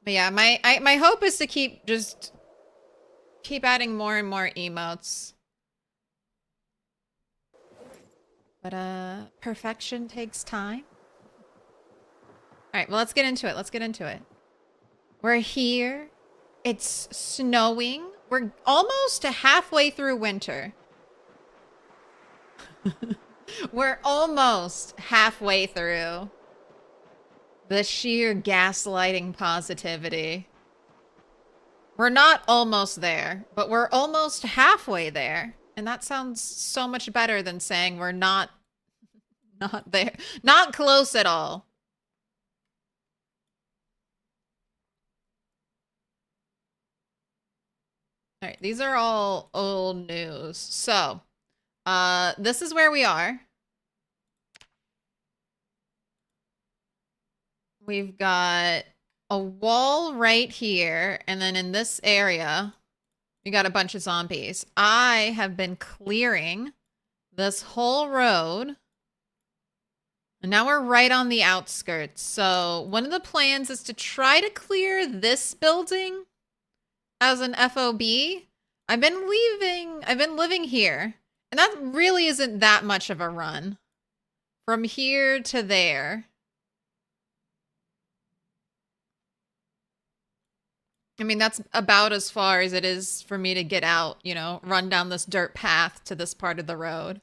But yeah, my hope is to keep adding more and more emotes. But perfection takes time. All right, well, let's get into it. Let's get into it. We're here. It's snowing. We're almost halfway through winter. We're almost halfway through. The sheer gaslighting positivity. We're not almost there, but we're almost halfway there. And that sounds so much better than saying we're not there. Not close at all. All right, these are all old news. So, this is where we are. We've got a wall right here, and then in this area, we got a bunch of zombies. I have been clearing this whole road, and now we're right on the outskirts. So one of the plans is to try to clear this building as an FOB. I've been living here, and that really isn't that much of a run. From here to there. I mean, that's about as far as it is for me to get out, you know, run down this dirt path to this part of the road.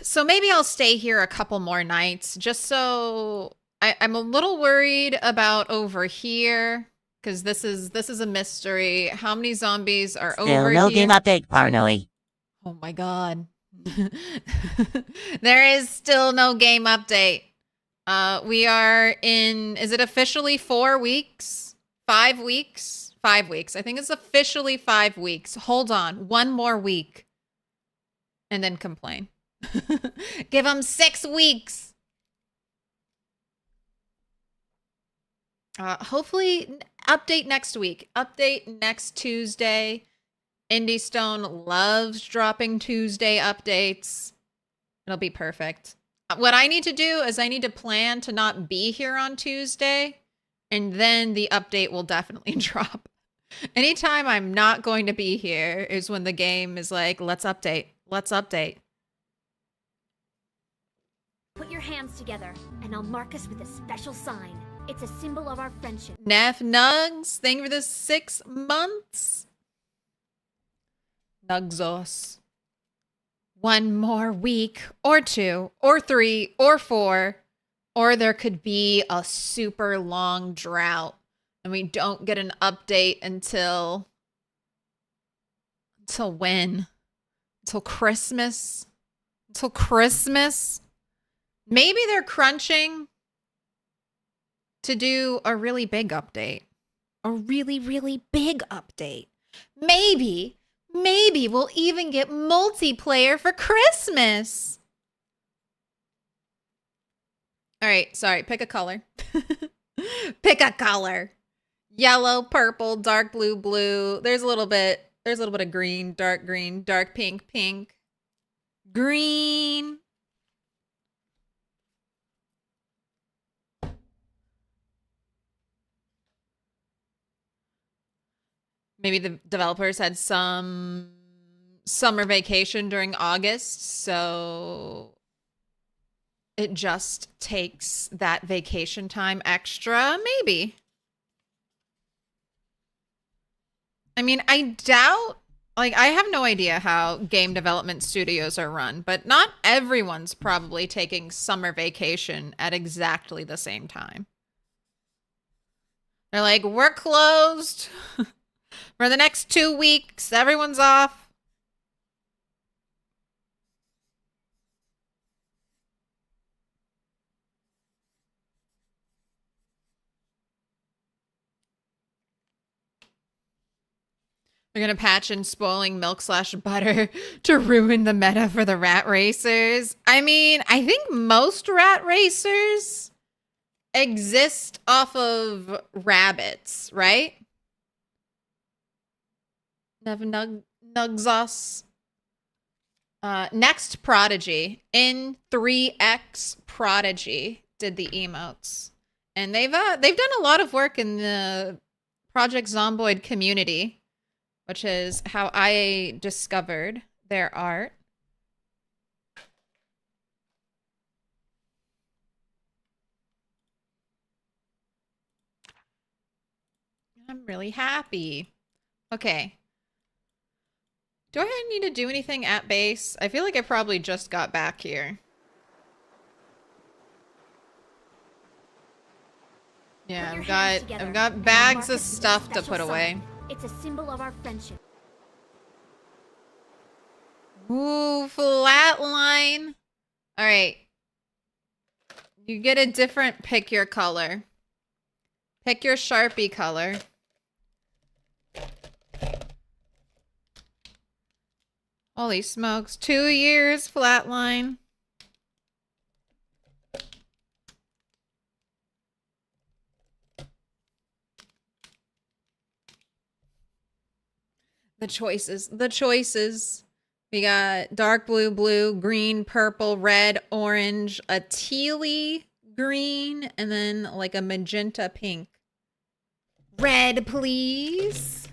So maybe I'll stay here a couple more nights just so I'm a little worried about over here because this is a mystery. How many zombies are Still over no here? game update, Parnoy. Oh my god. There is still no game update. We are in, is it officially 4 weeks? 5 weeks? 5 weeks. I think it's officially 5 weeks. Hold on. 1 more week. And then complain. Give them 6 weeks. Hopefully, update next week. Update next Tuesday. Indie Stone loves dropping Tuesday updates. It'll be perfect. What I need to do is I need to plan to not be here on Tuesday, and then the update will definitely drop. Anytime I'm not going to be here is when the game is like, let's update. Let's update. Put your hands together, and I'll mark us with a special sign. It's a symbol of our friendship. Neff Nugs, thank you for the 6 months. Nugzos. 1 more week, or 2, or 3, or 4, or there could be a super long drought and we don't get an update until when? Until Christmas? Until Christmas? Maybe they're crunching to do a really big update. A really, really big update. Maybe we'll even get multiplayer for Christmas. All right, sorry, pick a color. Pick a color. Yellow, purple, dark blue, blue. There's a little bit of green, dark pink, pink. Green. Maybe the developers had some summer vacation during August, so it just takes that vacation time extra. Maybe. I mean, I doubt, like, I have no idea how game development studios are run, but not everyone's probably taking summer vacation at exactly the same time. They're like, we're closed. For the next 2 weeks, everyone's off. They're going to patch in spoiling milk/butter to ruin the meta for the rat racers. I mean, I think most rat racers exist off of rabbits, right? Nugzos. Next Prodigy in 3x Prodigy did the emotes. And they've done a lot of work in the Project Zomboid community, which is how I discovered their art. I'm really happy. Okay. Do I need to do anything at base? I feel like I probably just got back here. Yeah, I've got bags of stuff to put away. It's a symbol of our friendship. Ooh, flat line. All right. You get a different pick your color. Pick your Sharpie color. Holy smokes. 2 years flatline. The choices. We got dark blue, blue, green, purple, red, orange, a tealy green, and then like a magenta pink. Red, please.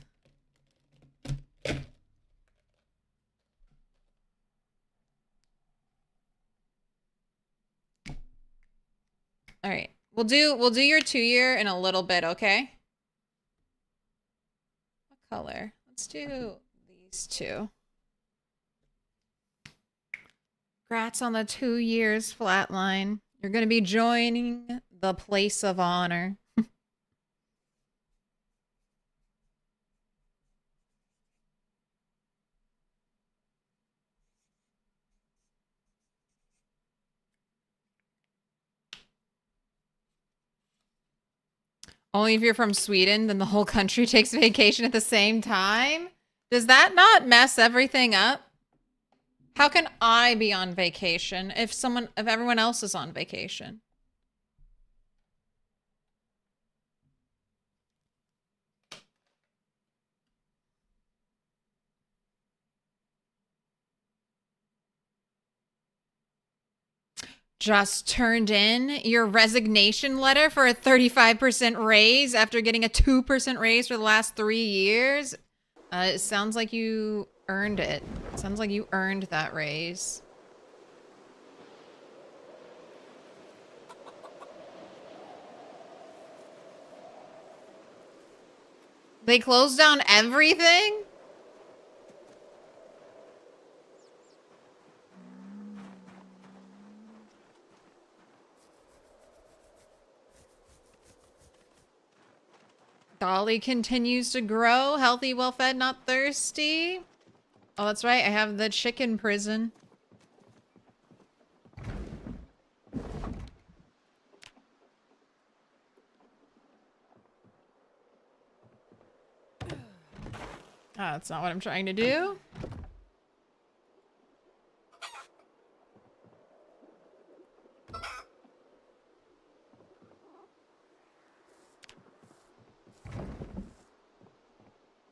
All right. We'll do your 2 year in a little bit, okay? What color? Let's do these two. Congrats on the 2 years flatline. You're going to be joining the place of honor. Only if you're from Sweden, then the whole country takes vacation at the same time? Does that not mess everything up? How can I be on vacation if everyone else is on vacation? Just turned in your resignation letter for a 35% raise after getting a 2% raise for the last 3 years? It sounds like you earned it. Sounds like you earned that raise. They closed down everything? Dolly continues to grow. Healthy, well-fed, not thirsty. Oh, that's right. I have the chicken prison. Oh, that's not what I'm trying to do.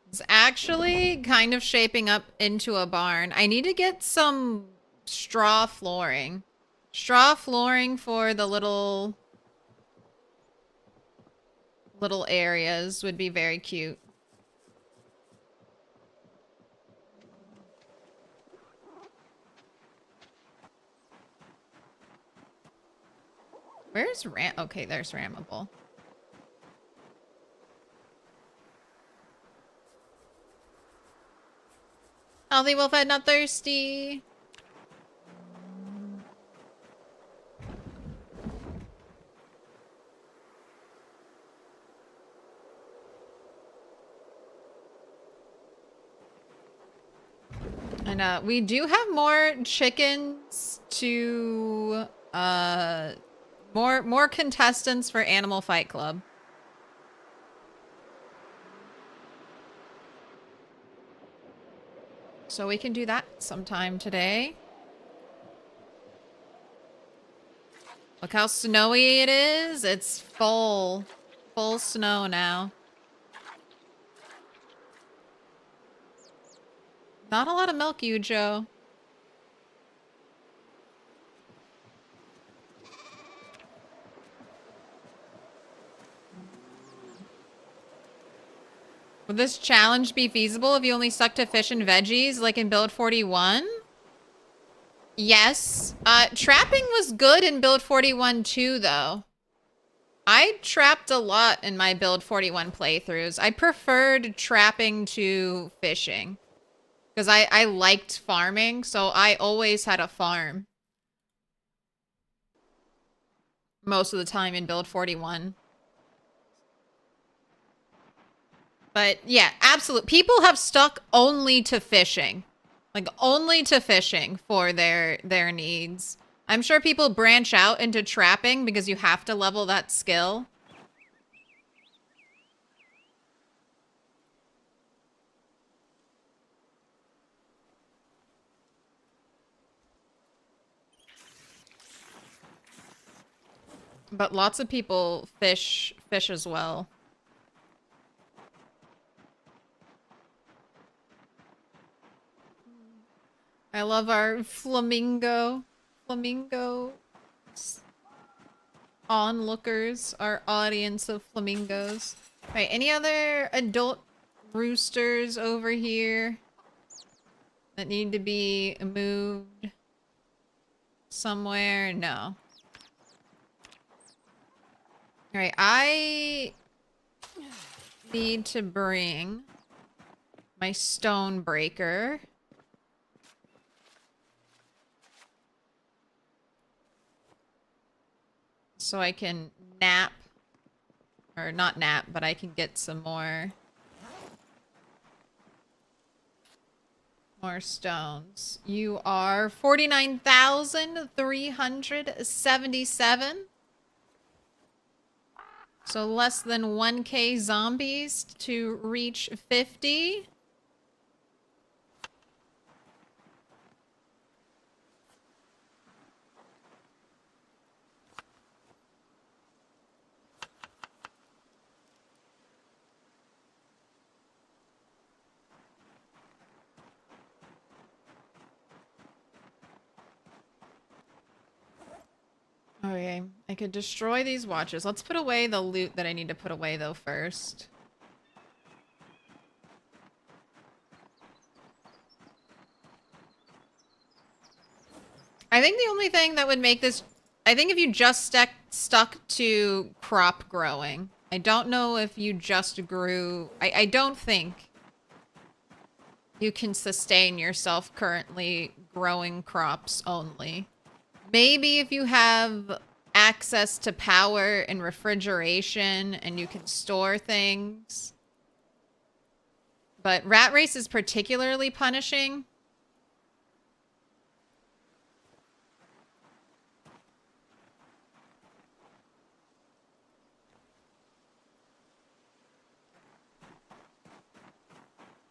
It's actually kind of shaping up into a barn. I need to get some straw flooring. Straw flooring for the little areas would be very cute. Where's Ram? Okay, there's Ramable. Healthy, well-fed, not thirsty. And we do have more chickens to more contestants for Animal Fight Club. So we can do that sometime today. Look how snowy it is. It's full snow now. Not a lot of milk, you, Joe. Would this challenge be feasible if you only stuck to fish and veggies like in build 41? Yes. Trapping was good in build 41 too, though. I trapped a lot in my build 41 playthroughs. I preferred trapping to fishing. Because I liked farming, so I always had a farm. Most of the time in build 41. But yeah, absolute. People have stuck only to fishing. Like only to fishing for their needs. I'm sure people branch out into trapping because you have to level that skill. But lots of people fish as well. I love our flamingo onlookers, our audience of flamingos. All right, any other adult roosters over here that need to be moved somewhere? No. All right, I need to bring my stone breaker. So I can nap. Or not nap, but I can get some more stones. You are 49,377. So less than 1k zombies to reach 50. Okay, I could destroy these watches. Let's put away the loot that I need to put away though first. I think the only thing that would make this... I think if you just stuck to crop growing. I don't know if you just grew... I don't think you can sustain yourself currently growing crops only. Maybe if you have access to power and refrigeration and you can store things. But rat race is particularly punishing.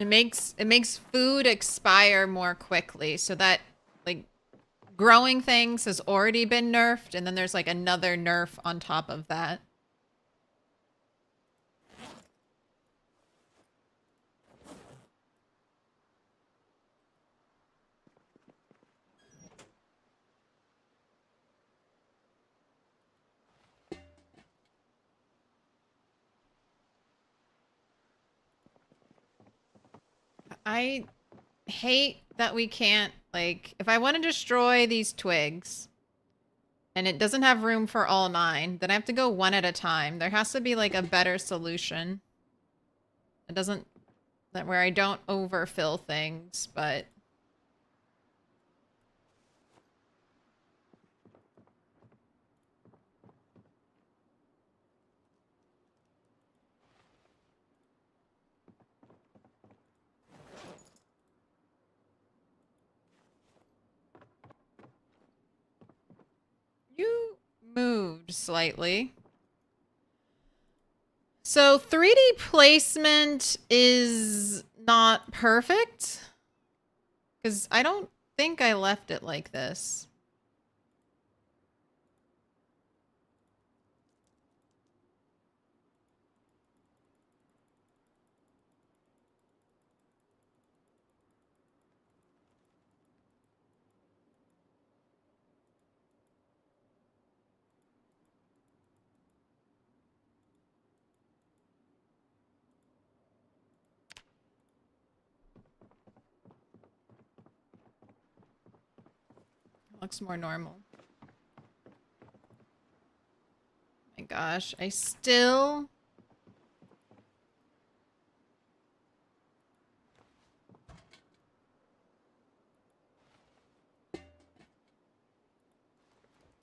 It makes food expire more quickly, so that like growing things has already been nerfed, and then there's like another nerf on top of that. I hate that we can't, like, if I want to destroy these twigs and it doesn't have room for all 9, then I have to go one at a time. There has to be like a better solution. It doesn't, that where I don't overfill things, but you moved slightly. So 3D placement is not perfect because I don't think I left it like this. Looks more normal. My gosh, I still...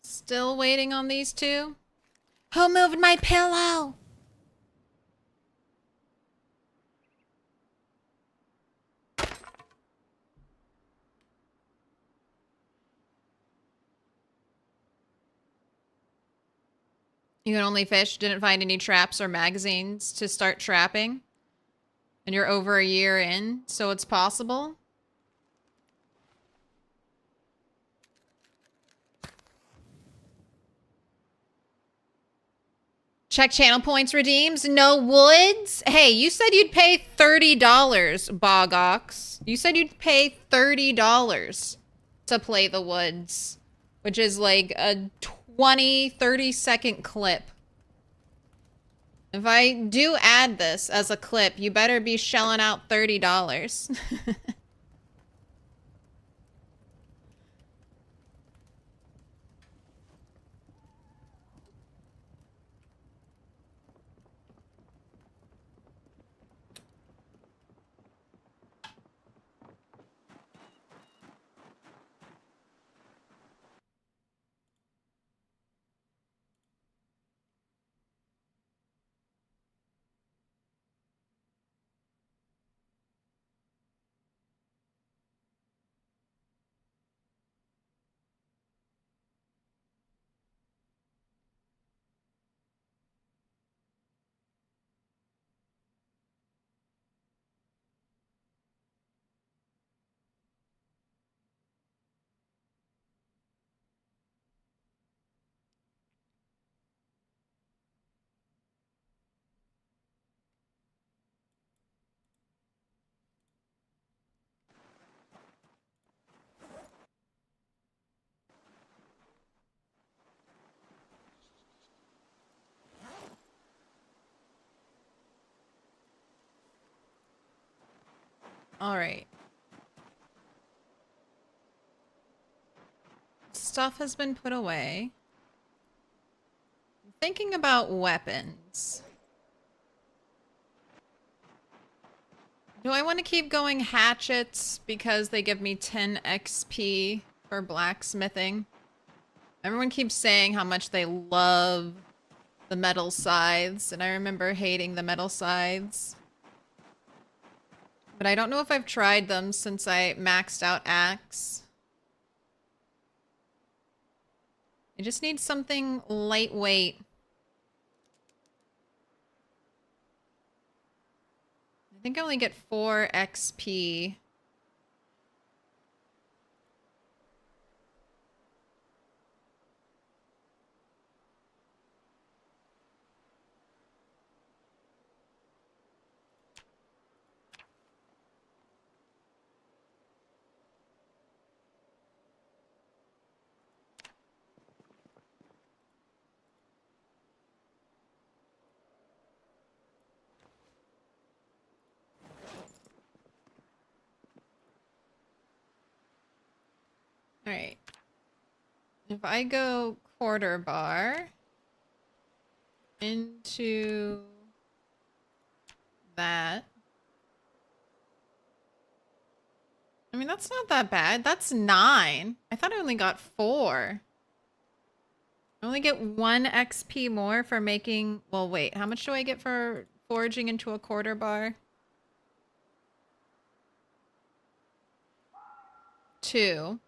Still waiting on these two? Who moved my pillow? You can only fish, didn't find any traps or magazines to start trapping. And you're over a year in, so it's possible. Check channel points redeems. No woods. Hey, you said you'd pay $30, Bogox. You said you'd pay $30 to play the woods, which is like a 30-second clip. If I do add this as a clip, you better be shelling out $30. All right. Stuff has been put away. I'm thinking about weapons. Do I want to keep going hatchets because they give me 10 XP for blacksmithing? Everyone keeps saying how much they love the metal scythes, and I remember hating the metal scythes. But I don't know if I've tried them since I maxed out axe. I just need something lightweight. I think I only get 4 XP. All right. If I go quarter bar into that. I mean, that's not that bad. That's 9. I thought I only got 4. I only get 1 XP more for making... Well, wait. How much do I get for foraging into a quarter bar? 2.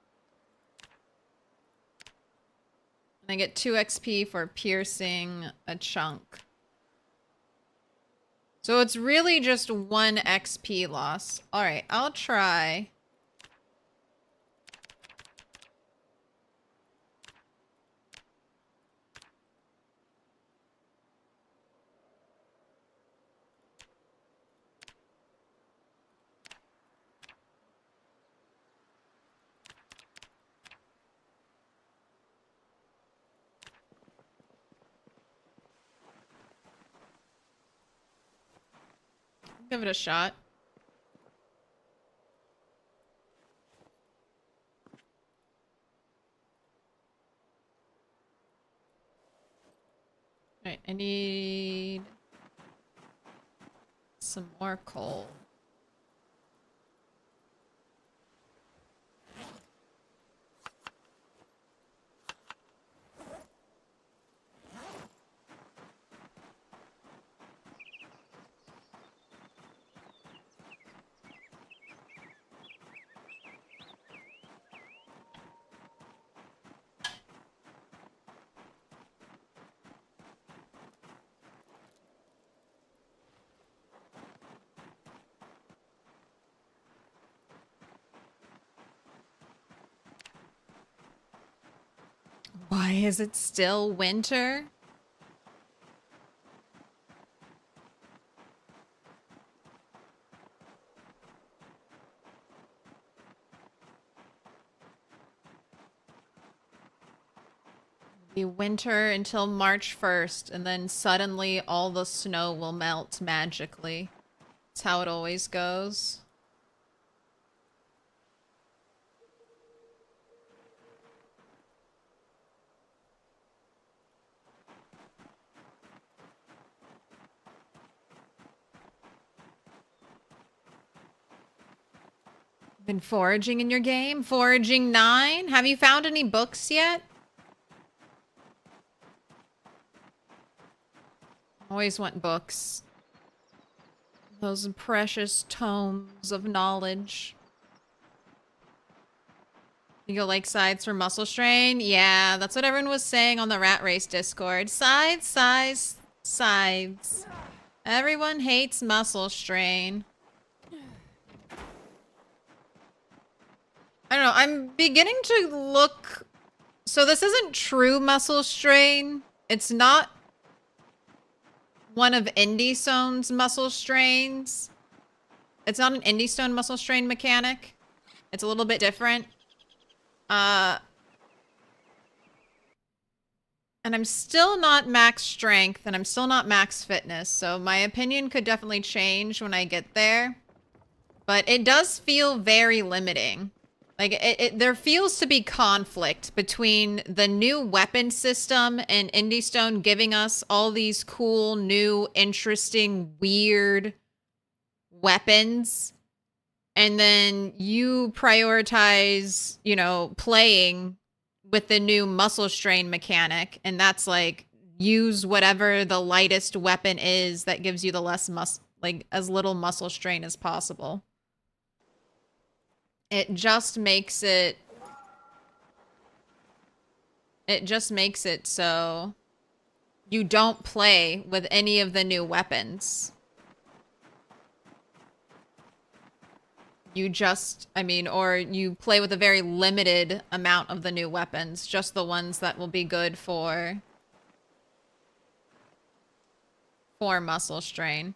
And I get 2 XP for piercing a chunk. So it's really just 1 XP loss. Alright, I'll try. Give it a shot. need some more coal. Why is it still winter? Be winter until March 1st, and then suddenly all the snow will melt magically. That's how it always goes. Been foraging in your game? Foraging 9? Have you found any books yet? Always want books. Those precious tomes of knowledge. You go like sides for muscle strain? Yeah, that's what everyone was saying on the Rat Race Discord. Sides, sides, sides. Everyone hates muscle strain. I don't know, I'm beginning to look... So this isn't true muscle strain. It's not one of Indie Stone's muscle strains. It's not an Indie Stone muscle strain mechanic. It's a little bit different. And I'm still not max strength, and I'm still not max fitness, so my opinion could definitely change when I get there. But it does feel very limiting. Like, there feels to be conflict between the new weapon system and Indie Stone giving us all these cool, new, interesting, weird weapons. And then you prioritize, you know, playing with the new muscle strain mechanic. And that's like, use whatever the lightest weapon is that gives you the less as little muscle strain as possible. It just makes it so you don't play with any of the new weapons. You just, I mean, or you play with a very limited amount of the new weapons, just the ones that will be good for muscle strain.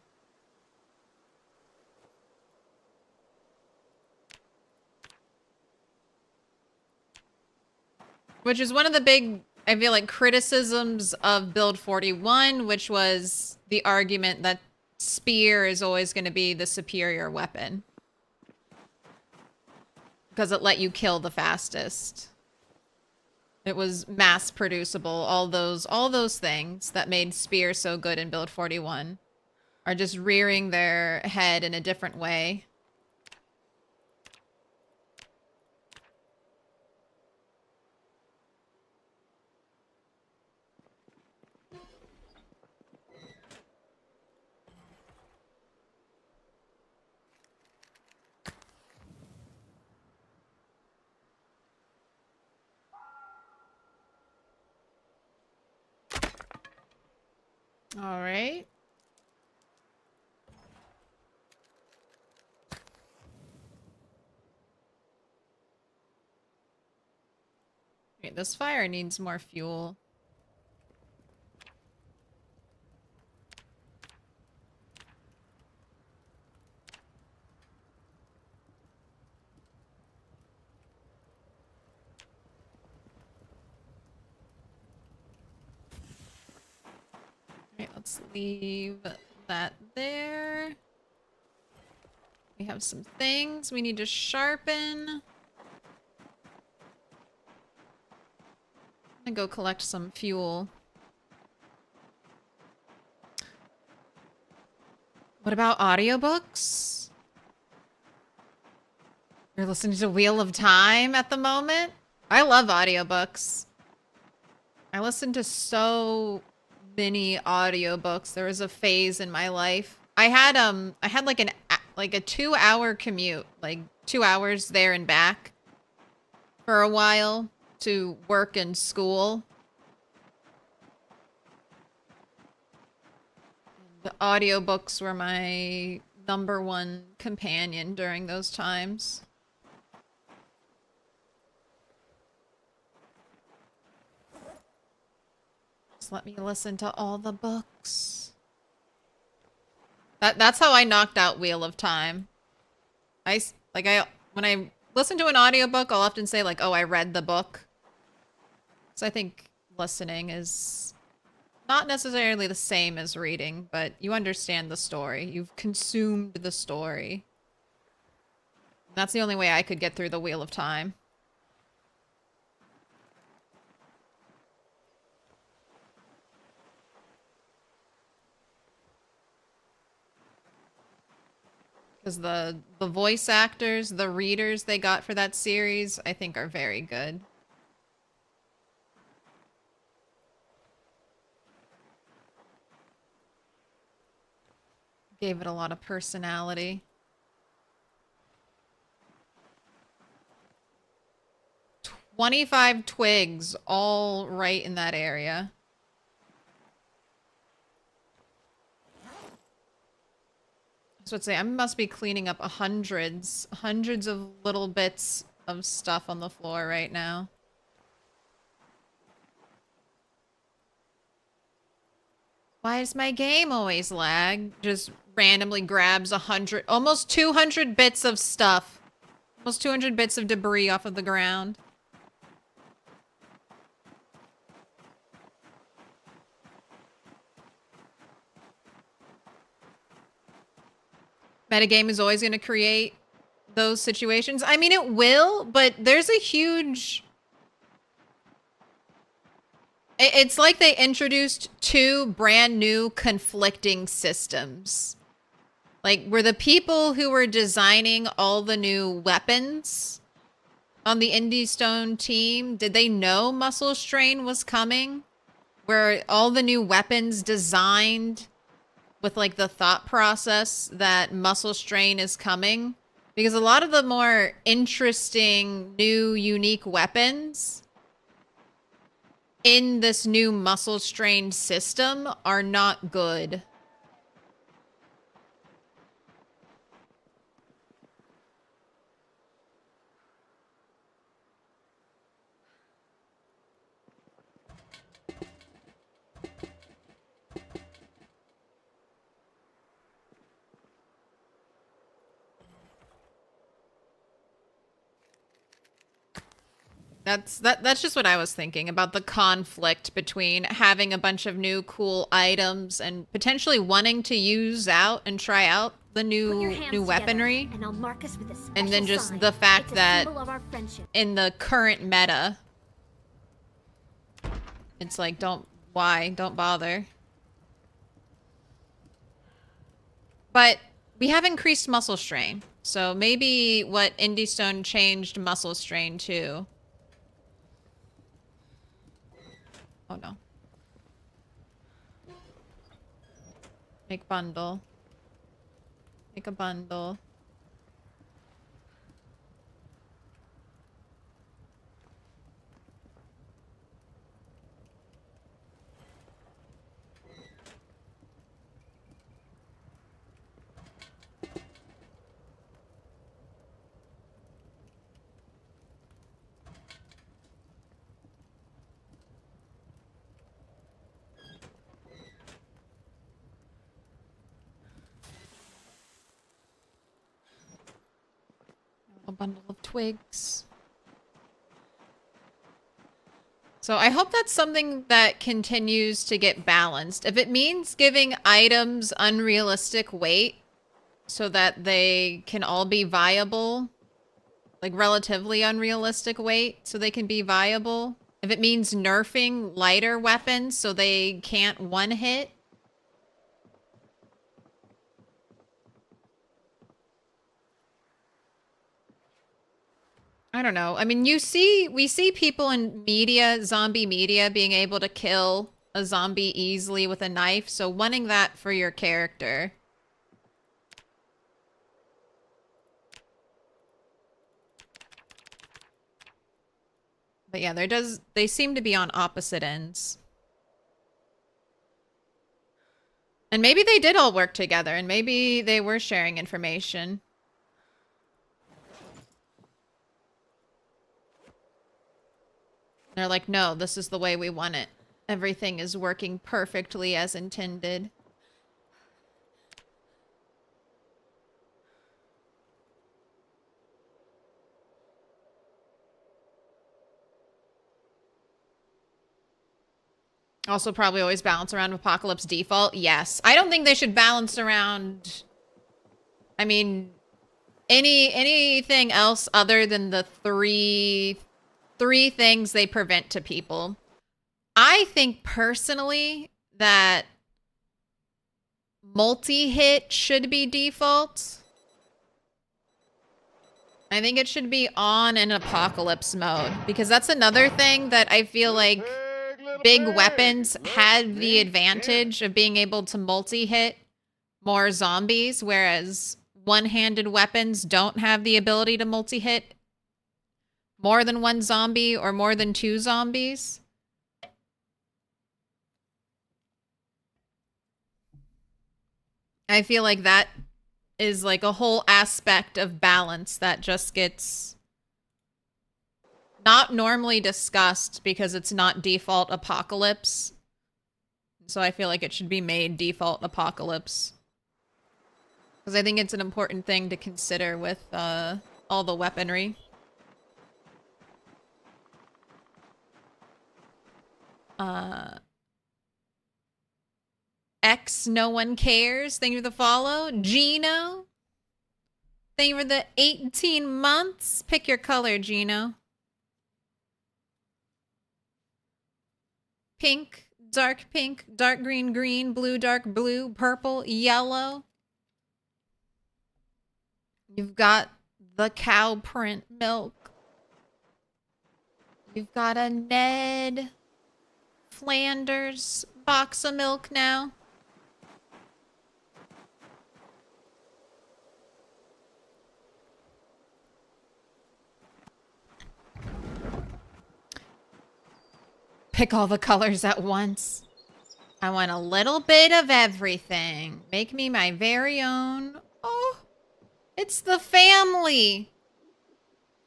Which is one of the big, I feel like, criticisms of Build 41, which was the argument that spear is always going to be the superior weapon. Because it let you kill the fastest. It was mass producible. All those things that made spear so good in Build 41 are just rearing their head in a different way. All right. Wait, this fire needs more fuel. Alright, let's leave that there. We have some things we need to sharpen. I'm gonna go collect some fuel. What about audiobooks? You're listening to Wheel of Time at the moment? I love audiobooks. I listen to so many audiobooks. There was a phase in my life. I had like a 2-hour commute, like 2 hours there and back for a while to work and school. The audiobooks were my #1 companion during those times. Just let me listen to all the books. That's how I knocked out Wheel of Time. When I listen to an audiobook, I'll often say like, "Oh, I read the book." So I think listening is not necessarily the same as reading, but you understand the story. You've consumed the story. That's the only way I could get through the Wheel of Time. Because the voice actors, the readers they got for that series, I think are very good. Gave it a lot of personality. 25 twigs, all right in that area. So I'd say I must be cleaning up hundreds of little bits of stuff on the floor right now. Why does my game always lag? Just randomly grabs 100, almost 200 bits of stuff. Almost 200 bits of debris off of the ground. Metagame is always going to create those situations. I mean, it will, but there's a huge... It's like they introduced 2 brand new conflicting systems. Like, were the people who were designing all the new weapons on the Indie Stone team, did they know muscle strain was coming? Were all the new weapons designed with like the thought process that muscle strain is coming? Because a lot of the more interesting, new, unique weapons in this new muscle strain system are not good. That's just what I was thinking about, the conflict between having a bunch of new cool items and potentially wanting to use out and try out the new weaponry, and I'll mark us with a special and then just sign. the fact It's a that symbol of our friendship. in the current meta, it's like, don't bother. But we have increased muscle strain, so maybe what Indie Stone changed muscle strain to. Oh no. Make bundle. Make a bundle. A bundle of twigs. So I hope that's something that continues to get balanced. If it means giving items unrealistic weight so that they can all be viable, like relatively unrealistic weight so they can be viable. If it means nerfing lighter weapons so they can't one hit, I don't know. I mean, we see people in media, zombie media, being able to kill a zombie easily with a knife, so wanting that for your character. But yeah, they seem to be on opposite ends. And maybe they did all work together, and maybe they were sharing information. They're like, no, this is the way we want it. Everything is working perfectly as intended. Also probably always balance around Apocalypse default. Yes. I don't think they should balance around... I mean, anything else other than the three things they prevent to people. I think personally that multi-hit should be default. I think it should be on in Apocalypse mode, because that's another thing that I feel like big weapons had the advantage of being able to multi-hit more zombies, whereas one-handed weapons don't have the ability to multi-hit more than one zombie or more than two zombies. I feel like that is like a whole aspect of balance that just gets not normally discussed because it's not default Apocalypse. So I feel like it should be made default Apocalypse. Because I think it's an important thing to consider with all the weaponry. X, no one cares. Thank you for the follow. Gino. Thank you for the 18 months. Pick your color, Gino. Pink, dark, green, green, blue, dark blue, purple, yellow. You've got the cow print milk. You've got a Ned Flanders box of milk now. Pick all the colors at once. I want a little bit of everything. Make me my very own. Oh, it's the family.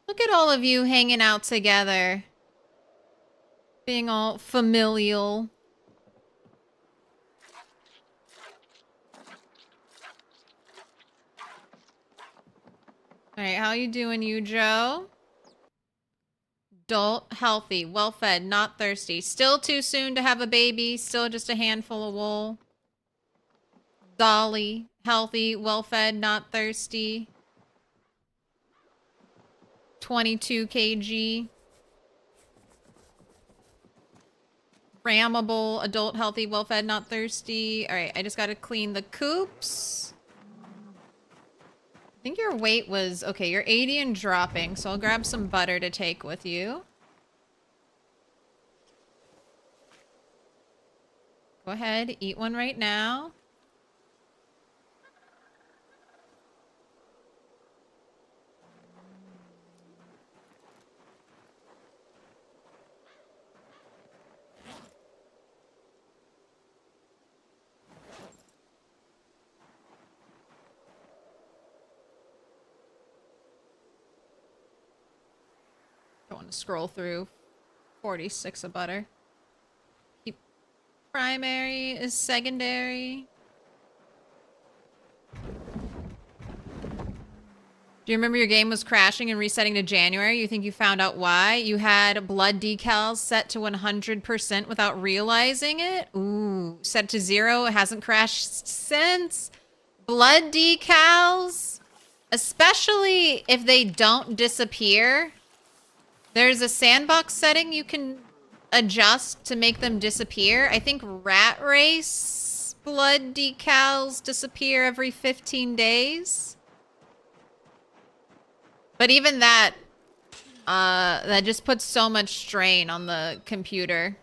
Look at all of you hanging out together. Being all familial. All right, how you doing, you, Joe? Adult, healthy, well-fed, not thirsty. Still too soon to have a baby. Still just a handful of wool. Dolly, healthy, well-fed, not thirsty. 22 kg. Rammable, adult, healthy, well-fed, not thirsty. All right, I just got to clean the coops. I think your weight was... Okay, you're 80 and dropping, so I'll grab some butter to take with you. Go ahead, eat one right now. Don't want to scroll through 46 of butter. Keep primary is secondary. Do you remember your game was crashing and resetting to January? You think you found out why? You had blood decals set to 100% without realizing it? Ooh, set to 0. It hasn't crashed since. Blood decals, especially if they don't disappear. There's a sandbox setting you can adjust to make them disappear. I think ratrace blood decals disappear every 15 days. But even that, that just puts so much strain on the computer.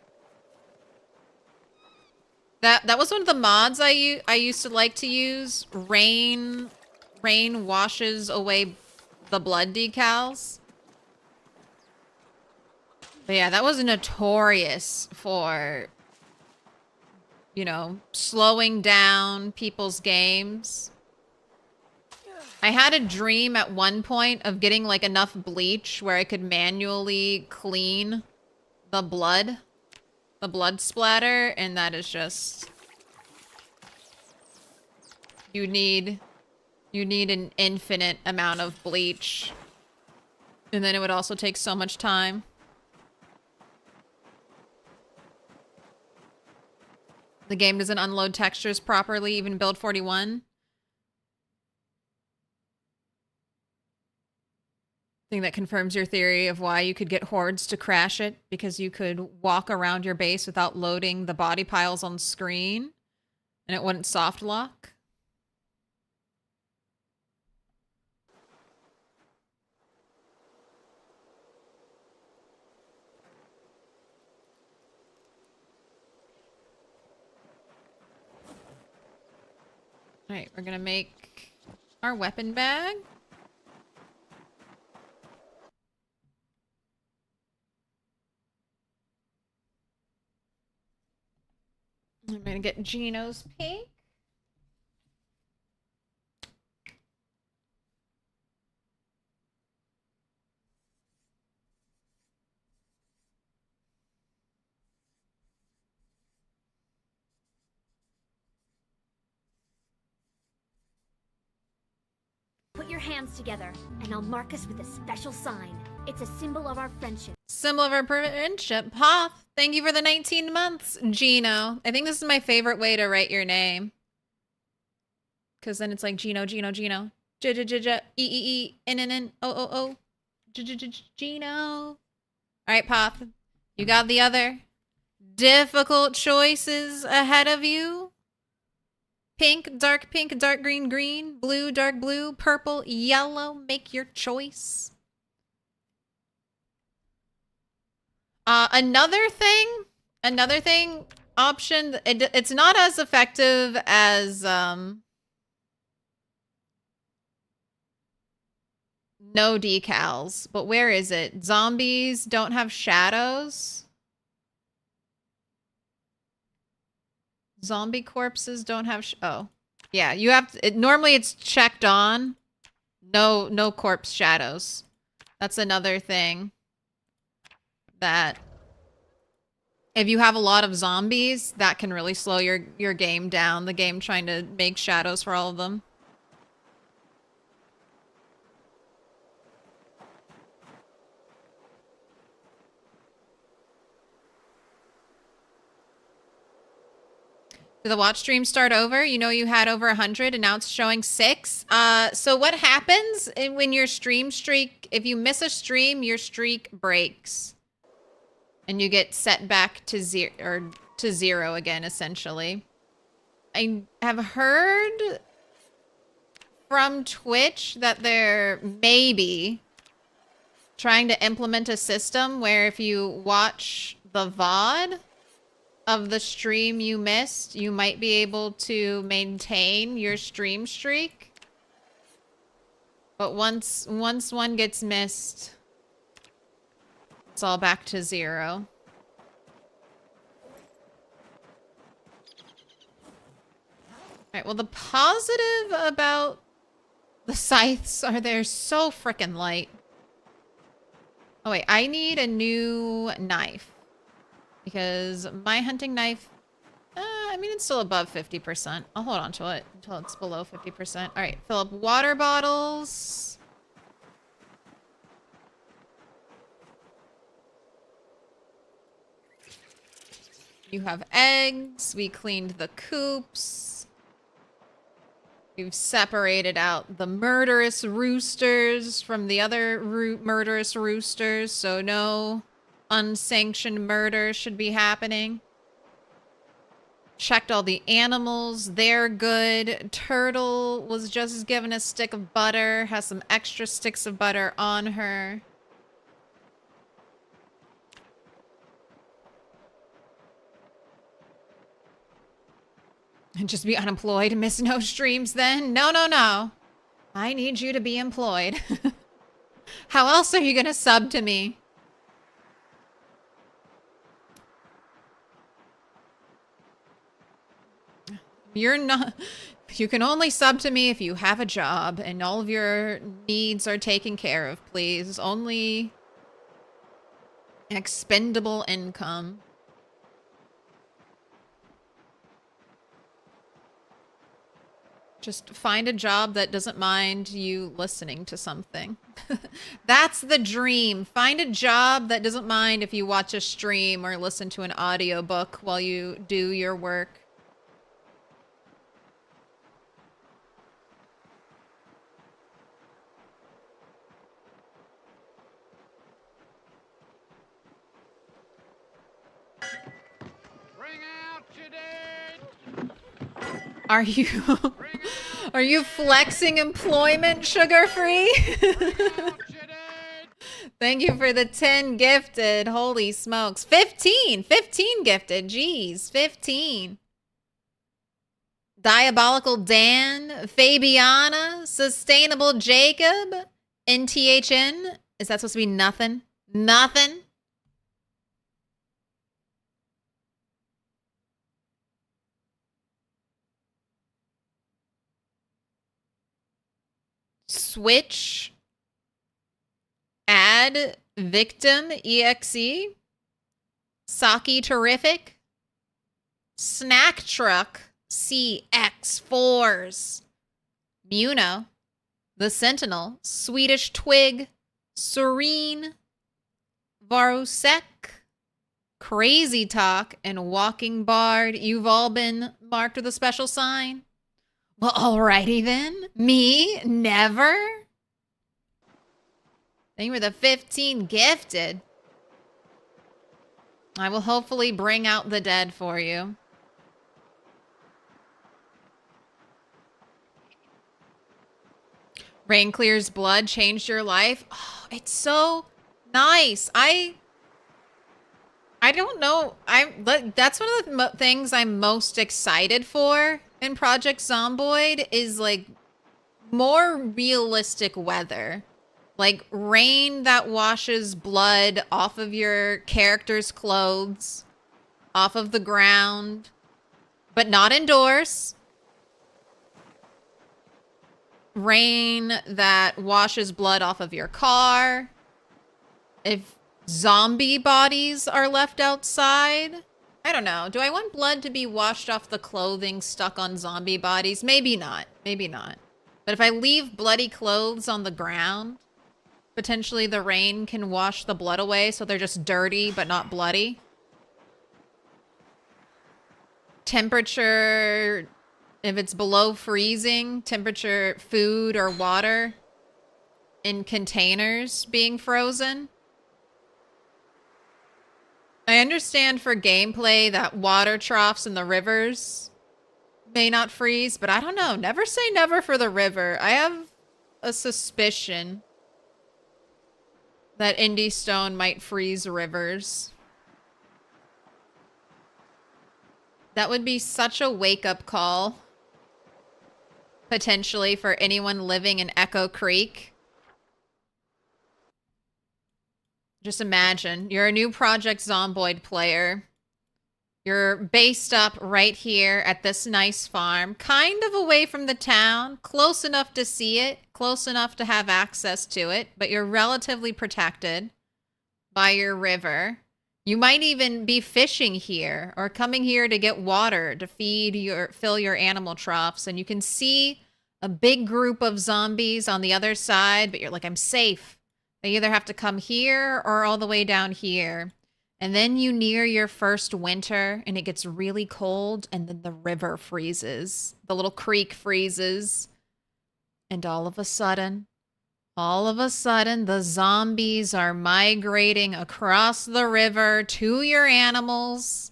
That was one of the mods I used to like to use. Rain washes away the blood decals. But yeah, that was notorious for, you know, slowing down people's games. I had a dream at one point of getting like enough bleach where I could manually clean the blood splatter, and that is just, you need an infinite amount of bleach, and then it would also take so much time. The game doesn't unload textures properly, even build 41. Thing that confirms your theory of why you could get hordes to crash it, because you could walk around your base without loading the body piles on screen, and it wouldn't soft lock. Alright, we're gonna make our weapon bag. I'm gonna get Gino's pink. Put your hands together, and I'll mark us with a special sign. It's a symbol of our friendship. Symbol of our friendship. Hoth, thank you for the 19 months. Gino. I think this is my favorite way to write your name. Because then it's like Gino, Gino, Gino. E-E-E-N-N-N-O-O-O. Gino. All right, Pop. You got the other difficult choices ahead of you. Pink, dark green, green, blue, dark blue, purple, yellow. Make your choice. Another thing option, it's not as effective as no decals, but where is it? Zombies don't have shadows. Zombie corpses don't have oh. Yeah, you have to, normally it's checked on. No corpse shadows. That's another thing. That if you have a lot of zombies, that can really slow your game down. The game trying to make shadows for all of them. Did the watch stream start over? You know you had over 100 and now it's showing 6. So what happens when your stream streak, if you miss a stream, your streak breaks. And you get set back to zero again, essentially. I have heard from Twitch that they're maybe trying to implement a system where if you watch the VOD of the stream you missed, you might be able to maintain your stream streak. But once one gets missed, it's all back to 0. Alright, well the positive about the scythes are they're so freaking light. Oh wait, I need a new knife. Because my hunting knife, I mean, it's still above 50%. I'll hold on to it until it's below 50%. All right, fill up water bottles. You have eggs. We cleaned the coops. We've separated out the murderous roosters from the other murderous roosters, so no unsanctioned murder should be happening. Checked all the animals. They're good. Turtle was just given a stick of butter. Has some extra sticks of butter on her. And just be unemployed and miss no streams then? No, no, no. I need you to be employed. How else are you going to sub to me? You're not... You can only sub to me if you have a job and all of your needs are taken care of, please. Only expendable income. Just find a job that doesn't mind you listening to something. That's the dream. Find a job that doesn't mind if you watch a stream or listen to an audiobook while you do your work. Are you flexing employment, Sugar Free? Thank you for the 10 gifted. Holy smokes. 15 gifted. Jeez, 15. Diabolical Dan, Fabiana, Sustainable Jacob, NTHN. Is that supposed to be nothing? Nothing? Switch, add, victim, exe, Saki Terrific, Snack Truck, CX4s, Muno, The Sentinel, Swedish Twig, Serene, Varusek, Crazy Talk, and Walking Bard. You've all been marked with a special sign. Well, alrighty then. Me? Never? Thank you for the 15 gifted. I will hopefully bring out the dead for you. Rain Clear's Blood changed your life? Oh, it's so nice. I don't know. That's one of the things I'm most excited for in Project Zomboid is like more realistic weather. Like rain that washes blood off of your character's clothes, off of the ground, but not indoors. Rain that washes blood off of your car. If zombie bodies are left outside. I don't know. Do I want blood to be washed off the clothing stuck on zombie bodies? Maybe not. Maybe not. But if I leave bloody clothes on the ground, potentially the rain can wash the blood away so they're just dirty but not bloody. Temperature, if it's below freezing, temperature, food or water in containers being frozen. I understand for gameplay that water troughs in the rivers may not freeze, but I don't know. Never say never for the river. I have a suspicion that Indie Stone might freeze rivers. That would be such a wake-up call, potentially, for anyone living in Echo Creek. Just imagine, you're a new Project Zomboid player. You're based up right here at this nice farm, kind of away from the town, close enough to see it, close enough to have access to it, but you're relatively protected by your river. You might even be fishing here or coming here to get water to fill your animal troughs, and you can see a big group of zombies on the other side, but you're like, I'm safe. They either have to come here or all the way down here. And then you near your first winter and it gets really cold and then the river freezes. The little creek freezes. And all of a sudden, the zombies are migrating across the river to your animals.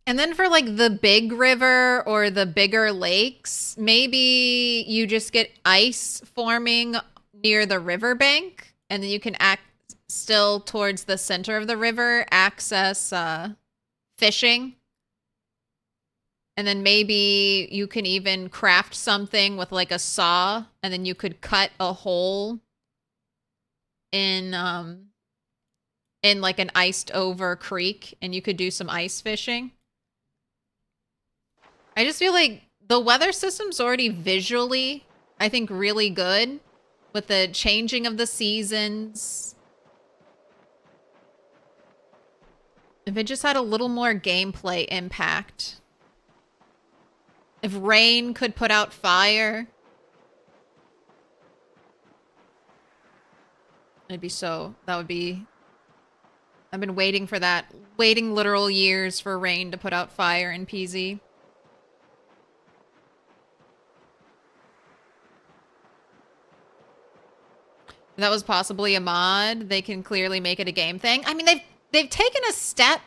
And then for like the big river or the bigger lakes, maybe you just get ice forming near the riverbank, and then you can act still towards the center of the river, access fishing And then maybe you can even craft something with like a saw, and then you could cut a hole in like an iced over creek, and you could do some ice fishing. I just feel like the weather system's already visually, I think, really good with the changing of the seasons. If it just had a little more gameplay impact. If rain could put out fire. It'd be so, that would be, I've been waiting for that. Waiting literal years for rain to put out fire in PZ. If that was possibly a mod, they can clearly make it a game thing. I mean, they've taken a step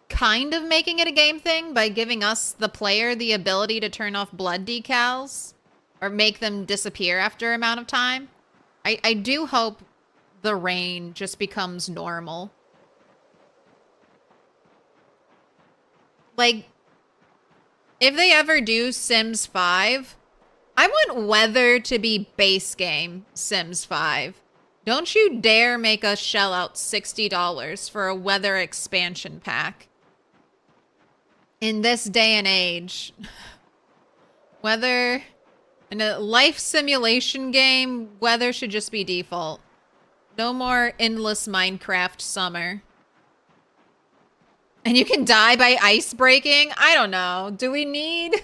kind of making it a game thing by giving us, the player, the ability to turn off blood decals or make them disappear after an amount of time. I do hope the rain just becomes normal. Like, if they ever do Sims 5, I want weather to be base game Sims 5. Don't you dare make us shell out $60 for a weather expansion pack. In this day and age, weather in a life simulation game, weather should just be default. No more endless Minecraft summer. And you can die by ice breaking? I don't know. Do we need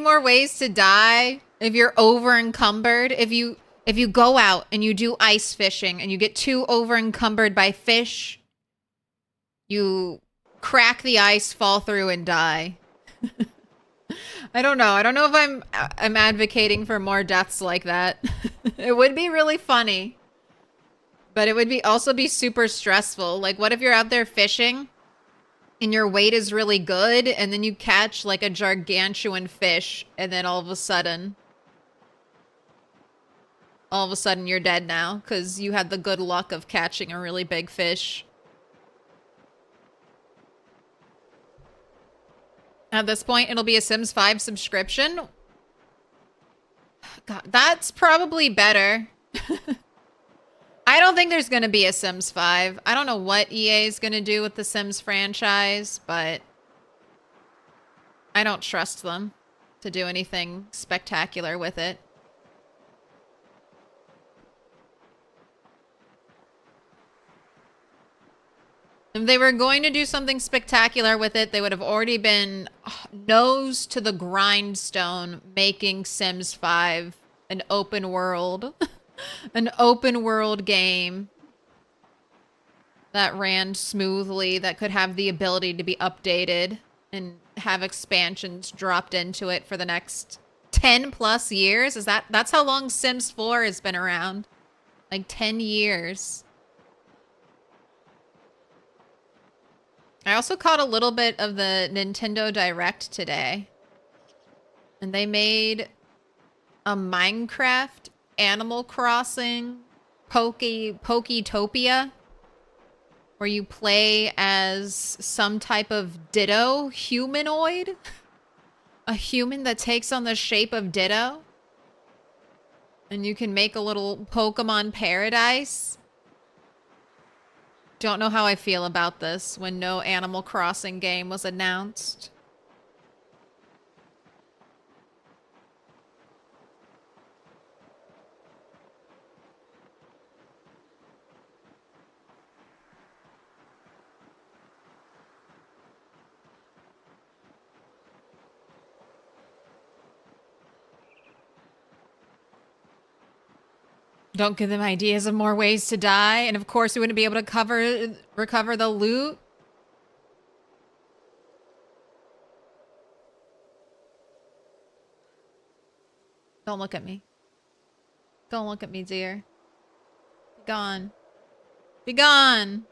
more ways to die if you're over encumbered? If you go out and you do ice fishing and you get too over encumbered by fish, you crack the ice, fall through, and die. I don't know. I don't know if I'm advocating for more deaths like that. It would be really funny. But it would also be super stressful. Like, what if you're out there fishing and your weight is really good and then you catch like a gargantuan fish and then all of a sudden you're dead now because you had the good luck of catching a really big fish. At this point, it'll be a Sims 5 subscription. God, that's probably better. I don't think there's going to be a Sims 5. I don't know what EA is going to do with the Sims franchise, but I don't trust them to do anything spectacular with it. If they were going to do something spectacular with it, they would have already been nose to the grindstone making Sims 5 an open world. An open world game that ran smoothly, that could have the ability to be updated and have expansions dropped into it for the next 10 plus years. That's how long Sims 4 has been around? Like 10 years. I also caught a little bit of the Nintendo Direct today. And they made a Minecraft Animal Crossing Poketopia, where you play as some type of Ditto humanoid. A human that takes on the shape of Ditto. And you can make a little Pokemon paradise. Don't know how I feel about this when no Animal Crossing game was announced. Don't give them ideas of more ways to die. And of course, we wouldn't be able to recover the loot. Don't look at me. Don't look at me, dear. Be gone. Be gone.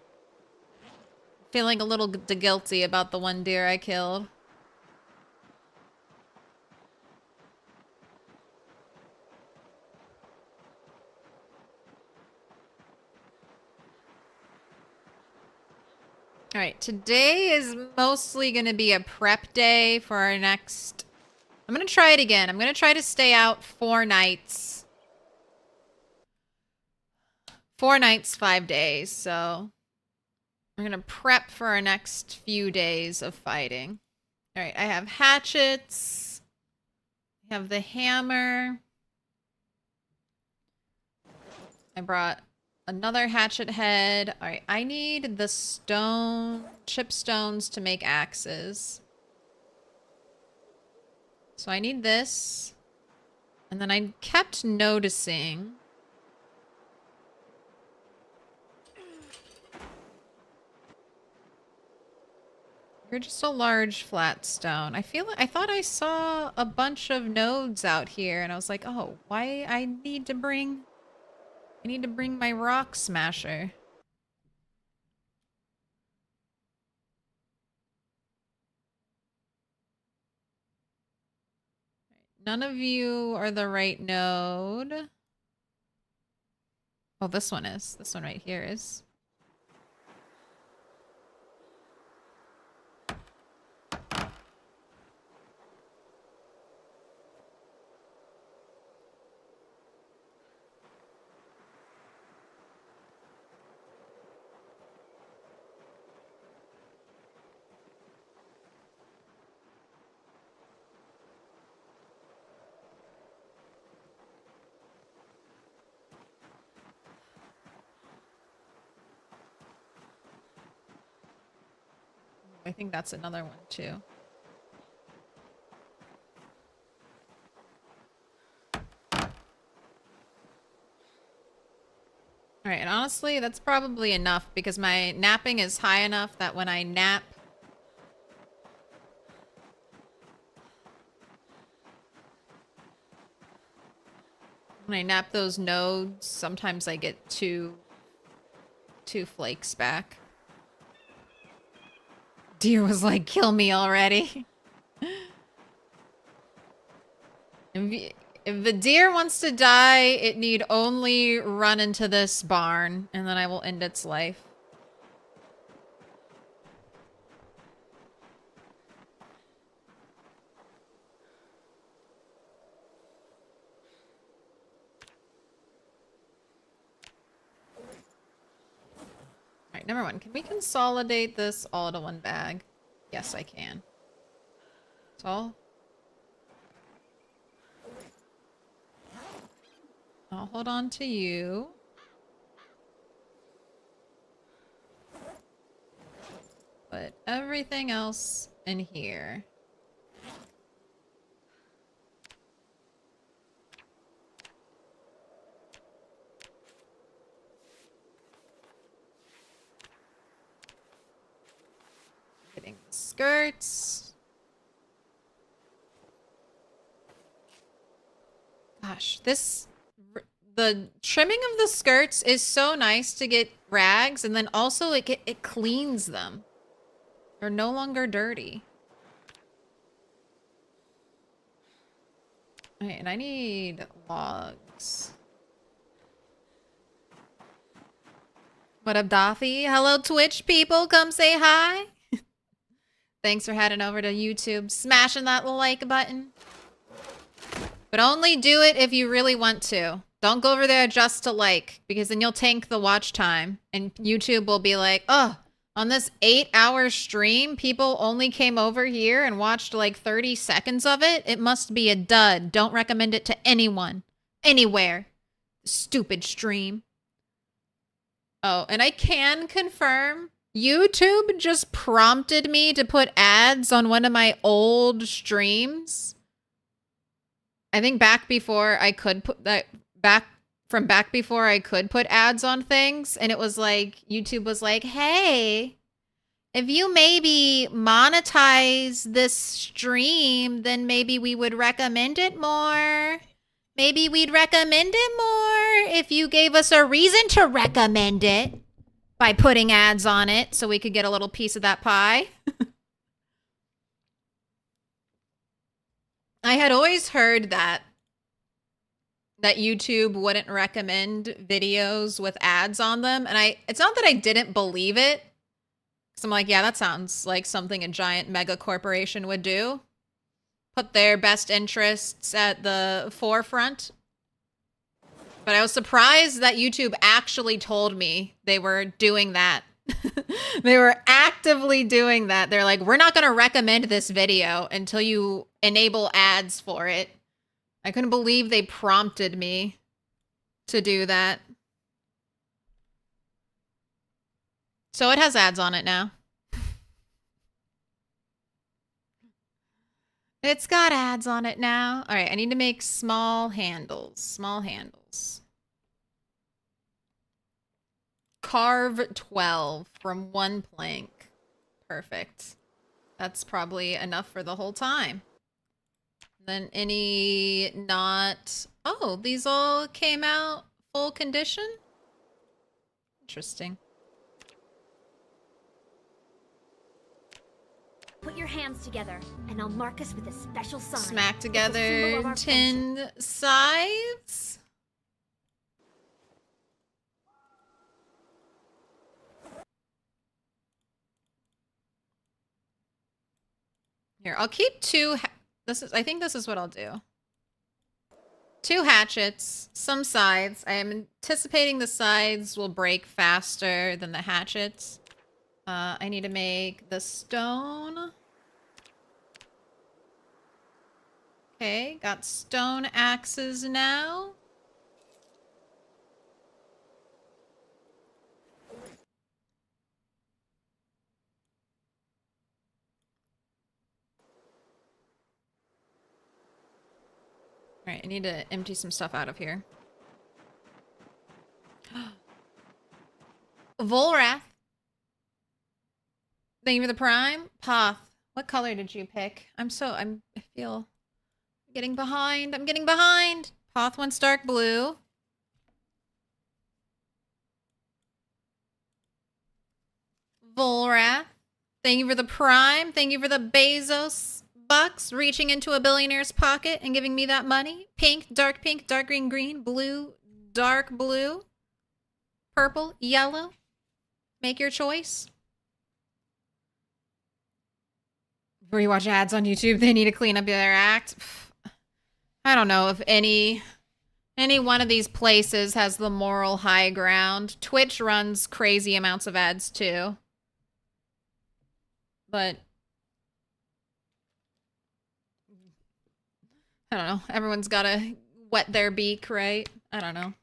Feeling a little guilty about the one deer I killed. All right, today is mostly going to be a prep day for our next... I'm going to try it again. I'm going to try to stay out 4 nights. 4 nights, 5 days. So we're going to prep for our next few days of fighting. All right, I have hatchets. I have the hammer. I brought another hatchet head. All right, I need the chip stones to make axes. So I need this. And then I kept noticing... You're just a large flat stone. I thought I saw a bunch of nodes out here, and I was like, oh, why I need to bring my rock smasher. None of you are the right node. Oh, this one is. This one right here is. I think that's another one too. All right, and honestly, that's probably enough because my napping is high enough that when I nap, those nodes, sometimes I get two flakes back. Deer was like, kill me already. If the deer wants to die, it need only run into this barn, and then I will end its life. Alright, number 1. Can we consolidate this all to one bag? Yes, I can. So I'll hold on to you. Put everything else in here. Getting the skirts. Gosh, the trimming of the skirts is so nice to get rags, and then also it cleans them. They're no longer dirty. Okay, and I need logs. What up, Dothy? Hello, Twitch people. Come say hi. Thanks for heading over to YouTube, smashing that like button. But only do it if you really want to. Don't go over there just to like, because then you'll tank the watch time. And YouTube will be like, oh, on this 8-hour stream, people only came over here and watched like 30 seconds of it. It must be a dud. Don't recommend it to anyone. Anywhere. Stupid stream. Oh, and I can confirm, YouTube just prompted me to put ads on one of my old streams. I think back before I could put back before I could put ads on things, and it was like YouTube was like, "Hey, if you maybe monetize this stream, then maybe we would recommend it more. Maybe we'd recommend it more if you gave us a reason to recommend it by putting ads on it so we could get a little piece of that pie." I had always heard that YouTube wouldn't recommend videos with ads on them, and it's not that I didn't believe it, Because I'm like, yeah, that sounds like something a giant mega corporation would do. Put their best interests at the forefront. But I was surprised that YouTube actually told me they were doing that. They were actively doing that. They're like, we're not going to recommend this video until you enable ads for it. I couldn't believe they prompted me to do that. So it has ads on it now. It's got ads on it now. All right, I need to make small handles. Small handles. Carve 12 from one plank. Perfect. That's probably enough for the whole time. Then any not... Oh, these all came out full condition? Interesting. Put your hands together, and I'll mark us with a special sign. Smack together tin sides. Here, I'll keep two. I think this is what I'll do. 2 hatchets, some sides. I am anticipating the sides will break faster than the hatchets. I need to make the stone. Okay, got stone axes now. Alright, I need to empty some stuff out of here. Volrath. Thank you for the prime. Poth. What color did you pick? I feel getting behind. I'm getting behind. Poth wants dark blue. Volrath. Thank you for the prime. Thank you for the Bezos bucks reaching into a billionaire's pocket and giving me that money. Pink, dark green, green, blue, dark blue, purple, yellow. Make your choice. Before you watch ads on YouTube, they need to clean up their act. I don't know if any one of these places has the moral high ground. Twitch runs crazy amounts of ads too. But I don't know. Everyone's gotta wet their beak, right? I don't know.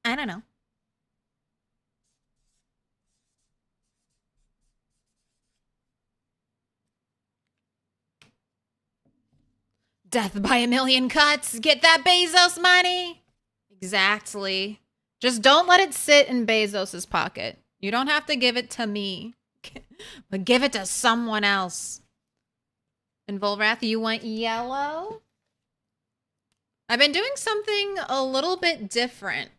I don't know. Death by a million cuts. Get that Bezos money. Exactly. Just don't let it sit in Bezos's pocket. You don't have to give it to me. But give it to someone else. And Volrath, you want yellow? I've been doing something a little bit different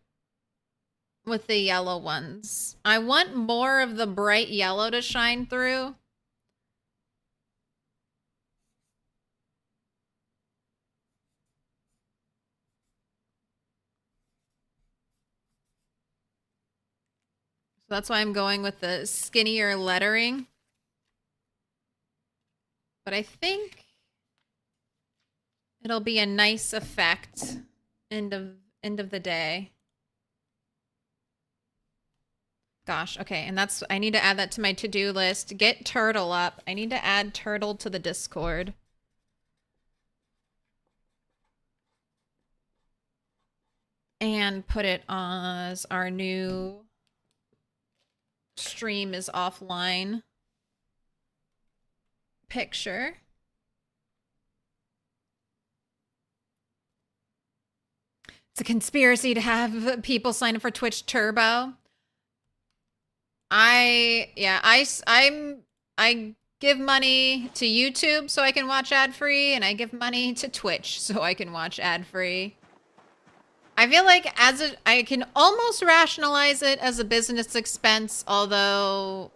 with the yellow ones. I want more of the bright yellow to shine through. So that's why I'm going with the skinnier lettering. But I think it'll be a nice effect end of the day. Gosh, okay, and I need to add that to my to-do list. Get Turtle up. I need to add Turtle to the Discord. And put it as our new stream is offline picture. It's a conspiracy to have people sign up for Twitch Turbo. I give money to YouTube so I can watch ad-free, and I give money to Twitch so I can watch ad-free. I feel like I can almost rationalize it as a business expense, although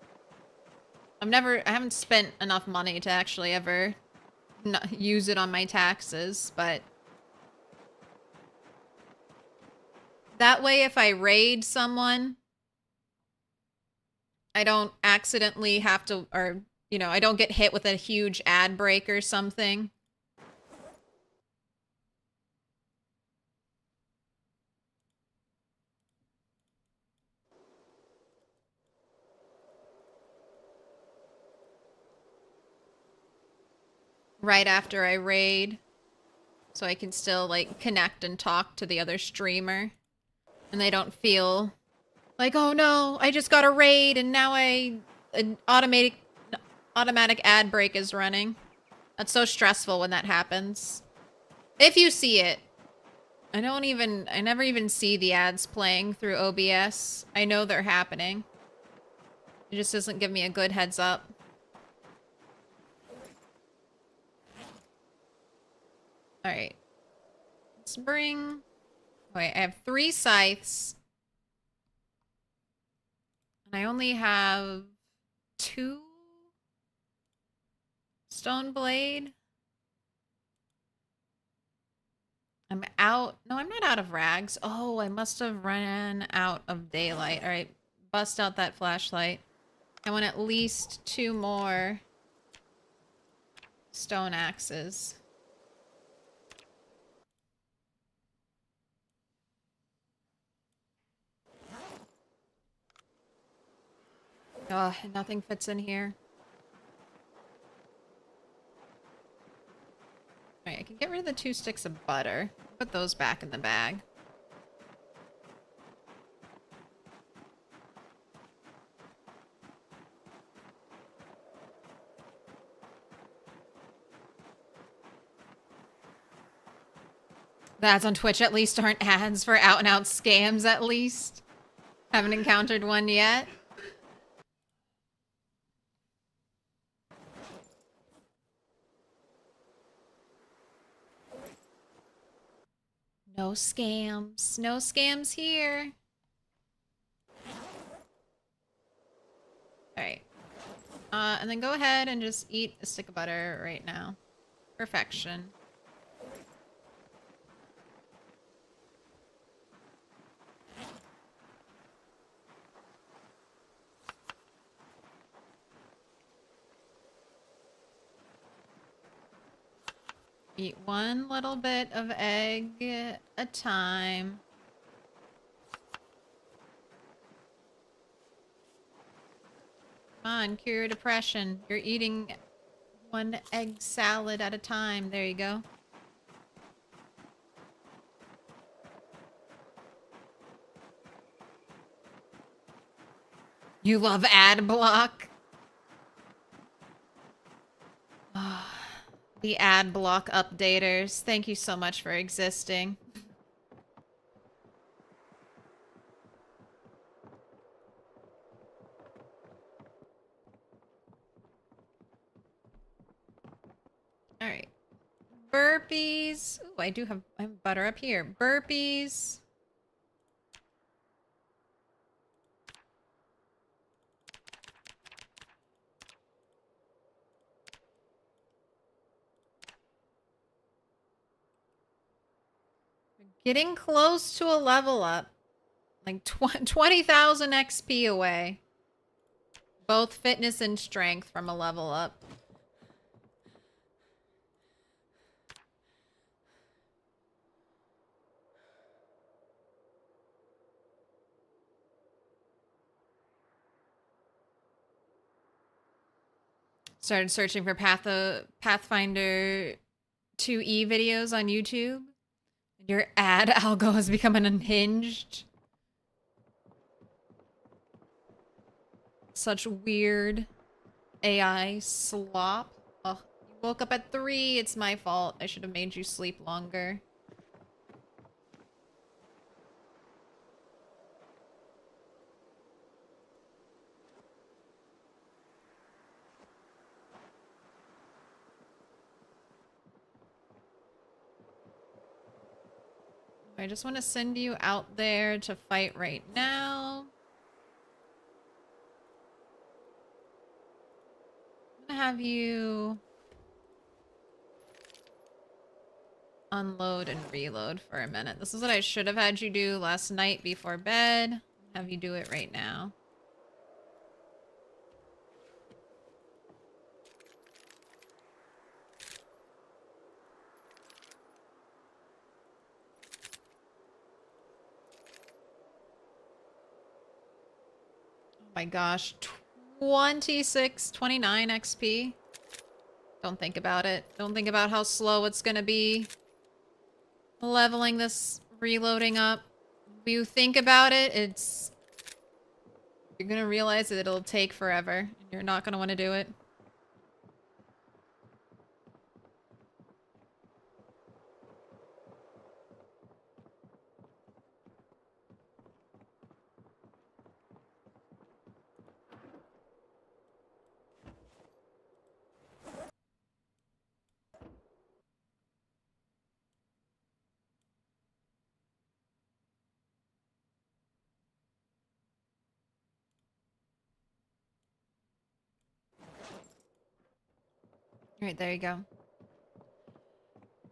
I haven't spent enough money to actually ever use it on my taxes, but that way if I raid someone I don't accidentally have to, or, you know, I don't get hit with a huge ad break or something. Right after I raid, so I can still, like, connect and talk to the other streamer. And they don't feel like, oh no, I just got a raid and now an automatic ad break is running. That's so stressful when that happens. If you see it. I never even see the ads playing through OBS. I know they're happening. It just doesn't give me a good heads up. Alright. Let's bring... Wait, I have 3 scythes. And I only have 2 stone blade. I'm out. No, I'm not out of rags. Oh, I must have run out of daylight. Alright, bust out that flashlight. I want at least 2 more stone axes. Oh, nothing fits in here. Alright, I can get rid of the 2 sticks of butter. Put those back in the bag. The ads on Twitch at least aren't ads for out-and-out scams, at least. Haven't encountered one yet. No scams. No scams here. Alright. And then go ahead and just eat a stick of butter right now. Perfection. Eat one little bit of egg at a time. Come on, cure your depression. You're eating 1 egg salad at a time. There you go. You love ad block? The ad block updaters. Thank you so much for existing. Alright. Burpees. Ooh, I have butter up here. Burpees. Getting close to a level up. Like 20,000 XP away. Both fitness and strength from a level up. Started searching for Pathfinder 2E videos on YouTube. Your ad algo has become unhinged. Such weird AI slop. Ugh. You woke up at 3. It's my fault. I should have made you sleep longer. I just want to send you out there to fight right now. I'm gonna have you unload and reload for a minute. This is what I should have had you do last night before bed. Have you do it right now. my gosh. 29 XP. Don't think about it. Don't think about how slow it's gonna be leveling this reloading up. If you think about it, you're gonna realize that it'll take forever. And you're not gonna want to do it. Alright, there you go.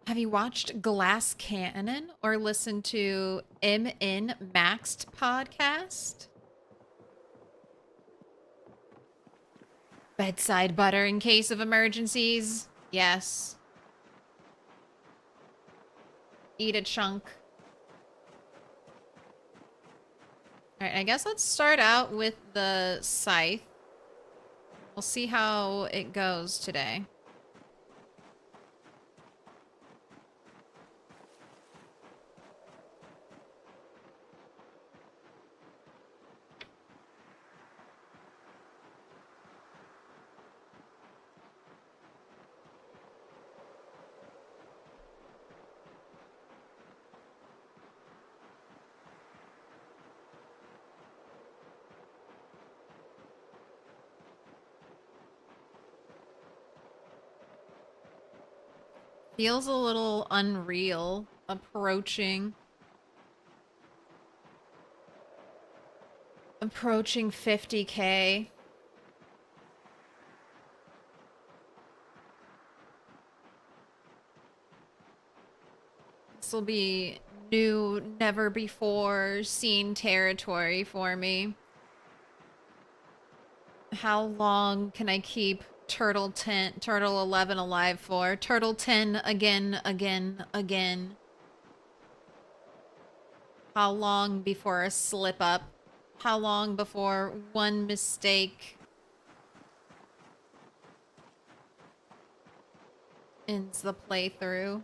Have you watched Glass Cannon or listened to MN Maxed podcast? Bedside butter in case of emergencies? Yes. Eat a chunk. Alright, I guess let's start out with the scythe. We'll see how it goes today. Feels a little unreal approaching 50K. This will be new, never before seen territory for me. How long can I keep Turtle 11 alive for? Turtle 10 again. How long before a slip up? How long before one mistake ends the playthrough?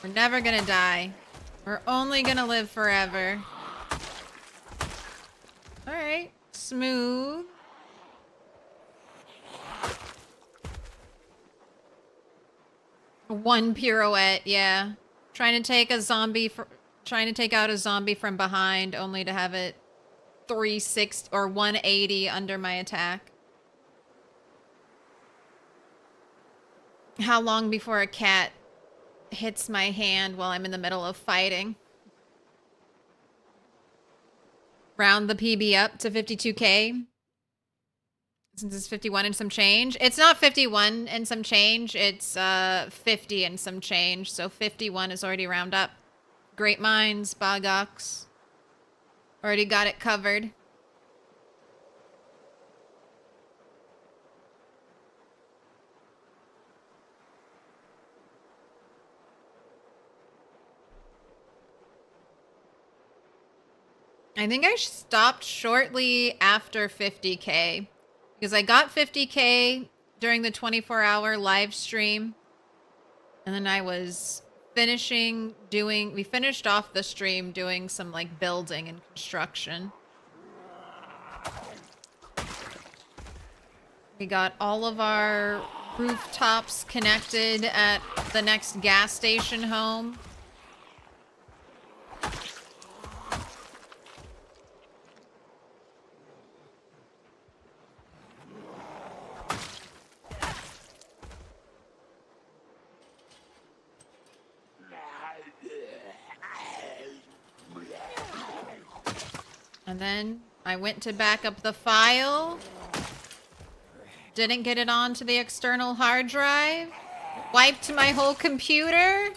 We're never gonna die. We're only gonna live forever. Alright. Smooth. One pirouette, yeah. Trying to take out a zombie from behind, only to have it 360 or 180 under my attack. How long before a cat hits my hand while I'm in the middle of fighting? Round the PB up to 52K. Since it's 51 and some change. It's not 51 and some change. It's 50 and some change. So 51 is already round up. Great minds, Bogox. Already got it covered. I think I stopped shortly after 50K. Because I got 50K during the 24-hour live stream. And then I was we finished off the stream doing some like building and construction. We got all of our rooftops connected at the next gas station home. And then I went to back up the file. Didn't get it onto the external hard drive. Wiped my whole computer.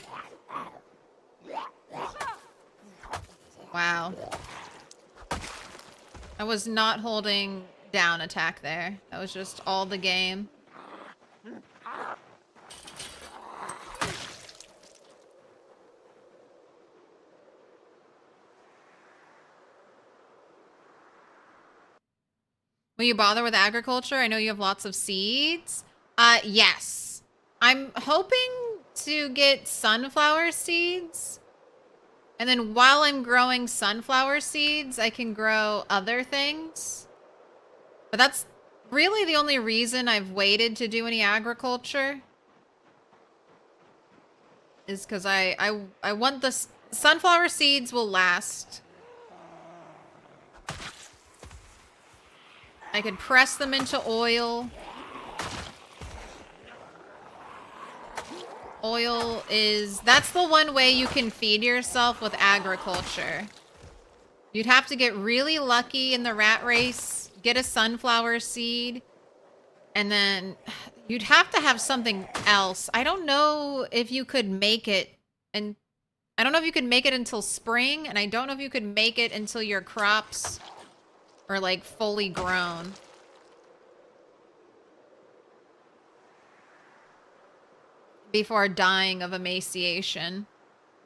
Wow. I was not holding down attack there. That was just all the game. Will you bother with agriculture? I know you have lots of seeds. Yes. I'm hoping to get sunflower seeds. And then while I'm growing sunflower seeds, I can grow other things. But that's really the only reason I've waited to do any agriculture. Is because I want the sunflower seeds will last. I could press them into oil. Oil is... That's the one way you can feed yourself with agriculture. You'd have to get really lucky in the rat race, get a sunflower seed, and then you'd have to have something else. I don't know if you could make it, and I don't know if you could make it until spring, and I don't know if you could make it until your crops are like fully grown. Before dying of emaciation.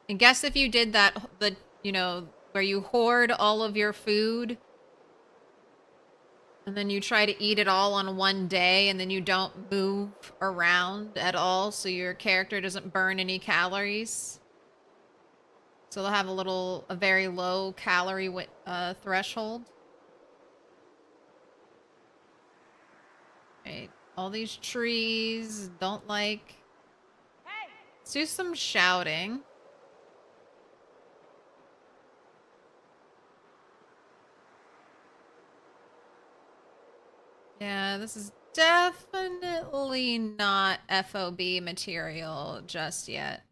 I guess if you did that, you know, where you hoard all of your food and then you try to eat it all on one day and then you don't move around at all so your character doesn't burn any calories. So they'll have a very low calorie threshold. Right, all these trees don't like... Let's do some shouting. Yeah, this is definitely not FOB material just yet.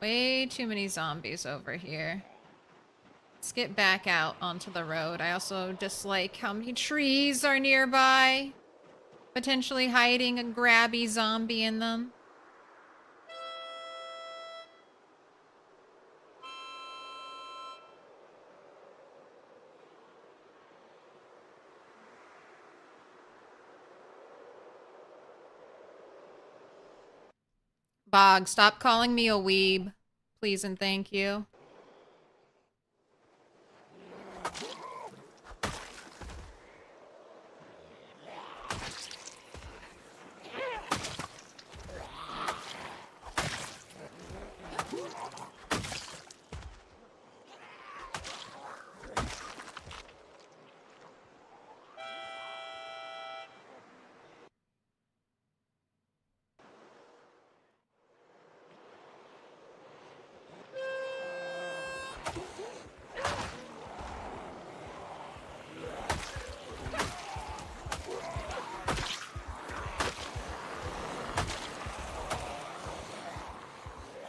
Way too many zombies over here. Let's get back out onto the road. I also dislike how many trees are nearby. Potentially hiding a grabby zombie in them. Bog, stop calling me a weeb. Please and thank you.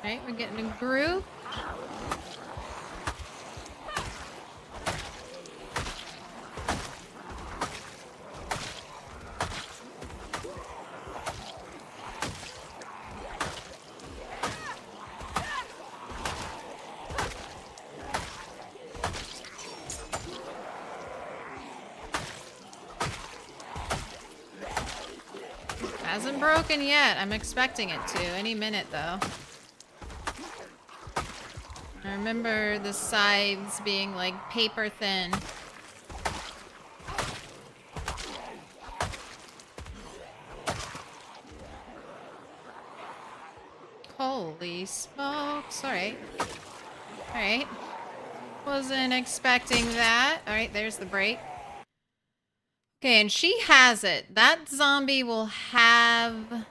Right, we're getting a group. Hasn't broken yet. I'm expecting it to any minute though. I remember the sides being like paper thin. Holy smokes. Alright. Alright. Wasn't expecting that. Alright, there's the break. Okay, and she has it. That zombie will have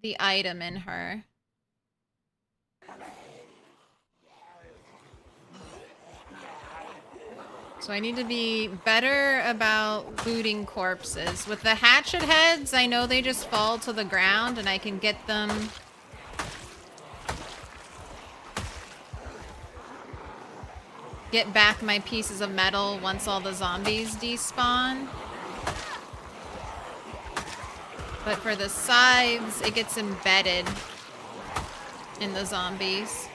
the item in her. So I need to be better about looting corpses. With the hatchet heads, I know they just fall to the ground and I can get them. Get back my pieces of metal once all the zombies despawn. But for the scythes, it gets embedded in the zombies.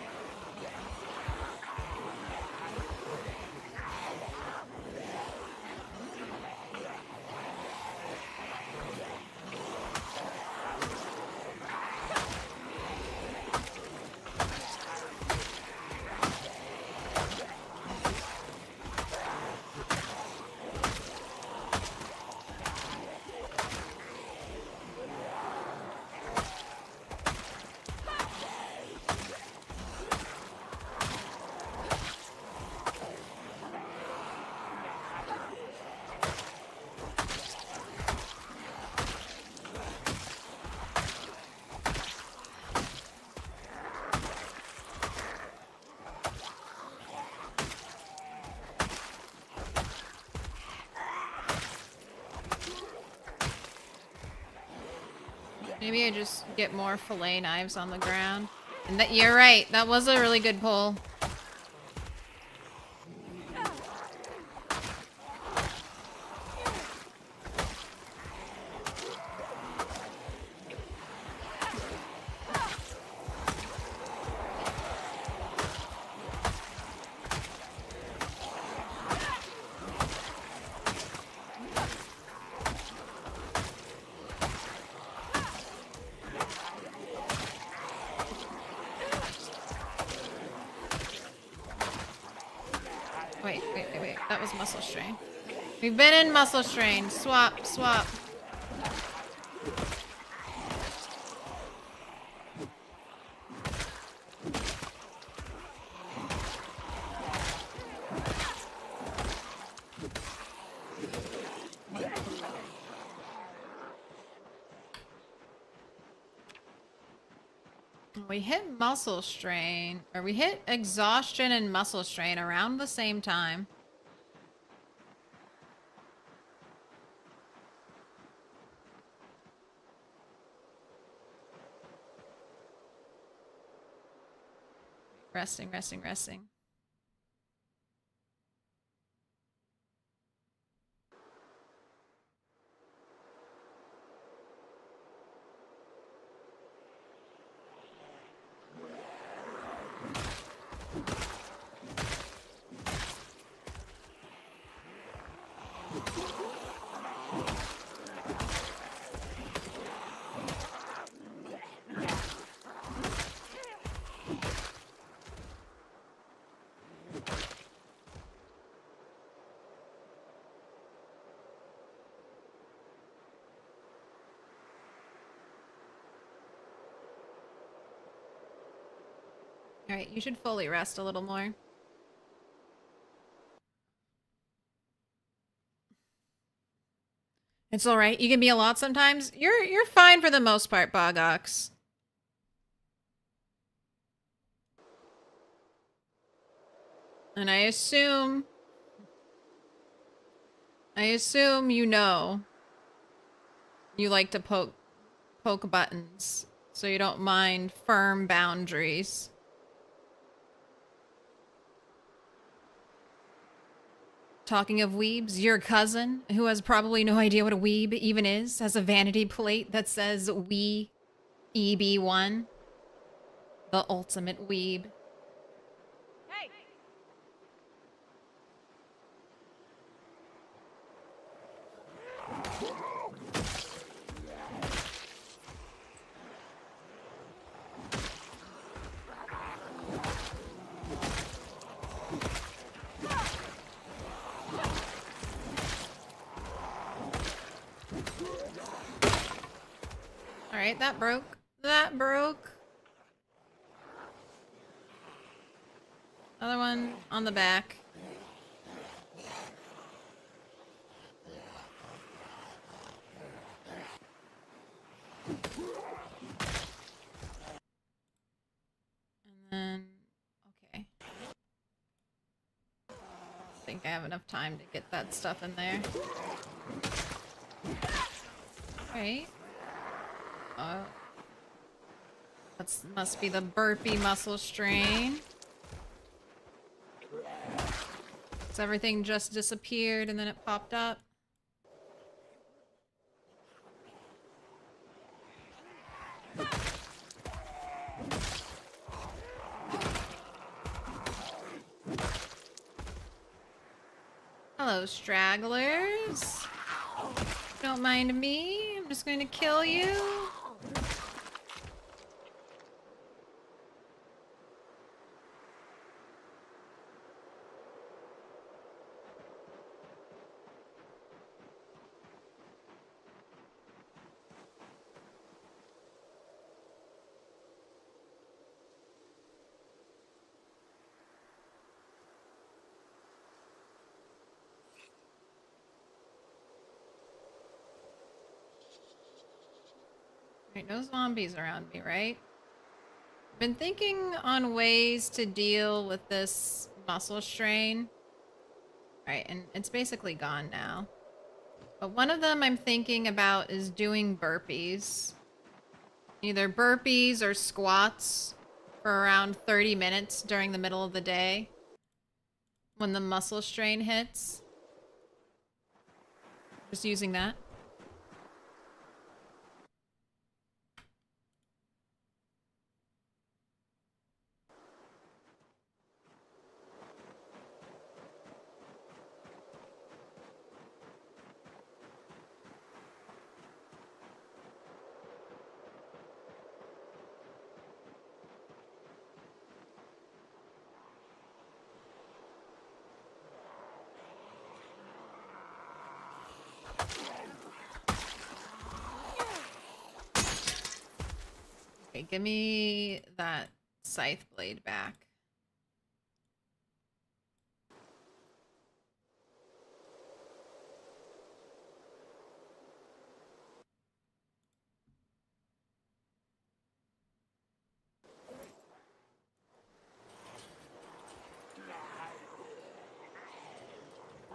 Maybe I just get more fillet knives on the ground. And that you're right. That was a really good pull. Wait. That was muscle strain. We've been in muscle strain. Swap. We hit muscle strain, or we hit exhaustion and muscle strain around the same time. Resting. Alright, you should fully rest a little more. It's alright. You can be a lot sometimes. You're fine for the most part, Bogox. And I assume you know you like to poke buttons, so you don't mind firm boundaries. Talking of weebs, your cousin, who has probably no idea what a weeb even is, has a vanity plate that says "We EB1." The ultimate weeb. Hey! Alright, that broke. That broke. Other one on the back. And then, okay. I think I have enough time to get that stuff in there. Alright. That must be the burpee muscle strain. So everything just disappeared and then it popped up. Hello, stragglers. Don't mind me. I'm just going to kill you. Right, no zombies around me, right? Been thinking on ways to deal with this muscle strain. Alright, and it's basically gone now. But one of them I'm thinking about is doing burpees. Either burpees or squats for around 30 minutes during the middle of the day when the muscle strain hits. Just using that. Okay, give me that scythe blade back.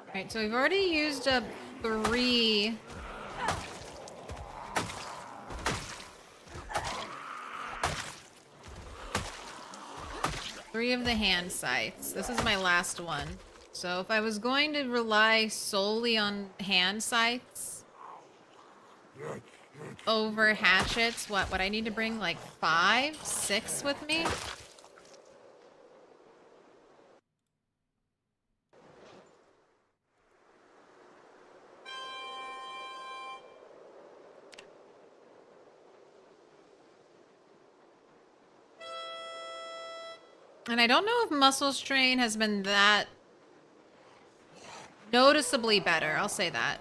Alright, so we've already used up 3 of the hand scythes. This is my last one. So if I was going to rely solely on hand scythes over hatchets, what would I need to bring, like 5, 6 with me? And I don't know if muscle strain has been that noticeably better. I'll say that.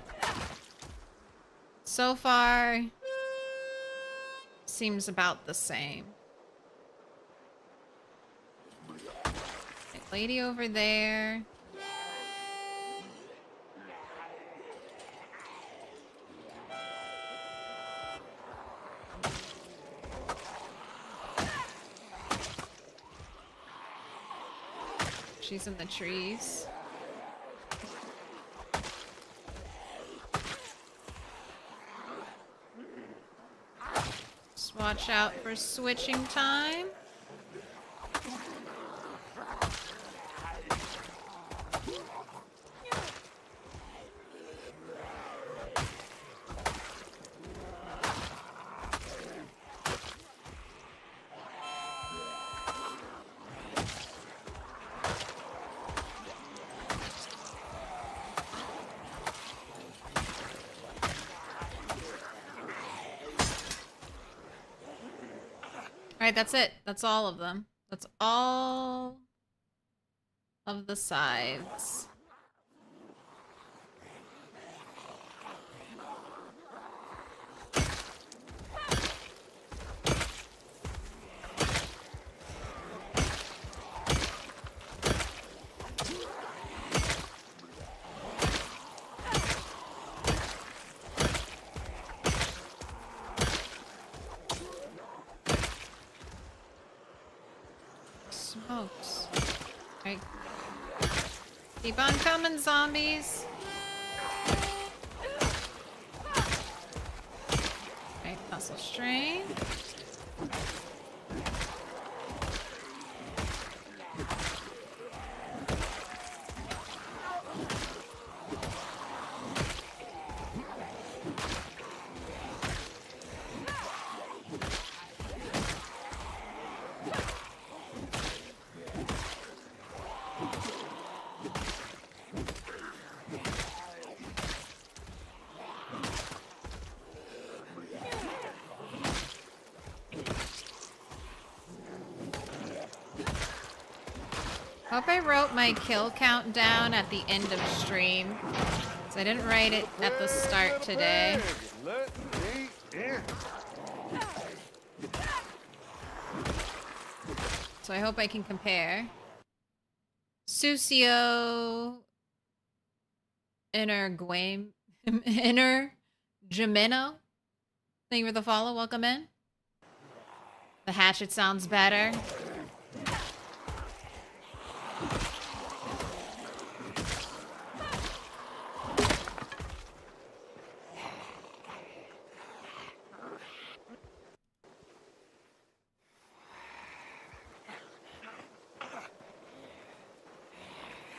So far, seems about the same. Okay, lady over there. She's in the trees. Just watch out for switching time. Alright, that's it. That's all of them. That's all of the sides. Smokes. Alright. Keep on coming, zombies. Alright, muscle strain. Hope I wrote my kill count down at the end of stream. So I didn't write it at the start today. So I hope I can compare. Sucio Inner Jimeno. Thank you for the follow. Welcome in. The hatchet sounds better.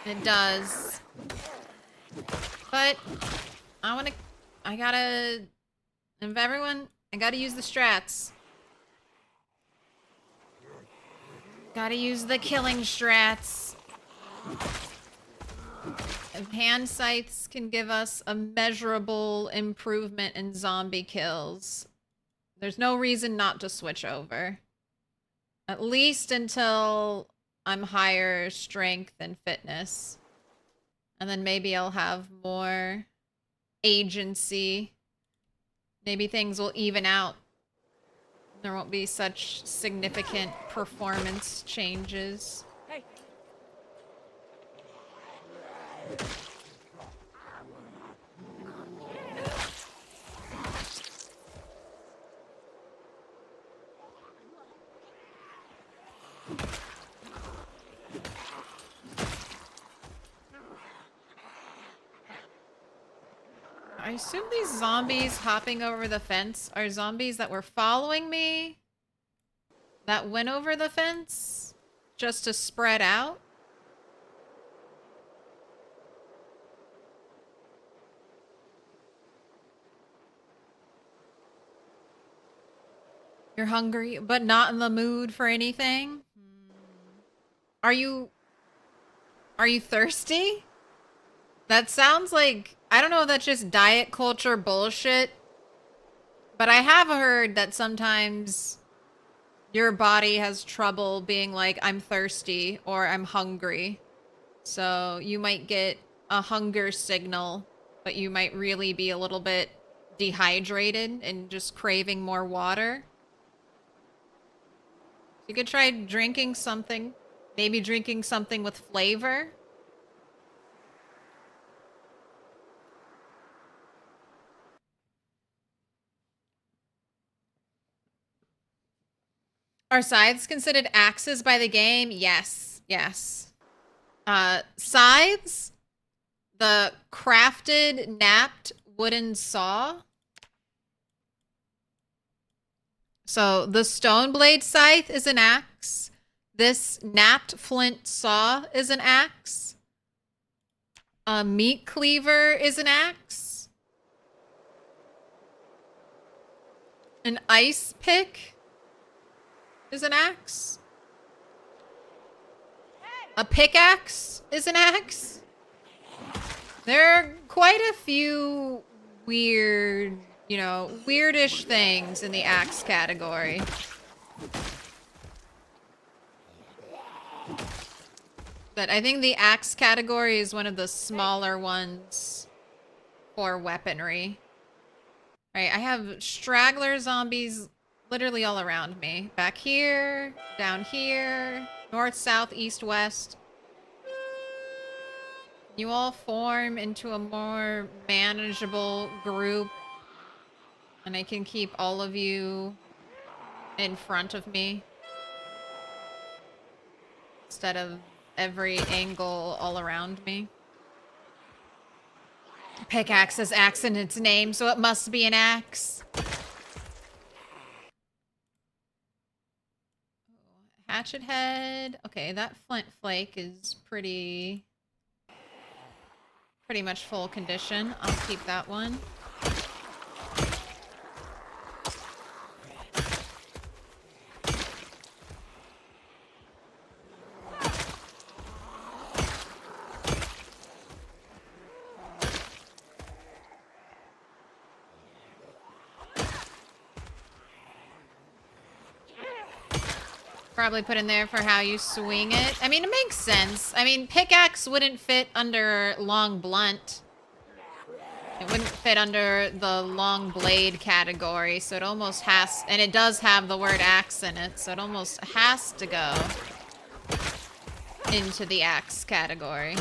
It does. But I gotta, of everyone, I gotta use the strats. Gotta use the killing strats. Hand scythes can give us a measurable improvement in zombie kills. There's no reason not to switch over. At least until I'm higher strength and fitness. And then maybe I'll have more agency. Maybe things will even out. There won't be such significant performance changes. Hey. I assume these zombies hopping over the fence are zombies that were following me that went over the fence just to spread out. You're hungry, but not in the mood for anything? Are you thirsty? That sounds like, I don't know if that's just diet culture bullshit, but I have heard that sometimes your body has trouble being like, I'm thirsty or I'm hungry. So you might get a hunger signal, but you might really be a little bit dehydrated and just craving more water. You could try drinking something, maybe drinking something with flavor. Are scythes considered axes by the game? Yes, yes. Scythes, the crafted, napped wooden saw. So the stone blade scythe is an axe. This napped flint saw is an axe. A meat cleaver is an axe. An ice pick is an axe. A pickaxe is an axe. There are quite a few weird, you know, weirdish things in the axe category. But I think the axe category is one of the smaller ones for weaponry. Alright, I have straggler zombies literally all around me. Back here, down here, north, south, east, west. You all form into a more manageable group. And I can keep all of you in front of me. Instead of every angle all around me. Pickaxe has axe in its name, so it must be an axe. Hatchet head. Okay, that flint flake is pretty much full condition. I'll keep that one. Probably put in there for how you swing it. I mean, it makes sense. I mean, pickaxe wouldn't fit under long blunt. It wouldn't fit under the long blade category, so it almost has... And it does have the word axe in it, so it almost has to go into the axe category.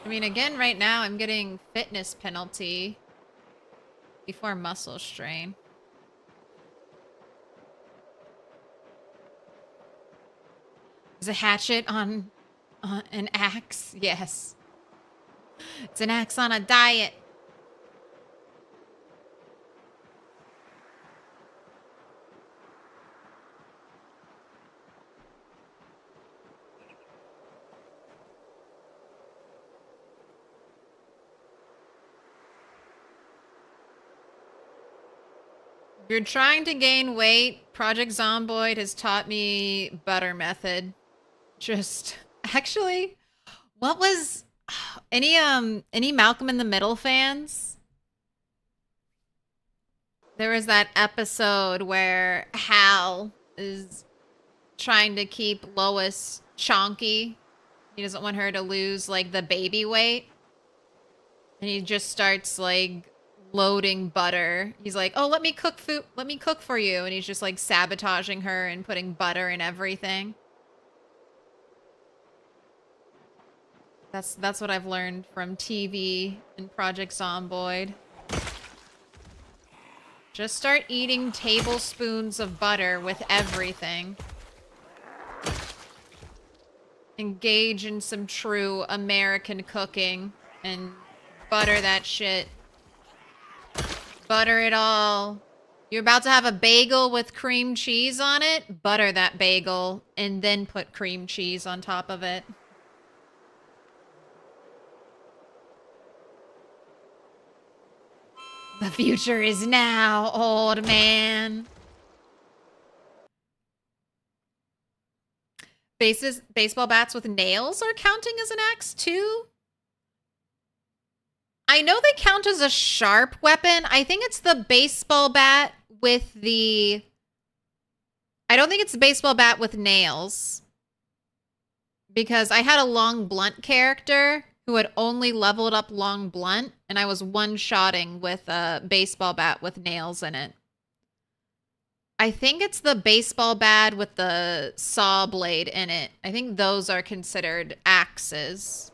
I mean, again, right now I'm getting fitness penalty before muscle strain. Is a hatchet on an axe? Yes. It's an axe on a diet. If you're trying to gain weight, Project Zomboid has taught me butter method. Just actually, what was any Malcolm in the Middle fans? There was that episode where Hal is trying to keep Lois chonky. He doesn't want her to lose like the baby weight. And he just starts like loading butter. He's like, "Oh, let me cook food. Let me cook for you." And he's just like sabotaging her and putting butter in everything. That's what I've learned from TV and Project Zomboid. Just start eating tablespoons of butter with everything. Engage in some true American cooking and butter that shit. Butter it all. You're about to have a bagel with cream cheese on it? Butter that bagel and then put cream cheese on top of it. The future is now, old man. Baseball bats with nails are counting as an axe too? I know they count as a sharp weapon. I think it's the baseball bat with the... I don't think it's the baseball bat with nails. Because I had a long blunt character who had only leveled up long blunt, and I was one-shotting with a baseball bat with nails in it. I think it's the baseball bat with the saw blade in it. I think those are considered axes.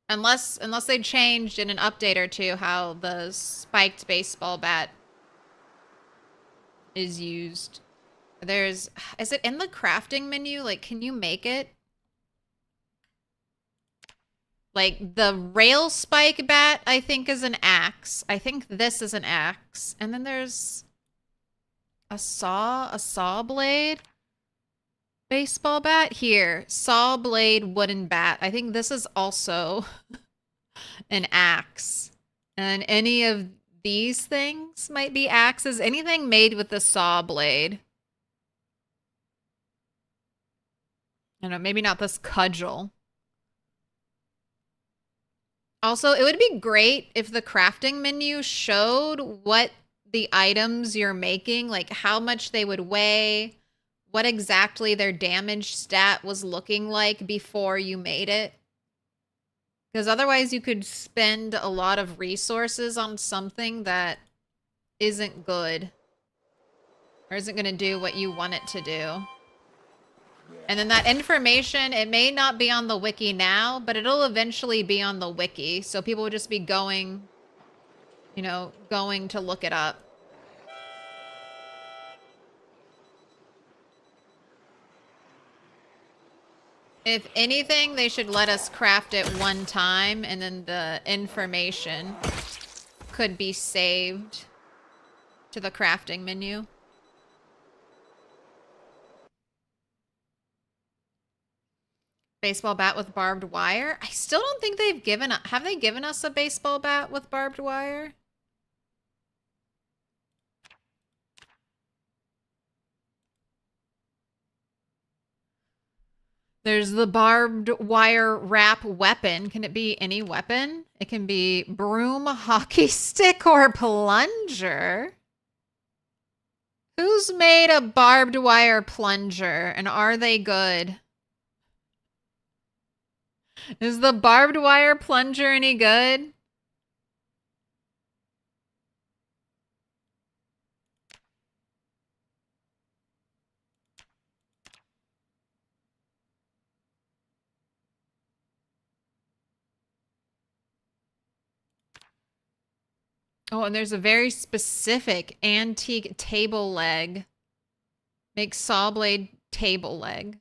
Unless they changed in an update or two how the spiked baseball bat is used. Is it in the crafting menu? Like, can you make it? Like, the rail spike bat, I think, is an axe. I think this is an axe. And then there's a saw blade baseball bat. Here, saw blade wooden bat. I think this is also an axe. And any of these things might be axes. Anything made with the saw blade. I don't know, maybe not this cudgel. Also, it would be great if the crafting menu showed what the items you're making, like how much they would weigh, what exactly their damage stat was looking like before you made it. Because otherwise you could spend a lot of resources on something that isn't good. Or isn't going to do what you want it to do. And then that information, it may not be on the wiki now, but it'll eventually be on the wiki. So people will just be going, you know, going to look it up. If anything, they should let us craft it one time, and then the information could be saved to the crafting menu. Baseball bat with barbed wire? I still don't think they've given us... Have they given us a baseball bat with barbed wire? There's the barbed wire wrap weapon. Can it be any weapon? It can be broom, hockey stick, or plunger. Who's made a barbed wire plunger, and are they good? Is the barbed wire plunger any good? Oh, and there's a very specific antique table leg. Make saw blade table leg.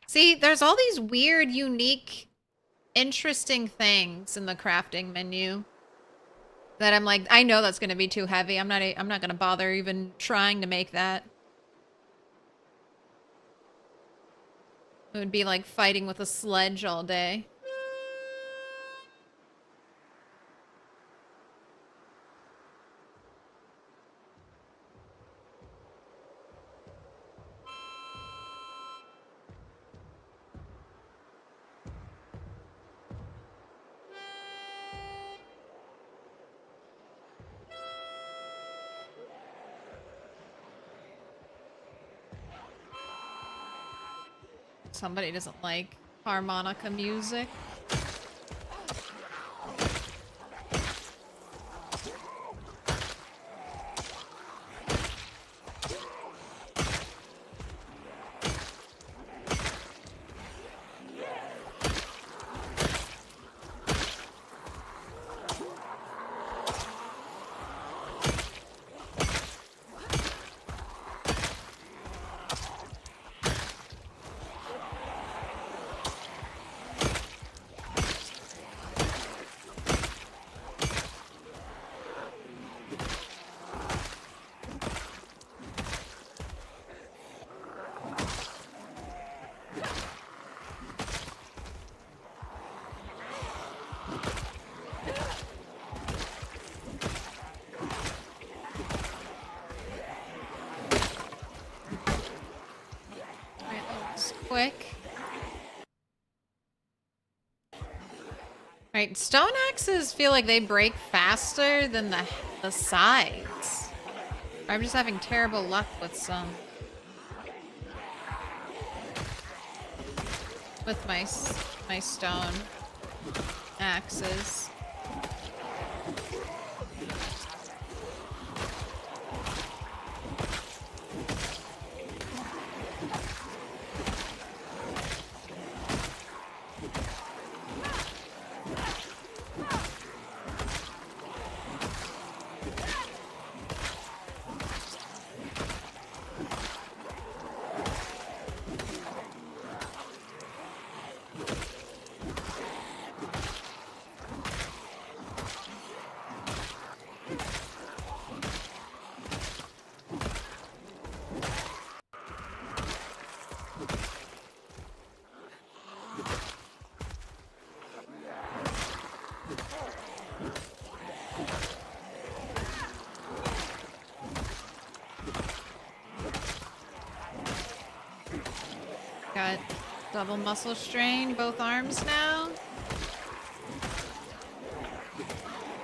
See, there's all these weird, unique, interesting things in the crafting menu that I'm like, I know that's going to be too heavy. I'm not going to bother even trying to make that. It would be like fighting with a sledge all day. Somebody doesn't like harmonica music. Quick. Right, stone axes feel like they break faster than the sides. I'm just having terrible luck with some. With my stone axes. Got double muscle strain, both arms now.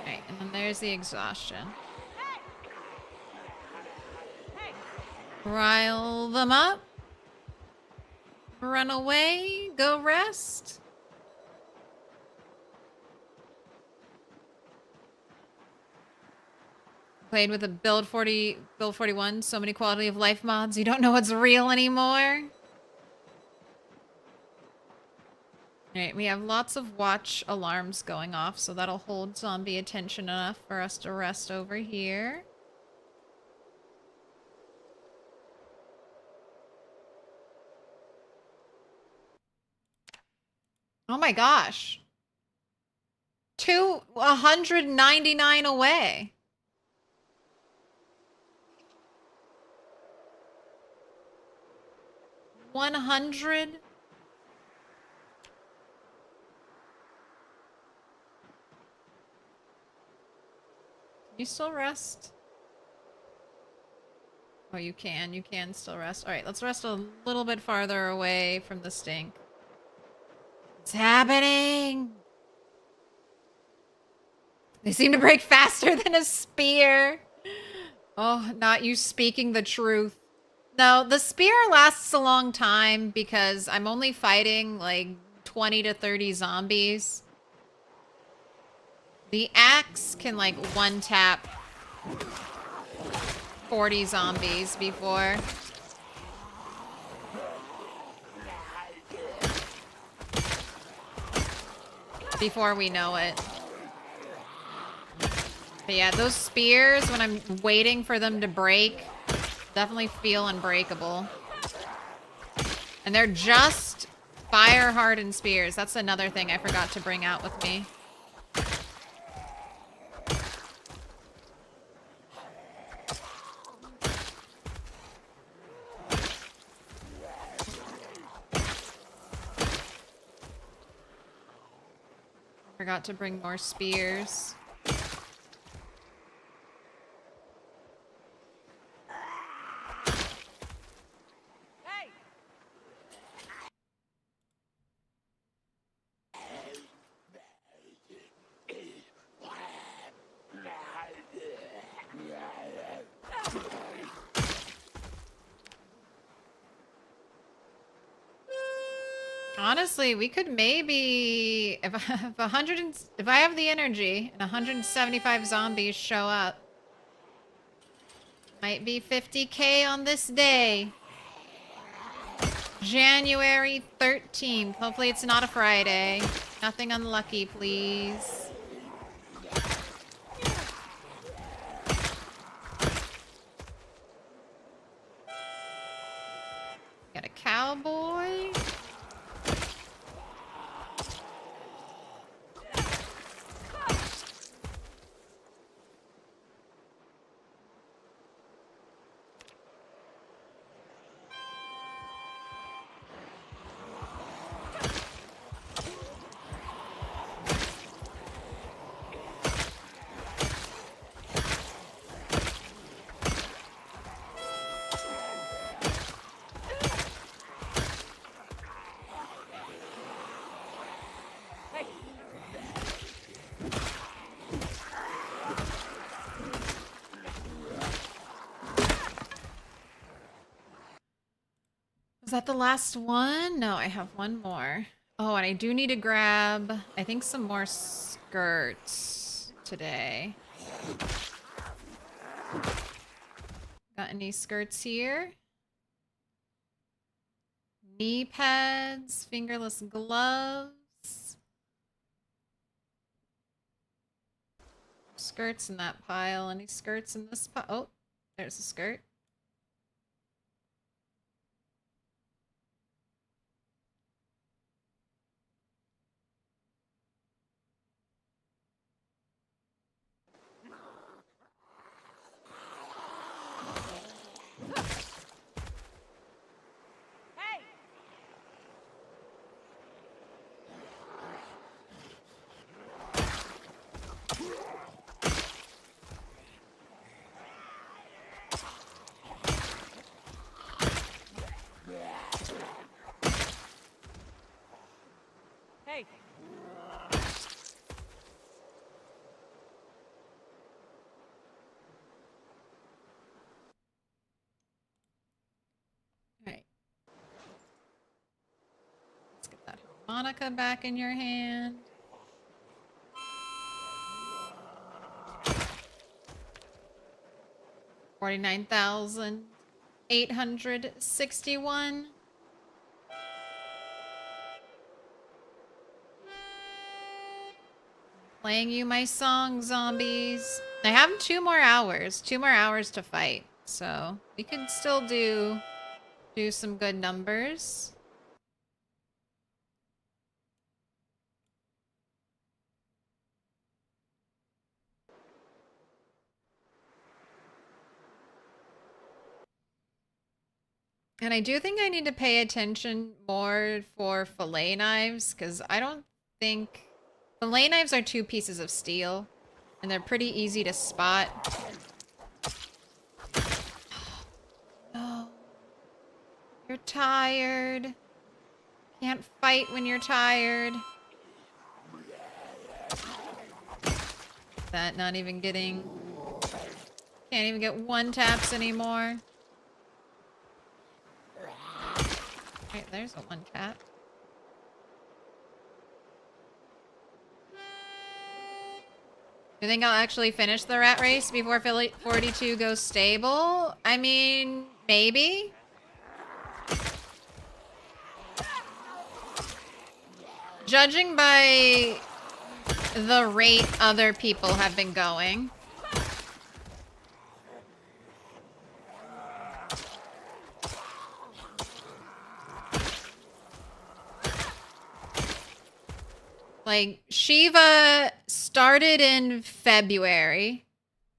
Alright, and then there's the exhaustion. Rile them up. Run away. Go rest. Played with a build 41, so many quality of life mods, you don't know what's real anymore. Alright, we have lots of watch alarms going off, so that'll hold zombie attention enough for us to rest over here. Oh my gosh. 199 away. $100. You still rest? Oh, you can. You can still rest. All right, let's rest a little bit farther away from the stink. What's happening? They seem to break faster than a spear. Oh, not you speaking the truth. No, the spear lasts a long time because I'm only fighting like 20 to 30 zombies. The axe can like one tap 40 zombies before we know it. But yeah, those spears, when I'm waiting for them to break, definitely feel unbreakable. And they're just fire-hardened spears. That's another thing I forgot to bring out with me. Forgot to bring more spears. Honestly, we could maybe, if I have the energy and 175 zombies show up, might be 50k on this day. January 13th. Hopefully it's not a Friday. Nothing unlucky, please. Got a cowboy. Was that the last one? No, I have one more. Oh, and I do need to grab, I think, some more skirts today. Got any skirts here? Knee pads, fingerless gloves. Skirts in that pile. Any skirts in this pile? Oh, there's a skirt. Monica back in your hand. $49,861. Playing you my song, zombies. I have 2 more hours. 2 more hours to fight. So we could still do some good numbers. And I do think I need to pay attention more for fillet knives, because I don't think... Fillet knives are 2 pieces of steel, and they're pretty easy to spot. No. You're tired. Can't fight when you're tired. That not even getting... Can't even get 1 taps anymore. Right, there's a 1 tap. Do you think I'll actually finish the rat race before 42 goes stable? I mean, maybe. Judging by the rate other people have been going, Like, Shiva started in February.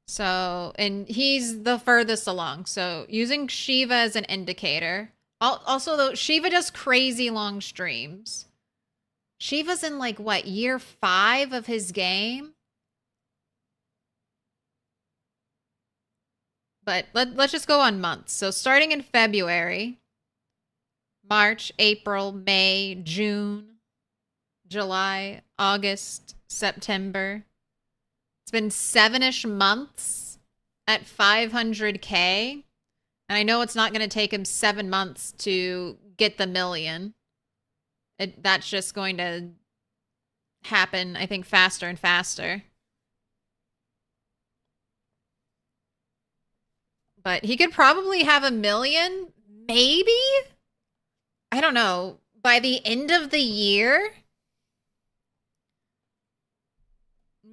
So, and he's the furthest along. So, using Shiva as an indicator. Also, though, Shiva does crazy long streams. Shiva's in, like, what, year 5 of his game? But let's just go on months. So, starting in February, March, April, May, June, July, August, September. It's been 7-ish months at 500K. And I know it's not going to take him 7 months to get the million. That's just going to happen, I think, faster and faster. But he could probably have a million, maybe? I don't know. By the end of the year?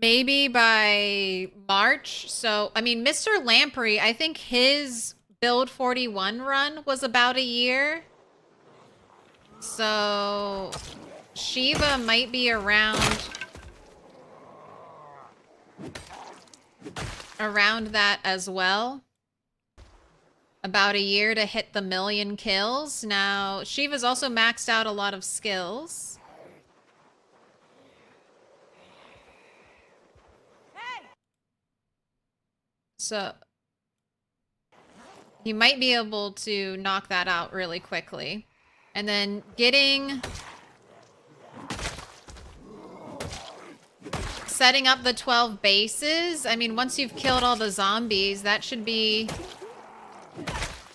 Maybe by March. So, I mean, Mr. Lamprey, I think his Build 41 run was about a year. So, Shiva might be around that as well. About a year to hit the million kills. Now, Shiva's also maxed out a lot of skills. So, he might be able to knock that out really quickly. And then setting up the 12 bases. I mean, once you've killed all the zombies, that should be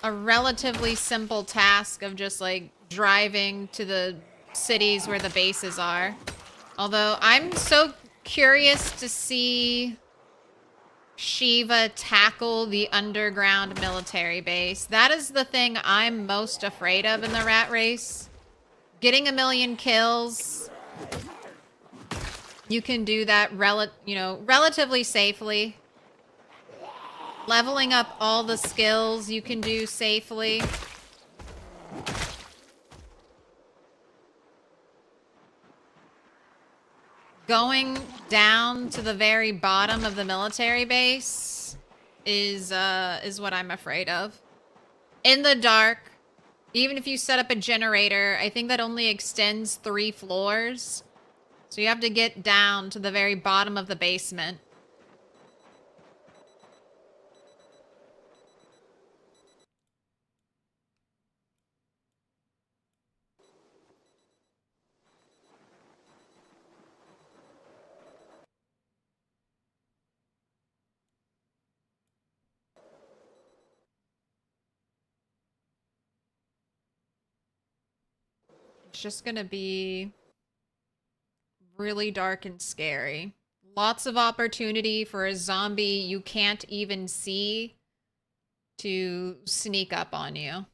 a relatively simple task of just, like, driving to the cities where the bases are. Although, I'm so curious to see Shiva tackle the underground military base. That is the thing I'm most afraid of in the rat race. Getting a million kills. You can do that relatively safely. Leveling up all the skills you can do safely. Going down to the very bottom of the military base is what I'm afraid of. In the dark, even if you set up a generator, I think that only extends 3 floors. So you have to get down to the very bottom of the basement. It's just gonna be really dark and scary. Lots of opportunity for a zombie you can't even see to sneak up on you.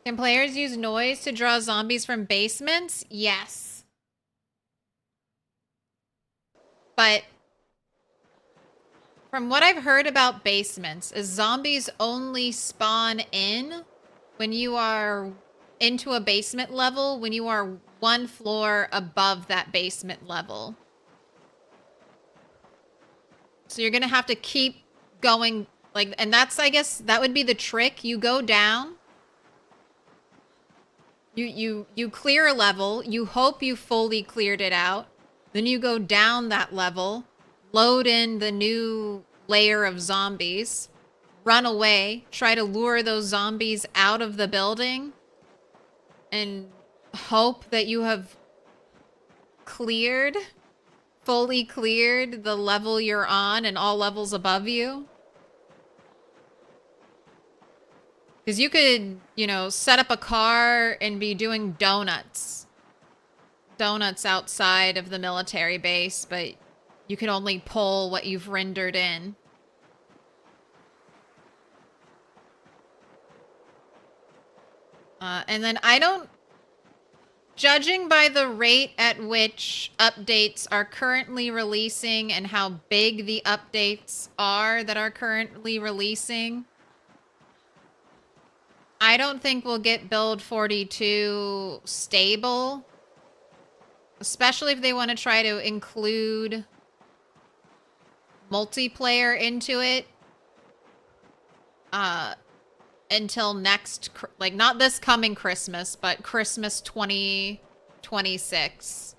Can players use noise to draw zombies from basements? Yes. But from what I've heard about basements, is zombies only spawn in when you are into a basement level, when you are 1 floor above that basement level. So you're going to have to keep going, like, and that's, I guess, that would be the trick. You go down. You clear a level. You hope you fully cleared it out. Then you go down that level, load in the new layer of zombies, run away, try to lure those zombies out of the building, and hope that you have fully cleared the level you're on and all levels above you. Because you could, set up a car and be doing donuts outside of the military base, but you can only pull what you've rendered in. And then Judging by the rate at which updates are currently releasing and how big the updates are that are currently releasing, I don't think we'll get build 42 stable, especially if they want to try to include multiplayer into it. Until next, like, not this coming Christmas, but Christmas 2026.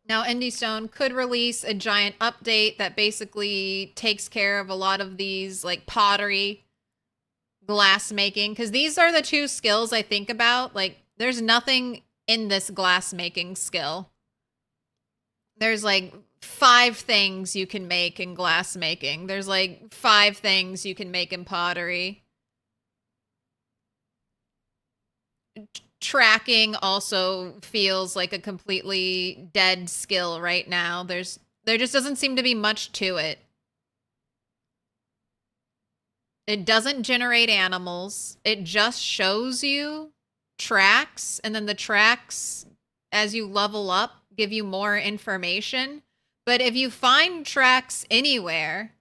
Now, Indie Stone could release a giant update that basically takes care of a lot of these, like, pottery, glass making, because these are the two skills I think about. Like, there's nothing in this glass making skill. There's like 5 things you can make in glass making. There's like 5 things you can make in pottery. Tracking also feels like a completely dead skill right now. There just doesn't seem to be much to it. It doesn't generate animals. It just shows you tracks, and then the tracks, as you level up, give you more information. But if you find tracks anywhere,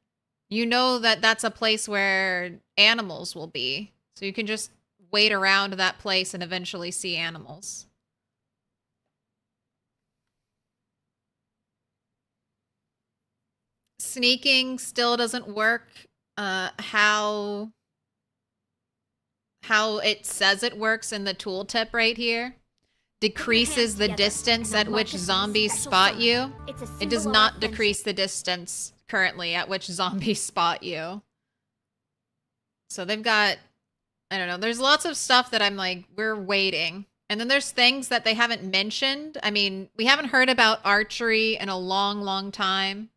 you know that that's a place where animals will be. So you can just wait around that place and eventually see animals. Sneaking still doesn't work how it says it works in the tooltip right here. Decreases the distance at which zombies spot you. It does not decrease the distance currently at which zombies spot you. So they've got, I don't know, there's lots of stuff that I'm like, we're waiting. And then there's things that they haven't mentioned. I mean, we haven't heard about archery in a long, long time.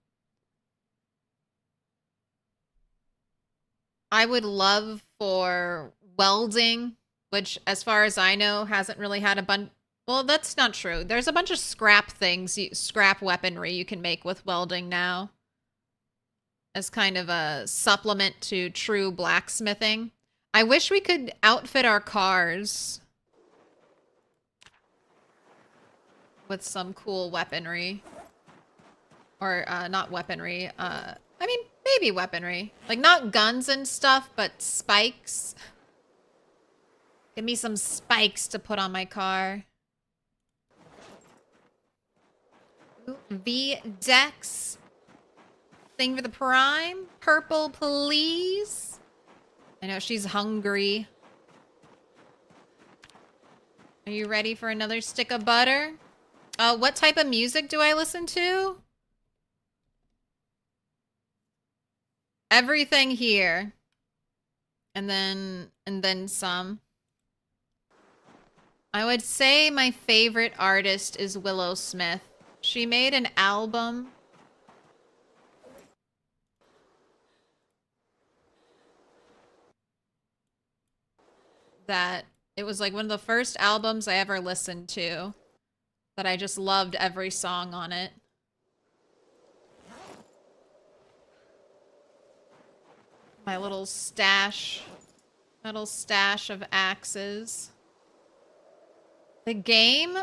I would love for welding, which, as far as I know, hasn't really had a bunch. Well, that's not true. There's a bunch of scrap things, scrap weaponry you can make with welding now as kind of a supplement to true blacksmithing. I wish we could outfit our cars with some cool weaponry. Or, not weaponry. I mean, maybe weaponry. Like, not guns and stuff, but spikes. Give me some spikes to put on my car. Ooh, V-Dex. Thing for the prime. Purple, please. I know she's hungry. Are you ready for another stick of butter? What type of music do I listen to? Everything here. And then some. I would say my favorite artist is Willow Smith. She made an album that it was like one of the first albums I ever listened to, that I just loved every song on it. My little stash of axes. The game,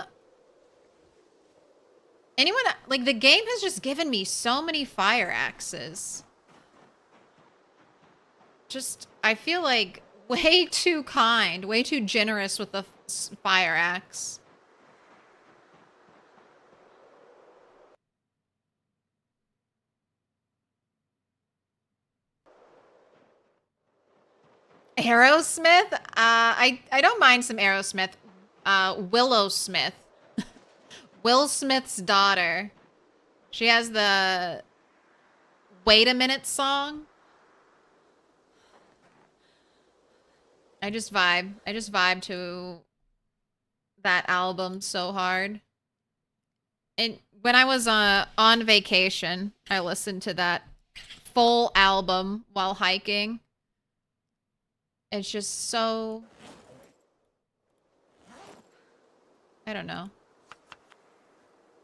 like, the game has just given me so many fire axes. Just, I feel like way too kind, way too generous with the fire axe. Aerosmith? I don't mind some Aerosmith. Willow Smith. Will Smith's daughter. She has the Wait a Minute song. I just vibe to that album so hard. And when I was on vacation, I listened to that full album while hiking. It's just so, I don't know.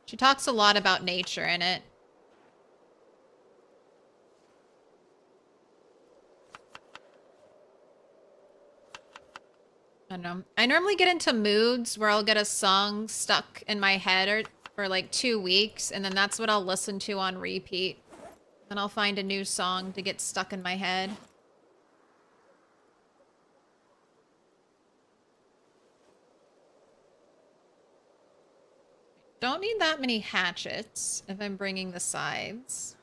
She talks a lot about nature in it. I don't know. I normally get into moods where I'll get a song stuck in my head for like 2 weeks, and then that's what I'll listen to on repeat. Then I'll find a new song to get stuck in my head. Don't need that many hatchets if I'm bringing the sides.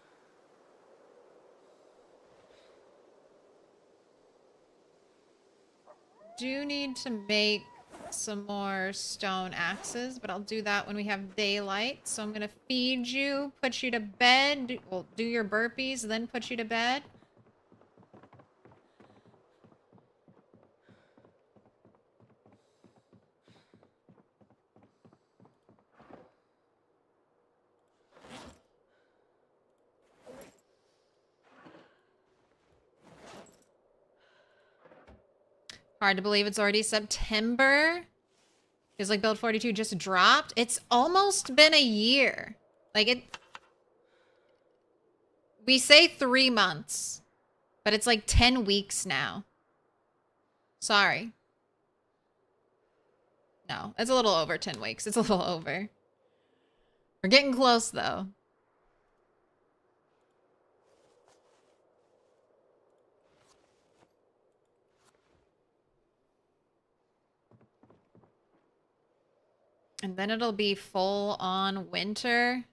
Do need to make some more stone axes, but I'll do that when we have daylight. So I'm gonna feed you, put you to bed, do your burpees, then put you to bed. Hard to believe it's already September. Feels like Build 42 just dropped. It's almost been a year. Like it... We say 3 months, but it's like 10 weeks now. Sorry. No, it's a little over 10 weeks. It's a little over. We're getting close, though. And then it'll be full on winter.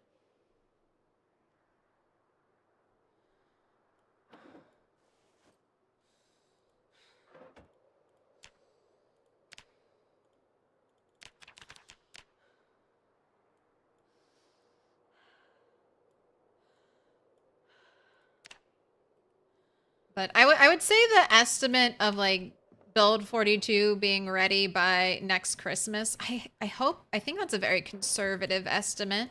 But I would say the estimate of like Build 42 being ready by next Christmas, I think that's a very conservative estimate.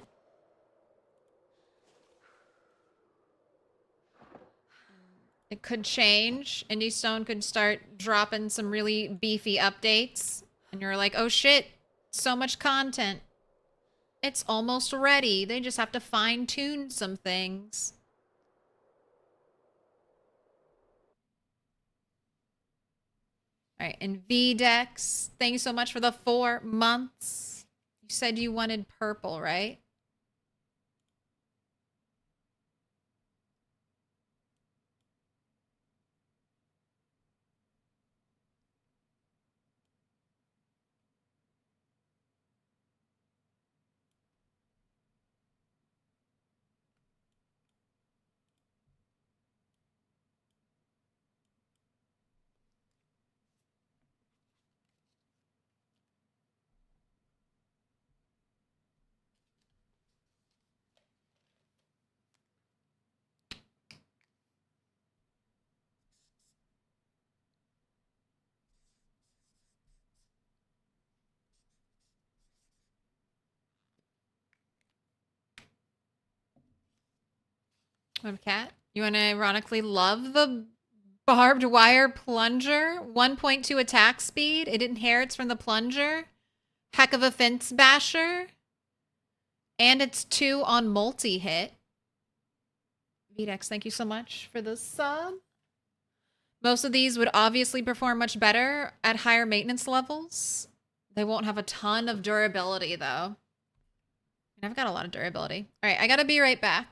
It could change. Indie Stone could start dropping some really beefy updates. And you're like, oh shit, so much content. It's almost ready. They just have to fine tune some things. All right, and VDEX, thank you so much for the 4 months. You said you wanted purple, right? What, cat? You want to ironically love the barbed wire plunger? 1.2 attack speed. It inherits from the plunger. Heck of a fence basher. And it's 2 on multi-hit. VDEX, thank you so much for the sub. Most of these would obviously perform much better at higher maintenance levels. They won't have a ton of durability, though. I've got a lot of durability. All right, I gotta be right back.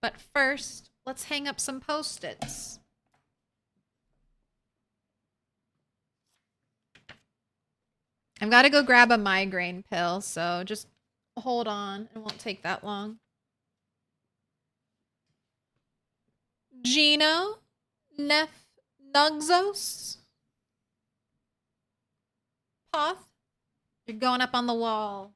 But first, let's hang up some Post-its. I've got to go grab a migraine pill, so just hold on. It won't take that long. Gino? Nef Nugzos? Poth? You're going up on the wall.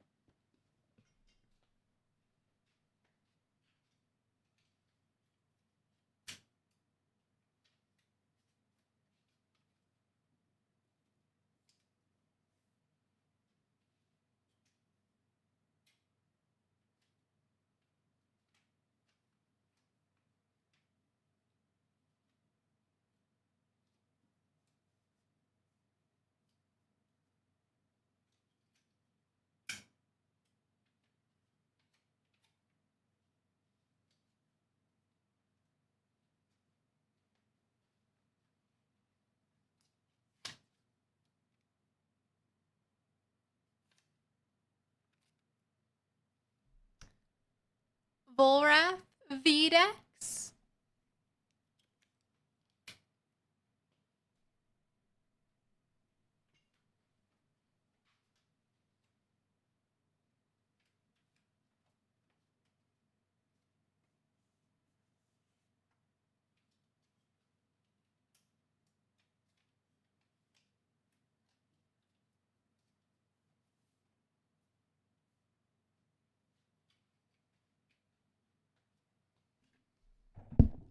Volrath Videx.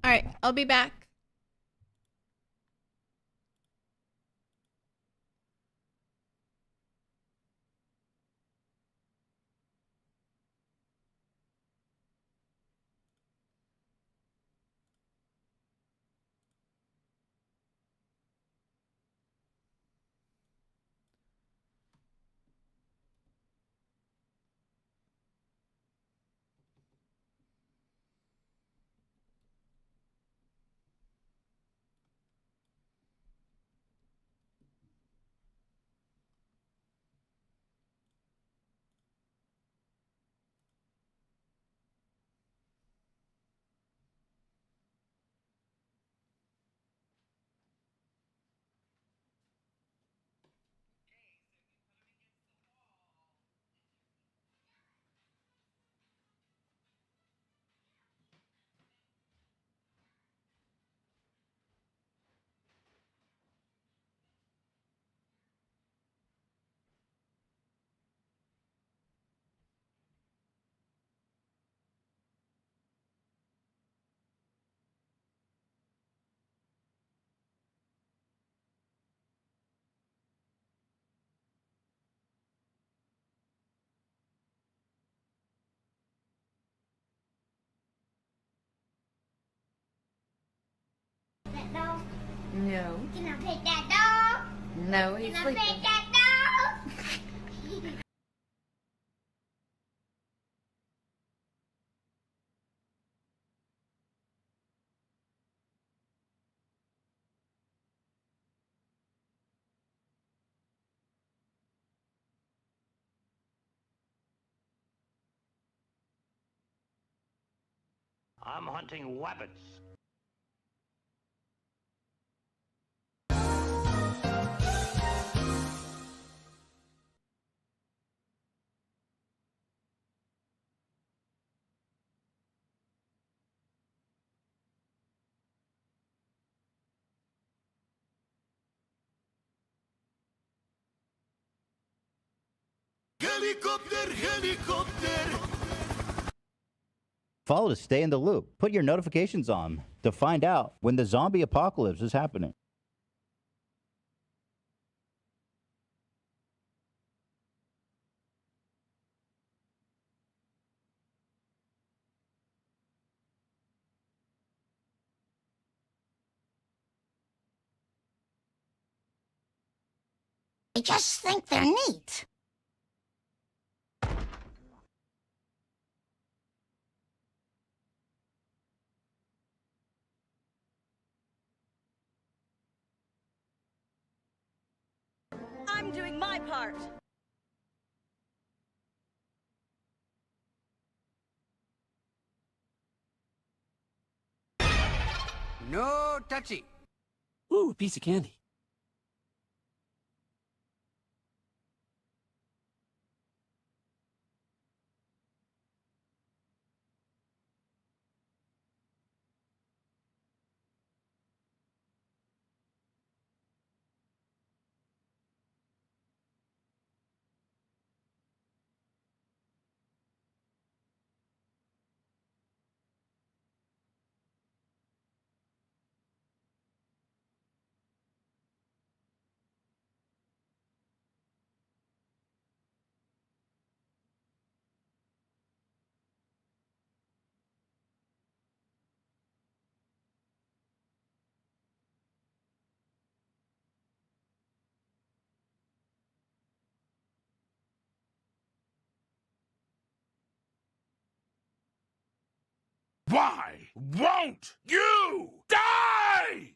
All right, I'll be back. That dog? No. Can I pet that dog? No, he's Can I sleeping. pet that dog? I'm hunting rabbits. Helicopter, helicopter. Follow to stay in the loop. Put your notifications on to find out when the zombie apocalypse is happening. I just think they're neat. I'm doing my part. No touchy. Ooh, piece of candy. Why won't you die?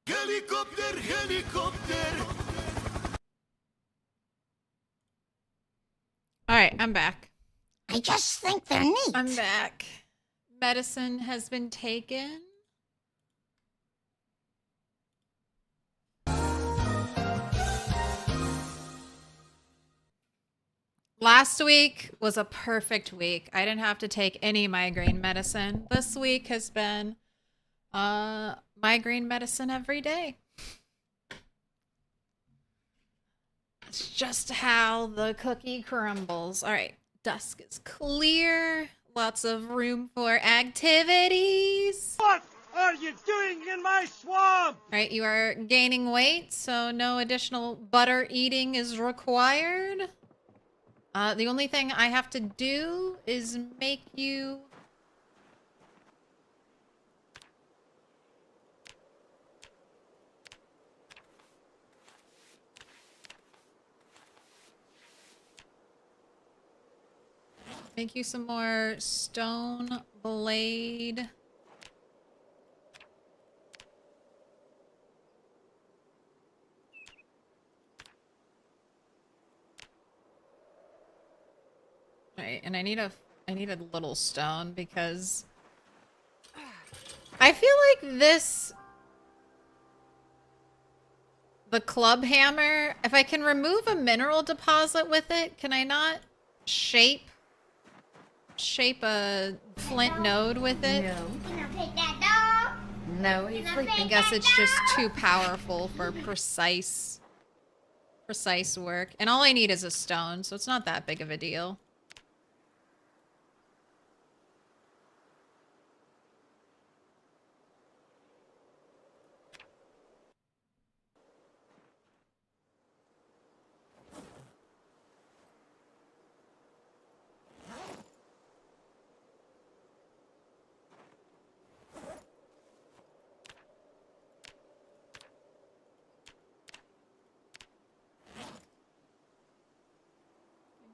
Helicopter, helicopter. All right, I'm back. I just think they're neat. I'm back. Medicine has been taken. Last week was a perfect week. I didn't have to take any migraine medicine. This week has been migraine medicine every day. It's just how the cookie crumbles. All right, dusk is clear. Lots of room for activities. What are you doing in my swamp? All right, you are gaining weight, so no additional butter eating is required. The only thing I have to do is make you... Make you some more stone blade. Right, and I need a little stone because I feel like the club hammer, if I can remove a mineral deposit with it, can I not shape a flint node with it? Can I pet that dog? No, he's Can I sleeping. I pet guess that it's just dog? too powerful for precise work. And all I need is a stone, so it's not that big of a deal.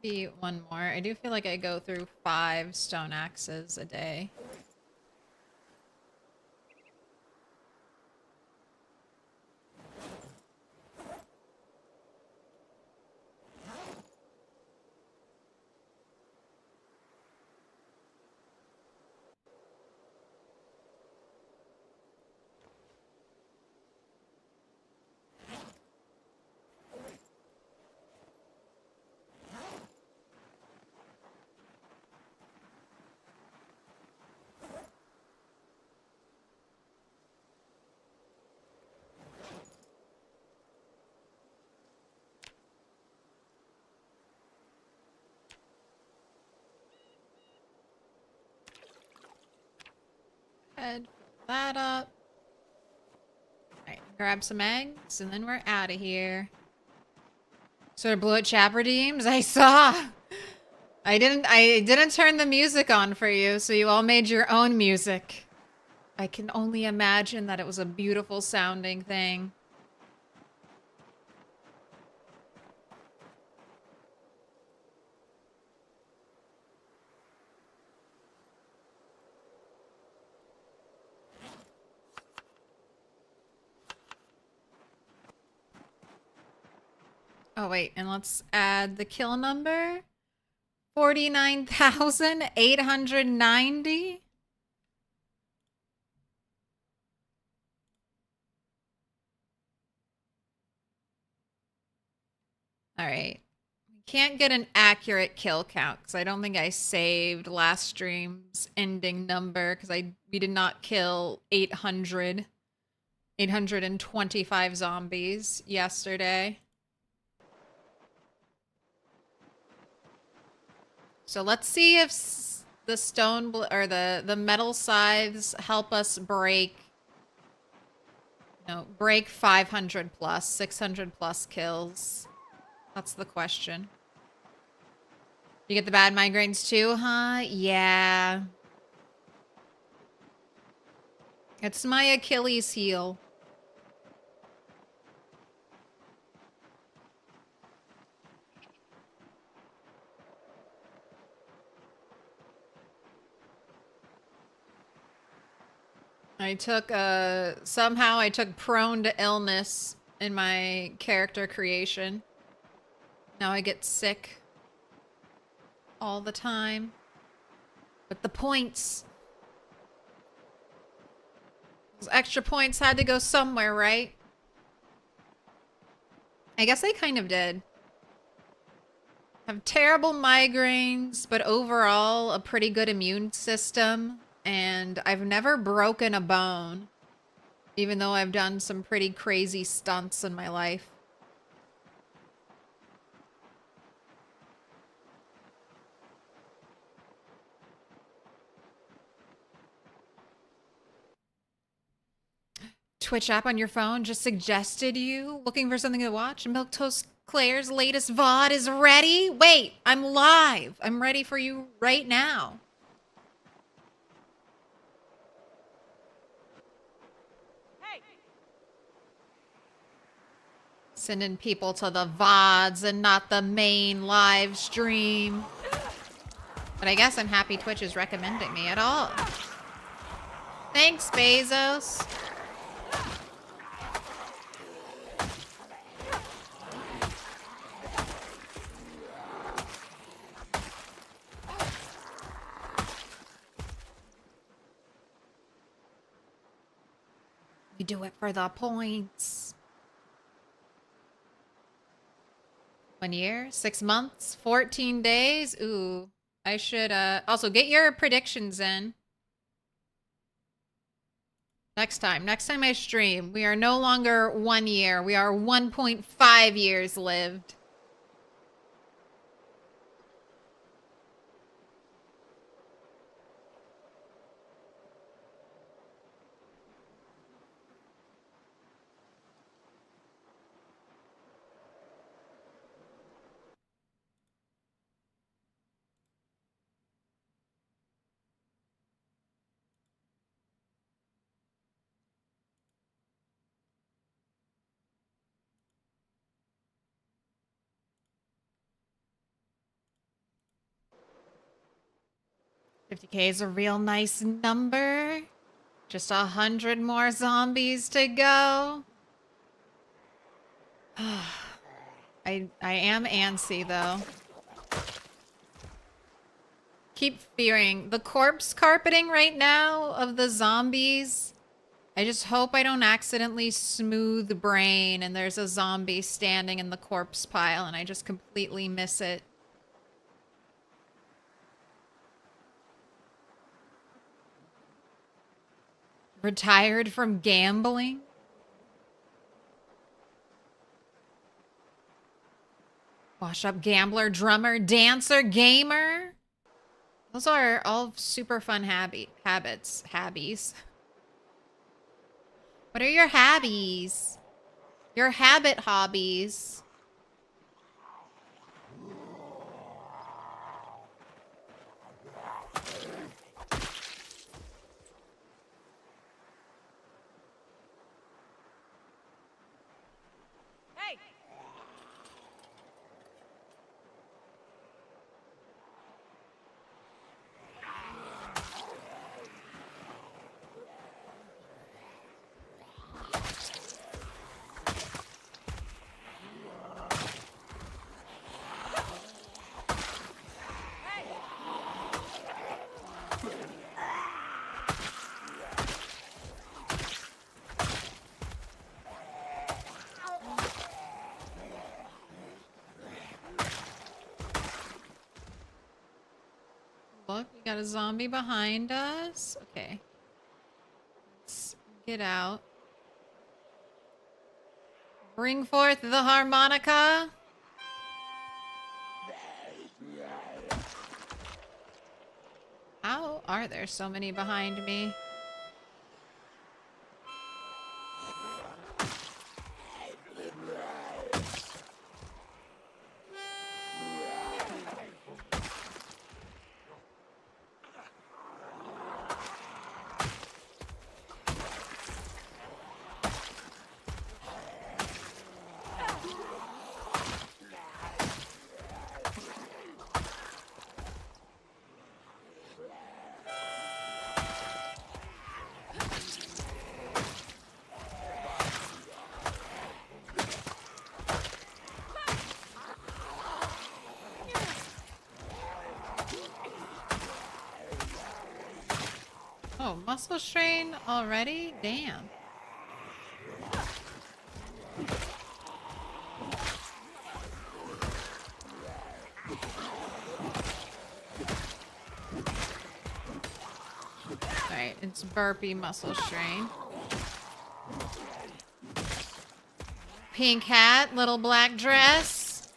Maybe one more. I do feel like I go through 5 stone axes a day. Head that up. Alright, grab some eggs, and then we're out of here. Sort of blew at chap redeems. I saw. I didn't turn the music on for you, so you all made your own music. I can only imagine that it was a beautiful sounding thing. Oh, wait, and let's add the kill number. 49,890. All right. We can't get an accurate kill count because I don't think I saved last stream's ending number because we did not kill 825 zombies yesterday. So let's see if the stone or the metal scythes help us break 500 plus, 600 plus kills. That's the question. You get the bad migraines too, huh? Yeah. It's my Achilles heel. I took somehow I took prone to illness in my character creation. Now I get sick all the time. But the points, those extra points had to go somewhere, right? I guess they kind of did. Have terrible migraines, but overall a pretty good immune system. And I've never broken a bone, even though I've done some pretty crazy stunts in my life. Twitch app on your phone just suggested you looking for something to watch. Milquetoast Claire's latest VOD is ready. Wait, I'm live. I'm ready for you right now. Hey! Sending people to the VODs and not the main live stream. But I guess I'm happy Twitch is recommending me at all. Thanks, Bezos. We do it for the points. 1 year, 6 months, 14 days. Ooh, I should also get your predictions in. Next time I stream, we are no longer 1 year. We are 1.5 years lived. $50K is a real nice number. Just 100 more zombies to go. I am antsy though. Keep fearing the corpse carpeting right now of the zombies. I just hope I don't accidentally smooth brain and there's a zombie standing in the corpse pile and I just completely miss it. Retired from gambling? Wash up gambler, drummer, dancer, gamer. Those are all super fun habits. Habbies. What are your habbies? Your habit hobbies? Hey! Look, we got a zombie behind us. Okay. Let's get out. Bring forth the harmonica. How are there so many behind me? muscle strain already? Damn. Alright, it's burpee muscle strain. Pink hat, little black dress.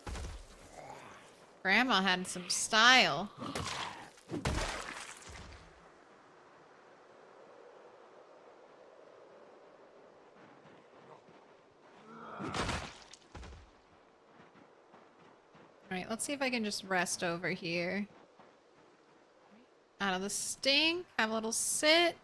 Grandma had some style. Alright, let's see if I can just rest over here. Out of the stink, have a little sit.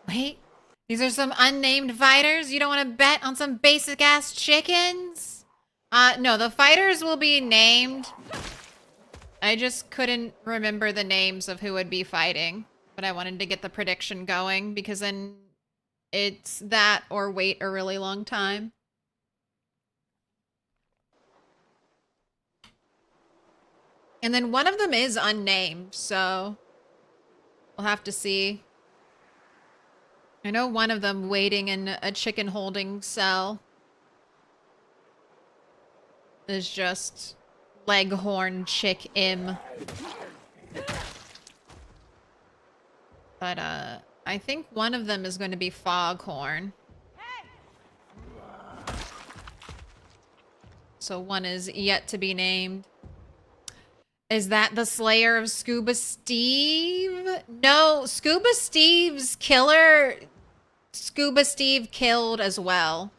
Wait, these are some unnamed fighters? You don't want to bet on some basic ass chickens? No, the fighters will be named. I just couldn't remember the names of who would be fighting, but I wanted to get the prediction going because then it's that or wait a really long time. And then one of them is unnamed, so we'll have to see. I know one of them waiting in a chicken holding cell is just Leghorn Chick Im. But I think one of them is going to be Foghorn. So one is yet to be named. Is that the Slayer of Scuba Steve? No, Scuba Steve's killer, Scuba Steve killed as well.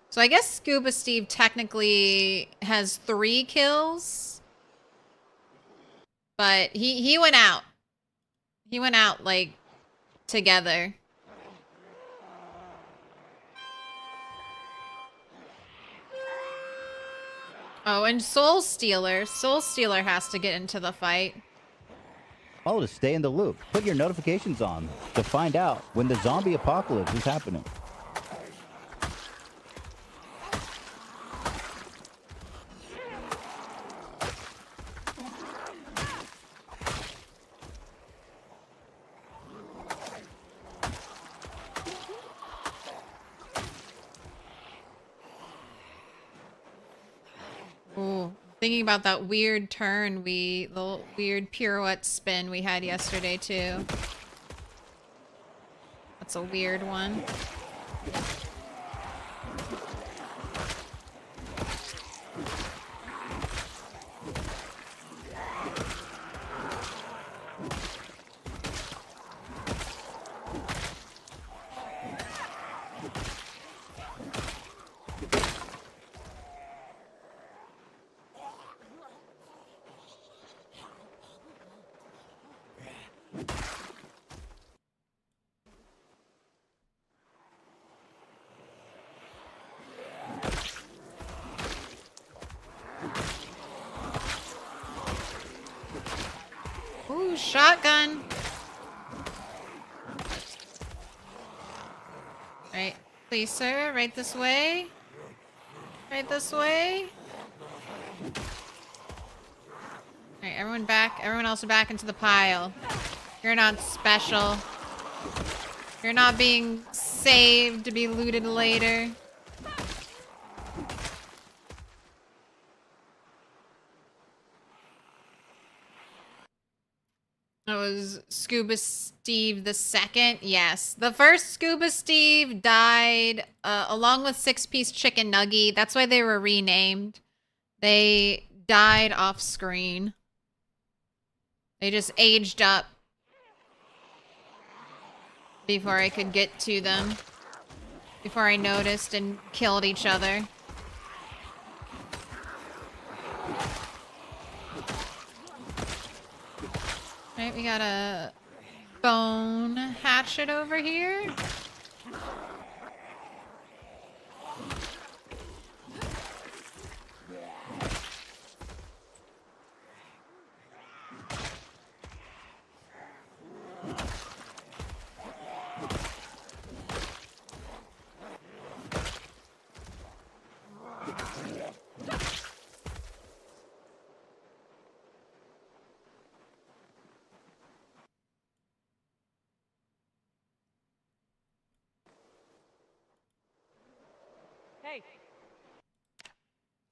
So I guess Scuba Steve technically has 3 kills. But he went out. He went out, like, together. Oh, and Soul Stealer. Soul Stealer has to get into the fight. Oh, to stay in the loop, put your notifications on to find out when the zombie apocalypse is happening. Ooh, thinking about that weird turn the weird pirouette spin we had yesterday too. That's a weird one. Ooh, shotgun. Right, please, sir. Right this way. Right this way. Alright, everyone back. Everyone else back into the pile. You're not special. You're not being saved to be looted later. That was Scuba Steve the second. Yes. The first Scuba Steve died along with 6-piece Chicken Nugget. That's why they were renamed. They died off screen. They just aged up before I could get to them. Before I noticed and killed each other. Alright, we got a bone hatchet over here.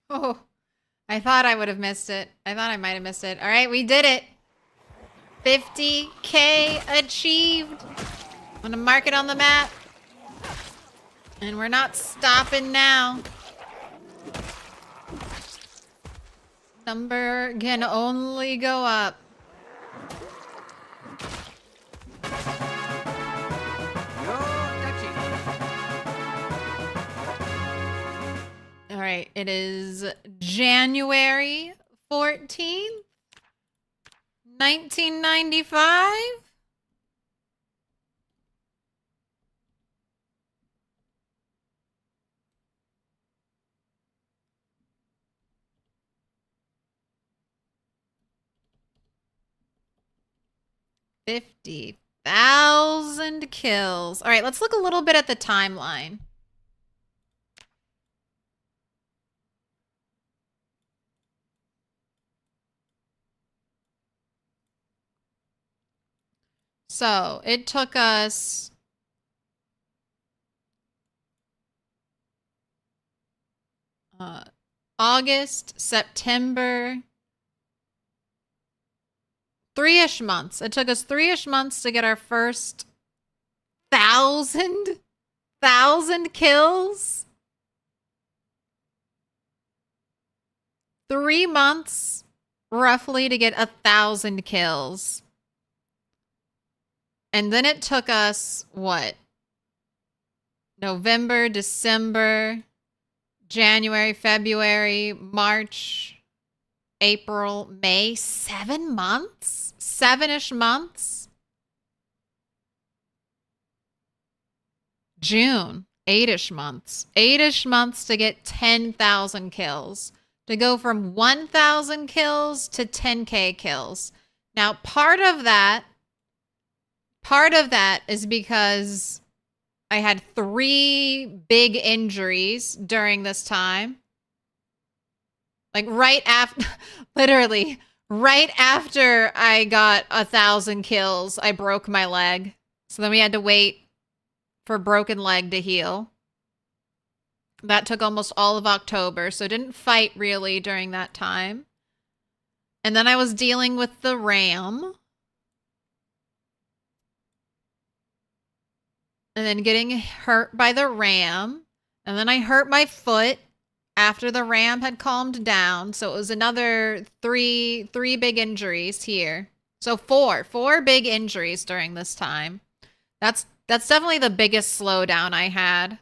Oh, I thought I would have missed it. I thought I might have missed it. All right, we did it. 50K achieved. I'm gonna mark it on the map. And we're not stopping now. Number can only go up. All right, it is January 14th, 1995. $50,000 kills. All right, let's look a little bit at the timeline. So it took us August, September, 3-ish months. It took us 3-ish months to get our first 1,000 kills. 3 months, roughly, to get 1,000 kills. And then it took us, what? November, December, January, February, March, April, May. 7 months? 7-ish months? June, 8-ish months. 8-ish months to get 10,000 kills. To go from 1,000 kills to 10K kills. Now, part of that is because I had 3 big injuries during this time. Like right after, literally, right after I got 1,000 kills, I broke my leg. So then we had to wait for broken leg to heal. That took almost all of October, so didn't fight really during that time. And then I was dealing with the ram. And then getting hurt by the ram. And then I hurt my foot after the ram had calmed down. So it was another three big injuries here. So four big injuries during this time. That's definitely the biggest slowdown I had.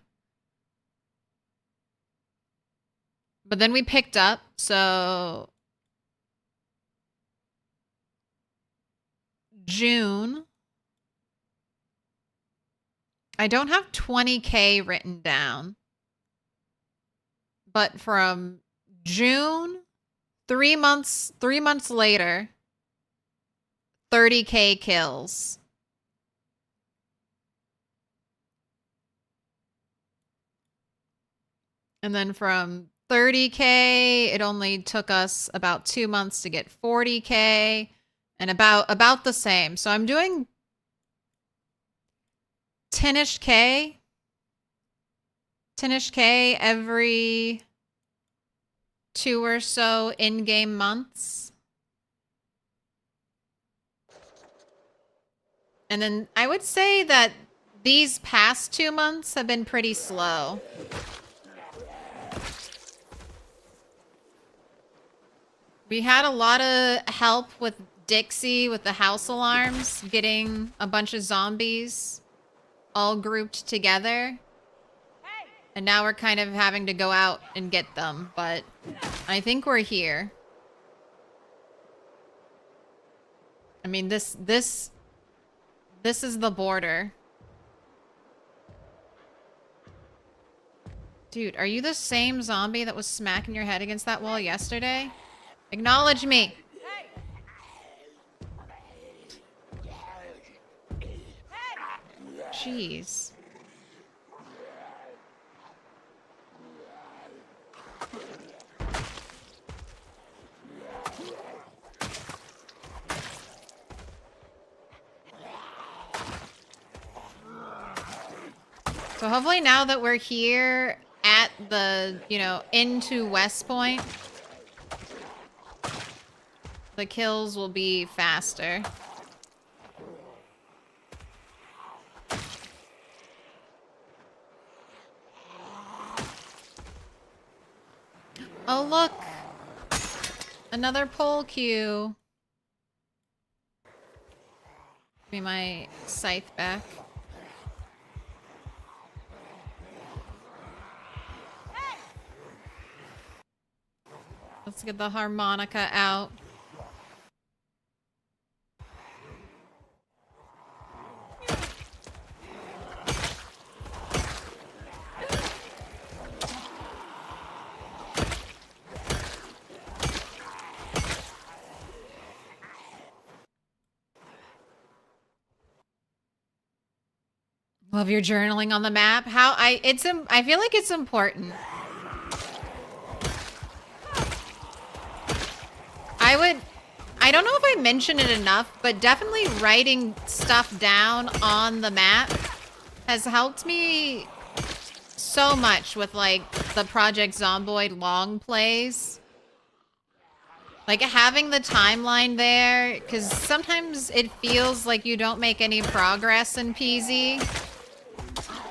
But then we picked up, so June. I don't have 20K written down. But from June, 3 months later, 30K kills. And then from 30K, it only took us about 2 months to get 40K, and about the same. So I'm doing 10-ish K every 2 or so in-game months. And then I would say that these past 2 months have been pretty slow. We had a lot of help with Dixie with the house alarms, getting a bunch of zombies all grouped together. And now we're kind of having to go out and get them, but I think we're here. I mean, this is the border. Dude, are you the same zombie that was smacking your head against that wall yesterday? Acknowledge me. Jeez. So hopefully now that we're here at into West Point, the kills will be faster. Oh, look. Another pole queue. Give me my scythe back. Let's get the harmonica out. Love your journaling on the map. I feel like it's important. I don't know if I mentioned it enough, but definitely writing stuff down on the map has helped me so much with like the Project Zomboid long plays. Like having the timeline there, because sometimes it feels like you don't make any progress in PZ.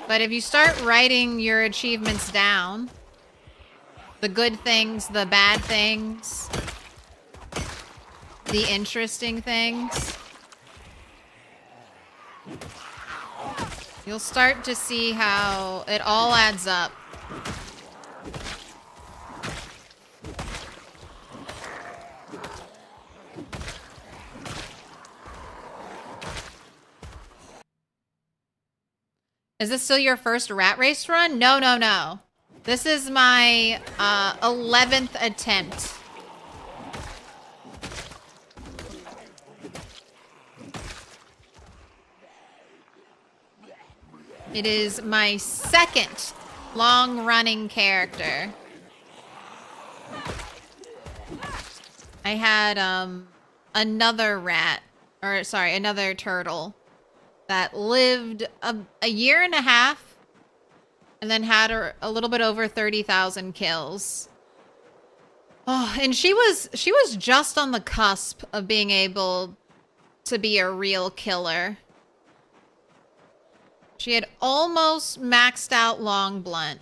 But if you start writing your achievements down, the good things, the bad things, the interesting things, you'll start to see how it all adds up. Is this still your first rat race run? No, no, no. This is my 11th attempt. It is my second long-running character. I had another turtle that lived a year and a half and then had a little bit over 30,000 kills. Oh, and she was just on the cusp of being able to be a real killer. She had almost maxed out long blunt.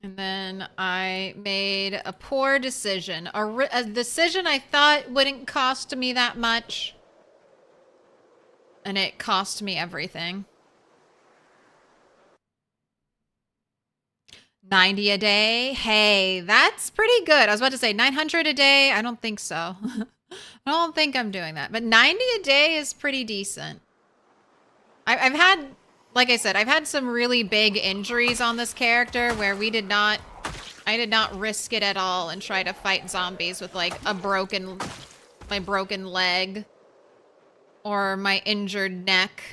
And then I made a poor decision. A decision I thought wouldn't cost me that much. And it cost me everything. 90 a day? Hey, that's pretty good. I was about to say 900 a day. I don't think so. I don't think I'm doing that. But 90 a day is pretty decent. I've had... Like I said, I've had some really big injuries on this character where I did not risk it at all and try to fight zombies with like my broken leg or my injured neck.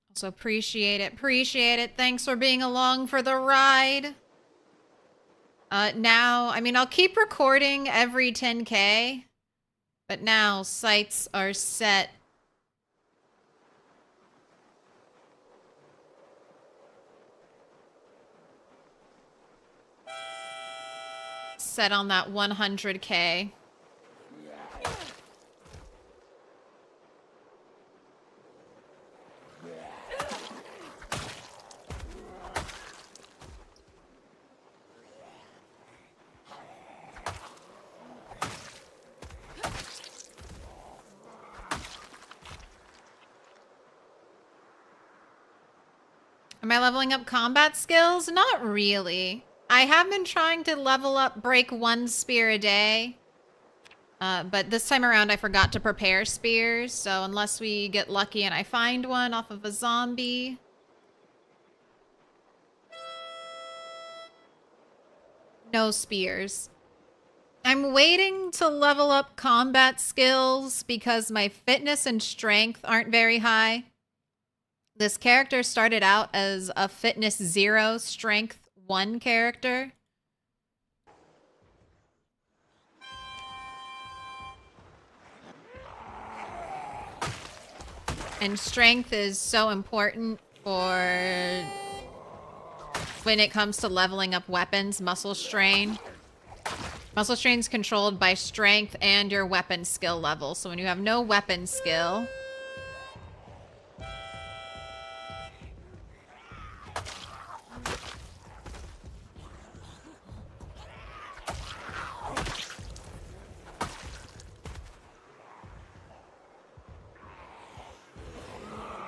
Also appreciate it. Appreciate it. Thanks for being along for the ride. Now, I mean, I'll keep recording every 10K, but now sights are set. Set on that 100K. Am I leveling up combat skills? Not really. I have been trying to level up break 1 spear a day. But this time around I forgot to prepare spears, so unless we get lucky and I find one off of a zombie. No spears. I'm waiting to level up combat skills because my fitness and strength aren't very high. This character started out as a fitness 0, strength 1 character. And strength is so important for when it comes to leveling up weapons, muscle strain. Muscle strain is controlled by strength and your weapon skill level. So when you have no weapon skill,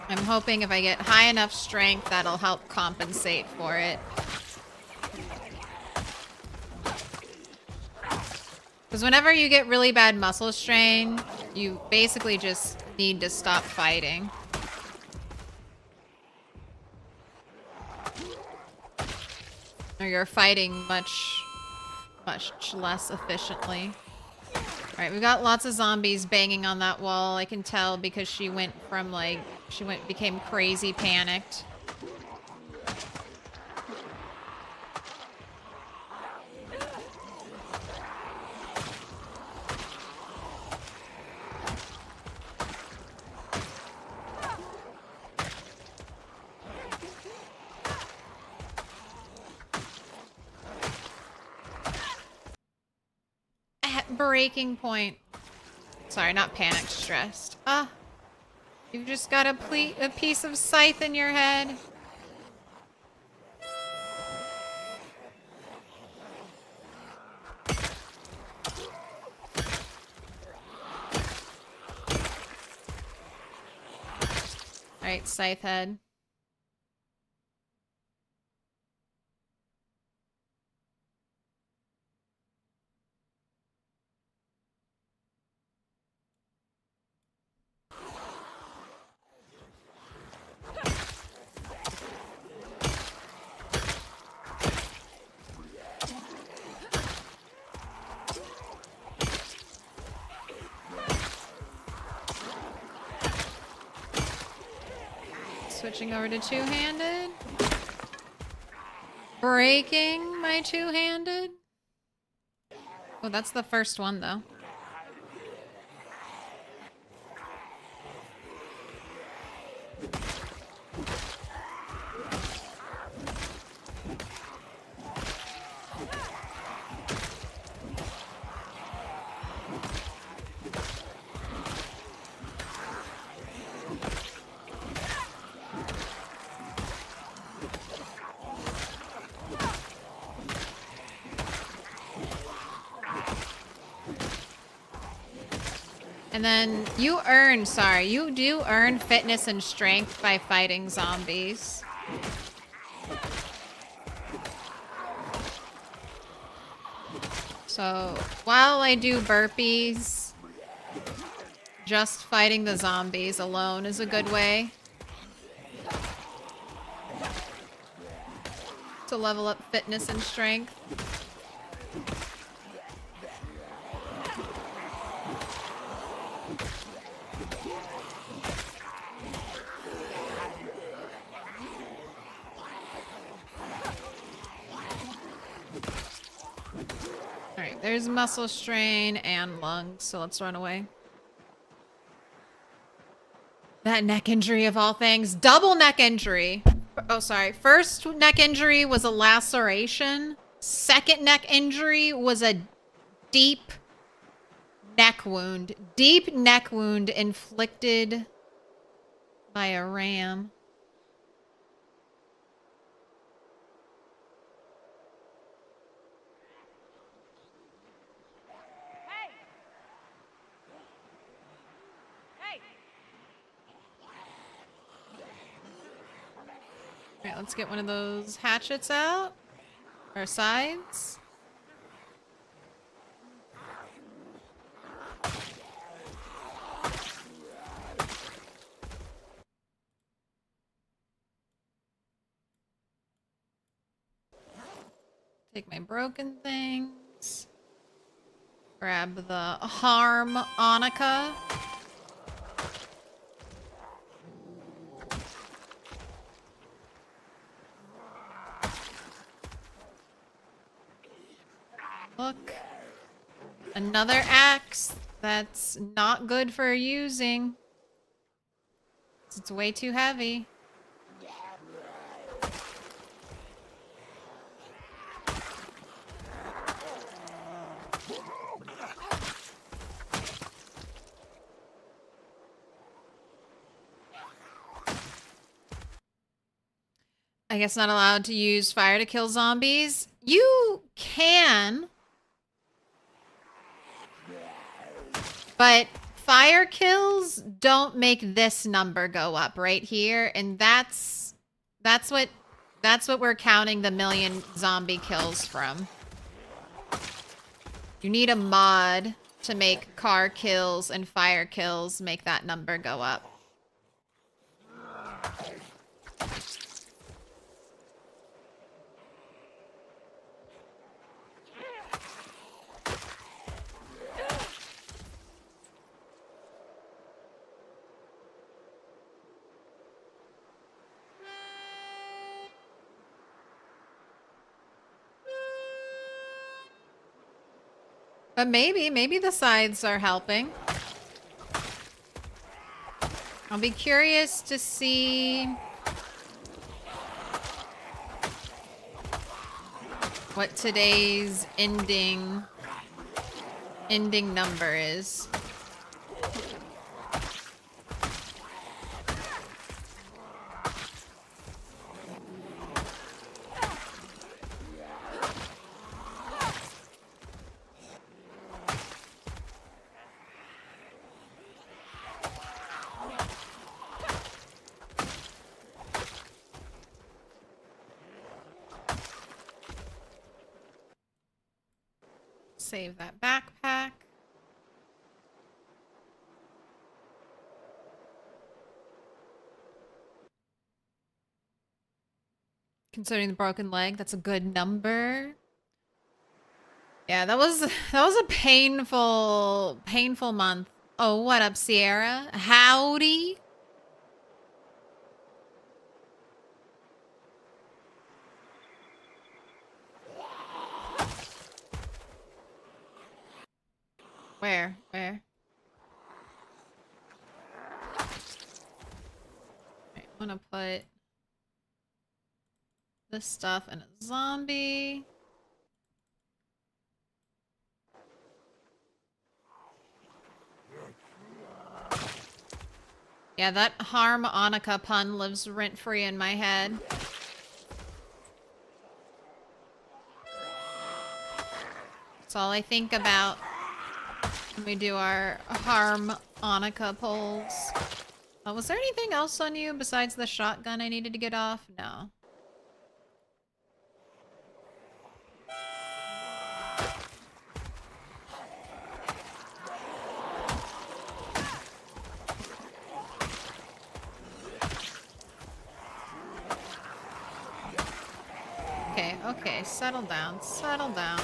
I'm hoping if I get high enough strength, that'll help compensate for it. Because whenever you get really bad muscle strain, you basically just need to stop fighting. Or you're fighting much less efficiently. Alright, we've got lots of zombies banging on that wall. I can tell because she went from like, became crazy panicked. At breaking point. Sorry, not panicked, stressed. Ah. You've just got a piece of scythe in your head. Alright, scythe head. Switching over to two-handed. Breaking my two-handed. Oh, that's the first one, though. And then you do earn fitness and strength by fighting zombies. So while I do burpees, just fighting the zombies alone is a good way to level up fitness and strength. Alright, there's muscle strain and lungs, so let's run away. That neck injury of all things. Double neck injury. Oh, sorry. First neck injury was a laceration. Second neck injury was a deep neck wound. Deep neck wound inflicted by a ram. Alright, let's get one of those hatchets out. Or sides. Take my broken things. Grab the harmonica. Look. Another axe that's not good for using. It's way too heavy. I guess not allowed to use fire to kill zombies. You can. But fire kills don't make this number go up right here, and that's what we're counting the 1,000,000 zombie kills from. You need a mod to make car kills and fire kills make that number go up. But maybe the sides are helping. I'll be curious to see what today's ending number is. Save that backpack. Considering the broken leg, that's a good number. Yeah, that was a painful month. Oh, what up, Sierra? Howdy. Where? Right, I'm gonna put this stuff in a zombie. Yeah, that harmonica pun lives rent-free in my head. That's all I think about when we do our harmonica pulls. Was there anything else on you besides the shotgun I needed to get off? No. Okay, settle down, settle down.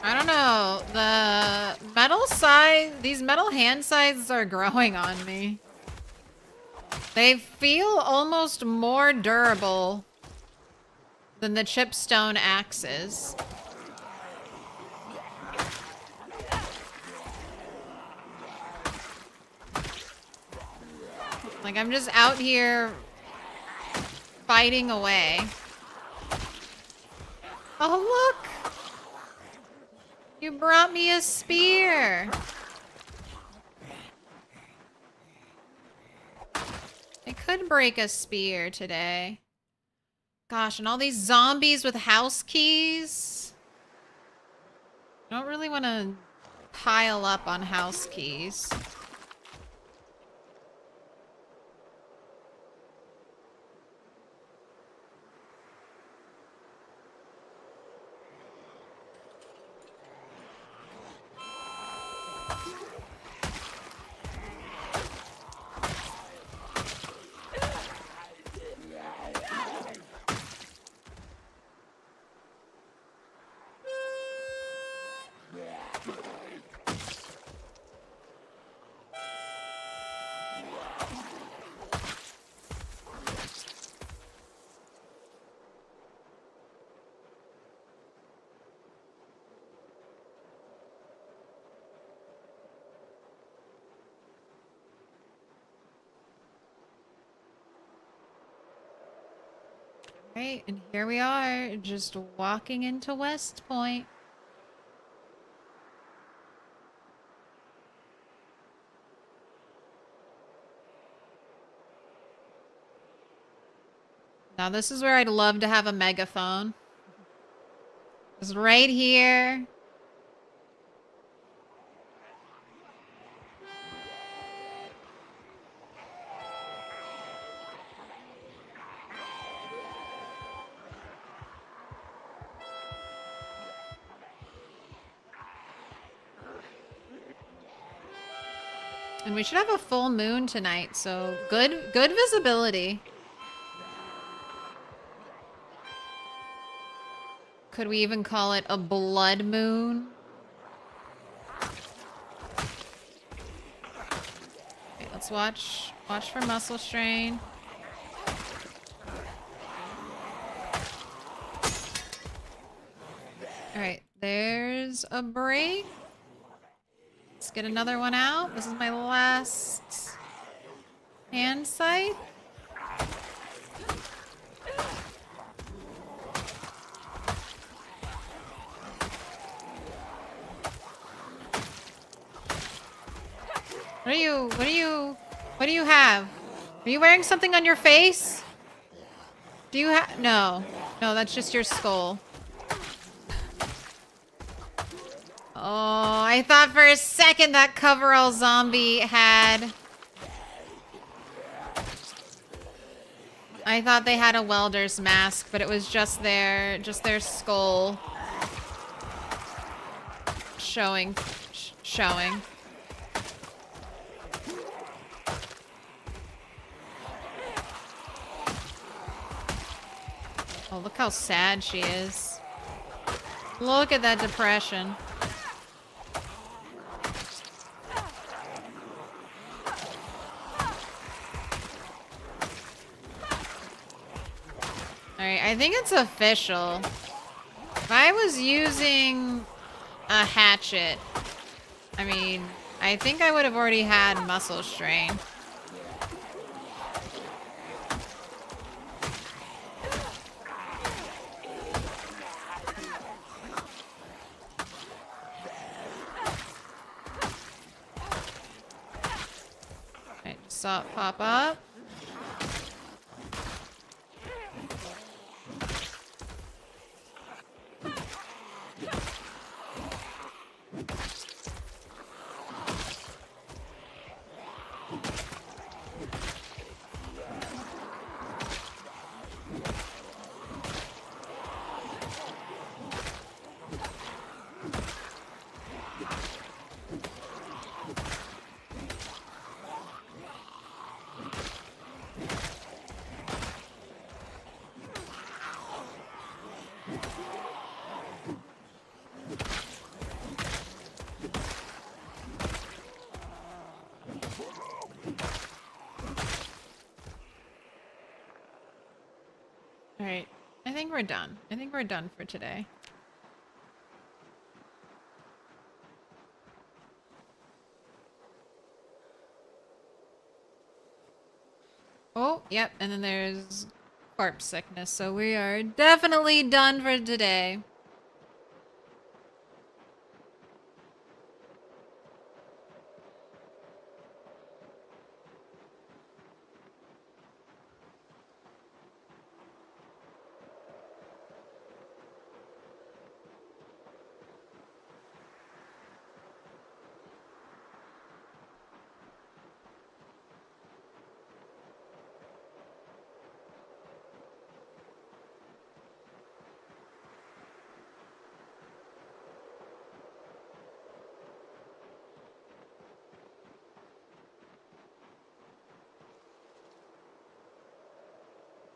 I don't know, the metal side, these metal hand sides are growing on me. They feel almost more durable than the chipstone axes. Like, I'm just out here fighting away. Oh, look! You brought me a spear! I could break a spear today. Gosh, and all these zombies with house keys. I don't really want to pile up on house keys. Right, and here we are, just walking into West Point. Now this is where I'd love to have a megaphone. It's right here. And we should have a full moon tonight, so good visibility. Could we even call it a blood moon? Okay, let's watch for muscle strain. All right, there's a break. Let's get another one out. This is my last hand sight. What do you have? Are you wearing something on your face? Do you have, no, that's just your skull. Oh, I thought for a second that coverall zombie had... I thought they had a welder's mask, but it was just their skull showing. Oh, look how sad she is. Look at that depression. Alright, I think it's official. If I was using a hatchet, I mean, I think I would have already had muscle strain. Alright, saw it pop up. Alright, I think we're done. I think we're done for today. Oh, yep, and then there's corpse sickness, so we are definitely done for today.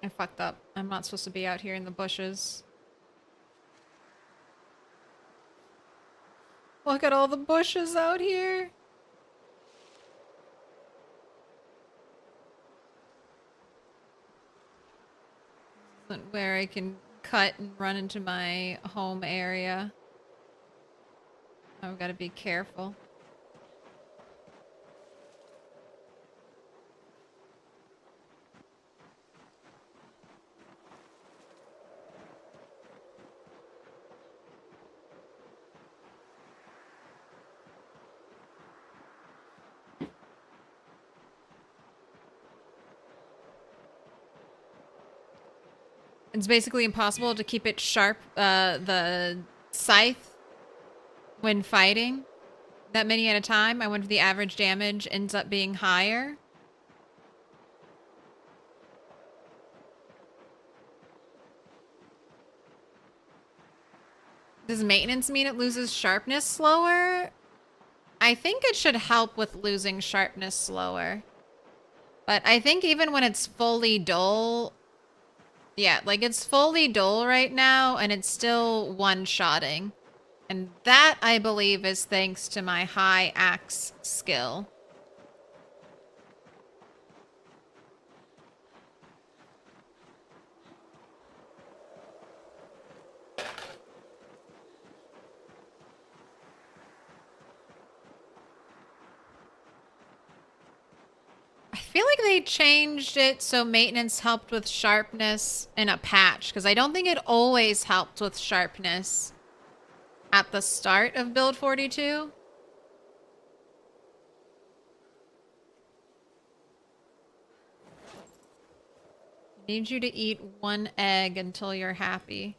I fucked up. I'm not supposed to be out here in the bushes. Look at all the bushes out here. Where I can cut and run into my home area. I've got to be careful. It's basically impossible to keep it sharp, the scythe, when fighting that many at a time. I wonder if the average damage ends up being higher. Does maintenance mean it loses sharpness slower? I think it should help with losing sharpness slower. But I think even when it's fully dull... Yeah, like it's fully dull right now, and it's still one-shotting. And that, I believe, is thanks to my high axe skill. I feel like they changed it so maintenance helped with sharpness in a patch, because I don't think it always helped with sharpness at the start of build 42. I need you to eat one egg until you're happy.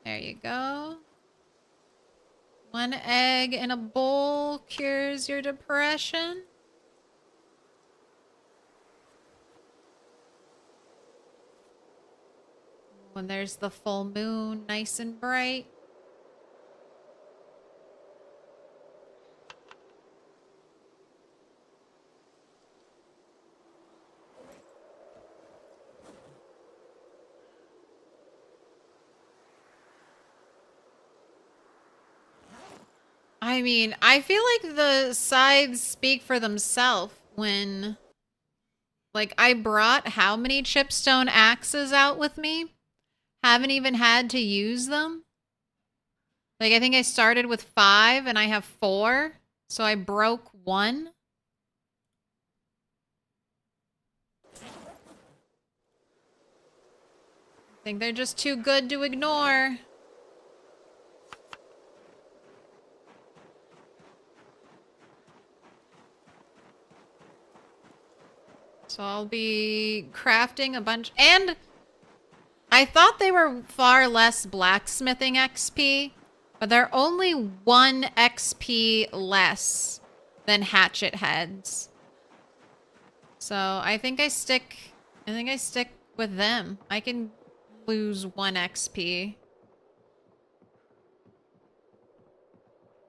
There you go. One egg in a bowl cures your depression. When there's the full moon, nice and bright. I mean, I feel like the scythes speak for themselves when... Like, I brought how many chipstone axes out with me? Haven't even had to use them. Like, I think I started with 5 and I have 4. So I broke 1. I think they're just too good to ignore. So I'll be crafting a bunch. And I thought they were far less blacksmithing XP, but they're only 1 XP less than hatchet heads. So I think I stick with them. I can lose 1 XP.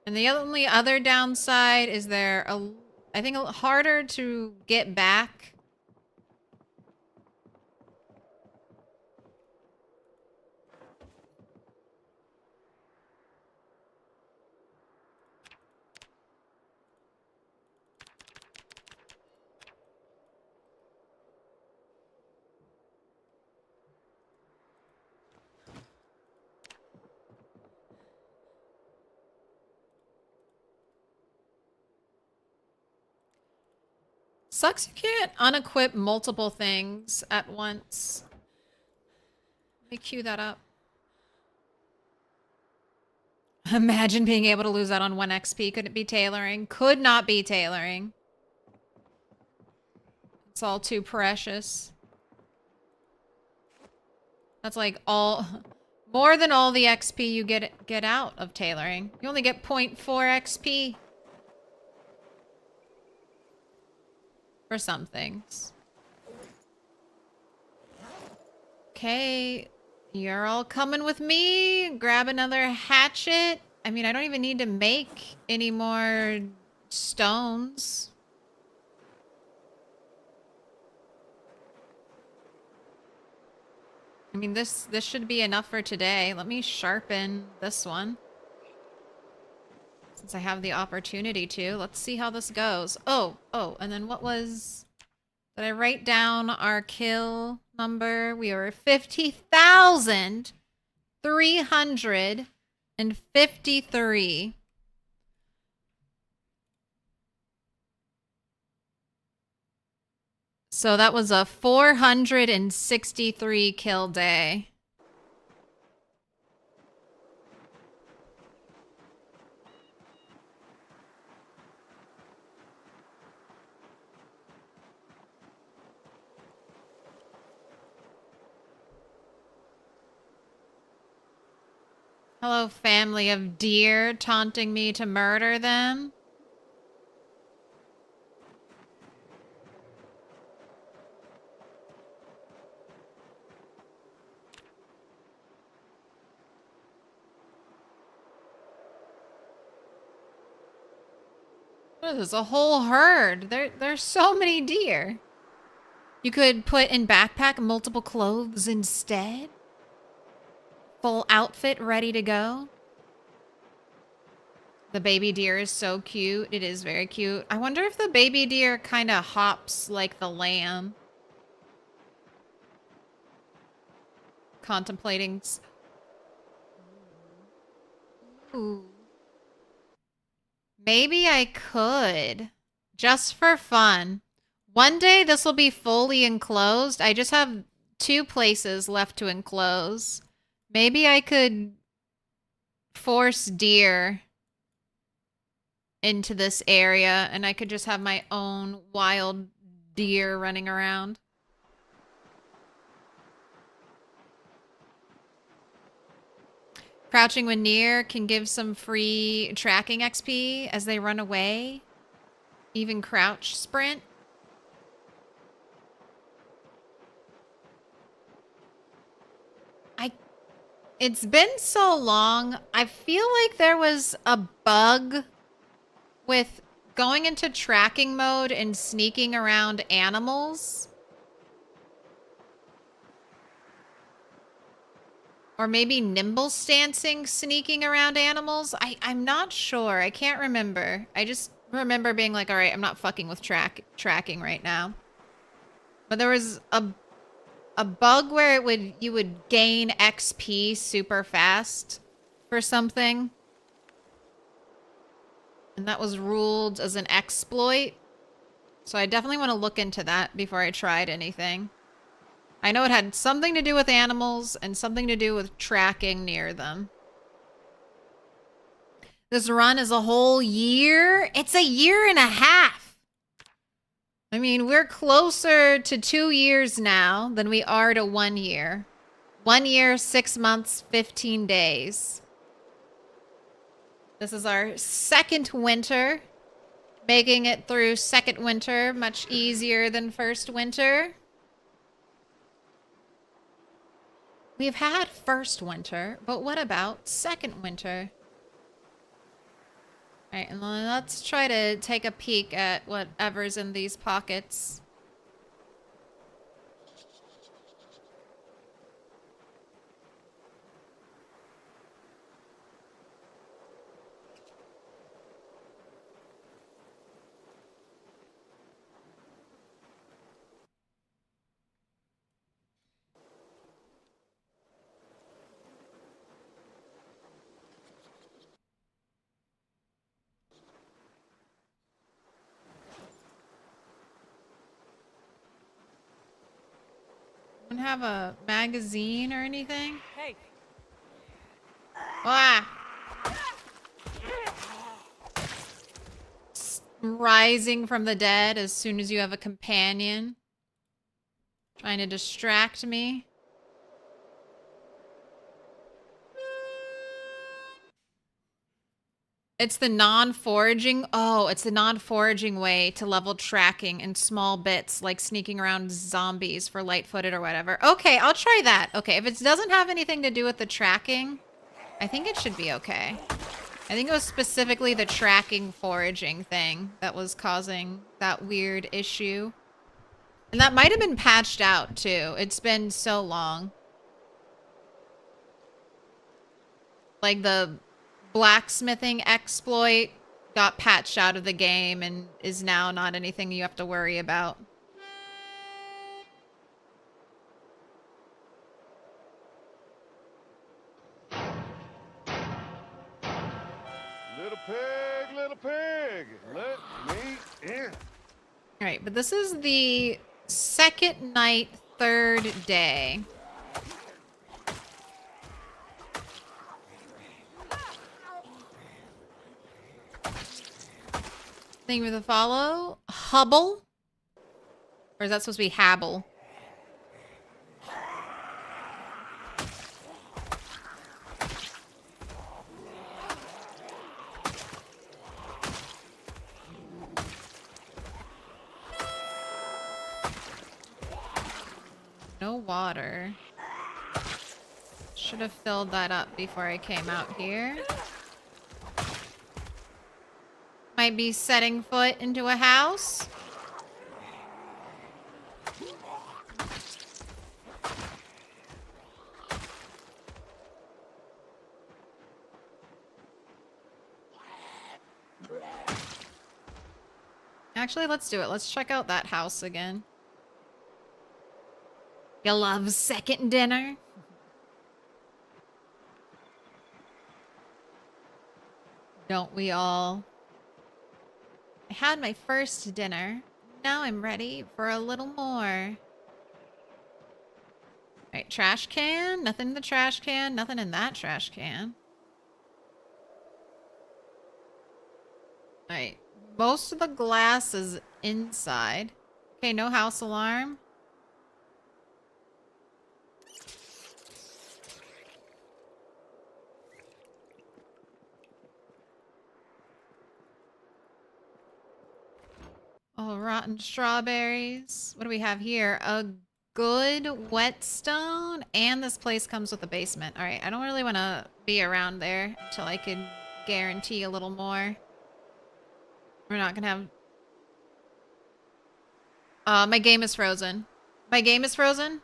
And the only other downside is I think a harder to get back. Sucks you can't unequip multiple things at once. Let me cue that up. Imagine being able to lose out on 1 XP. Could it be tailoring? Could not be tailoring. It's all too precious. That's like more than all the XP you get out of tailoring. You only get 0.4 XP. For some things. Okay, you're all coming with me. Grab another hatchet. I mean, I don't even need to make any more stones. I mean, this should be enough for today. Let me sharpen this one. Since I have the opportunity to. Let's see how this goes. Oh, and then what was... Did I write down our kill number? We were 50,353. So that was a 463 kill day. Hello, family of deer taunting me to murder them. There's a whole herd. There's so many deer. You could put in backpack multiple clothes instead. Full outfit ready to go. The baby deer is so cute. It is very cute. I wonder if the baby deer kind of hops like the lamb. Contemplating. Ooh. Maybe I could. Just for fun. One day this will be fully enclosed. I just have 2 places left to enclose. Maybe I could force deer into this area and I could just have my own wild deer running around. Crouching when near can give some free tracking XP as they run away. Even crouch sprint. It's been so long. I feel like there was a bug with going into tracking mode and sneaking around animals. Or maybe nimble stancing, sneaking around animals. I'm not sure. I can't remember. I just remember being like, all right, I'm not fucking with tracking right now. But there was a bug where you would gain XP super fast for something. And that was ruled as an exploit. So I definitely want to look into that before I tried anything. I know it had something to do with animals and something to do with tracking near them. This run is a whole year. It's a year and a half. I mean, we're closer to 2 years now than we are to 1 year. 1 year, 6 months, 15 days. This is our second winter. Making it through second winter much easier than first winter. We've had first winter, but what about second winter? All right, and let's try to take a peek at whatever's in these pockets. Don't have a magazine or anything? Hey. Ah! Rising from the dead as soon as you have a companion. Trying to distract me. It's the non-foraging. Oh, it's the non-foraging way to level tracking in small bits, like sneaking around zombies for light-footed or whatever. Okay, I'll try that. Okay, if it doesn't have anything to do with the tracking, I think it should be okay. I think it was specifically the tracking foraging thing that was causing that weird issue. And that might have been patched out too. It's been so long. Like the blacksmithing exploit got patched out of the game and is now not anything you have to worry about. Little pig, let me in. All right, but this is the second night, third day. Thank you for the follow. Hubble? Or is that supposed to be Habble? no water. Should have filled that up before I came out here. Might be setting foot into a house. Actually, let's do it. Let's check out that house again. You love second dinner? Don't we all? I had my first dinner. Now I'm ready for a little more. Alright, trash can. Nothing in the trash can. Nothing in that trash can. Alright. Most of the glass is inside. Okay, no house alarm. Oh, rotten strawberries. What do we have here? A good whetstone. And this place comes with a basement. Alright, I don't really want to be around there until I can guarantee a little more. We're not gonna have... my game is frozen. My game is frozen?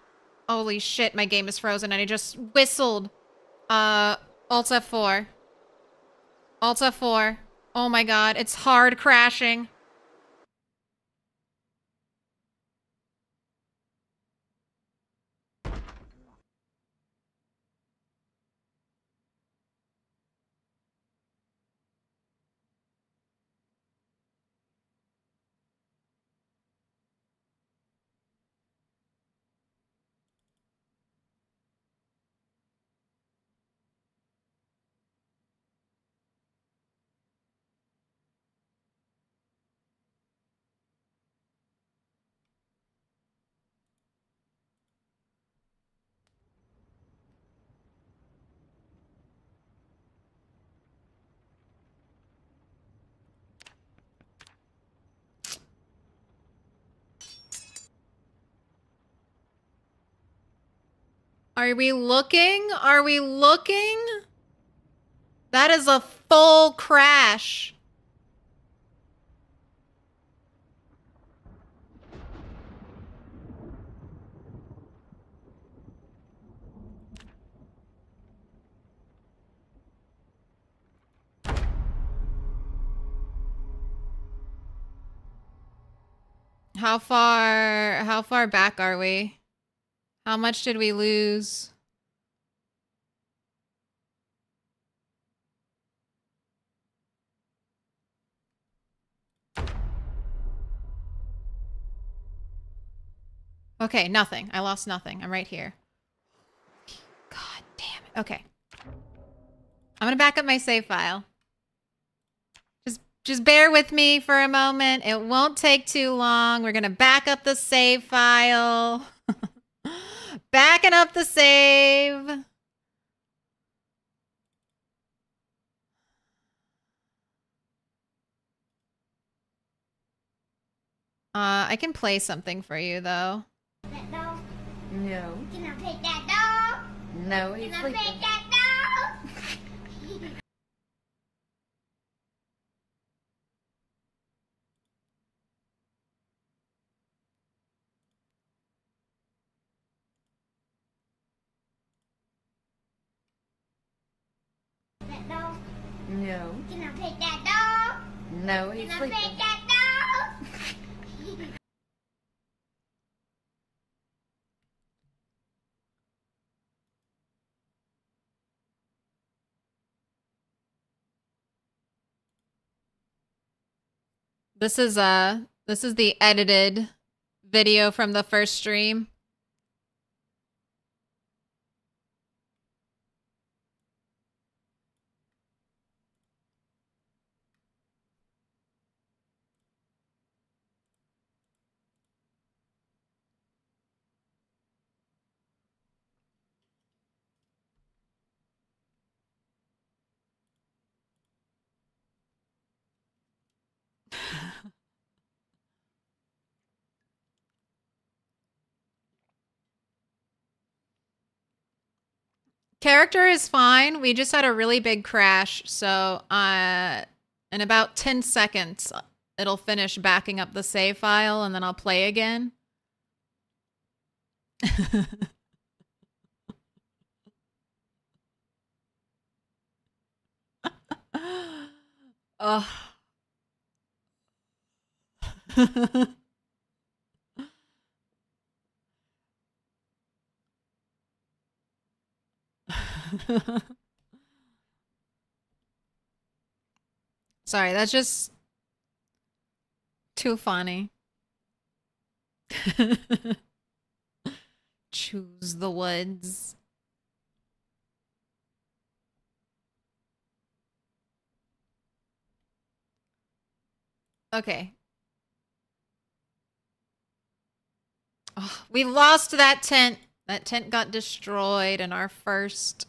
Holy shit, my game is frozen and I just whistled. Alt F4. Alt F4. Oh my god, it's hard crashing. Are we looking? Are we looking? That is a full crash. How far back are we? How much did we lose? Okay, nothing. I lost nothing. I'm right here. God damn it. Okay. I'm gonna back up my save file. Just bear with me for a moment. It won't take too long. We're gonna back up the save file. Backing up the save. I can play something for you though. That dog? No. Can I pet that dog? No, he's Can I sleeping. pet that dog? That dog? No. Can I pet that dog? No, he's Can I sleeping. pet that dog? This is the edited video from the first stream. Character is fine. We just had a really big crash, so in about 10 seconds, it'll finish backing up the save file, and then I'll play again. Oh. Sorry, that's just too funny. Choose the woods. Okay. Oh, we lost that tent. That tent got destroyed in our first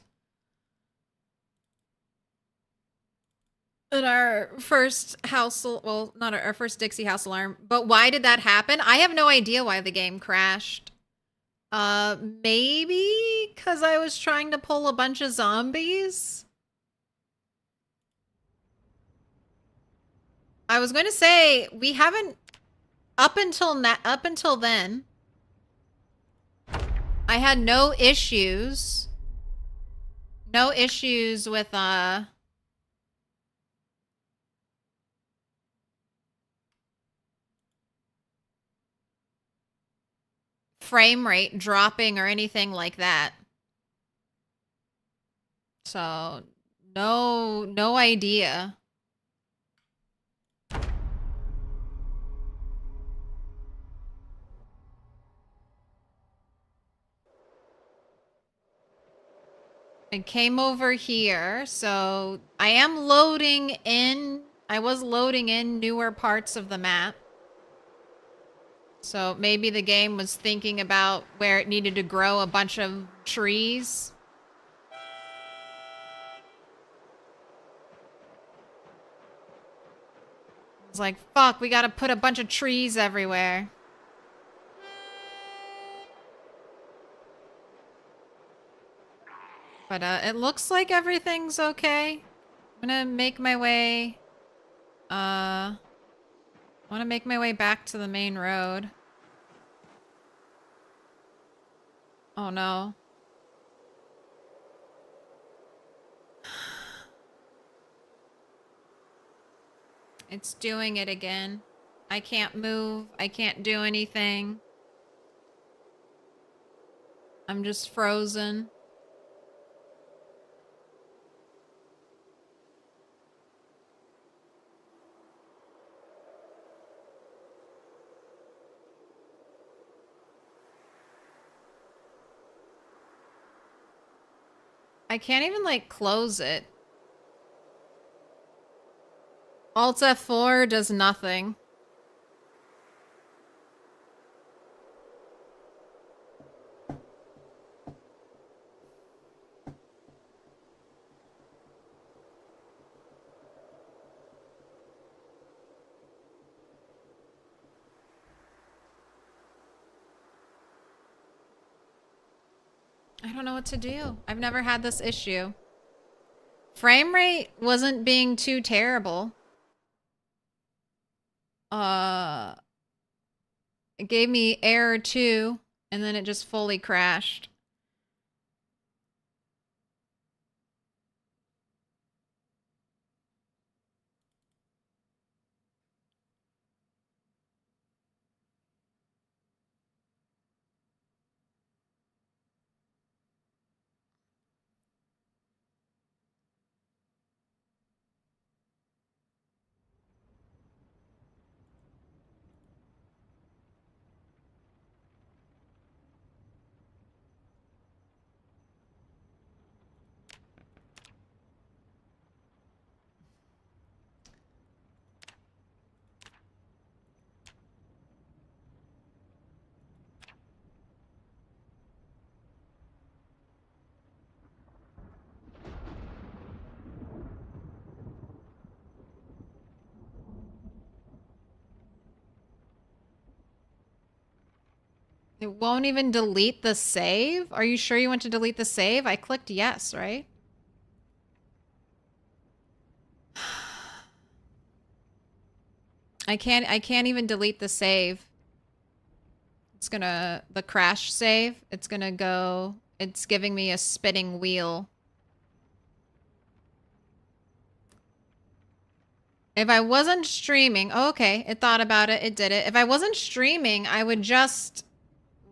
house, well, not our first Dixie house alarm. But why did that happen? I have no idea why the game crashed. Maybe because I was trying to pull a bunch of zombies. I was going to say we haven't up until then. I had no issues. No issues with frame rate dropping or anything like that. So, no idea. I came over here, so I am loading in. I was loading in newer parts of the map. So maybe the game was thinking about where it needed to grow a bunch of trees. It's like, fuck, we gotta put a bunch of trees everywhere. But it looks like everything's okay. I'm gonna make my way. I wanna make my way back to the main road. Oh no. It's doing it again. I can't move. I can't do anything. I'm just frozen. I can't even, like, close it. Alt F4 does nothing. I don't know what to do. I've never had this issue. Frame rate wasn't being too terrible. It gave me error 2, and then it just fully crashed. It won't even delete the save? Are you sure you want to delete the save? I clicked yes, right? I can't even delete the save. It's gonna, the crash save, it's gonna go, it's giving me a spinning wheel. If I wasn't streaming, oh, okay, it thought about it, it did it. If I wasn't streaming, I would just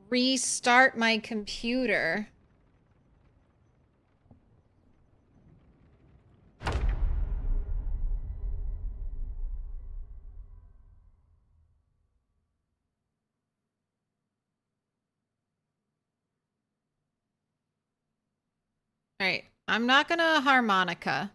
restart my computer. All right, I'm not gonna harmonica.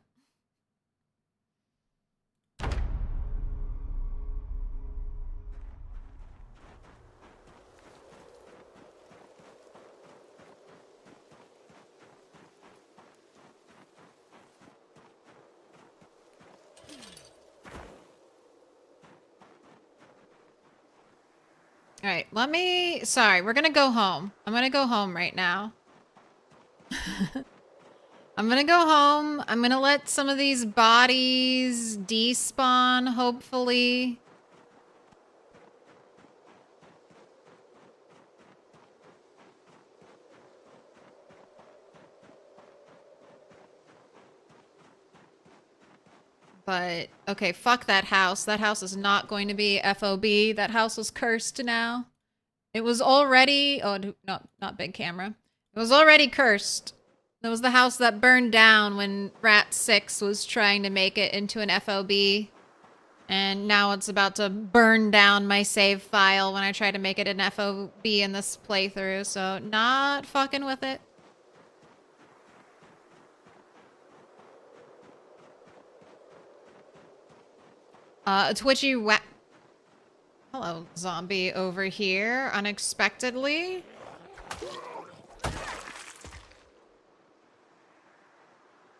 All right, let me, sorry, we're gonna go home. I'm gonna go home right now. I'm gonna go home. I'm gonna let some of these bodies despawn, hopefully. But, okay, fuck that house. That house is not going to be FOB. That house is cursed now. It was already, oh, no, not big camera. It was already cursed. That was the house that burned down when Rat 6 was trying to make it into an FOB. And now it's about to burn down my save file when I try to make it an FOB in this playthrough. So, not fucking with it. Twitchy Hello, zombie over here, unexpectedly.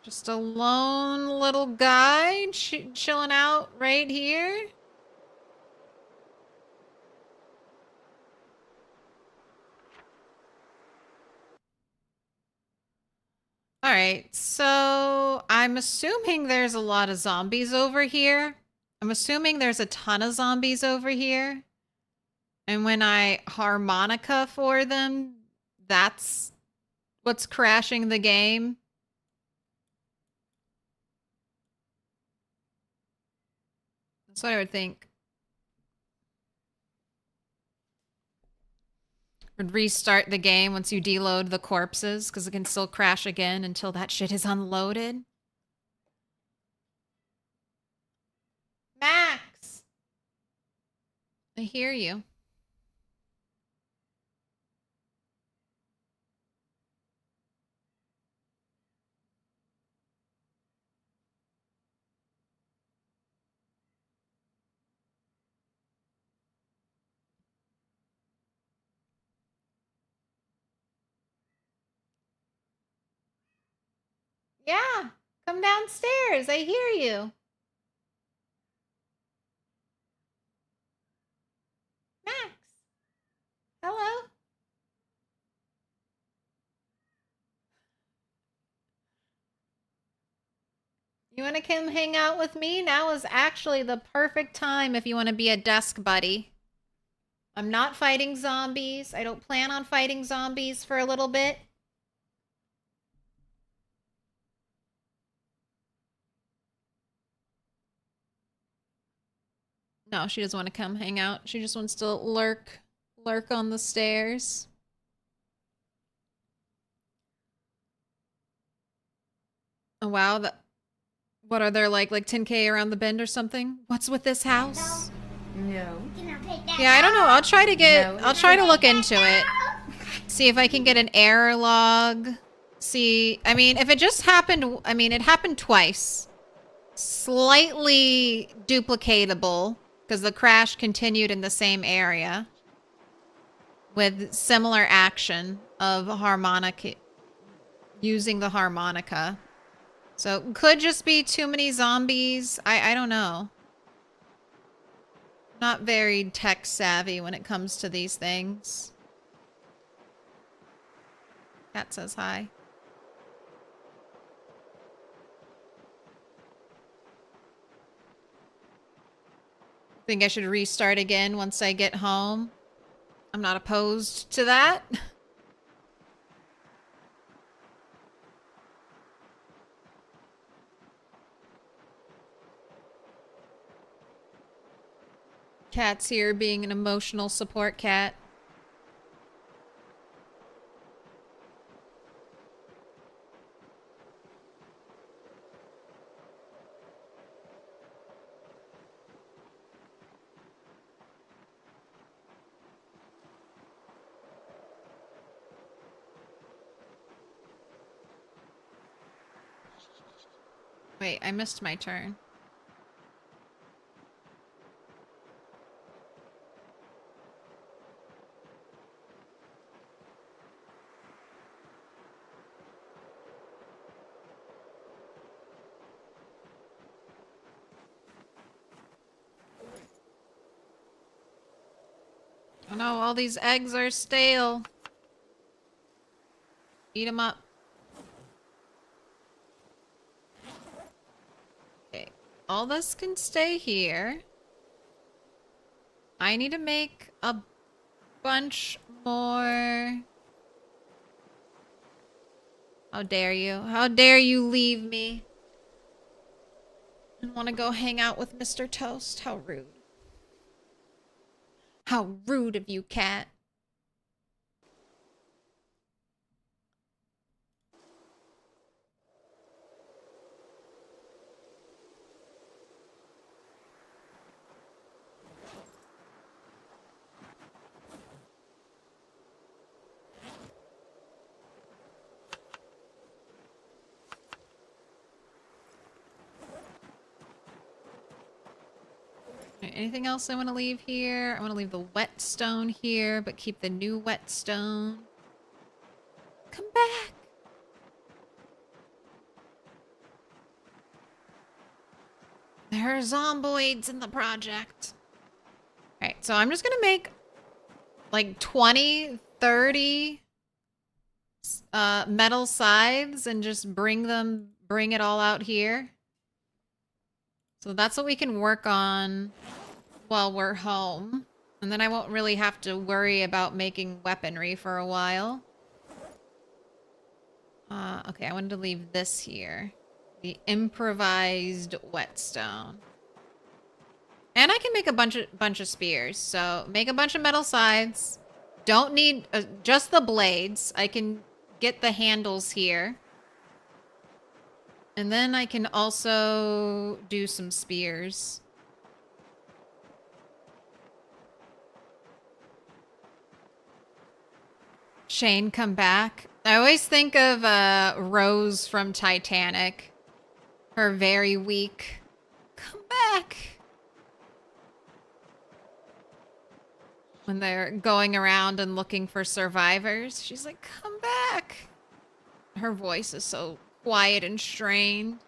Just a lone little guy chilling out right here. Alright, so I'm assuming there's a lot of zombies over here. I'm assuming there's a ton of zombies over here. And when I harmonica for them, that's what's crashing the game. That's what I would think. Would restart the game once you deload the corpses, because it can still crash again until that shit is unloaded. Max! I hear you. Yeah, come downstairs. I hear you. Max. Hello. You want to come hang out with me? Now is actually the perfect time if you want to be a desk buddy. I'm not fighting zombies. I don't plan on fighting zombies for a little bit. No, she doesn't want to come hang out. She just wants to lurk on the stairs. Oh, wow. What are there, like 10K around the bend or something? What's with this house? No. Yeah, I don't know. I'll try to look into it. See if I can get an error log. See, I mean, if it just happened, I mean, it happened twice. Slightly duplicatable, because the crash continued in the same area. With similar action of harmonica, using the harmonica. So, could just be too many zombies. I don't know. Not very tech savvy when it comes to these things. Cat says hi. Think I should restart again once I get home? I'm not opposed to that. Cat's here being an emotional support cat. Wait, I missed my turn. Oh no, all these eggs are stale. Eat them up. Okay, all this can stay here. I need to make a bunch more. How dare you? How dare you leave me? And want to go hang out with Mr. Toast? How rude. How rude of you, cat. Anything else I want to leave here? I want to leave the whetstone here, but keep the new whetstone. Come back! There are zomboids in the project. Alright, so I'm just gonna make like 20, 30 metal scythes and just bring it all out here. So that's what we can work on while we're home. And then I won't really have to worry about making weaponry for a while. Okay, I wanted to leave this here. The improvised whetstone. And I can make a bunch of spears. So make a bunch of metal scythes. Don't need just the blades. I can get the handles here. And then I can also do some spears. Shane, come back. I always think of Rose from Titanic. Her very weak. Come back. When they're going around and looking for survivors, she's like, come back. Her voice is so quiet and strained.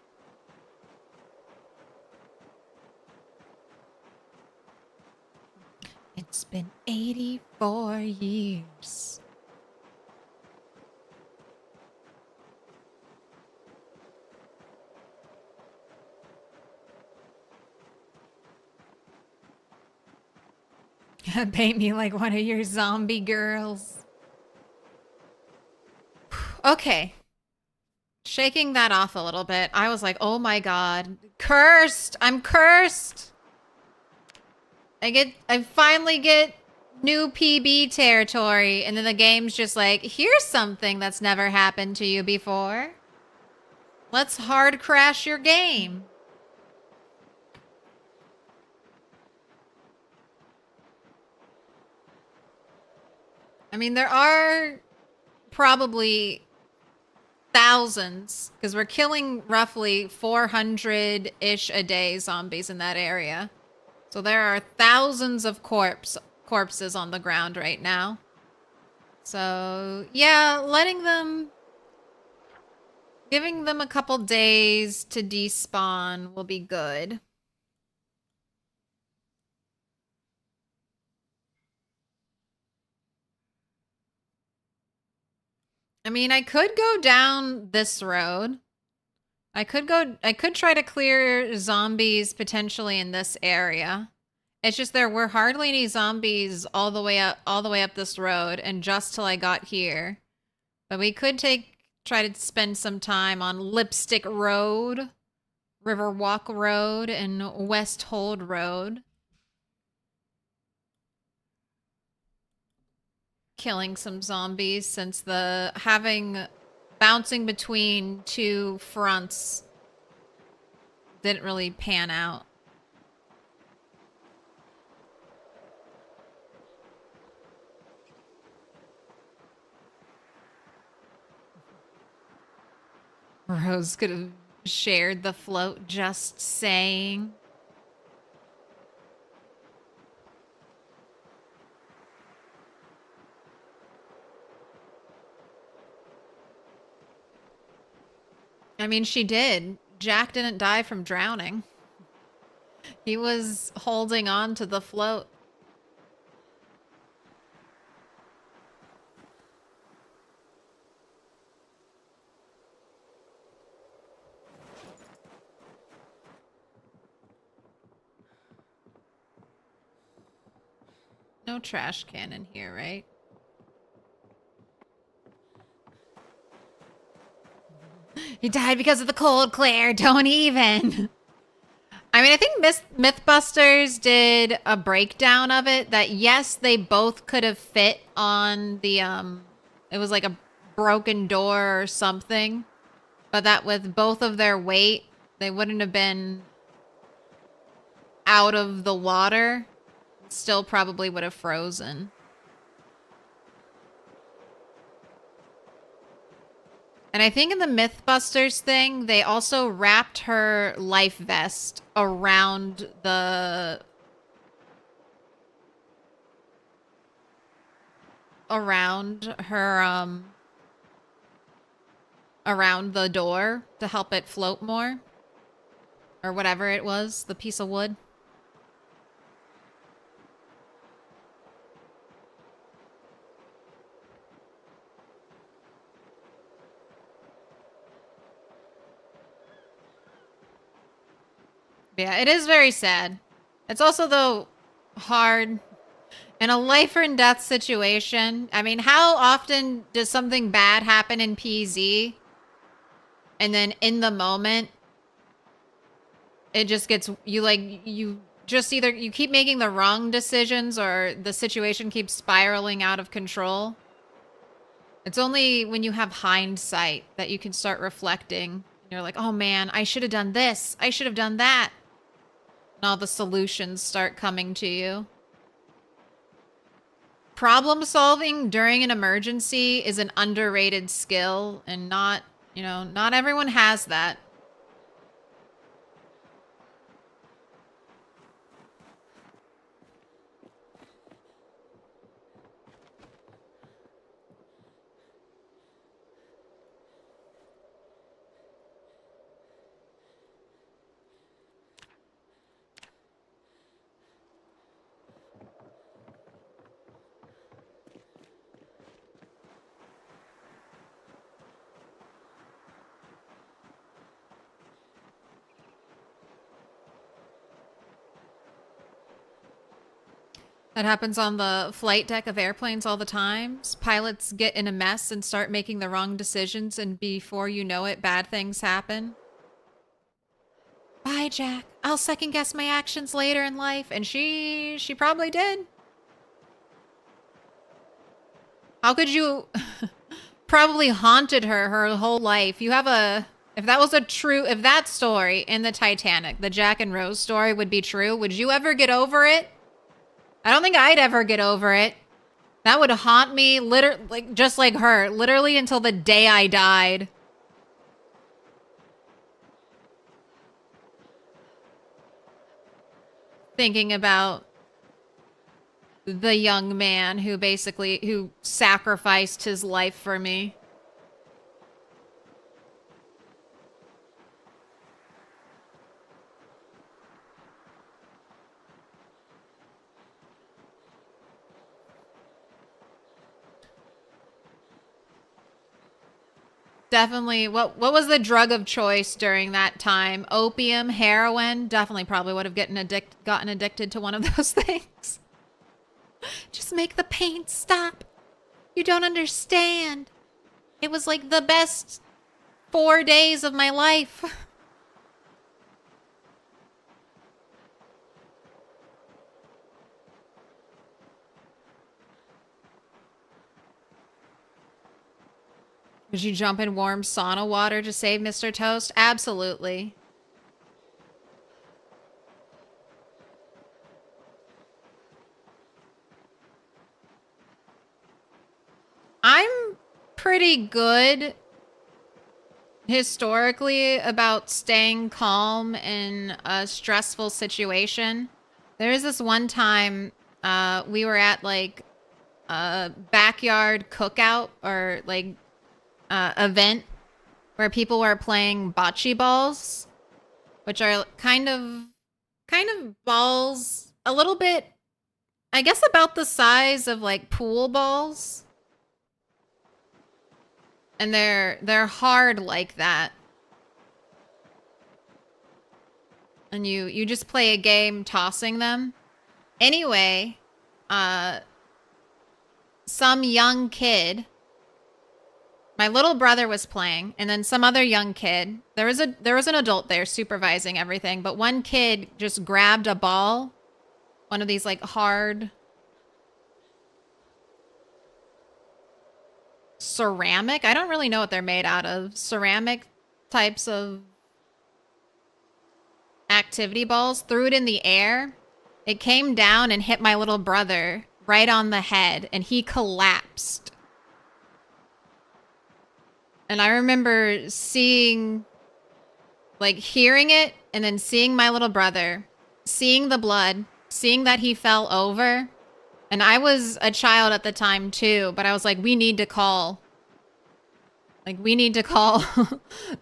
It's been 84 years. Paint me like one of your zombie girls. Okay. Shaking that off a little bit, I was like, oh my god. Cursed! I'm cursed! I finally get new PB territory, and then the game's just like, here's something that's never happened to you before. Let's hard crash your game. I mean, there are probably thousands, because we're killing roughly 400-ish a day zombies in that area. So there are thousands of corpses on the ground right now. So, yeah, giving them a couple days to despawn will be good. I mean, I could go down this road. I could try to clear zombies potentially in this area. It's just there were hardly any zombies all the way up this road and just till I got here. But we could try to spend some time on Lipstick Road, Riverwalk Road, and West Hold Road. Killing some zombies since bouncing between two fronts didn't really pan out. Rose could have shared the float, just saying. I mean, she did. Jack didn't die from drowning. He was holding on to the float. No trash can in here, right? He died because of the cold, Claire. Don't even. I mean, I think Mythbusters did a breakdown of it that yes, they both could have fit on the it was like a broken door or something, but that with both of their weight, they wouldn't have been out of the water. Still probably would have frozen. And I think in the Mythbusters thing, they also wrapped her life vest around the around the door to help it float more. Or whatever it was, the piece of wood. Yeah, it is very sad. It's also, though, hard. In a life or death situation, I mean, how often does something bad happen in PZ? And then in the moment, it just gets, you just either, you keep making the wrong decisions or the situation keeps spiraling out of control. It's only when you have hindsight that you can start reflecting. And you're like, oh man, I should have done this. I should have done that. And all the solutions start coming to you. Problem solving during an emergency is an underrated skill and not everyone has that. That happens on the flight deck of airplanes all the time. Pilots get in a mess and start making the wrong decisions, and before you know it, bad things happen. Bye, Jack. I'll second guess my actions later in life. And she probably did. How could you probably haunted her whole life? You have if that story in the Titanic, the Jack and Rose story would be true, would you ever get over it? I don't think I'd ever get over it. That would haunt me just like her, literally until the day I died. Thinking about the young man who sacrificed his life for me. Definitely. What was the drug of choice during that time? Opium, heroin. Definitely probably would have gotten addicted to one of those things. Just make the pain stop. You don't understand. It was like the best 4 days of my life. Would you jump in warm sauna water to save Mr. Toast? Absolutely. I'm pretty good historically about staying calm in a stressful situation. There was this one time we were at like a backyard cookout or like event where people were playing bocce balls, which are kind of balls a little bit, I guess, about the size of like pool balls. And they're hard like that. And you just play a game tossing them. Anyway, some young kid, my little brother was playing, and then some other young kid. There was an adult there supervising everything, but one kid just grabbed a ball, one of these like hard ceramic. I don't really know what they're made out of. Ceramic types of activity balls. Threw it in the air. It came down and hit my little brother right on the head, and he collapsed. And I remember seeing, like, hearing it, and then seeing my little brother, seeing the blood, seeing that he fell over. And I was a child at the time too, but I was like, we need to call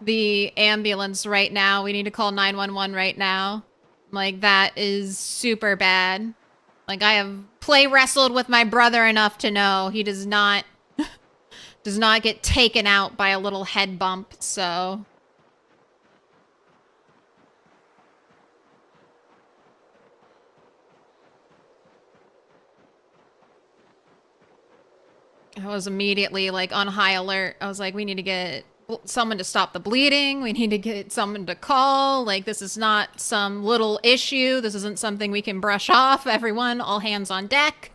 the ambulance right now. We need to call 911 right now. Like, that is super bad. Like, I have play wrestled with my brother enough to know he does not get taken out by a little head bump, so. I was immediately like on high alert. I was like, we need to get someone to stop the bleeding. We need to get someone to call. Like, this is not some little issue. This isn't something we can brush off. Everyone, all hands on deck.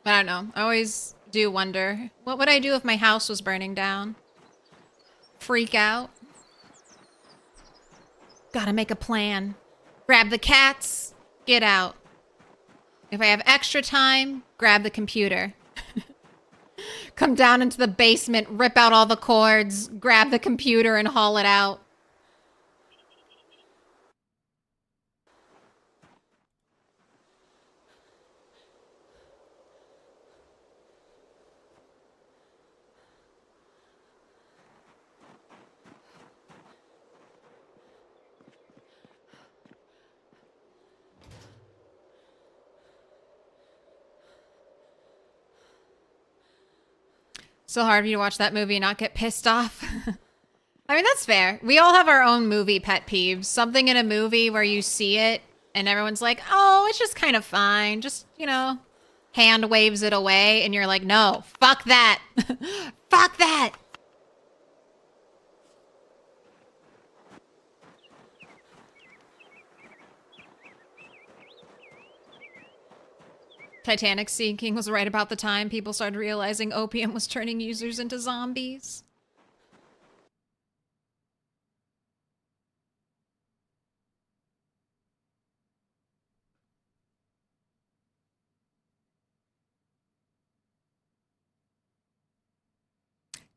I don't know. I always do wonder, what would I do if my house was burning down? Freak out? Gotta make a plan. Grab the cats. Get out. If I have extra time, grab the computer. Come down into the basement, rip out all the cords, grab the computer and haul it out. So hard for you to watch that movie and not get pissed off. I mean, that's fair. We all have our own movie pet peeves. Something in a movie where you see it and everyone's like, oh, it's just kind of fine. Just, you know, hand waves it away. And you're like, no, fuck that. Fuck that. Titanic sinking was right about the time people started realizing opium was turning users into zombies.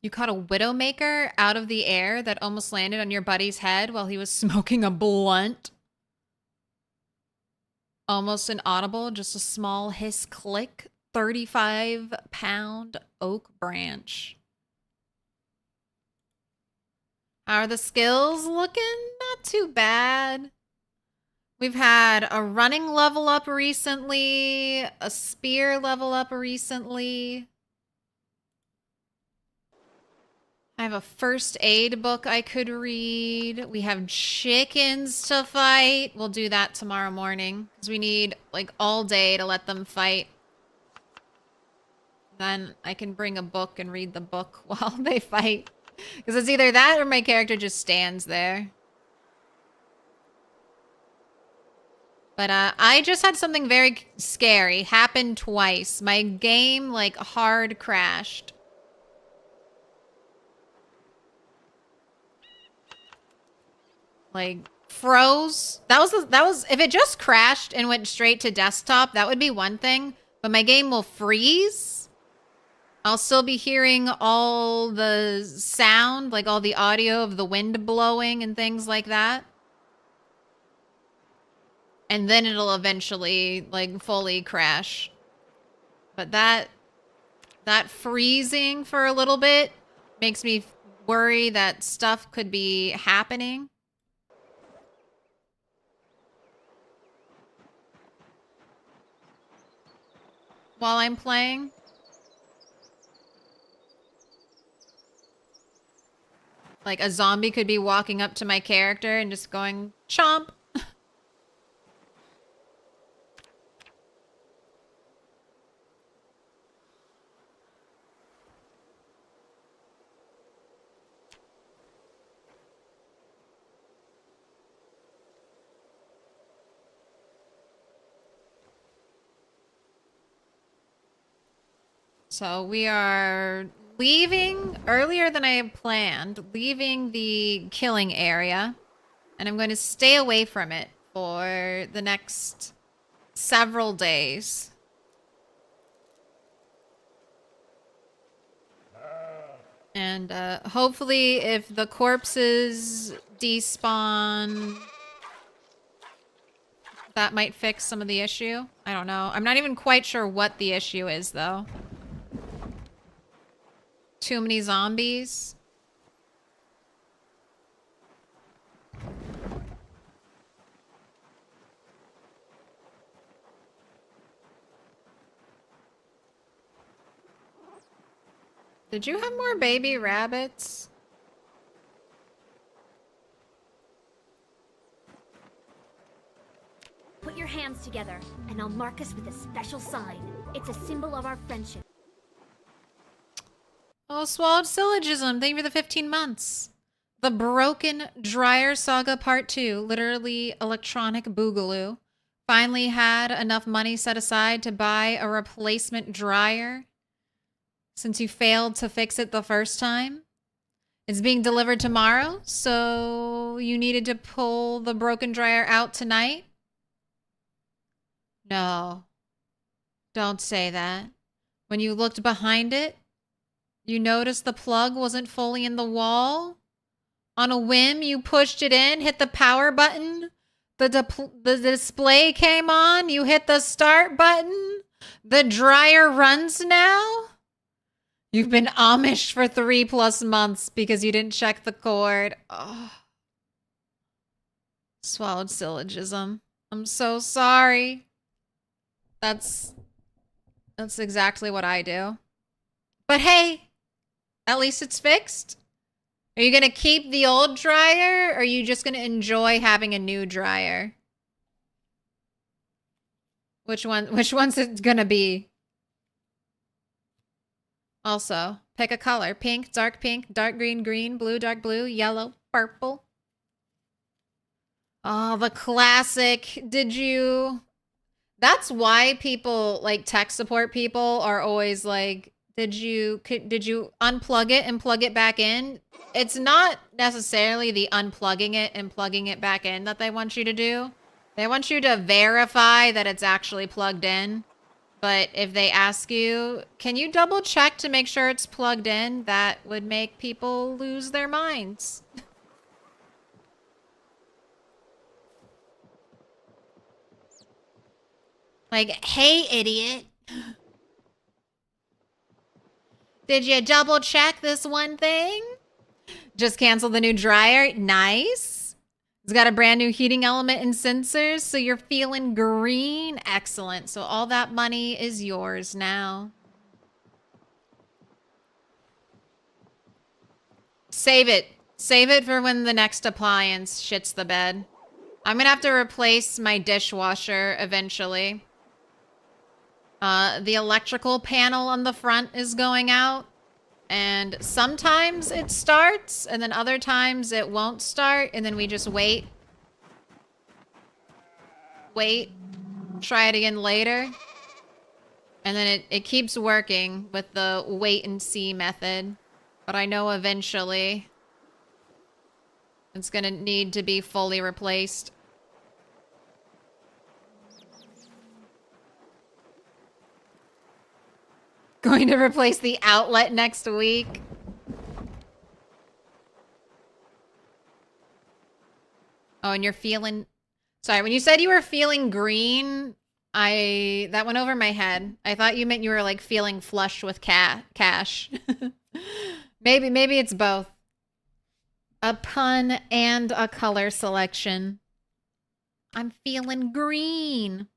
You caught a widowmaker out of the air that almost landed on your buddy's head while he was smoking a blunt. Almost inaudible, just a small hiss click. 35-pound oak branch. How are the skills looking? Not too bad. We've had a running level up recently, a spear level up recently. I have a first aid book I could read. We have chickens to fight. We'll do that tomorrow morning because we need like all day to let them fight. Then I can bring a book and read the book while they fight. Because it's either that or my character just stands there. But I just had something very scary happen twice. My game like hard crashed. Like froze. That was if it just crashed and went straight to desktop, that would be one thing. But my game will freeze. I'll still be hearing all the sound, like all the audio of the wind blowing and things like that. And then it'll eventually like fully crash. But that freezing for a little bit makes me worry that stuff could be happening. While I'm playing. Like a zombie could be walking up to my character and just going, chomp. So we are leaving earlier than I had planned, leaving the killing area, and I'm going to stay away from it for the next several days. And hopefully if the corpses despawn, that might fix some of the issue. I don't know. I'm not even quite sure what the issue is, though. Too many zombies. Did you have more baby rabbits? Put your hands together, and I'll mark us with a special sign. It's a symbol of our friendship. Oh, Swallowed Syllogism, thank you for the 15 months. The Broken Dryer Saga Part 2, literally electronic boogaloo. Finally had enough money set aside to buy a replacement dryer since you failed to fix it the first time. It's being delivered tomorrow, so you needed to pull the broken dryer out tonight? No. Don't say that. When you looked behind it, you noticed the plug wasn't fully in the wall? On a whim, you pushed it in, hit the power button. The display came on. You hit the start button. The dryer runs now. You've been Amish for 3+ months because you didn't check the cord. Oh. Swallowed Syllogism. I'm so sorry. That's exactly what I do. But hey, at least it's fixed. Are you going to keep the old dryer, or are you just going to enjoy having a new dryer? Which one's it going to be? Also, pick a color. Pink, dark green, green, blue, dark blue, yellow, purple. Oh, the classic. Did you... That's why people, like tech support people, are always like, did you unplug it and plug it back in? It's not necessarily the unplugging it and plugging it back in that they want you to do. They want you to verify that it's actually plugged in. But if they ask you, can you double check to make sure it's plugged in? That would make people lose their minds. Like, hey, idiot. Did you double check this one thing? Just cancel the new dryer. Nice. It's got a brand new heating element and sensors, so you're feeling green. Excellent. So all that money is yours now. Save it. Save it for when the next appliance shits the bed. I'm gonna have to replace my dishwasher eventually. The electrical panel on the front is going out. And sometimes it starts, and then other times it won't start, and then we just wait. Wait. Try it again later. And then it keeps working with the wait and see method. But I know eventually it's gonna need to be fully replaced. Going to replace the outlet next week. Oh, and you're feeling... Sorry, when you said you were feeling green, that went over my head. I thought you meant you were like feeling flush with cash. Maybe it's both. A pun and a color selection. I'm feeling green.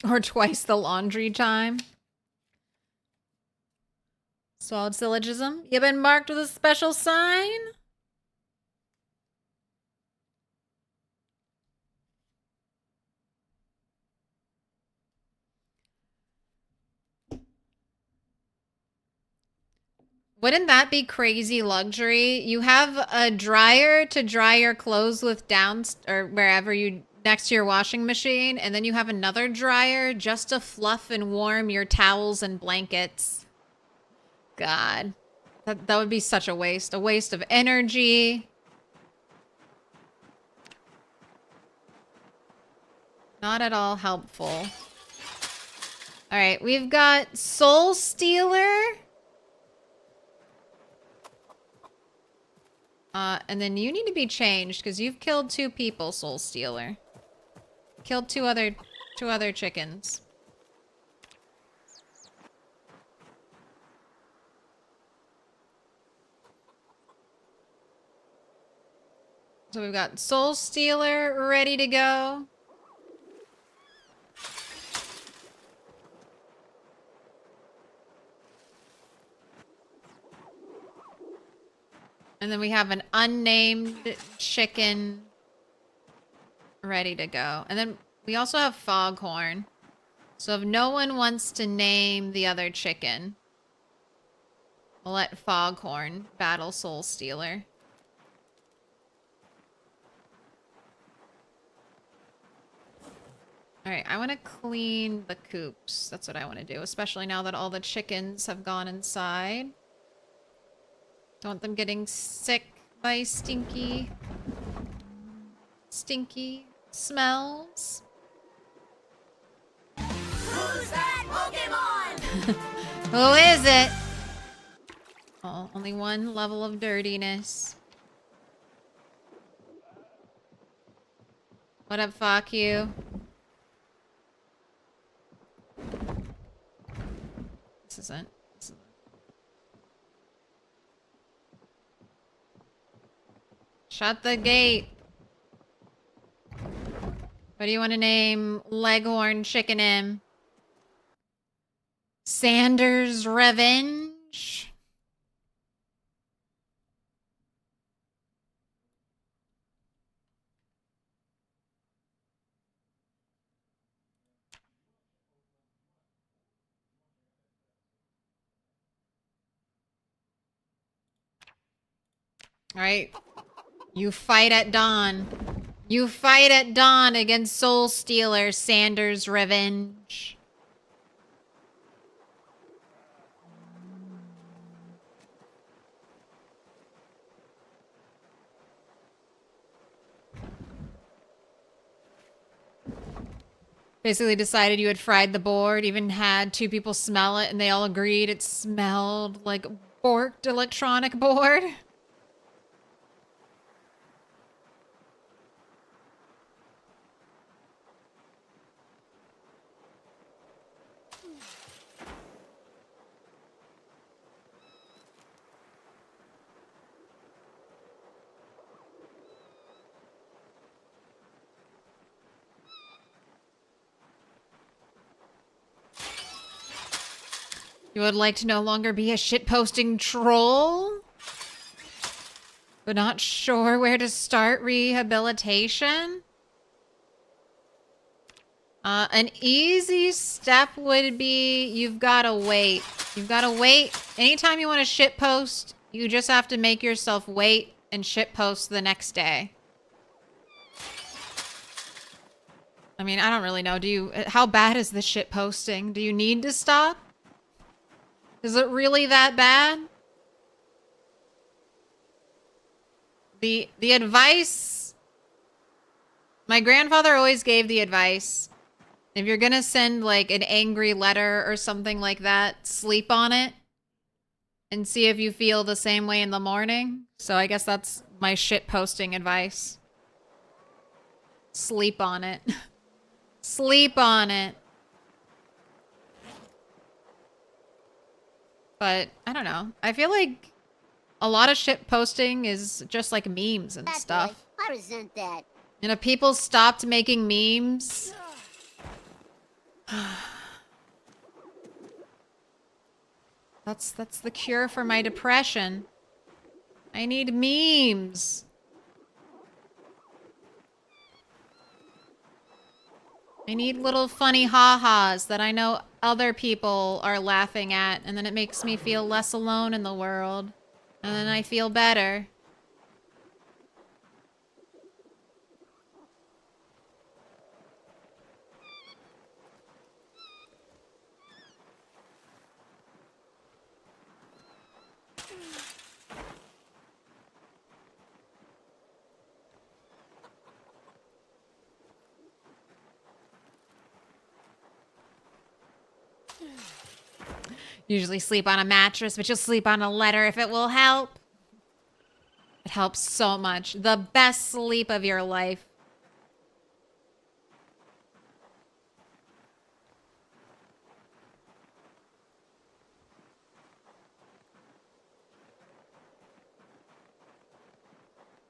Or twice the laundry time. Swallowed syllogism. You've been marked with a special sign? Wouldn't that be crazy luxury? You have a dryer to dry your clothes with or wherever you next to your washing machine, and then you have another dryer just to fluff and warm your towels and blankets. God. That would be such a waste. A waste of energy. Not at all helpful. Alright, we've got Soul Stealer. And then you need to be changed because you've killed 2 people, Soul Stealer. Killed two other chickens. So we've got Soul Stealer ready to go. And then we have an unnamed chicken ready to go. And then we also have Foghorn. So if no one wants to name the other chicken, we'll let Foghorn battle Soul Stealer. Alright, I want to clean the coops. That's what I want to do, especially now that all the chickens have gone inside. Don't want them getting sick by stinky smells. Who's that Pokemon? Who is it? Oh, only one level of dirtiness. What up, fuck you? This isn't. Shut the gate. What do you want to name Leghorn Chicken him? Sanders Revenge? All right. You fight at dawn. You fight at dawn against Soul Stealer Sanders Revenge. Basically decided you had fried the board, even had two people smell it, and they all agreed it smelled like borked electronic board. You would like to no longer be a shitposting troll? But not sure where to start rehabilitation? An easy step would be you've got to wait. You've got to wait. Anytime you want to shitpost, you just have to make yourself wait and shitpost the next day. I mean, I don't really know. How bad is this shitposting? Do you need to stop? Is it really that bad? The advice... My grandfather always gave the advice. If you're gonna send, like, an angry letter or something like that, sleep on it. And see if you feel the same way in the morning. So I guess that's my shitposting advice. Sleep on it. Sleep on it. But, I don't know. I feel like a lot of shit posting is just like memes and stuff. I resent that. And if people stopped making memes... That's the cure for my depression. I need memes. I need little funny ha-has that I know other people are laughing at, and then it makes me feel less alone in the world. And then I feel better. Usually sleep on a mattress, but you'll sleep on a letter if it will help. It helps so much. The best sleep of your life.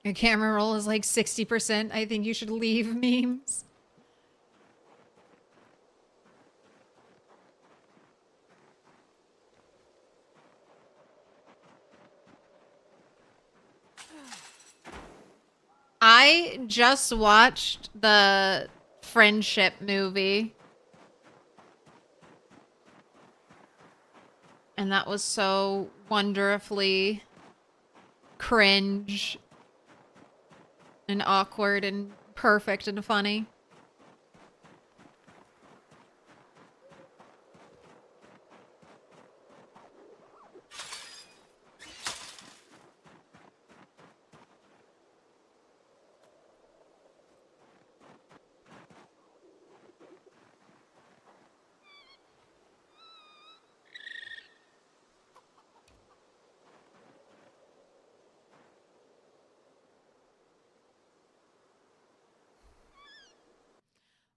Your camera roll is like 60%. I think you should leave memes. I just watched the Friendship movie. And that was so wonderfully cringe and awkward and perfect and funny.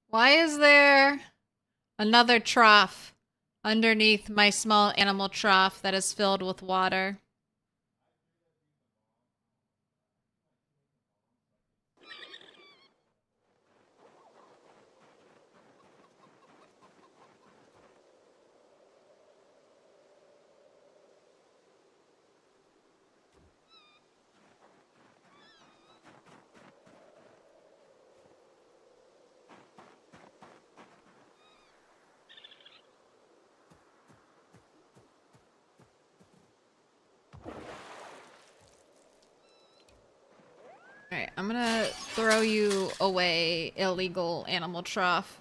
Why is there another trough underneath my small animal trough that is filled with water? Alright, I'm gonna throw you away, illegal animal trough.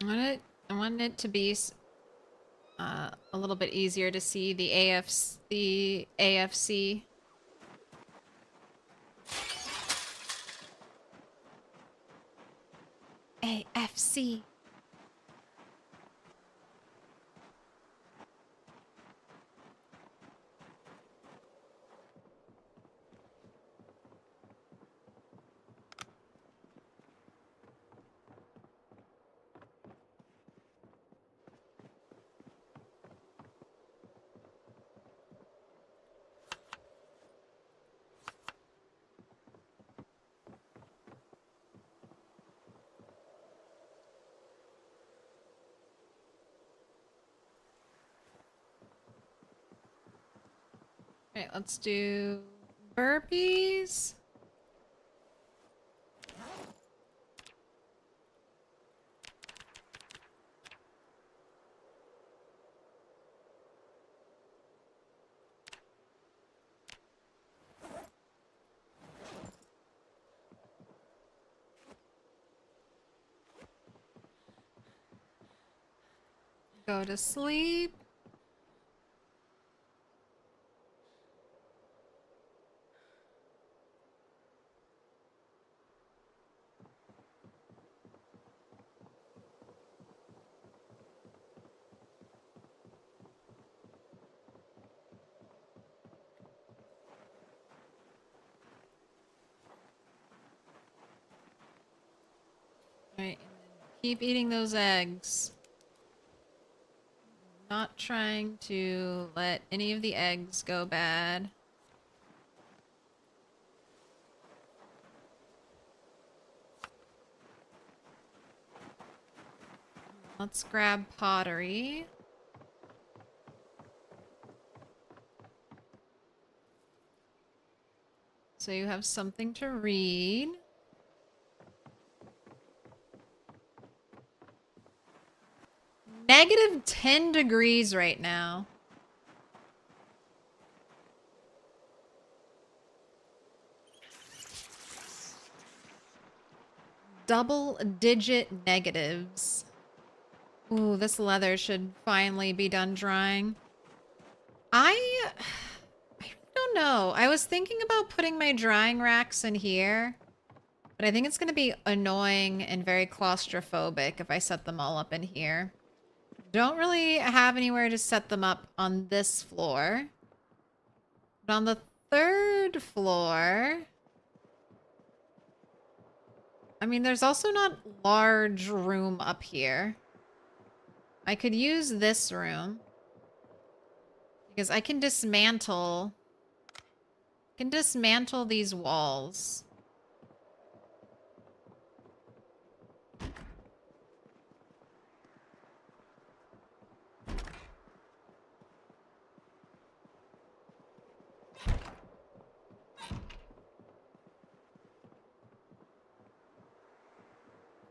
I want it to be a little bit easier to see the AFC. AFC. Alright, let's do burpees. Go to sleep. Alright, and then keep eating those eggs. Not trying to let any of the eggs go bad. Let's grab pottery. So you have something to read. Negative 10 degrees right now. Double-digit negatives. Ooh, this leather should finally be done drying. I don't know. I was thinking about putting my drying racks in here, but I think it's going to be annoying and very claustrophobic if I set them all up in here. Don't really have anywhere to set them up on this floor. But on the third floor... I mean, there's also not large room up here. I could use this room. Because I can dismantle... these walls.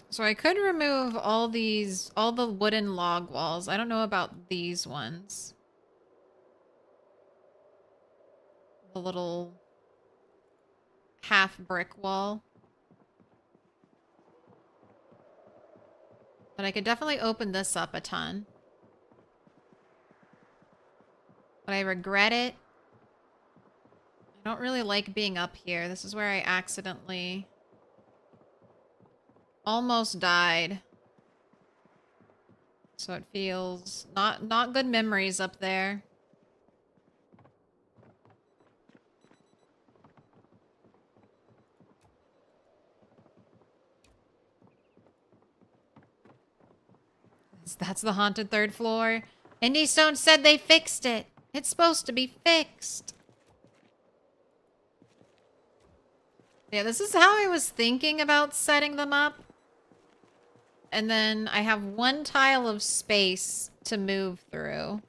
So I could remove all the wooden log walls. I don't know about these ones. The little half brick wall. But I could definitely open this up a ton. But I regret it. I don't really like being up here. This is where I accidentally almost died. So it feels not good memories up there. That's the haunted third floor. Indy Stone said they fixed it. It's supposed to be fixed. Yeah, this is how I was thinking about setting them up. And then I have one tile of space to move through.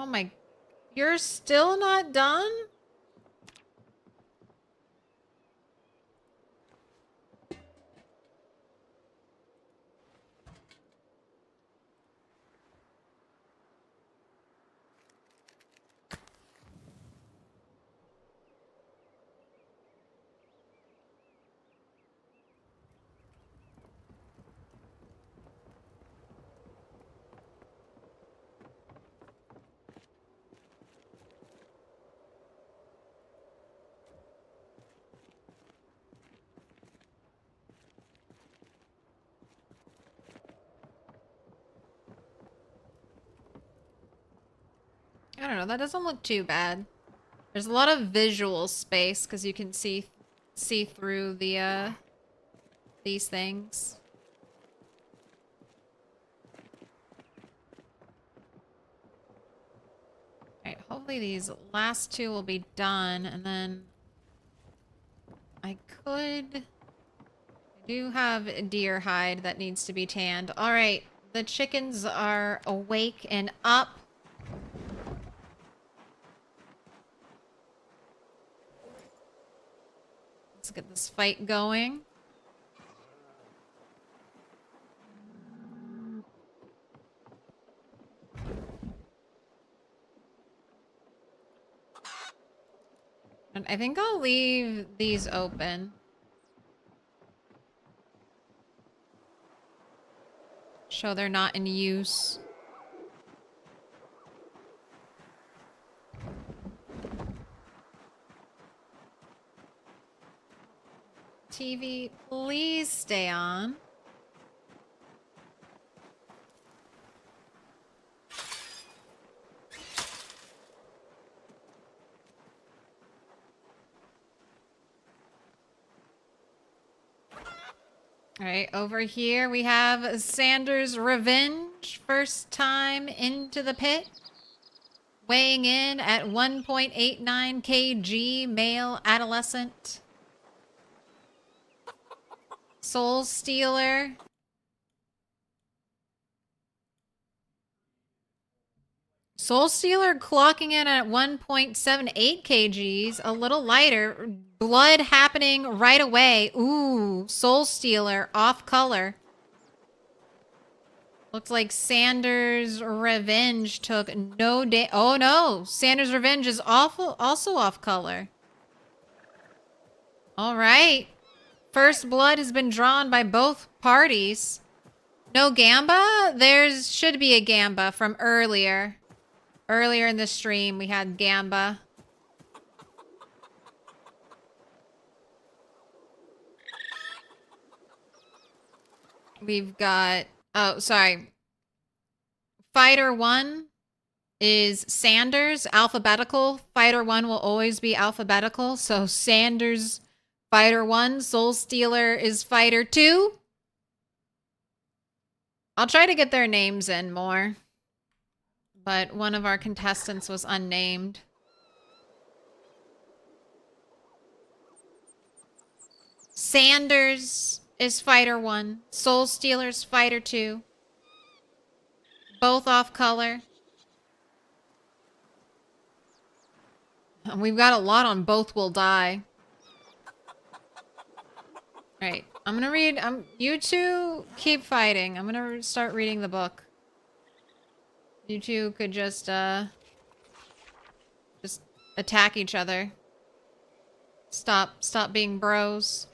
Oh my... You're still not done? I don't know, that doesn't look too bad. There's a lot of visual space because you can see through the these things. Alright, hopefully these last two will be done, and then I do have a deer hide that needs to be tanned. Alright, the chickens are awake and up. Let's get this fight going. And I think I'll leave these open. Show they're not in use. TV, please stay on. All right, over here we have Sanders' Revenge. First time into the pit. Weighing in at 1.89 kg, male adolescent. Soul Stealer. Soul Stealer clocking in at 1.78 kgs, a little lighter. Blood happening right away. Ooh, Soul Stealer off color. Looks like Sanders' Revenge took no day. Oh no, Sanders' Revenge is also off color. All right. First blood has been drawn by both parties. No Gamba? Should be a Gamba from earlier. Earlier in the stream, we had Gamba. We've got... Oh, sorry. Fighter 1 is Sanders, alphabetical. Fighter 1 will always be alphabetical. So Sanders, Fighter 1. Soul Stealer is Fighter 2. I'll try to get their names in more. But one of our contestants was unnamed. Sanders is Fighter 1. Soul Stealer's Fighter 2. Both off color. And we've got a lot on Both Will Die. Alright, I'm gonna read... you two keep fighting. I'm gonna start reading the book. You two could just attack each other. Stop being bros.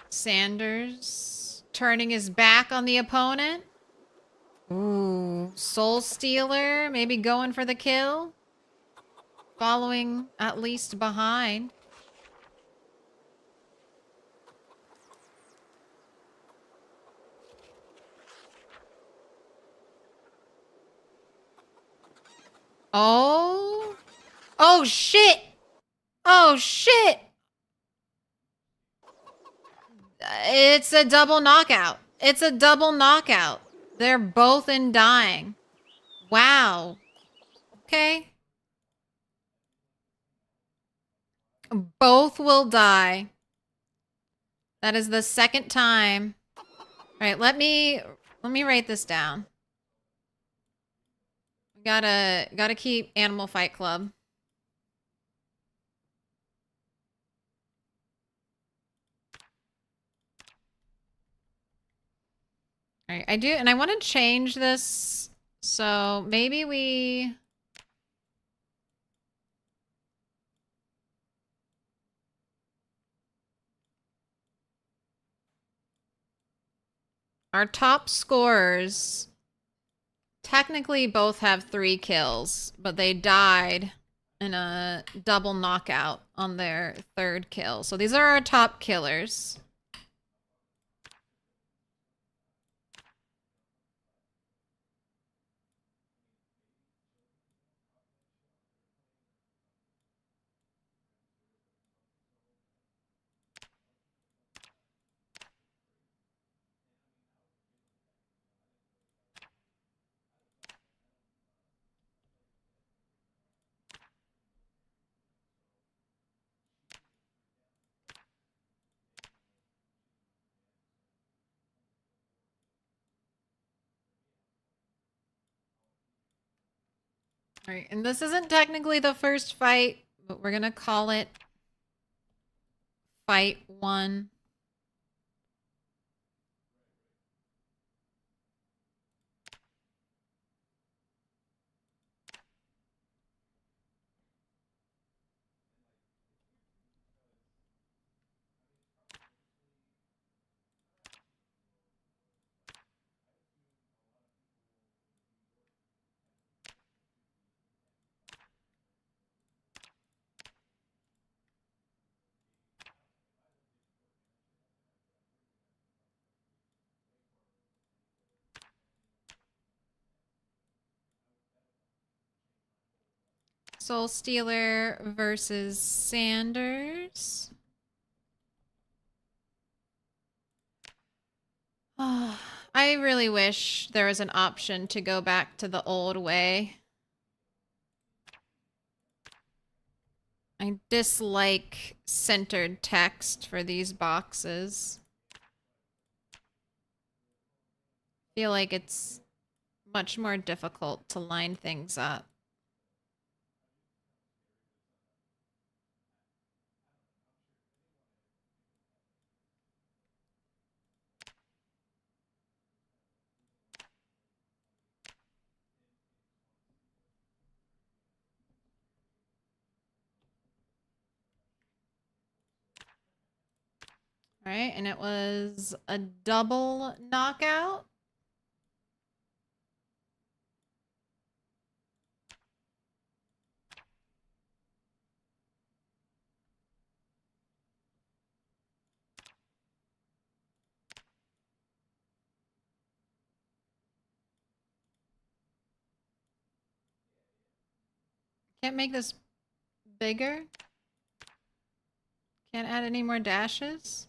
Sanders turning his back on the opponent. Ooh, Soul Stealer maybe going for the kill. Following at least behind. Oh. Oh, shit. Oh, shit. It's a double knockout. It's a double knockout. They're both in dying. Wow. Okay. Both will die. That is the second time right, let me write this down. Gotta keep Animal Fight Club. All right, I do, and I want to change this, so maybe we. Our top scorers technically both have 3 kills, but they died in a double knockout on their 3rd kill. So these are our top killers. All right, and this isn't technically the first fight, but we're gonna call it Fight 1. Soul Stealer versus Sanders. Oh, I really wish there was an option to go back to the old way. I dislike centered text for these boxes. Feel like it's much more difficult to line things up. All right, and it was a double knockout. Can't make this bigger. Can't add any more dashes.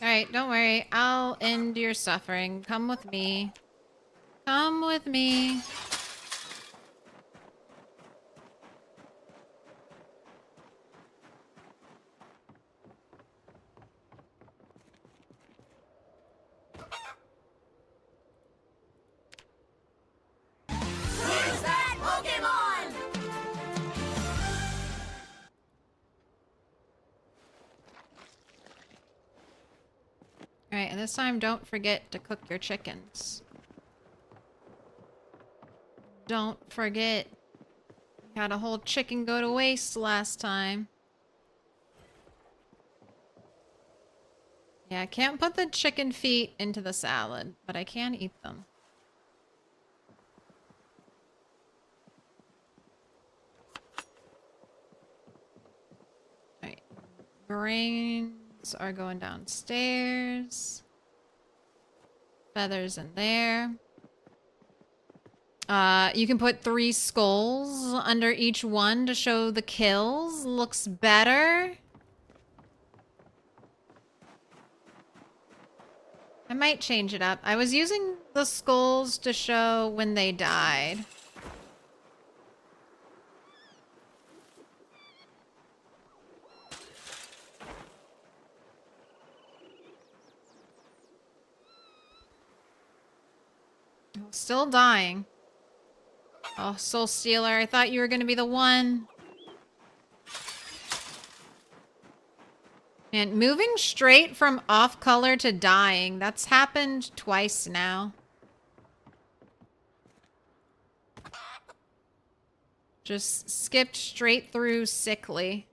Alright, don't worry. I'll end your suffering. Come with me. Come with me. Who's that Pokemon? Alright, and this time don't forget to cook your chickens. Don't forget. Had a whole chicken go to waste last time. Yeah, I can't put the chicken feet into the salad, but I can eat them. Alright. Brains are going downstairs. Feathers in there. You can put 3 skulls under each one to show the kills. Looks better. I might change it up. I was using the skulls to show when they died. Still dying. Oh, Soul Stealer, I thought you were gonna be the one. And moving straight from off color to dying, that's happened twice now. Just skipped straight through sickly.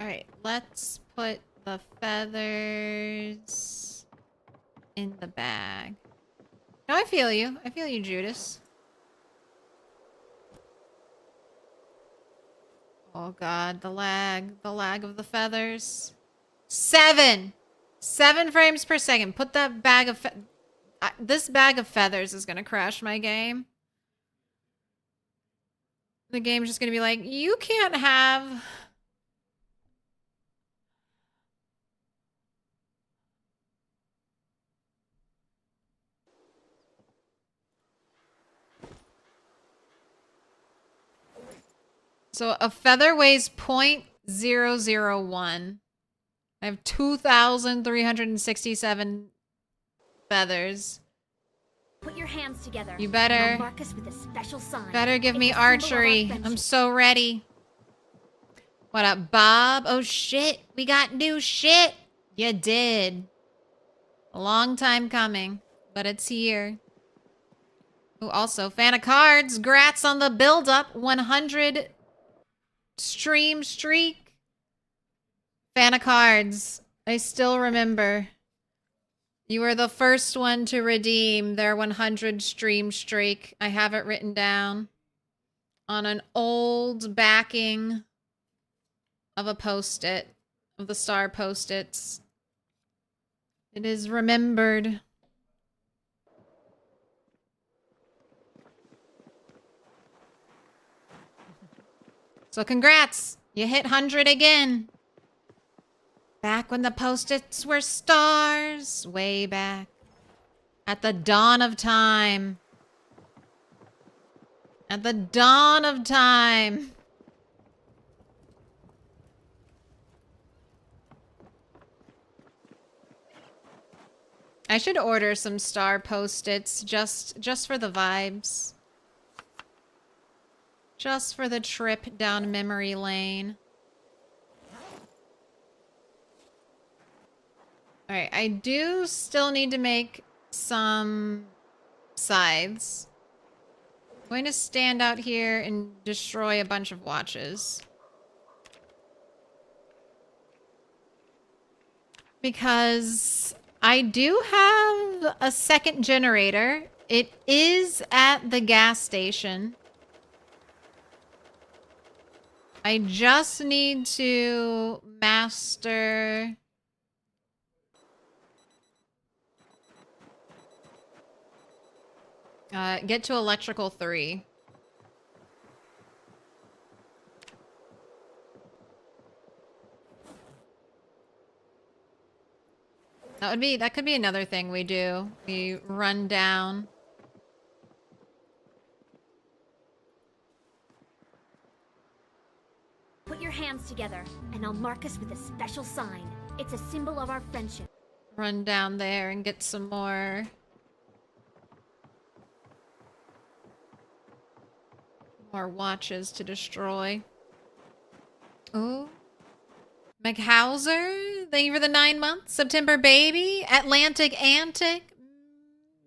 Alright, let's put the feathers in the bag. No, I feel you. I feel you, Judas. Oh god, the lag. The lag of the feathers. 7! 7 frames per second. Put that bag of this bag of feathers is gonna crash my game. The game's just gonna be like, you can't have... So a feather weighs 0.001. I have 2,367 feathers. Put your hands together. You and better- I'll mark us with a special sign. Better give It's me a symbol of our archery. friendship. I'm so ready. What up, Bob? Oh shit, we got new shit. You did. A long time coming, but it's here. Oh, also, fan of cards. Grats on the build-up. 100 stream streak. Fan of cards. I still remember. You were the first one to redeem their 100 stream streak. I have it written down on an old backing of a post-it, of the star post-its. It is remembered. So congrats! You hit 100 again. Back when the post-its were stars. Way back. At the dawn of time. At the dawn of time. I should order some star post-its just for the vibes. Just for the trip down memory lane. Alright, I do still need to make some scythes. I'm going to stand out here and destroy a bunch of watches. Because I do have a second generator. It is at the gas station. I just need to master... get to electrical 3. That could be another thing we do. We run down. Put your hands together, and I'll mark us with a special sign. It's a symbol of our friendship. Run down there and get some more watches to destroy. Oh. McHauser, thank you for the 9 months. September baby. Atlantic Antic.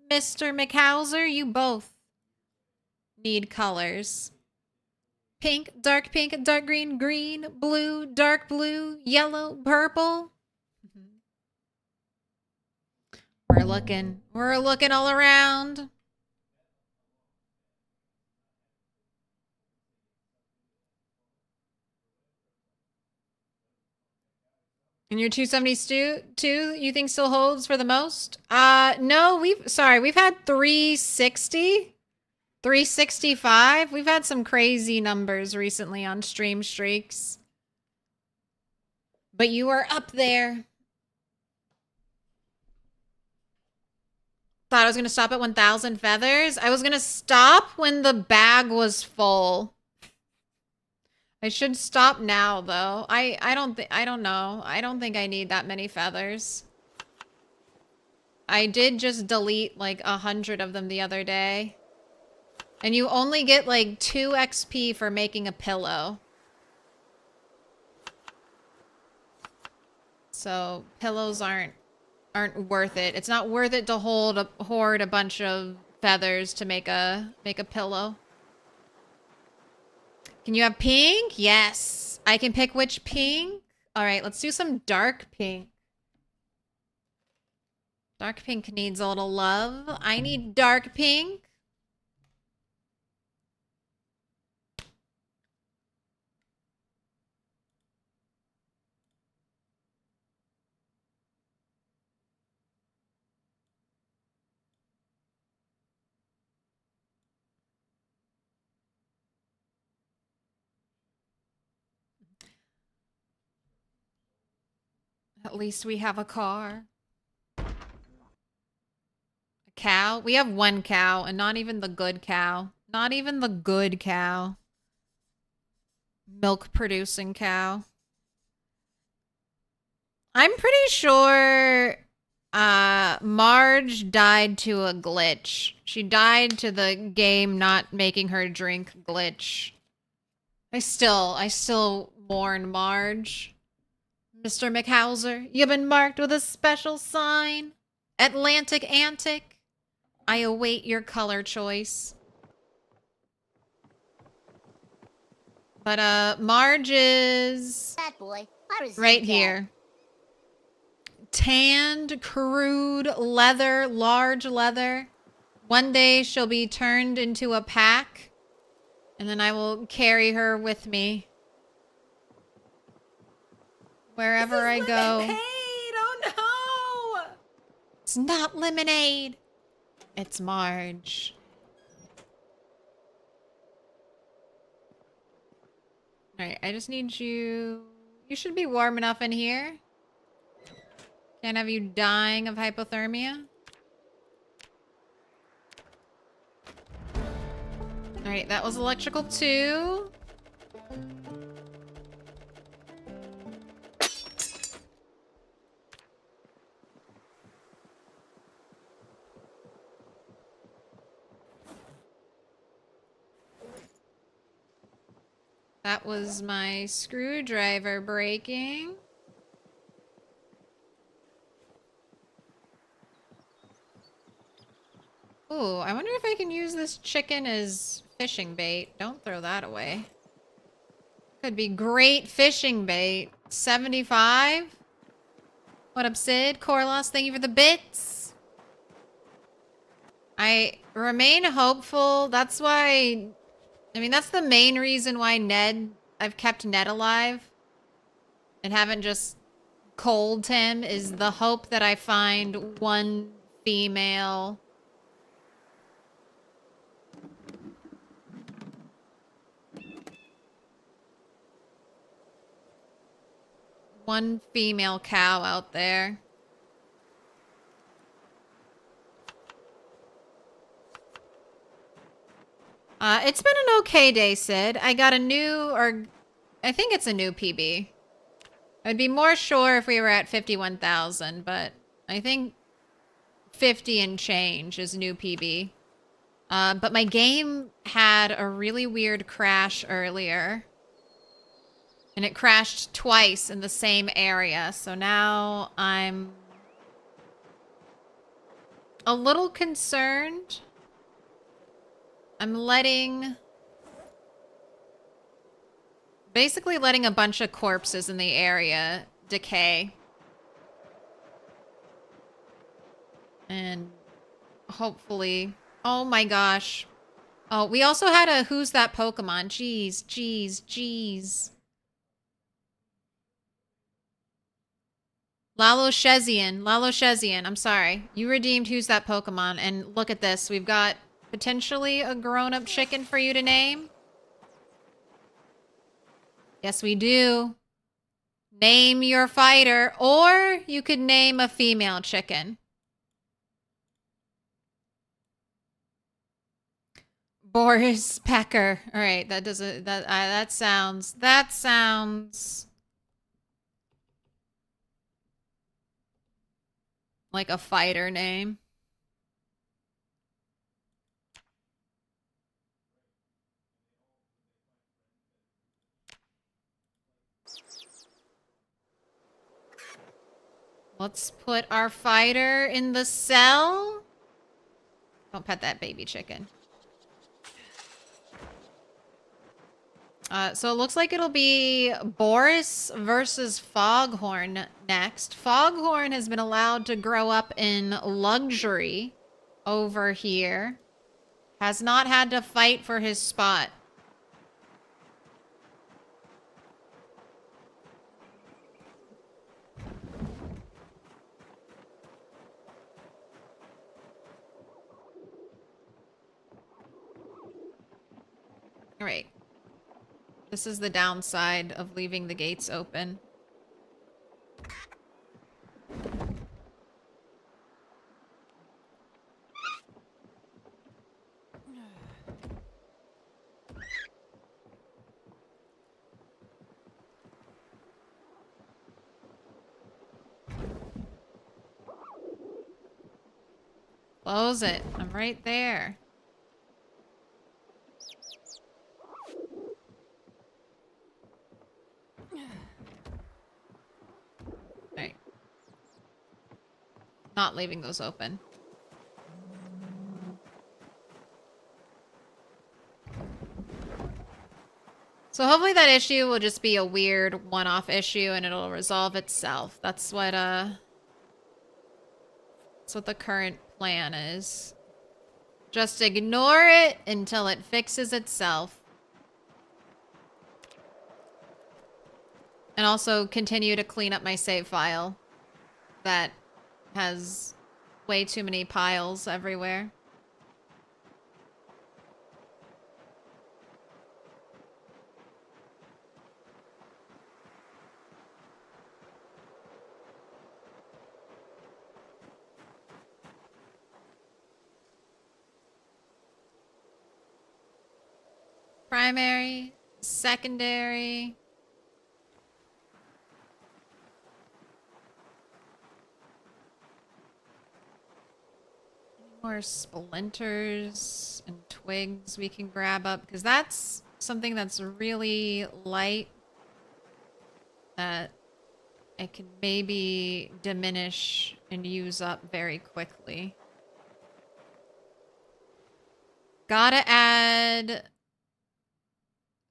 Mr. McHauser, you both need colors. Pink, dark green, green, blue, dark blue, yellow, purple. We're looking all around. And your 272, you think still holds for the most? No, we've had 360, 365. We've had some crazy numbers recently on stream streaks. But you are up there. Thought I was going to stop at 1,000 feathers. I was going to stop when the bag was full. I should stop now, though. I don't know. I don't think I need that many feathers. I did just delete like 100 of them the other day. And you only get like 2 XP for making a pillow. So pillows aren't worth it. It's not worth it to hoard a bunch of feathers to make a pillow. Can you have pink? Yes. I can pick which pink. All right, let's do some dark pink. Dark pink needs a little love. I need dark pink. At least we have a car. A cow? We have 1 cow, and not even the good cow. Not even the good cow. Milk producing cow. I'm pretty sure Marge died to a glitch. She died to the game not making her drink glitch. I still mourn Marge. Mr. McHauser, you've been marked with a special sign. Atlantic Antic. I await your color choice. But Marge is Bad boy. right here. Tanned, crude leather, large leather. One day she'll be turned into a pack, and then I will carry her with me wherever I go. Lemonade! Oh no! It's not lemonade. It's Marge. Alright, I just need you... You should be warm enough in here. Can't have you dying of hypothermia. Alright, that was electrical 2. That was my screwdriver breaking. Ooh, I wonder if I can use this chicken as fishing bait. Don't throw that away. Could be great fishing bait. 75. What up, Sid? Corlos, thank you for the bits. I remain hopeful. That's why... I mean, that's the main reason why I've kept Ned alive and haven't just cold him, is the hope that I find one female. One female cow out there. It's been an okay day, Sid. I got a new, or I think it's a new PB. I'd be more sure if we were at 51,000, but I think 50 and change is new PB. But my game had a really weird crash earlier. And it crashed twice in the same area. So now I'm a little concerned. I'm basically letting a bunch of corpses in the area decay. And hopefully, oh my gosh. Oh, we also had a Who's That Pokemon? Jeez, jeez, jeez. Laloshezian, I'm sorry. You redeemed Who's That Pokemon, and look at this. We've got potentially a grown-up chicken for you to name. Yes, we do. Name your fighter, or you could name a female chicken. Boris Pecker. All right, that doesn't that sounds like a fighter name. Let's put our fighter in the cell. Don't pet that baby chicken. So it looks like it'll be Boris versus Foghorn next. Foghorn has been allowed to grow up in luxury over here. Has not had to fight for his spot. All right. This is the downside of leaving the gates open. Close it. I'm right there. Alright. Not leaving those open. So hopefully that issue will just be a weird one-off issue and it'll resolve itself. That's what the current plan is. Just ignore it until it fixes itself. And also continue to clean up my save file that has way too many piles everywhere. Primary, secondary. More splinters and twigs we can grab up, because that's something that's really light that I can maybe diminish and use up very quickly. Gotta add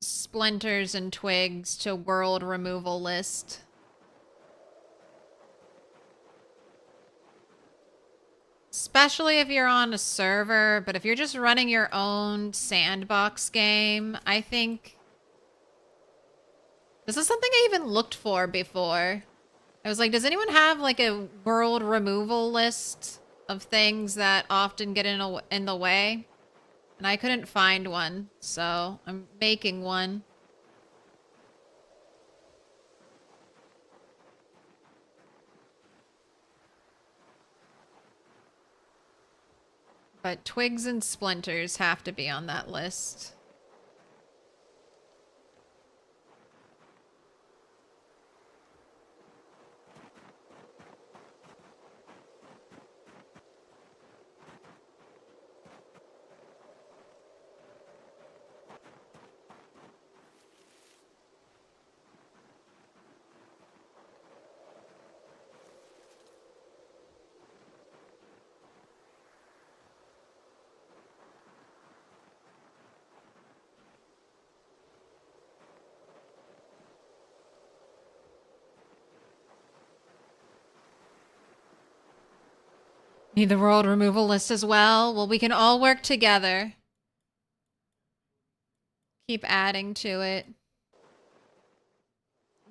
splinters and twigs to world removal list. Especially if you're on a server, but if you're just running your own sandbox game, I think... This is something I even looked for before. I was like, does anyone have like a world removal list of things that often get in the way? And I couldn't find one, so I'm making one. But twigs and splinters have to be on that list. Need the world removal list as well? Well, we can all work together. Keep adding to it.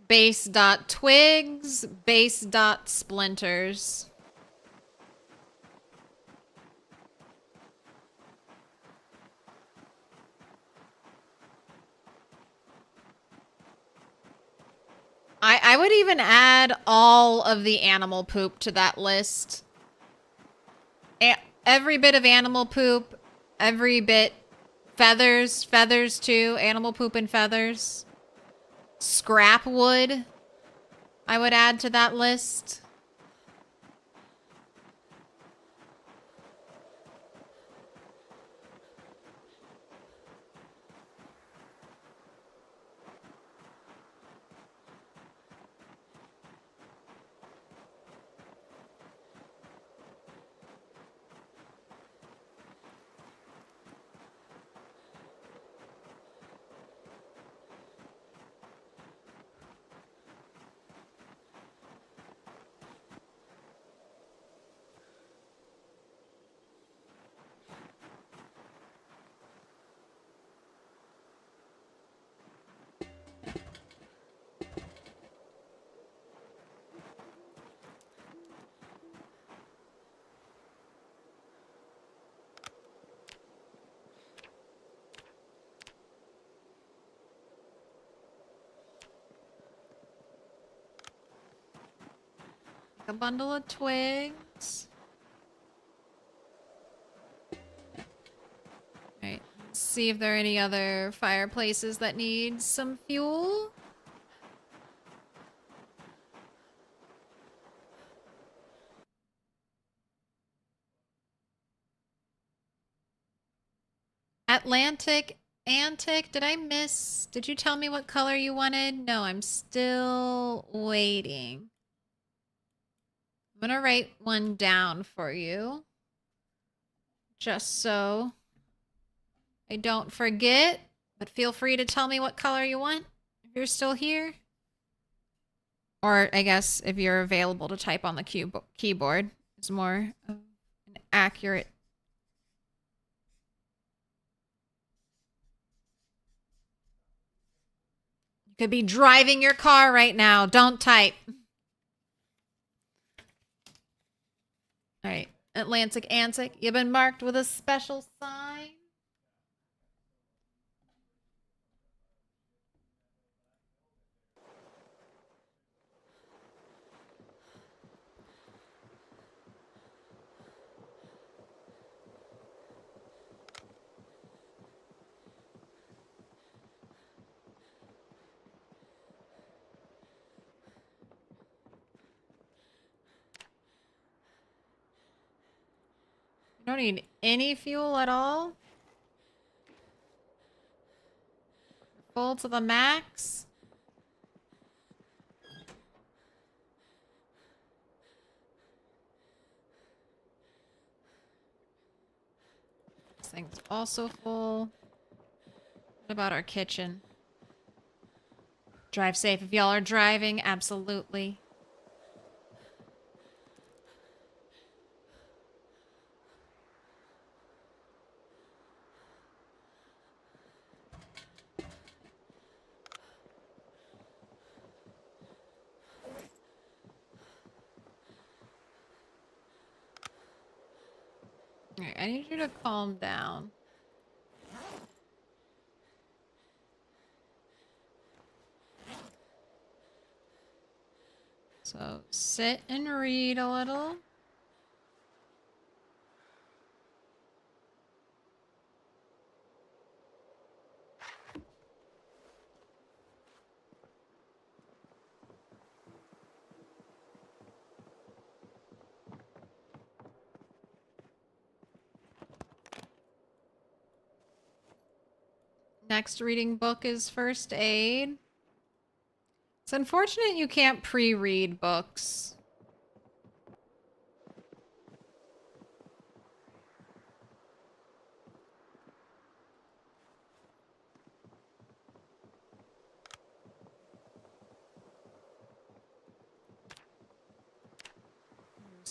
Base.twigs, base.splinters. I would even add all of the animal poop to that list. Every bit of animal poop, every bit. Feathers too, animal poop and feathers. Scrap wood, I would add to that list. A bundle of twigs. Alright, see if there are any other fireplaces that need some fuel. Atlantic Antic, did I miss? Did you tell me what color you wanted? No, I'm still waiting. I'm gonna write one down for you. Just so I don't forget. But feel free to tell me what color you want if you're still here. Or I guess if you're available to type on the keyboard. It's more of an accurate. You could be driving your car right now. Don't type. All right. Atlantic Antic, you've been marked with a special sign. You don't need any fuel at all. Full to the max. This thing's also full. What about our kitchen? Drive safe if y'all are driving. Absolutely. Alright, I need you to calm down. So sit and read a little. Next reading book is First Aid. It's unfortunate you can't pre-read books.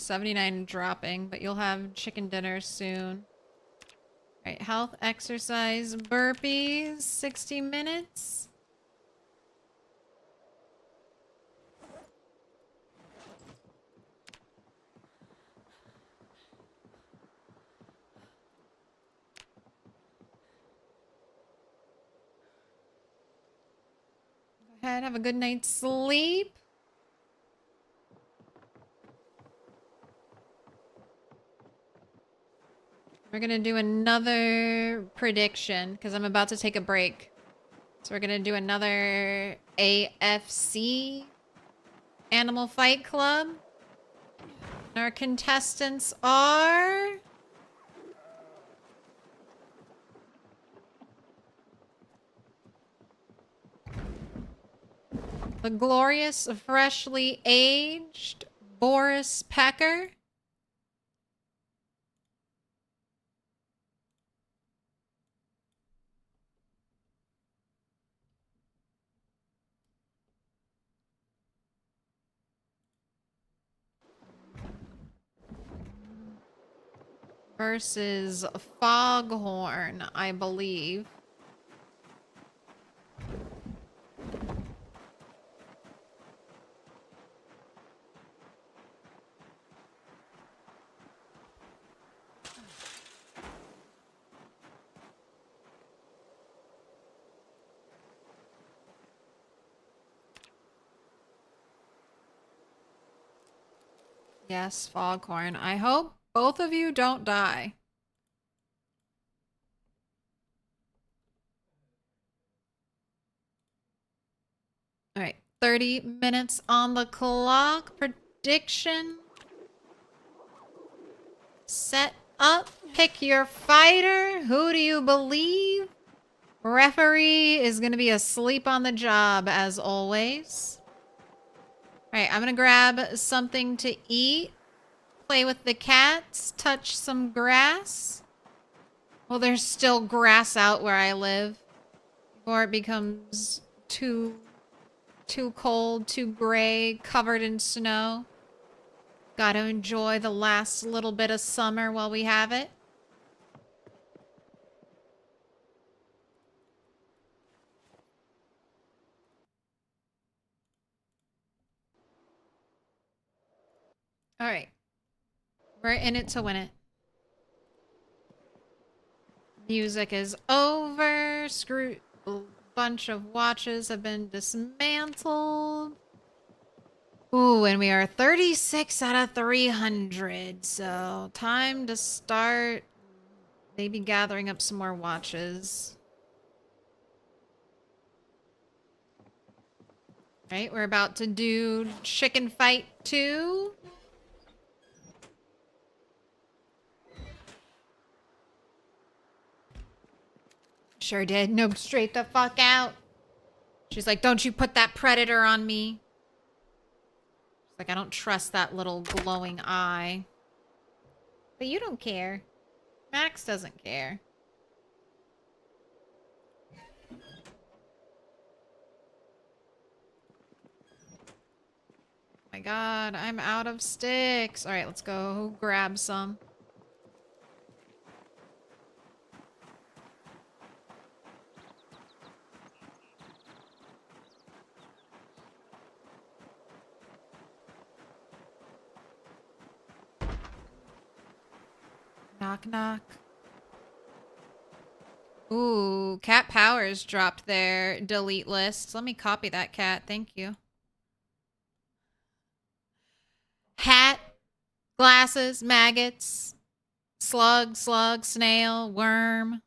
79 dropping, but you'll have chicken dinner soon. All right, health, exercise, burpees, 60 minutes. Go ahead, have a good night's sleep. We're gonna do another prediction because I'm about to take a break. So we're gonna do another AFC Animal Fight Club. Our contestants are the glorious, freshly aged Boris Pecker. Versus Foghorn, I believe. Yes, Foghorn. I hope both of you don't die. All right, 30 minutes on the clock. Prediction. Set up. Pick your fighter. Who do you believe? Referee is going to be asleep on the job as always. All right, I'm going to grab something to eat. Play with the cats. Touch some grass. Well, there's still grass out where I live. Before it becomes too cold, too gray, covered in snow. Gotta enjoy the last little bit of summer while we have it. All right. We're in it to win it. Music is over. Screw. A bunch of watches have been dismantled. Ooh, and we are 36 out of 300. So time to start maybe gathering up some more watches. Right, we're about to do Chicken Fight 2. Sure did. No, straight the fuck out. She's like, don't you put that predator on me. She's like, I don't trust that little glowing eye. But you don't care. Max doesn't care. My god, I'm out of sticks. All right, let's go grab some. Knock, knock. Ooh, Cat Powers dropped their delete list. Let me copy that cat. Thank you. Hat, glasses, maggots, slug, snail, worm,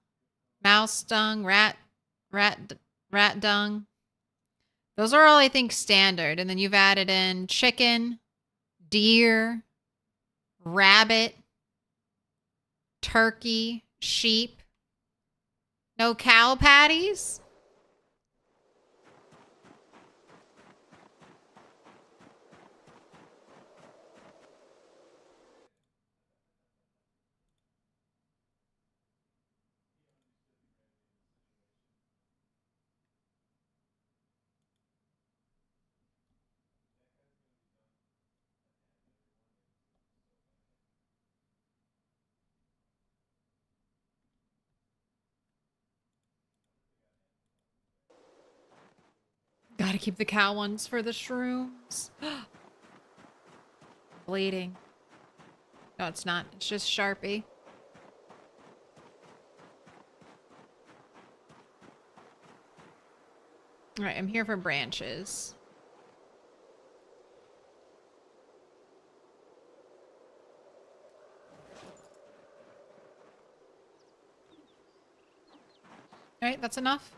mouse dung, rat dung. Those are all, I think, standard. And then you've added in chicken, deer, rabbit, turkey, sheep. No cow patties? Gotta keep the cow ones for the shrooms. Bleeding. No, it's not. It's just Sharpie. Alright, I'm here for branches. Alright, that's enough.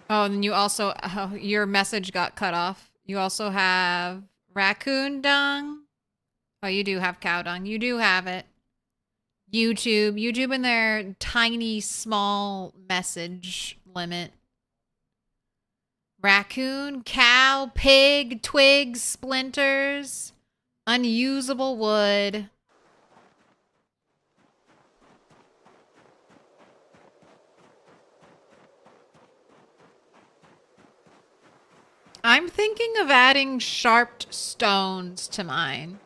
Oh, and you also, your message got cut off. You also have raccoon dung. Oh, you do have cow dung. You do have it. YouTube and their tiny, small message limit. Raccoon, cow, pig, twigs, splinters, unusable wood. I'm thinking of adding sharp stones to mine.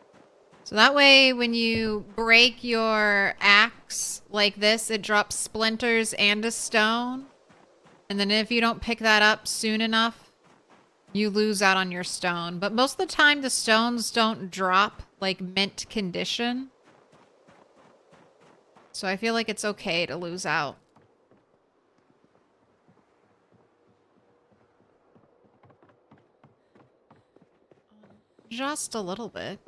So that way when you break your axe like this, it drops splinters and a stone. And then if you don't pick that up soon enough, you lose out on your stone. But most of the time the stones don't drop like mint condition. So I feel like it's okay to lose out. Just a little bit.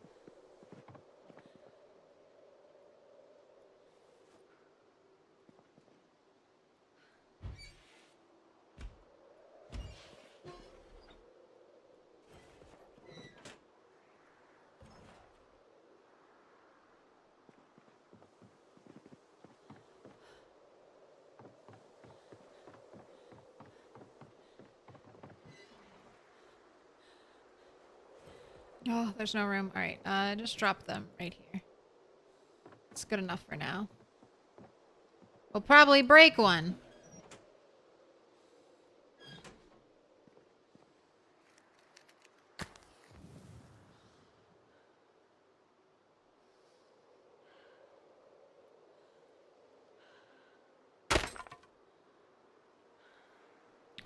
Oh, there's no room. All right, just drop them right here. It's good enough for now. We'll probably break one.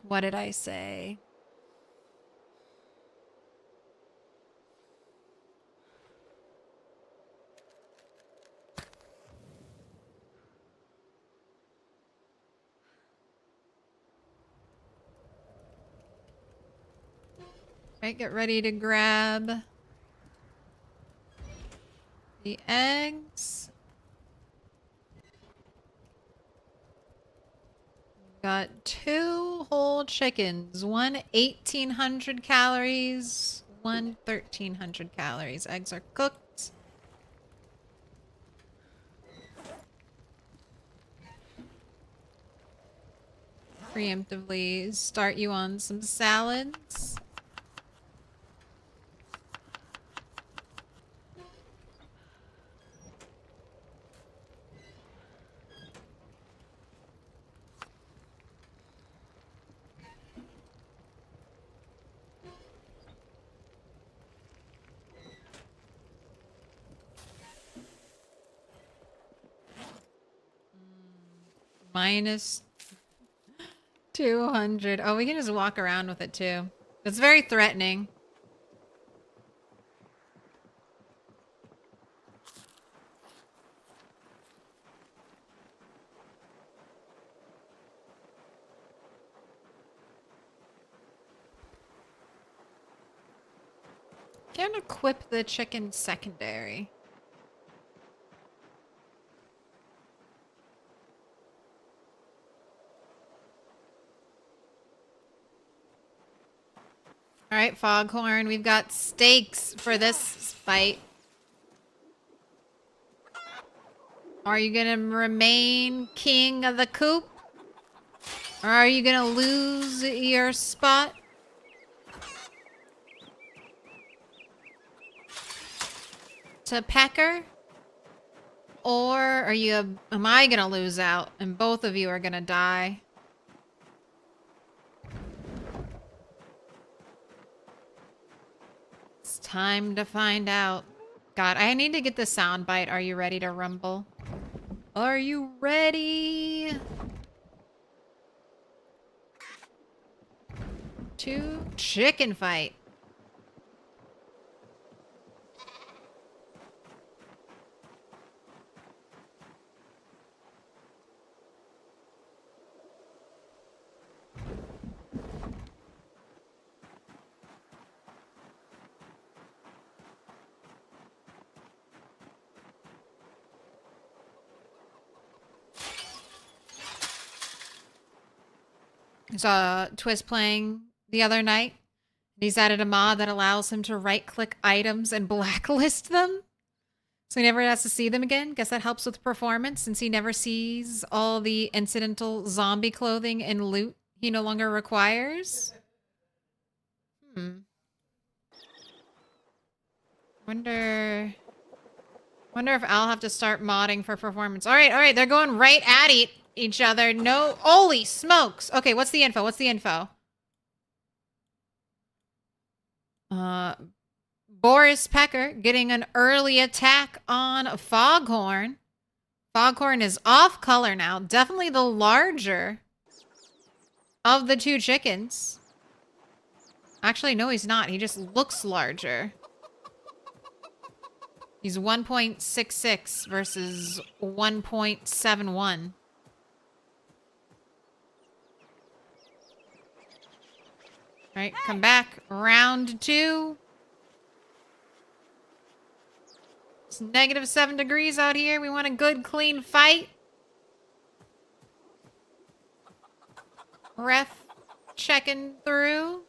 What did I say? Right, get ready to grab the eggs. Got 2 whole chickens. One 1,800 calories, one 1,300 calories. Eggs are cooked. Preemptively start you on some salads. Minus 200. Oh, we can just walk around with it too. It's very threatening. Can't equip the chicken secondary. All right, Foghorn, we've got stakes for this fight. Are you gonna remain king of the coop? Or are you gonna lose your spot? To Pecker? Or are you, am I gonna lose out and both of you are gonna die? It's time to find out. God, I need to get the soundbite. Are you ready to rumble? Are you ready? To chicken fight. I saw Twist playing the other night. He's added a mod that allows him to right-click items and blacklist them. So he never has to see them again. Guess that helps with performance since he never sees all the incidental zombie clothing and loot he no longer requires. Wonder if I'll have to start modding for performance. All right, they're going right at each other. No, holy smokes. Okay, what's the info? Boris Pecker getting an early attack on Foghorn. Foghorn is off color now. Definitely the larger of the two chickens. Actually, no, he's not. He just looks larger. He's 1.66 versus 1.71. All right, come back. Round 2. It's -7 degrees out here. We want a good, clean fight. Ref checking through.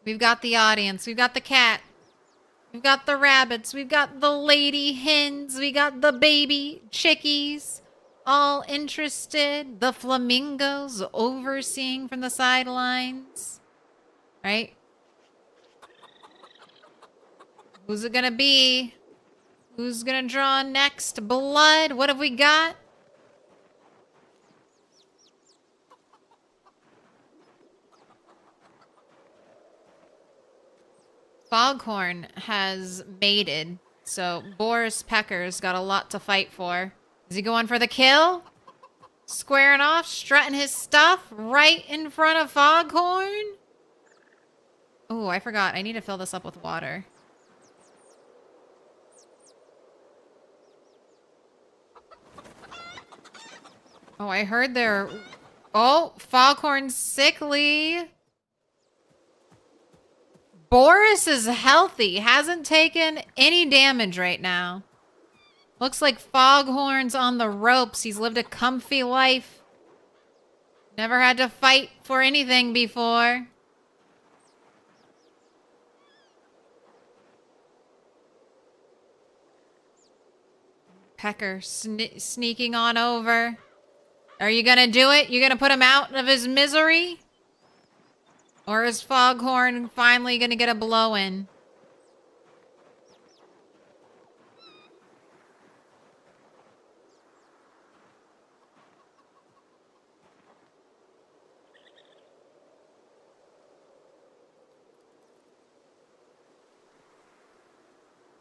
We've got the audience. We've got the cat. We've got the rabbits. We've got the lady hens. We got the baby chickies. All interested. The flamingos overseeing from the sidelines. Right? Who's it gonna be? Who's gonna draw next blood? What have we got? Foghorn has mated, so Boris Pecker's got a lot to fight for. Is he going for the kill? Squaring off, strutting his stuff right in front of Foghorn? Oh, I forgot. I need to fill this up with water. Oh, I heard there... Oh, Foghorn's sickly. Boris is healthy. Hasn't taken any damage right now. Looks like Foghorn's on the ropes. He's lived a comfy life. Never had to fight for anything before. Pecker sneaking on over. Are you gonna do it? You gonna put him out of his misery? Or is Foghorn finally gonna get a blow in?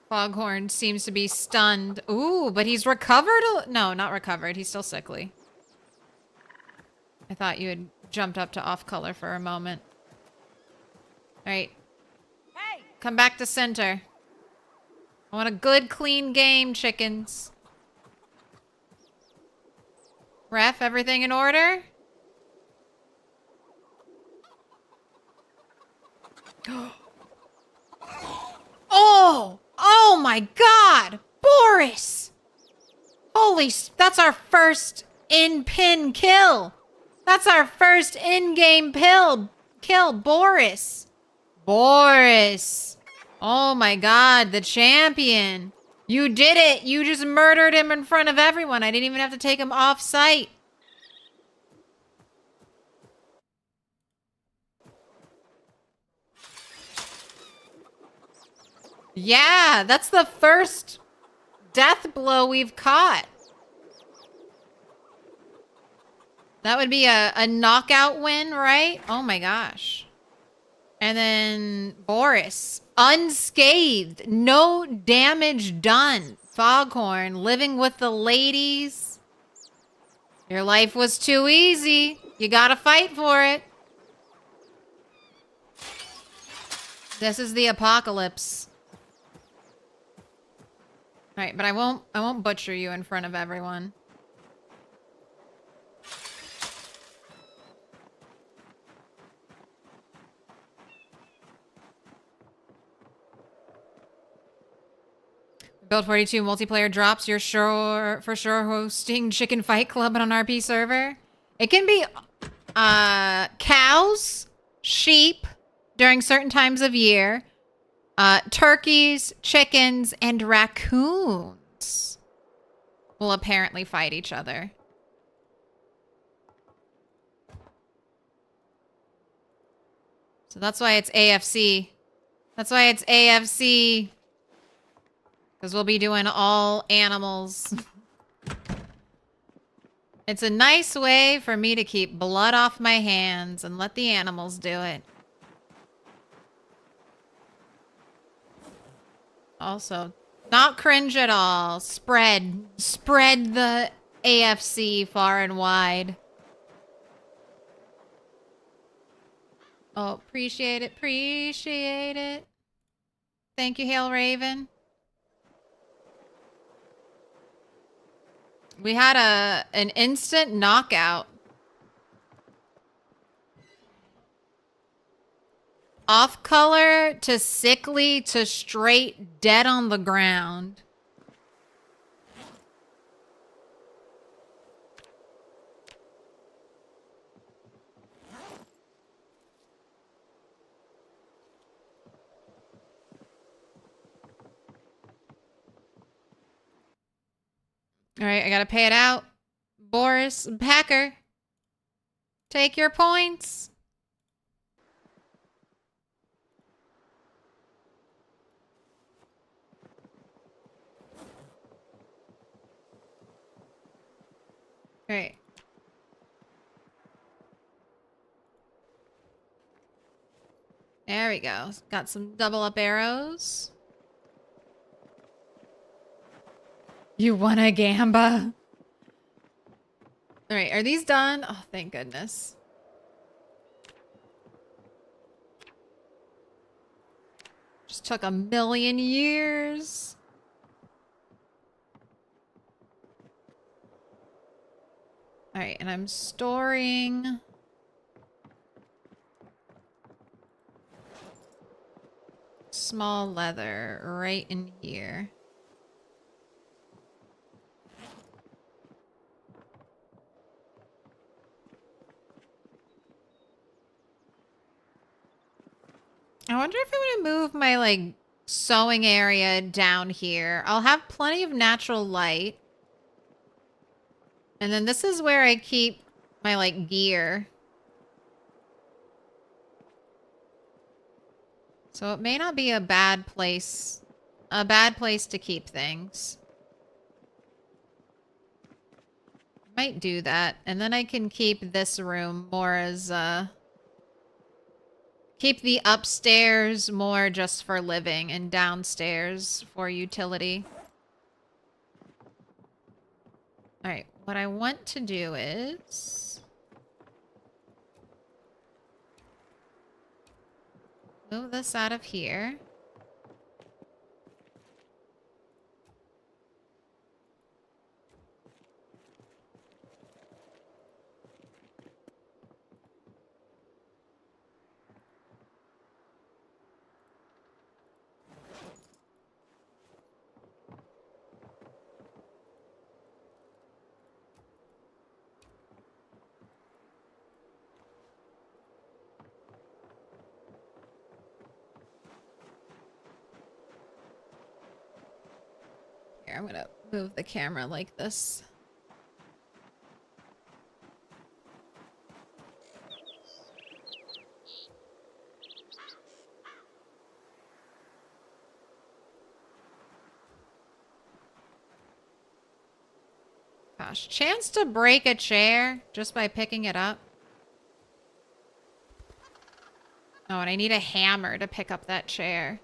Foghorn seems to be stunned. Ooh, but he's recovered. No, not recovered. He's still sickly. I thought you had jumped up to off color for a moment. All right. Hey! Come back to center. I want a good, clean game, chickens. Ref, everything in order? Oh! Oh my god! Boris! Holy... That's our first in-pin kill! That's our first in-game kill, Boris! Boris! Oh my god, the champion! You did it! You just murdered him in front of everyone. I didn't even have to take him off site. Yeah, that's the first death blow we've caught. That would be a knockout win, right? Oh my gosh. And then Boris, unscathed, no damage done. Foghorn, living with the ladies. Your life was too easy. You gotta fight for it. This is the apocalypse. Alright, but I won't butcher you in front of everyone. Build 42 multiplayer drops. You're for sure hosting Chicken Fight Club on an RP server. It can be cows, sheep during certain times of year, turkeys, chickens, and raccoons will apparently fight each other. So that's why it's AFC. That's why it's AFC. Because we'll be doing all animals. It's a nice way for me to keep blood off my hands and let the animals do it. Also, not cringe at all. Spread the AFC far and wide. Oh, appreciate it, appreciate it. Thank you, Hail Raven. We had an instant knockout. Off color to sickly to straight dead on the ground. All right, I gotta pay it out. Boris Packer, take your points. All right. There we go. Got some double up arrows. You won a gamba. All right, are these done? Oh, thank goodness. Just took a million years. All right, and I'm storing small leather right in here. I wonder if I'm gonna move my, like, sewing area down here. I'll have plenty of natural light. And then this is where I keep my, like, gear. So it may not be a bad place to keep things. Might do that. And then I can keep this room more as, keep the upstairs more just for living and downstairs for utility. All right, what I want to do is move this out of here. Here, I'm gonna move the camera like this. Gosh, chance to break a chair just by picking it up. Oh, and I need a hammer to pick up that chair.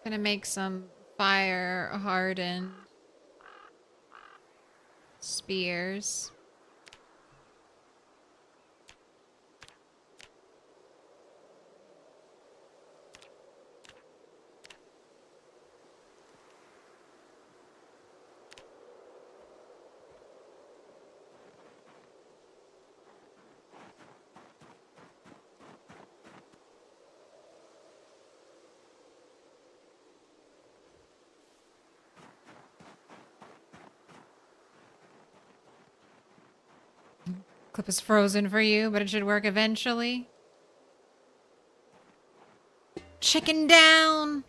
Gonna make some fire hardened spears. Clip is frozen for you, but it should work eventually. Chicken down!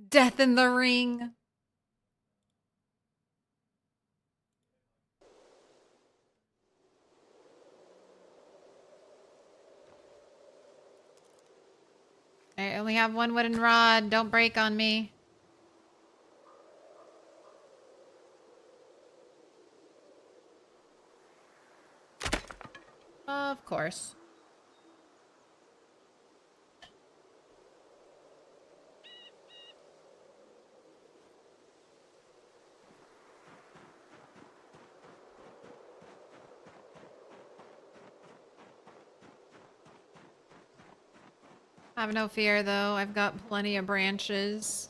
Death in the ring. I only have one wooden rod. Don't break on me. Of course. Have no fear, though. I've got plenty of branches.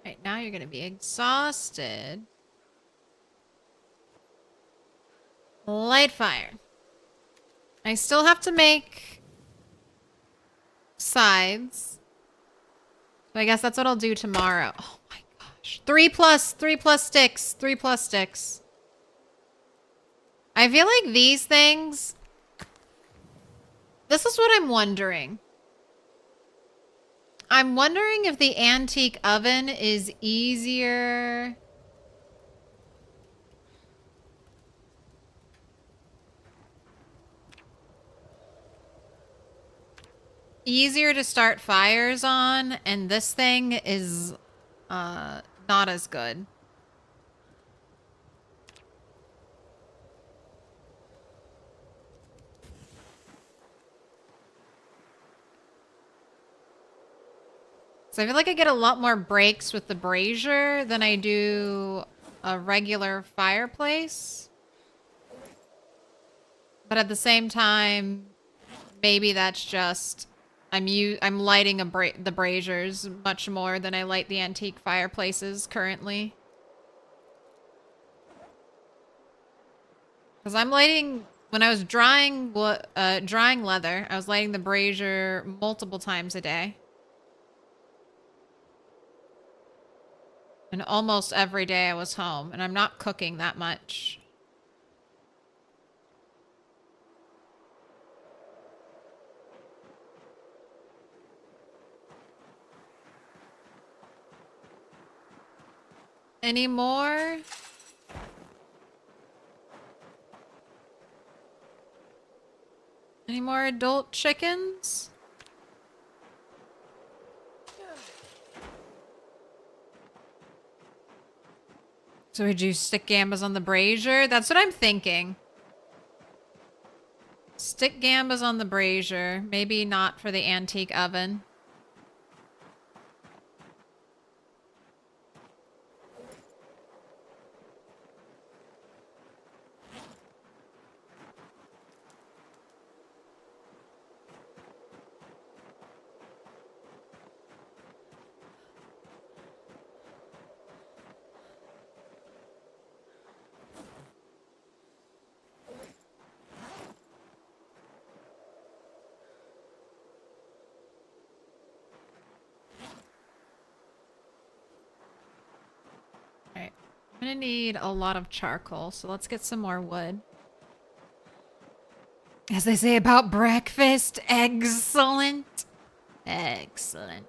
Right, now you're gonna be exhausted. Light fire. I still have to make sides. So I guess that's what I'll do tomorrow. Oh my gosh. 3 plus sticks. 3 plus sticks. I feel like these things... This is what I'm wondering. I'm wondering if the antique oven is easier... easier to start fires on, and this thing is not as good. So I feel like I get a lot more breaks with the brazier than I do a regular fireplace. But at the same time, maybe that's just I'm lighting the braziers much more than I light the antique fireplaces currently. Because I'm lighting when I was drying leather, I was lighting the brazier multiple times a day. And almost every day I was home, and I'm not cooking that much. Any more? Any more adult chickens? So would you stick gambas on the brazier? That's what I'm thinking. Stick gambas on the brazier. Maybe not for the antique oven. gonna need a lot of charcoal, so let's get some more wood. As they say about breakfast, excellent. Excellent.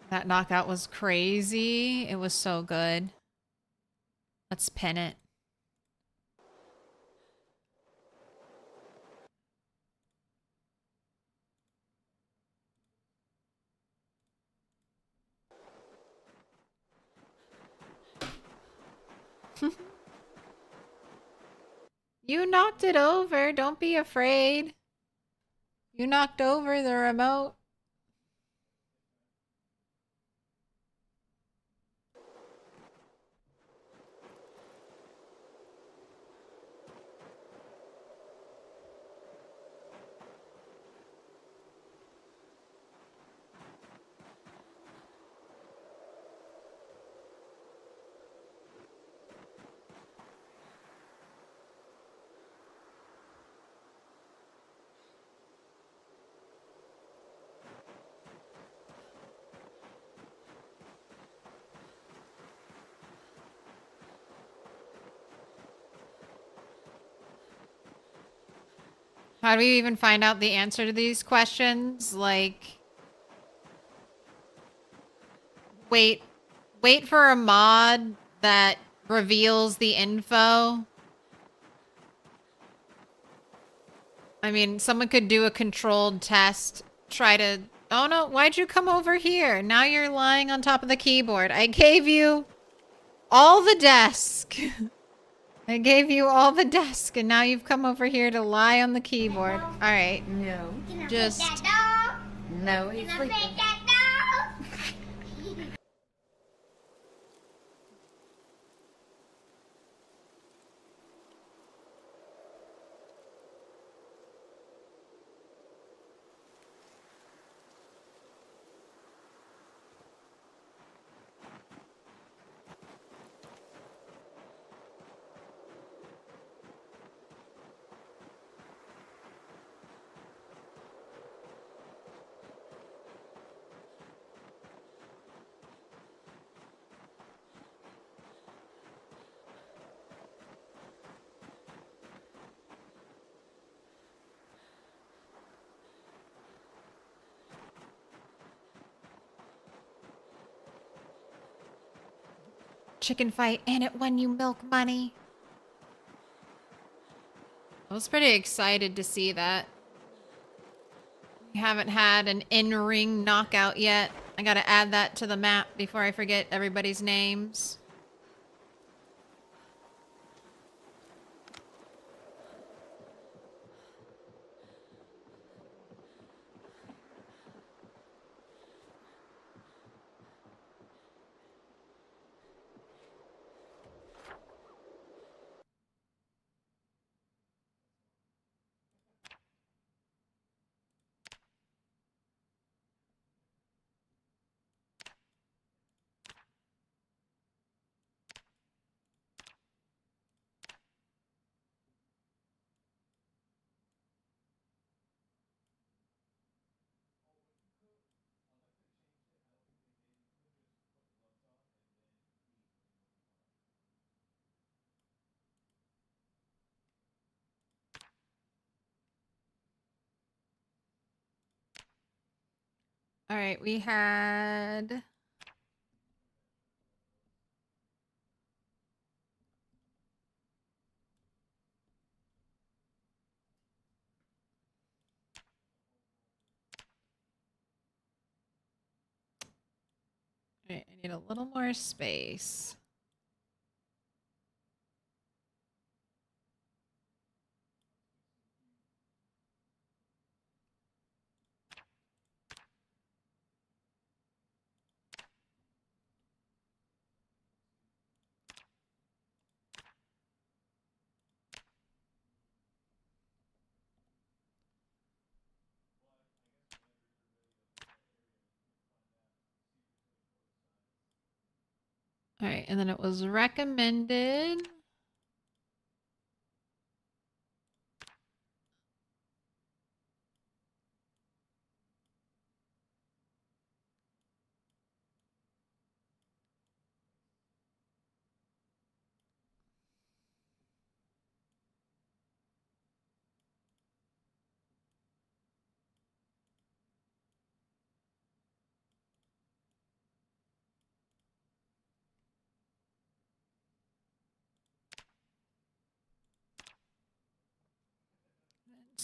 That knockout was crazy. It was so good. Let's pin it. You knocked it over. Don't be afraid. You knocked over the remote. How do we even find out the answer to these questions? Like, wait for a mod that reveals the info. I mean, someone could do a controlled test, try to... Oh no, why'd you come over here? Now you're lying on top of the keyboard. I gave you all the desk. I gave you all the desk, and now you've come over here to lie on the keyboard. All right. No. Can I Just- pet that dog? No, he's Can I sleeping. pet that dog? Chicken fight, and it won you milk money. I was pretty excited to see that. We haven't had an in-ring knockout yet. I gotta add that to the map before I forget everybody's names. All right, we had... All right, I need a little more space. All right, and then it was recommended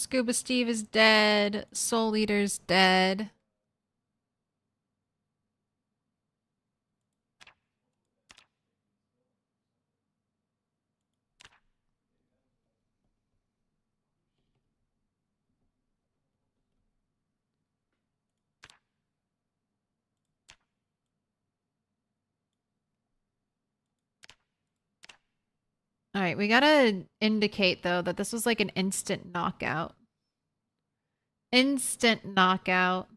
Scuba Steve is dead. Soul Eater's dead. All right, we gotta indicate, though, that this was like an instant knockout. Instant knockout.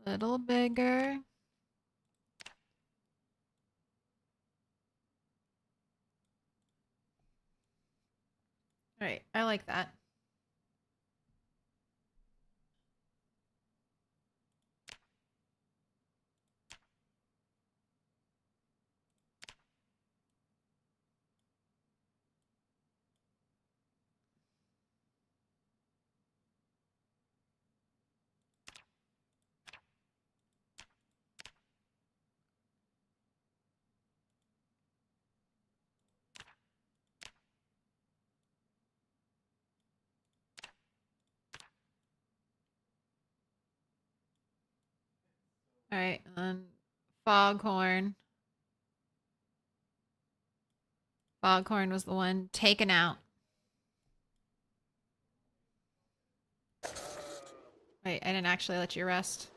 Little bigger. All right, I like that. All right, and then Foghorn. Foghorn was the one taken out. Wait, I didn't actually let you rest.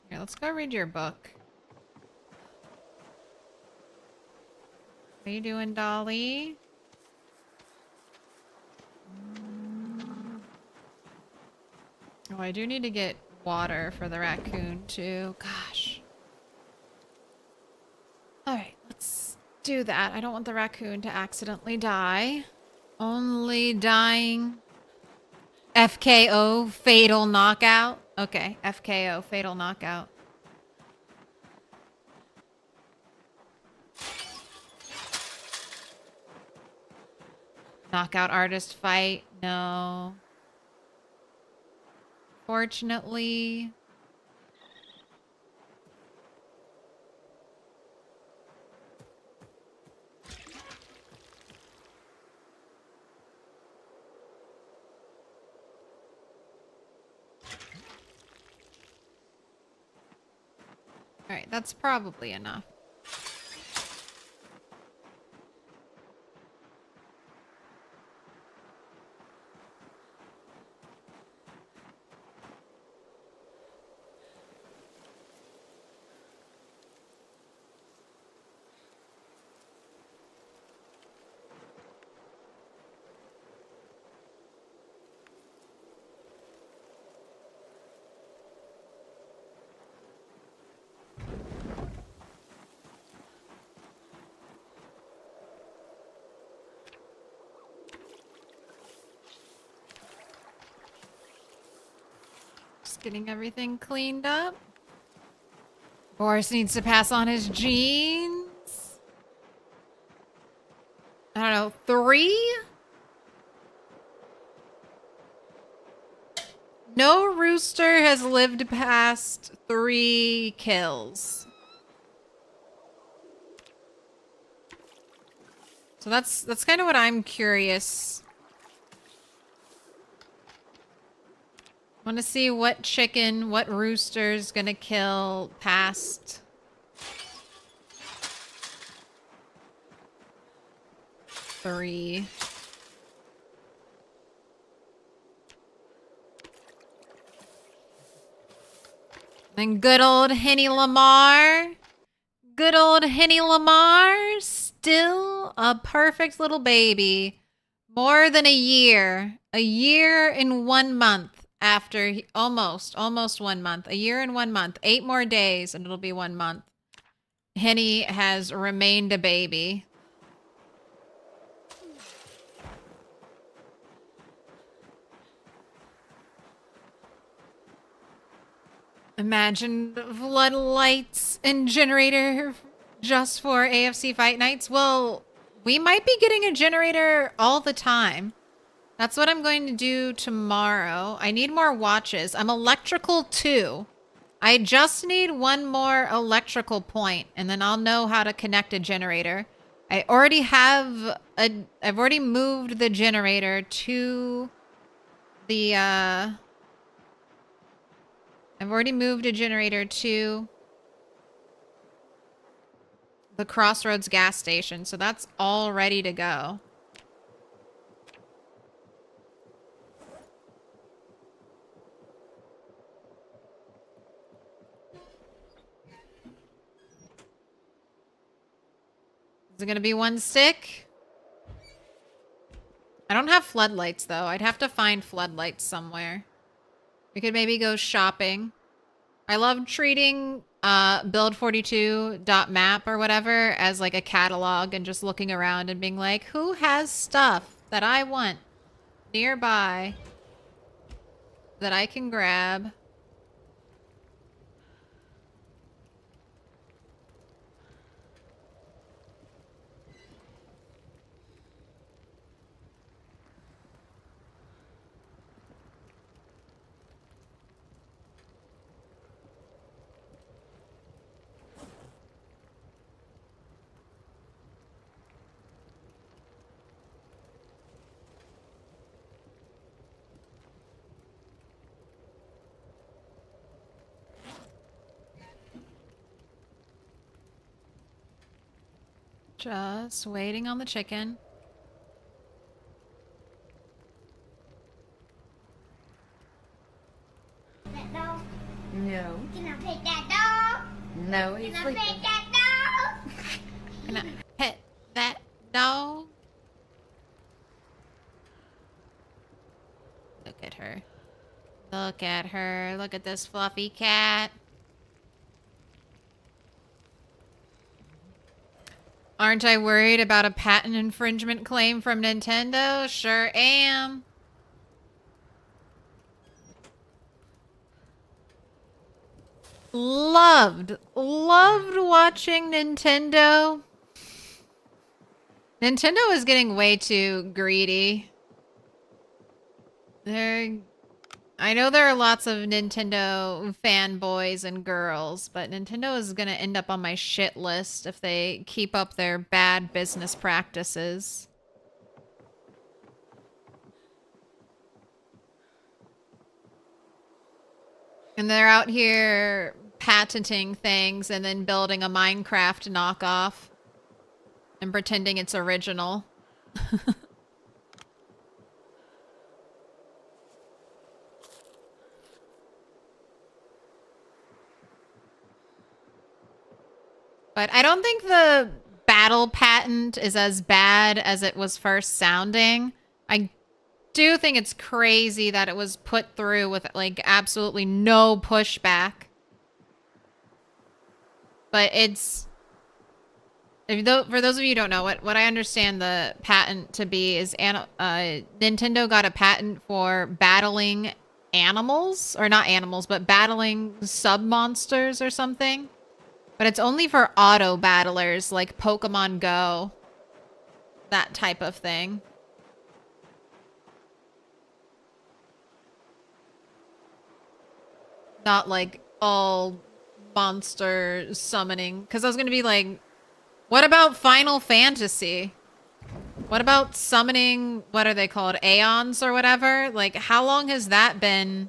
Here, let's go read your book. How you doing, Dolly? Oh, I do need to get water for the raccoon, too. Gosh. Alright, let's do that. I don't want the raccoon to accidentally die. Only dying. FKO, fatal knockout. Okay, FKO, fatal knockout. Knockout artist fight. No. Fortunately. Alright, that's probably enough. Just getting everything cleaned up. Boris needs to pass on his genes. I don't know, 3? No rooster has lived past 3 kills. So that's kind of what I'm curious. Want to see what chicken, what rooster's gonna kill past 3. Then good old Henny Lamar. Good old Henny Lamar. Still a perfect little baby. More than a year. A year and 1 month after almost 1 month, a year and 1 month, 8 more days, and it'll be 1 month. Henny has remained a baby. Imagine floodlights and generator just for AFC fight nights. Well, we might be getting a generator all the time. That's what I'm going to do tomorrow. I need more watches. I'm electrical 2. I just need 1 more electrical point, and then I'll know how to connect a generator. I've already moved the generator to the, I've already moved a generator to the Crossroads gas station, so that's all ready to go. Is it gonna be 1 stick? I don't have floodlights, though. I'd have to find floodlights somewhere. We could maybe go shopping. I love treating build42.map or whatever as like a catalog and just looking around and being like, who has stuff that I want nearby that I can grab? Just waiting on the chicken. That dog. No. Can I pet that dog? No, he's Can I sleeping. pet that dog? Can I pet that dog? Look at her. Look at her. Look at this fluffy cat. Aren't I worried about a patent infringement claim from Nintendo? Sure am. Loved watching Nintendo. Nintendo is getting way too greedy. I know there are lots of Nintendo fanboys and girls, but Nintendo is going to end up on my shit list if they keep up their bad business practices. And they're out here patenting things and then building a Minecraft knockoff and pretending it's original. But I don't think the battle patent is as bad as it was first sounding. I do think it's crazy that it was put through with like absolutely no pushback. But it's... for those of you who don't know, what I understand the patent to be is Nintendo got a patent for battling animals. Or not animals, but battling sub-monsters or something. But it's only for auto battlers like Pokemon Go. That type of thing. Not like all monster summoning. Because I was going to be like, what about Final Fantasy? What about summoning, what are they called? Aeons or whatever? Like, how long has that been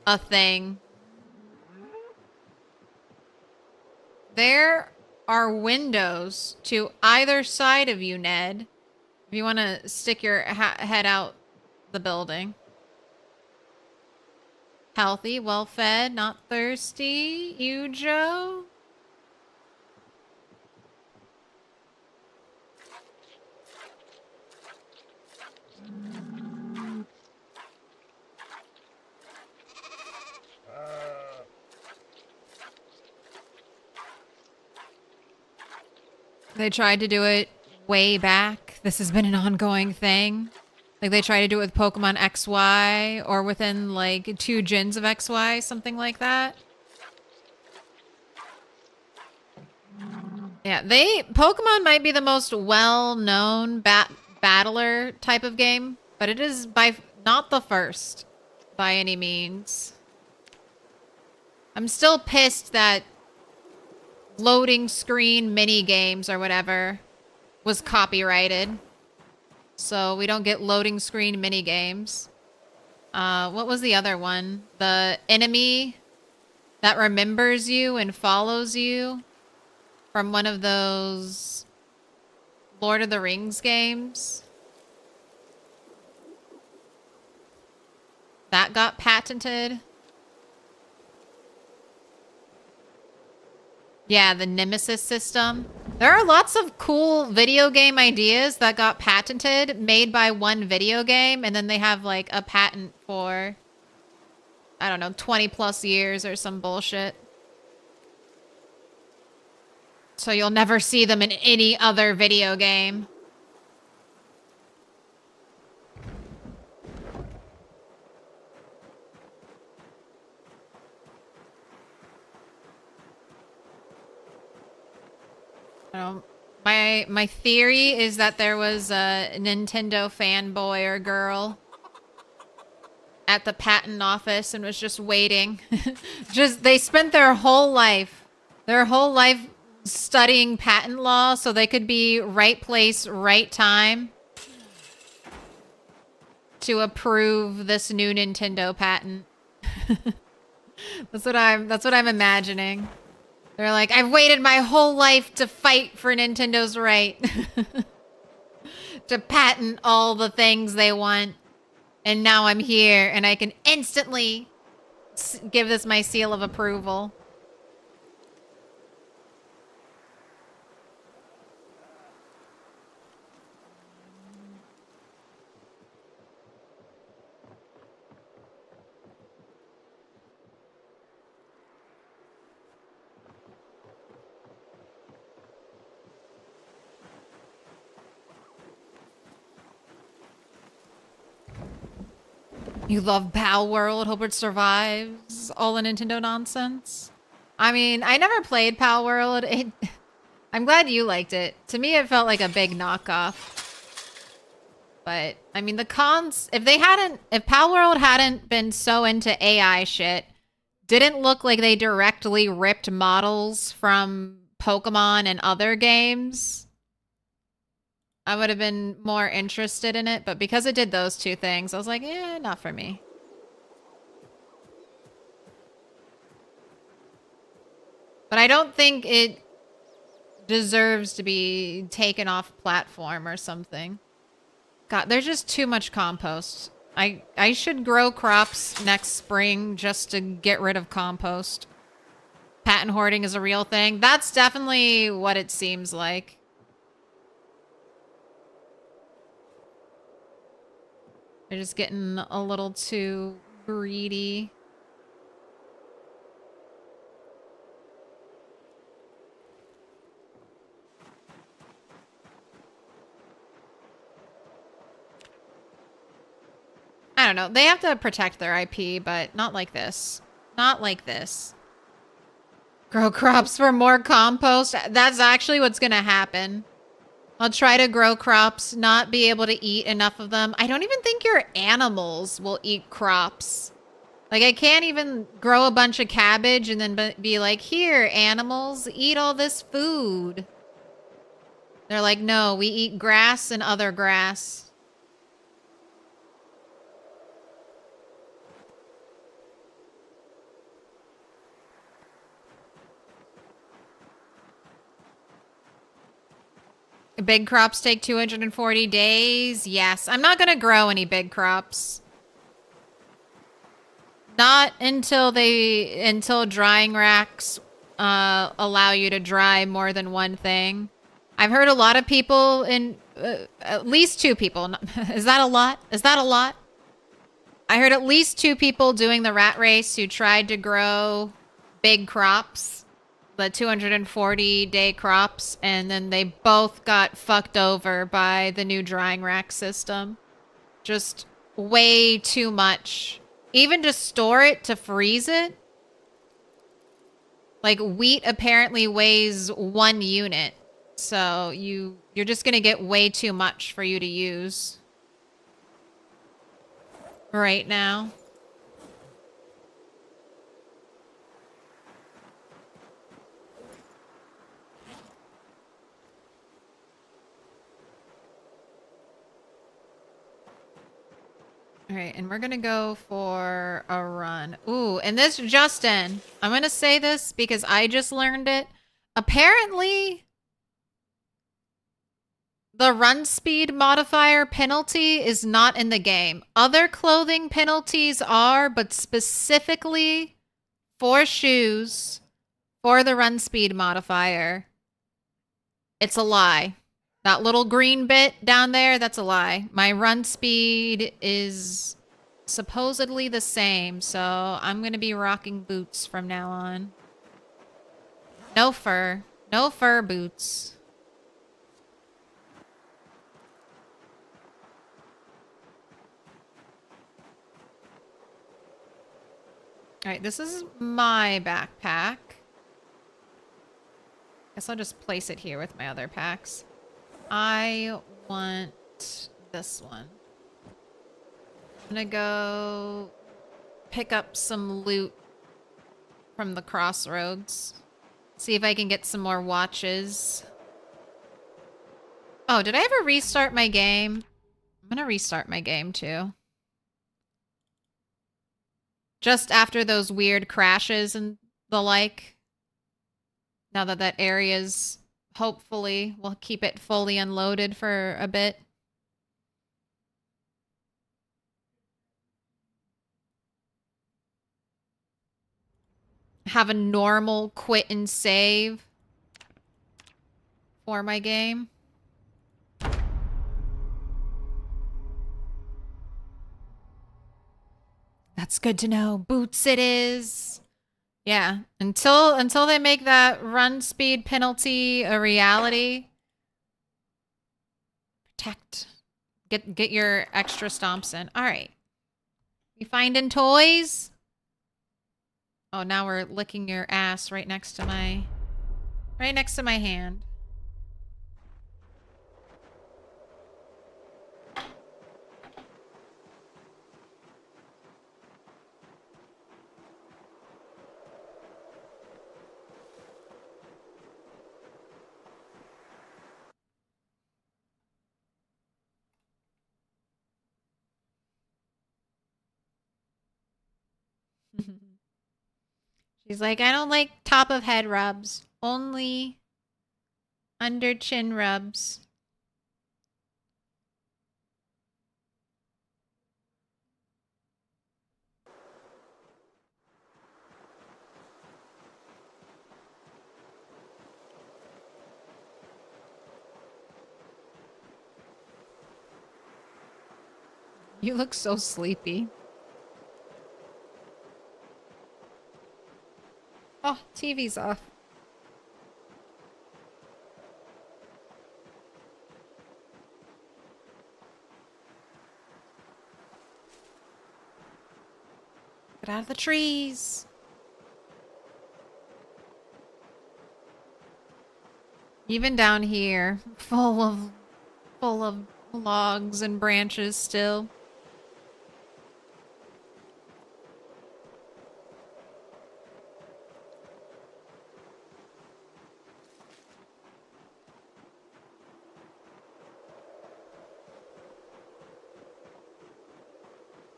a thing? There are windows to either side of you, Ned. If you want to stick your head out the building. Healthy, well-fed, not thirsty. You, Joe? They tried to do it way back. This has been an ongoing thing. Like they tried to do it with Pokemon XY or within like 2 gens of XY, something like that. Yeah, Pokemon might be the most well-known battler type of game, but it is not the first by any means. I'm still pissed that loading screen mini games or whatever was copyrighted. So we don't get loading screen mini games. What was the other one? The enemy that remembers you and follows you from one of those Lord of the Rings games. That got patented. Yeah, the Nemesis system. There are lots of cool video game ideas that got patented, made by one video game, and then they have like a patent for, I don't know, 20 plus years or some bullshit. So you'll never see them in any other video game. My theory is that there was a Nintendo fanboy or girl at the patent office and was just waiting. They spent their whole life studying patent law so they could be right place, right time to approve this new Nintendo patent. That's what I'm imagining. They're like, I've waited my whole life to fight for Nintendo's right to patent all the things they want. And now I'm here and I can instantly give this my seal of approval. You love Pal World, hope it survives all the Nintendo nonsense. I mean, I never played Pal World. I'm glad you liked it. To me, it felt like a big knockoff. But, I mean, the cons... If Pal World hadn't been so into AI shit, didn't look like they directly ripped models from Pokemon and other games, I would have been more interested in it, but because it did those 2 things, I was like, eh, not for me. But I don't think it deserves to be taken off platform or something. God, there's just too much compost. I should grow crops next spring just to get rid of compost. Patent hoarding is a real thing. That's definitely what it seems like. They're just getting a little too greedy. I don't know. They have to protect their IP, but not like this. Not like this. Grow crops for more compost. That's actually what's going to happen. I'll try to grow crops, not be able to eat enough of them. I don't even think your animals will eat crops. Like, I can't even grow a bunch of cabbage and then be like, here, animals, eat all this food. They're like, no, we eat grass and other grass. Big crops take 240 days. Yes. I'm not going to grow any big crops. Not until drying racks allow you to dry more than one thing. I've heard a lot of people at least 2 people. Is that a lot? Is that a lot? I heard at least 2 people doing the rat race who tried to grow big crops the 240-day crops, and then they both got fucked over by the new drying rack system. Just way too much. Even to store it, to freeze it. Like, wheat apparently weighs 1 unit. So you're just gonna get way too much for you to use right now. All right, and we're gonna go for a run. Ooh, and this Justin, I'm gonna say this because I just learned it. Apparently, the run speed modifier penalty is not in the game. Other clothing penalties are, but specifically for shoes, for the run speed modifier, it's a lie. That little green bit down there, that's a lie. My run speed is supposedly the same, so I'm going to be rocking boots from now on. No fur. No fur boots. Alright, this is my backpack. Guess I'll just place it here with my other packs. I want this one. I'm gonna go pick up some loot from the crossroads. See if I can get some more watches. Oh, did I ever restart my game? I'm gonna restart my game too. Just after those weird crashes and the like. Now that that area's hopefully we'll keep it fully unloaded for a bit. Have a normal quit and save for my game. That's good to know. Boots it is. Yeah, until they make that run speed penalty a reality. Protect. Get your extra stomps in. All right. You finding toys? Oh, now we're licking your ass right next to my hand. She's like, I don't like top of head rubs. Only under chin rubs. You look so sleepy. Oh, TV's off. Get out of the trees. Even down here, full of logs and branches still.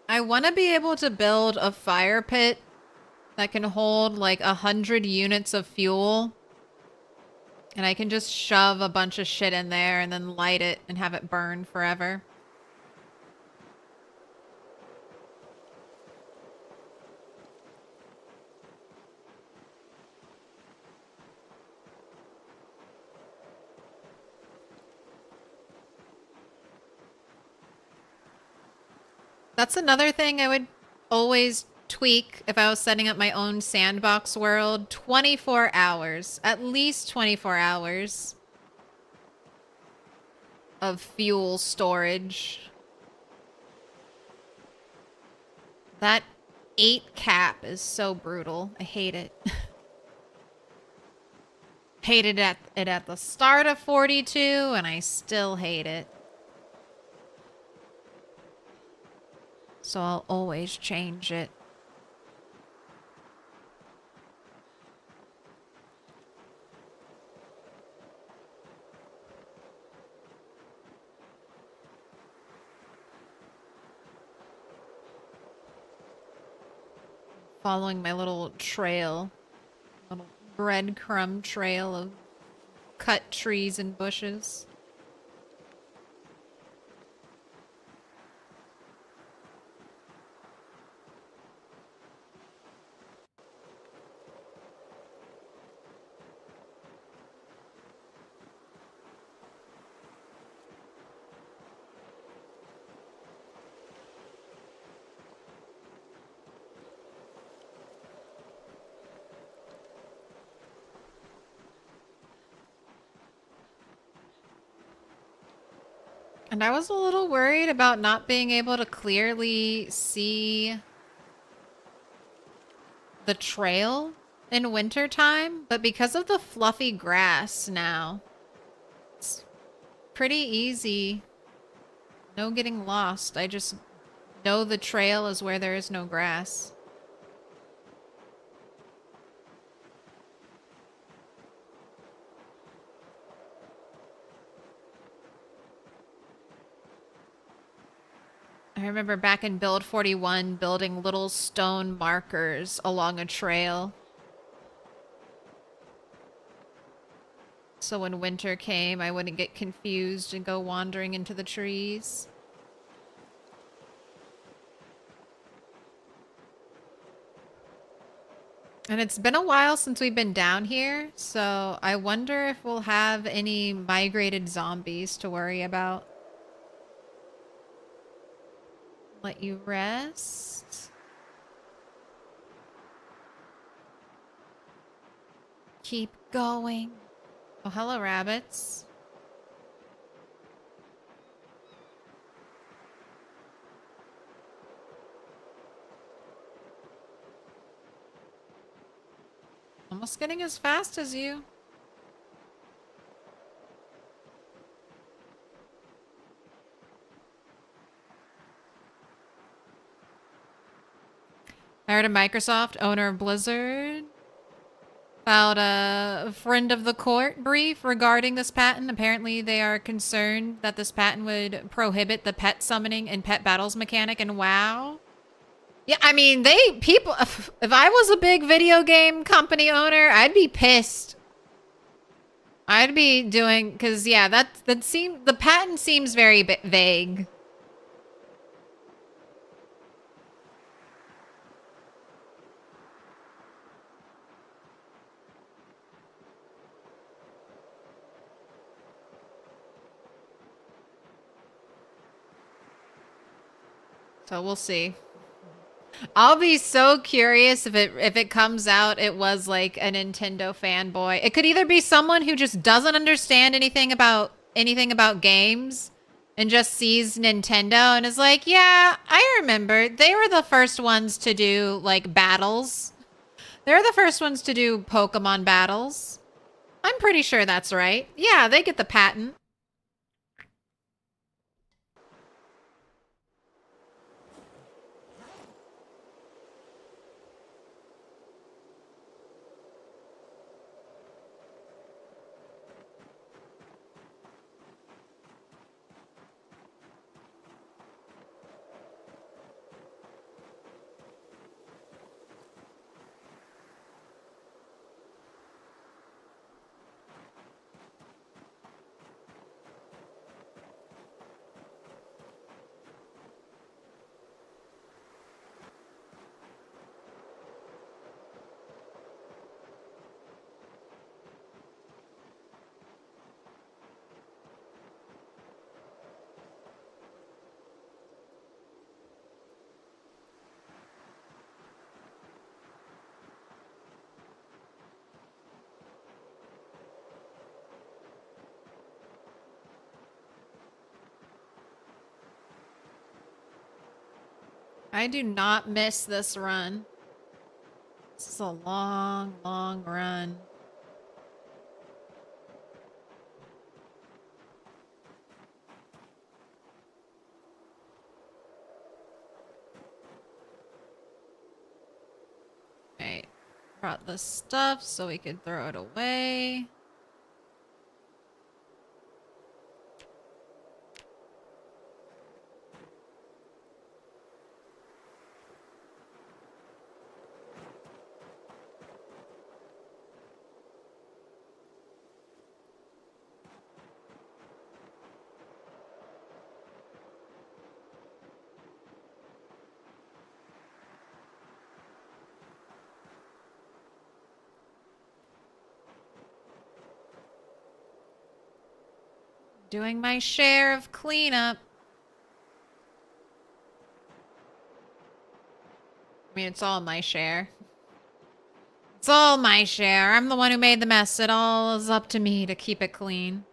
I want to be able to build a fire pit that can hold like 100 units of fuel. And I can just shove a bunch of shit in there and then light it and have it burn forever. That's another thing I would always tweak if I was setting up my own sandbox world. 24 hours. At least 24 hours of fuel storage. That 8 cap is so brutal. I hate it. Hated it at the start of 42, and I still hate it. So I'll always change it. Following my little trail. Little breadcrumb trail of cut trees and bushes. And I was a little worried about not being able to clearly see the trail in wintertime, but because of the fluffy grass now, it's pretty easy. No getting lost. I just know the trail is where there is no grass. I remember back in Build 41 building little stone markers along a trail. So when winter came, I wouldn't get confused and go wandering into the trees. And it's been a while since we've been down here, so I wonder if we'll have any migrated zombies to worry about. Let you rest. Keep going. Oh, hello, rabbits. Almost getting as fast as you. I heard of Microsoft, owner of Blizzard, filed a friend of the court brief regarding this patent. Apparently they are concerned that this patent would prohibit the pet summoning and pet battles mechanic in WoW. Yeah, I mean, if I was a big video game company owner, I'd be pissed. I'd be doing, because yeah, the patent seems very vague. So we'll see. I'll be so curious if it comes out it was like a Nintendo fanboy. It could either be someone who just doesn't understand anything about games and just sees Nintendo and is like, "Yeah, I remember. They were the first ones to do like battles. They're the first ones to do Pokemon battles. I'm pretty sure that's right. Yeah, they get the patent." I do not miss this run. This is a long, long run. Right. Brought the stuff so we could throw it away. Doing my share of cleanup. I mean, it's all my share. It's all my share. I'm the one who made the mess. It all is up to me to keep it clean.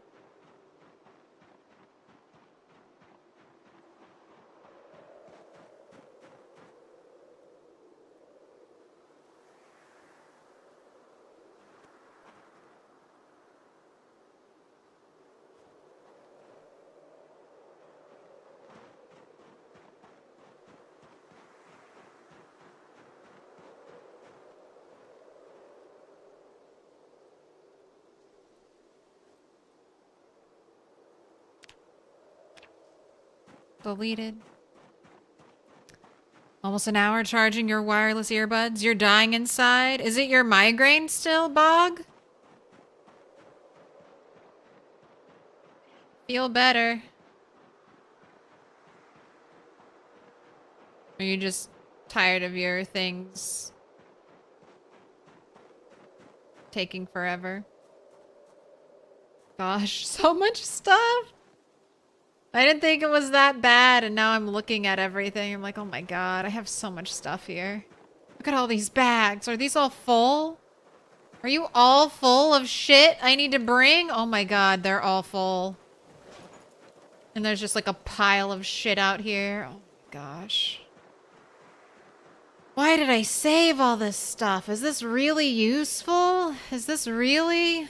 Deleted. Almost an hour charging your wireless earbuds. You're dying inside. Is it your migraine still, Bog? Feel better. Are you just tired of your things taking forever? Gosh, so much stuff. I didn't think it was that bad, and now I'm looking at everything. I'm like, oh my god, I have so much stuff here. Look at all these bags. Are these all full? Are you all full of shit I need to bring? Oh my god, they're all full. And there's just like a pile of shit out here. Oh my gosh. Why did I save all this stuff? Is this really useful? Is this really...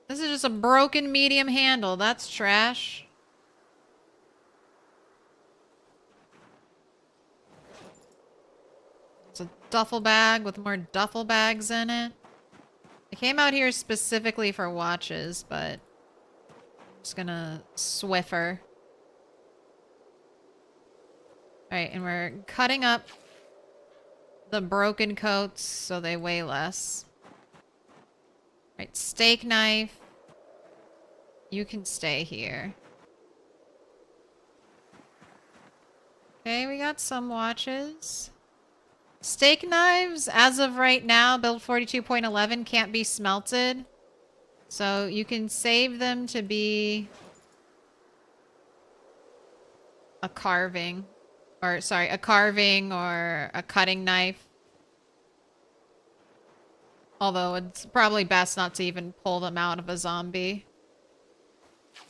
This is just a broken medium handle. That's trash. It's a duffel bag with more duffel bags in it. I came out here specifically for watches, but I'm just gonna Swiffer. Alright, and we're cutting up the broken coats so they weigh less. Alright, steak knife. You can stay here. Okay, we got some watches. Steak knives, as of right now, build 42.11 can't be smelted. So you can save them to be a carving. Or, sorry, a carving or a cutting knife. Although it's probably best not to even pull them out of a zombie.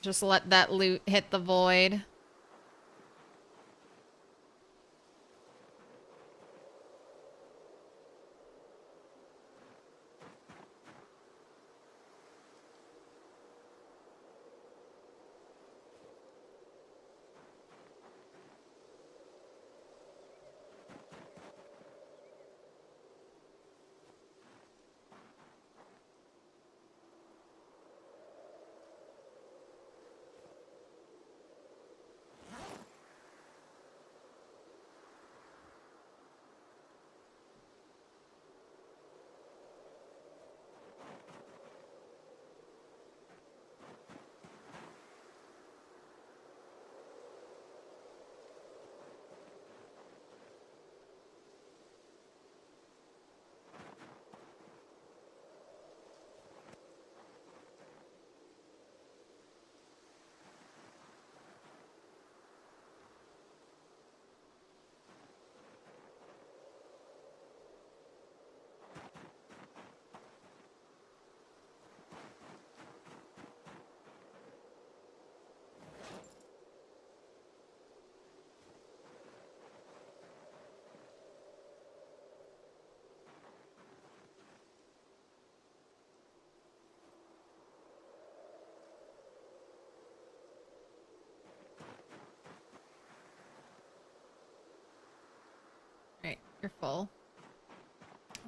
Just let that loot hit the void.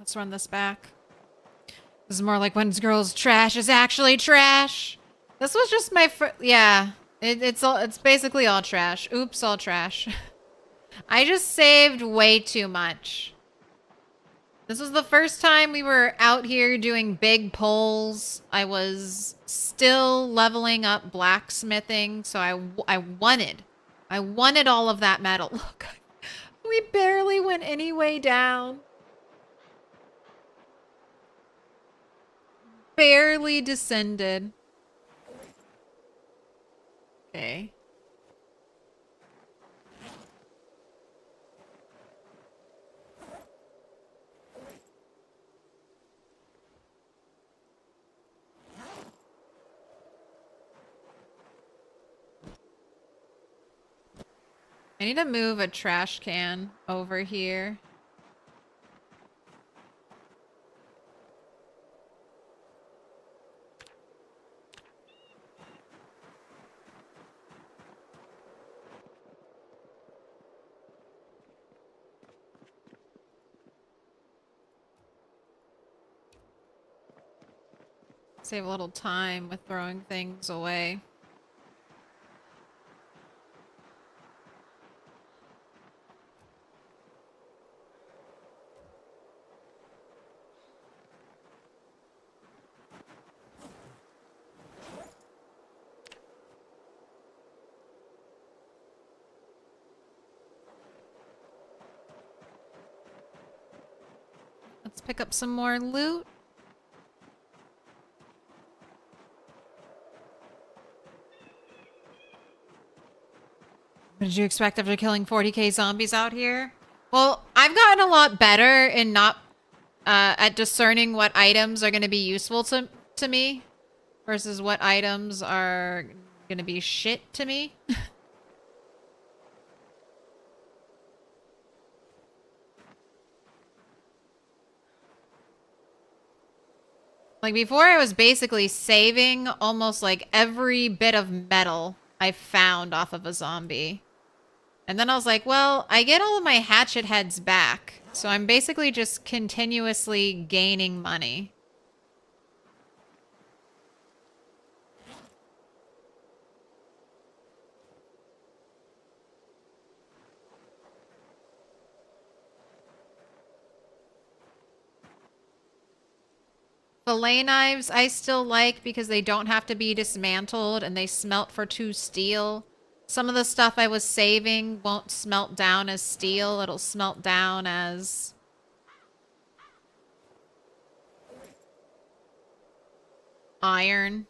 Let's run this back. This is more like when girls' trash is actually trash. This was just my yeah. It's basically all trash. Oops, all trash. I just saved way too much. This was the first time we were out here doing big pulls. I was still leveling up blacksmithing, so I wanted all of that metal. Look, we barely went any way down. Barely descended. Okay. I need to move a trash can over here. Save a little time with throwing things away. Let's pick up some more loot. What did you expect after killing 40k zombies out here? Well, I've gotten a lot better in not at discerning what items are going to be useful to me versus what items are going to be shit to me. Like before, I was basically saving almost like every bit of metal I found off of a zombie. And then I was like, well, I get all of my hatchet heads back. So I'm basically just continuously gaining money. Fillet knives I still like because they don't have to be dismantled and they smelt for 2 steel. Some of the stuff I was saving won't smelt down as steel. It'll smelt down as iron.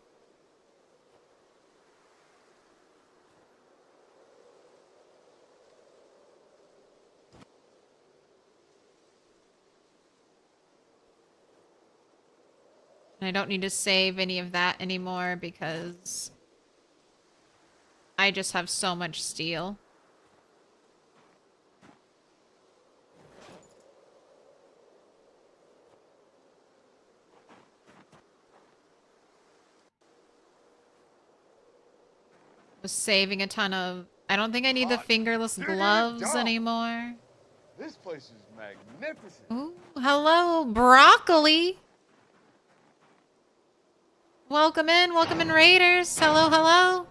And I don't need to save any of that anymore because I just have so much steel. Was saving a ton of... I don't think I need the fingerless gloves anymore. This place is magnificent. Ooh, hello, broccoli. Welcome in raiders. Hello, hello.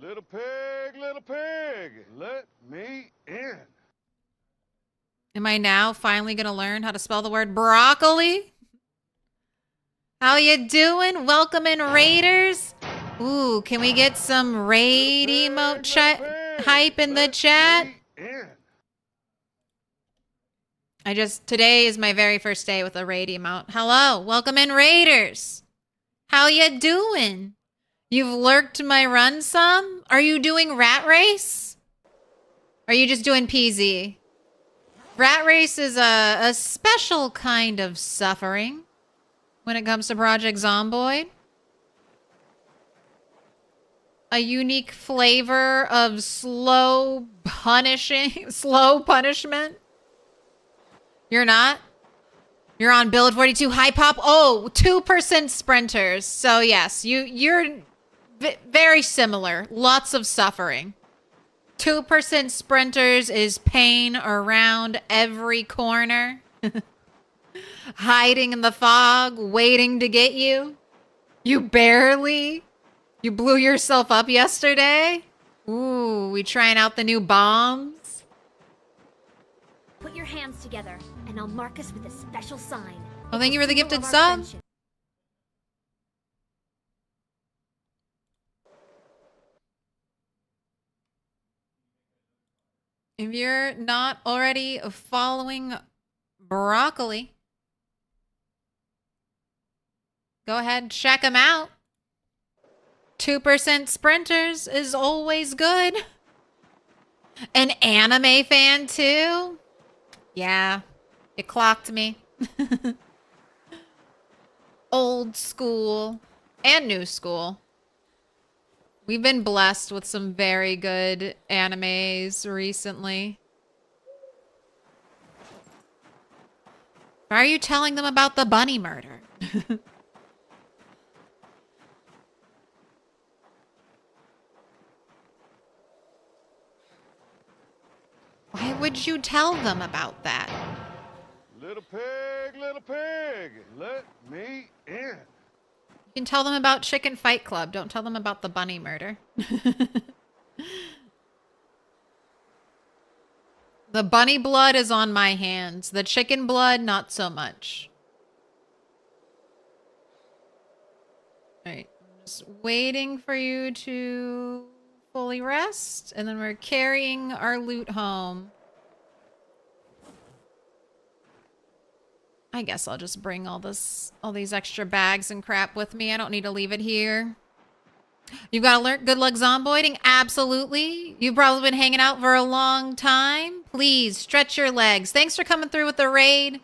Little pig, let me in. Am I now finally gonna learn how to spell the word broccoli? How you doing? Welcome in raiders. Ooh, can we get some raid emote hype in the chat? Today is my very first day with a raid emote. Hello, welcome in raiders. How you doing? You've lurked my run some? Are you doing rat race? Are you just doing PZ? Rat race is a special kind of suffering when it comes to Project Zomboid. A unique flavor of slow punishment. You're not? You're on build 42 high pop. Oh, 2% sprinters. So yes, you're very similar. Lots of suffering. 2% sprinters is pain around every corner. hiding in the fog, waiting to get you. You barely. You blew yourself up yesterday. Ooh, we trying out the new bombs. Put your hands together, and I'll mark us with a special sign. Oh, thank It's you a for the symbol gifted of our sub. friendship. If you're not already following Broccoli, go ahead, check him out. 2% sprinters is always good. An anime fan too? Yeah, it clocked me. Old school and new school. We've been blessed with some very good animes recently. Why are you telling them about the bunny murder? Why would you tell them about that? Little pig, let me in. You can tell them about Chicken Fight Club. Don't tell them about the bunny murder. The bunny blood is on my hands. The chicken blood, not so much. Alright. Just waiting for you to fully rest. And then we're carrying our loot home. I guess I'll just bring all these extra bags and crap with me. I don't need to leave it here. You've got to learn good luck zomboiding? Absolutely. You've probably been hanging out for a long time. Please stretch your legs. Thanks for coming through with the raid.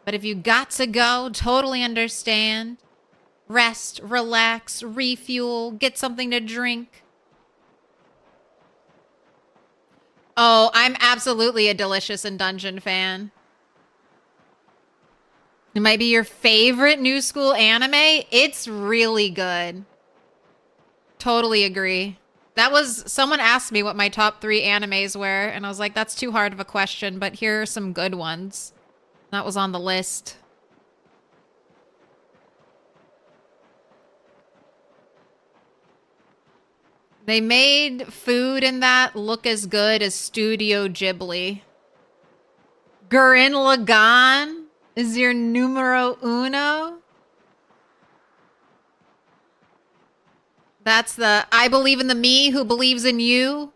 But if you got to go, totally understand. Rest, relax, refuel, get something to drink. Oh, I'm absolutely a Delicious in Dungeon fan. It might be your favorite new school anime. It's really good. Totally agree. Someone asked me what my top 3 animes were, and I was like, that's too hard of a question, but here are some good ones. That was on the list. They made food in that look as good as Studio Ghibli. Gurren Lagann is your numero uno. That's the I believe in the me who believes in you.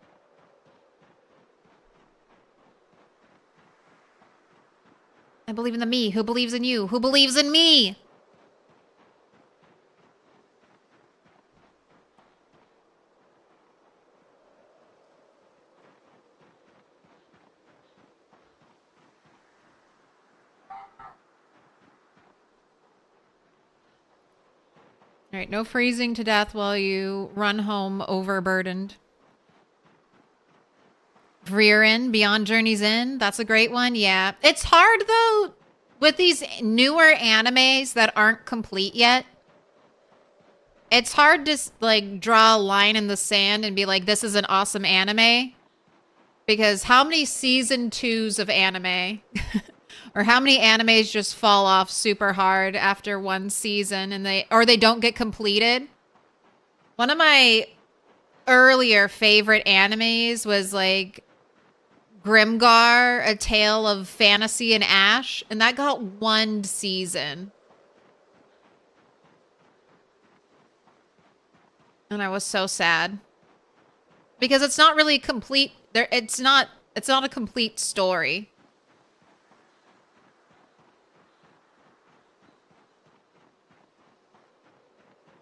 I believe in the me who believes in you, who believes in me. All right, no freezing to death while you run home overburdened. Rear Beyond Journey's End. That's a great one. Yeah. It's hard, though, with these newer animes that aren't complete yet. It's hard to, like, draw a line in the sand and be like, this is an awesome anime. Because how many season 2s of anime... Or how many animes just fall off super hard after one season and they don't get completed? One of my earlier favorite animes was like Grimgar, A Tale of Fantasy and Ash, and that got 1 season. And I was so sad. Because it's not really complete. It's not a complete story.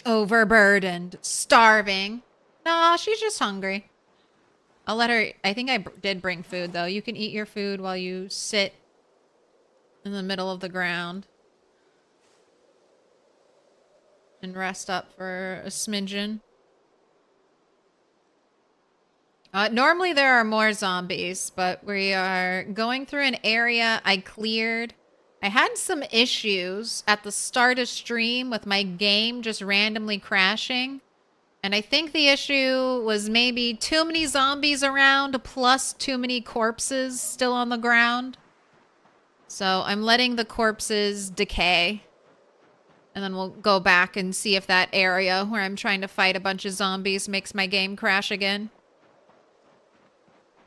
Overburdened, starving. No, she's just hungry. I'll let her. I think I did bring food, though. You can eat your food while you sit in the middle of the ground and rest up for a smidgen. Normally there are more zombies, but we are going through an area I cleared. I had some issues at the start of stream with my game just randomly crashing. And I think the issue was maybe too many zombies around plus too many corpses still on the ground. So I'm letting the corpses decay. And then we'll go back and see if that area where I'm trying to fight a bunch of zombies makes my game crash again.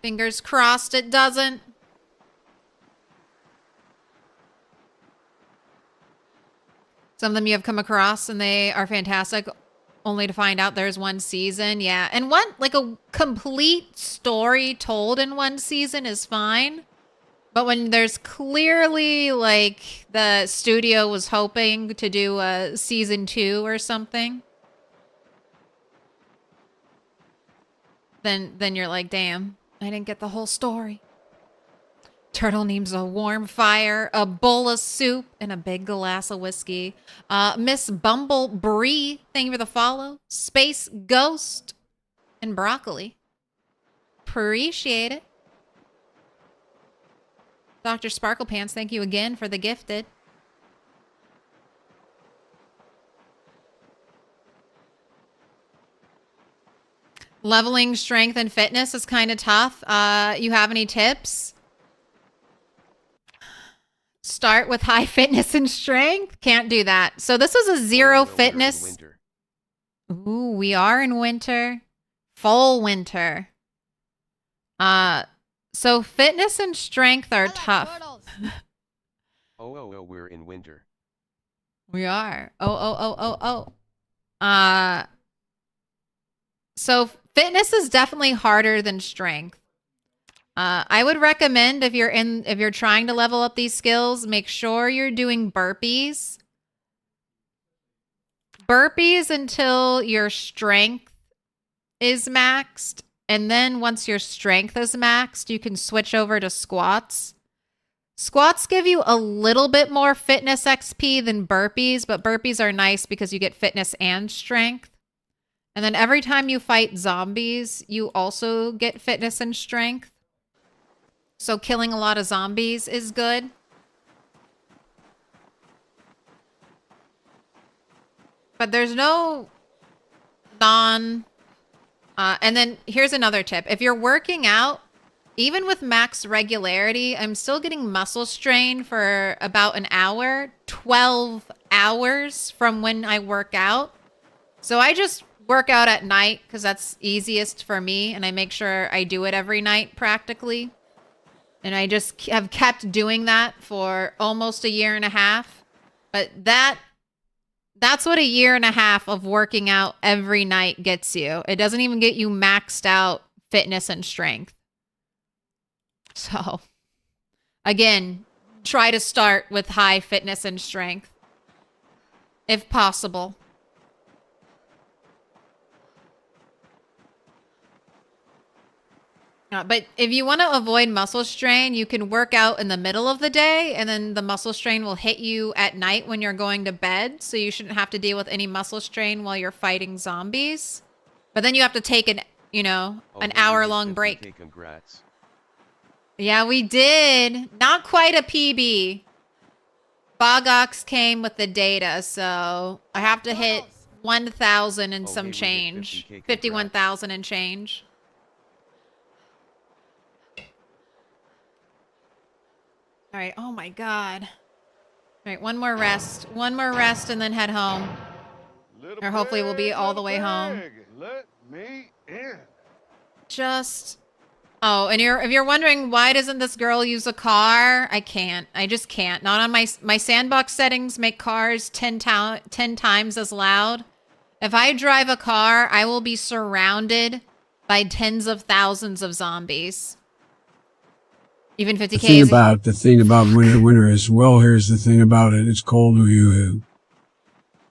Fingers crossed it doesn't. Some of them you have come across and they are fantastic, only to find out there's one season. Yeah, and like a complete story told in one season is fine. But when there's clearly, like, the studio was hoping to do a season 2 or something, then you're like, damn, I didn't get the whole story. Turtle needs a warm fire, a bowl of soup, and a big glass of whiskey. Miss Bumble Bree, thank you for the follow. Space Ghost and broccoli. Appreciate it. Dr. Sparklepants, thank you again for the gifted. Leveling strength and fitness is kind of tough. You have any tips? Start with high fitness and strength? Can't do that. So this was a zero fitness. Ooh, we are in winter. Full winter. So fitness and strength are tough. Oh, we're in winter. We are. Oh. So fitness is definitely harder than strength. I would recommend if you're trying to level up these skills, make sure you're doing burpees. Burpees until your strength is maxed. And then once your strength is maxed, you can switch over to squats. Squats give you a little bit more fitness XP than burpees, but burpees are nice because you get fitness and strength. And then every time you fight zombies, you also get fitness and strength. So killing a lot of zombies is good. But there's no and then here's another tip. If you're working out, even with max regularity, I'm still getting muscle strain for about an hour, 12 hours from when I work out. So I just work out at night because that's easiest for me. And I make sure I do it every night practically. And I just have kept doing that for almost a year and a half. But that's what a year and a half of working out every night gets you. It doesn't even get you maxed out fitness and strength. So, again, try to start with high fitness and strength, if possible. But if you want to avoid muscle strain, you can work out in the middle of the day, and then the muscle strain will hit you at night when you're going to bed. So you shouldn't have to deal with any muscle strain while you're fighting zombies. But then you have to take an hour-long break. Congrats. Yeah, we did. Not quite a PB. Bogox came with the data, so I have to hit 1,000 and some change. 51,000 and change. All right. Oh my God. All right. One more rest. One more rest and then head home. Or hopefully we'll be all the way home. Let me in. Oh, and if you're wondering why doesn't this girl use a car? I can't. I just can't. Not on my sandbox settings make cars 10 times as loud. If I drive a car, I will be surrounded by tens of thousands of zombies. Even 50K. The thing about winter is, well, here's the thing about it. It's cold. Hoo-hoo.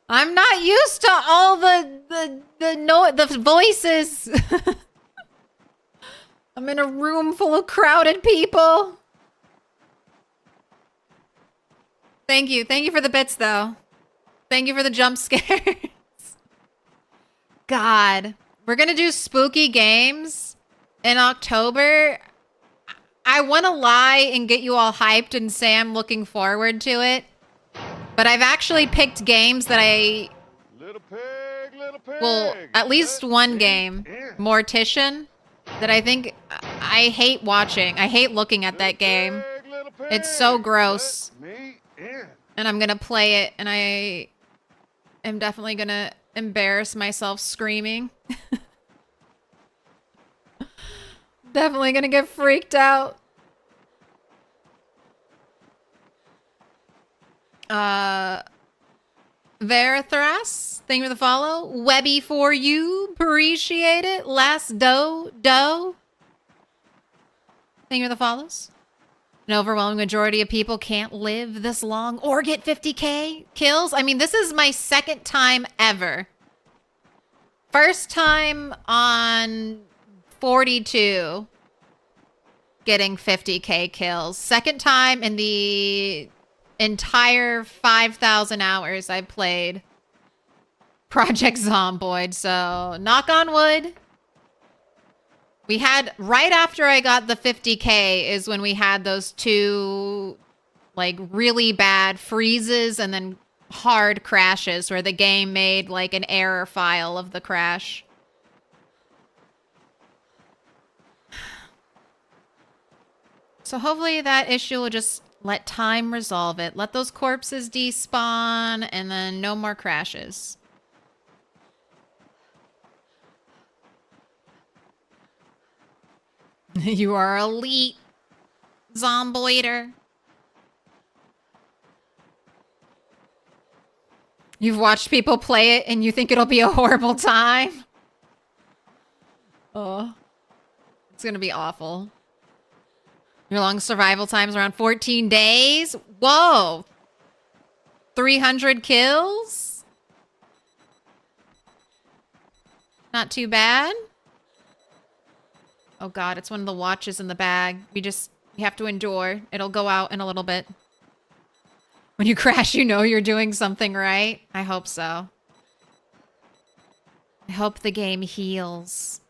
I'm not used to all the voices. I'm in a room full of crowded people. Thank you. Thank you for the bits, though. Thank you for the jump scares. God. We're going to do spooky games in October. I want to lie and get you all hyped and say I'm looking forward to it. But I've actually picked games that Little pig, well, at least one game, Mortician, that I think I hate watching. I hate looking at that game. Little pig! It's so gross. Let me in. And I'm gonna play it, and I am definitely gonna embarrass myself screaming. Definitely gonna get freaked out. Verathras, thank you for the follow. Webby for you, appreciate it. Last doe. Thank you for the follows. An overwhelming majority of people can't live this long or get 50k kills. I mean, this is my second time ever. First time on 42 getting 50k kills. Second time in the entire 5,000 hours I played Project Zomboid. So, knock on wood. We had, right after I got the 50k is when we had those two, like, really bad freezes and then hard crashes where the game made, like, an error file of the crash. So hopefully that issue will just let time resolve it. Let those corpses despawn and then no more crashes. You are elite, Zomboider. You've watched people play it and you think it'll be a horrible time? Oh. It's gonna be awful. Your long survival time is around 14 days? Whoa! 300 kills? Not too bad. Oh god, it's one of the watches in the bag. We have to endure. It'll go out in a little bit. When you crash, you know you're doing something right. I hope so. I hope the game heals.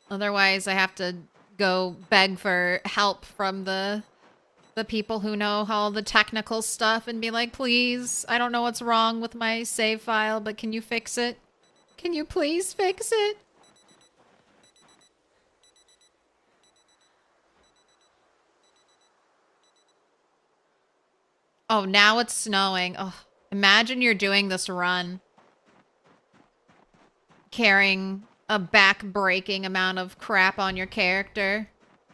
Otherwise, I have to go beg for help from the people who know all the technical stuff and be like, please, I don't know what's wrong with my save file, but can you fix it? Can you please fix it? Oh, now it's snowing. Oh, imagine you're doing this run, carrying a back-breaking amount of crap on your character.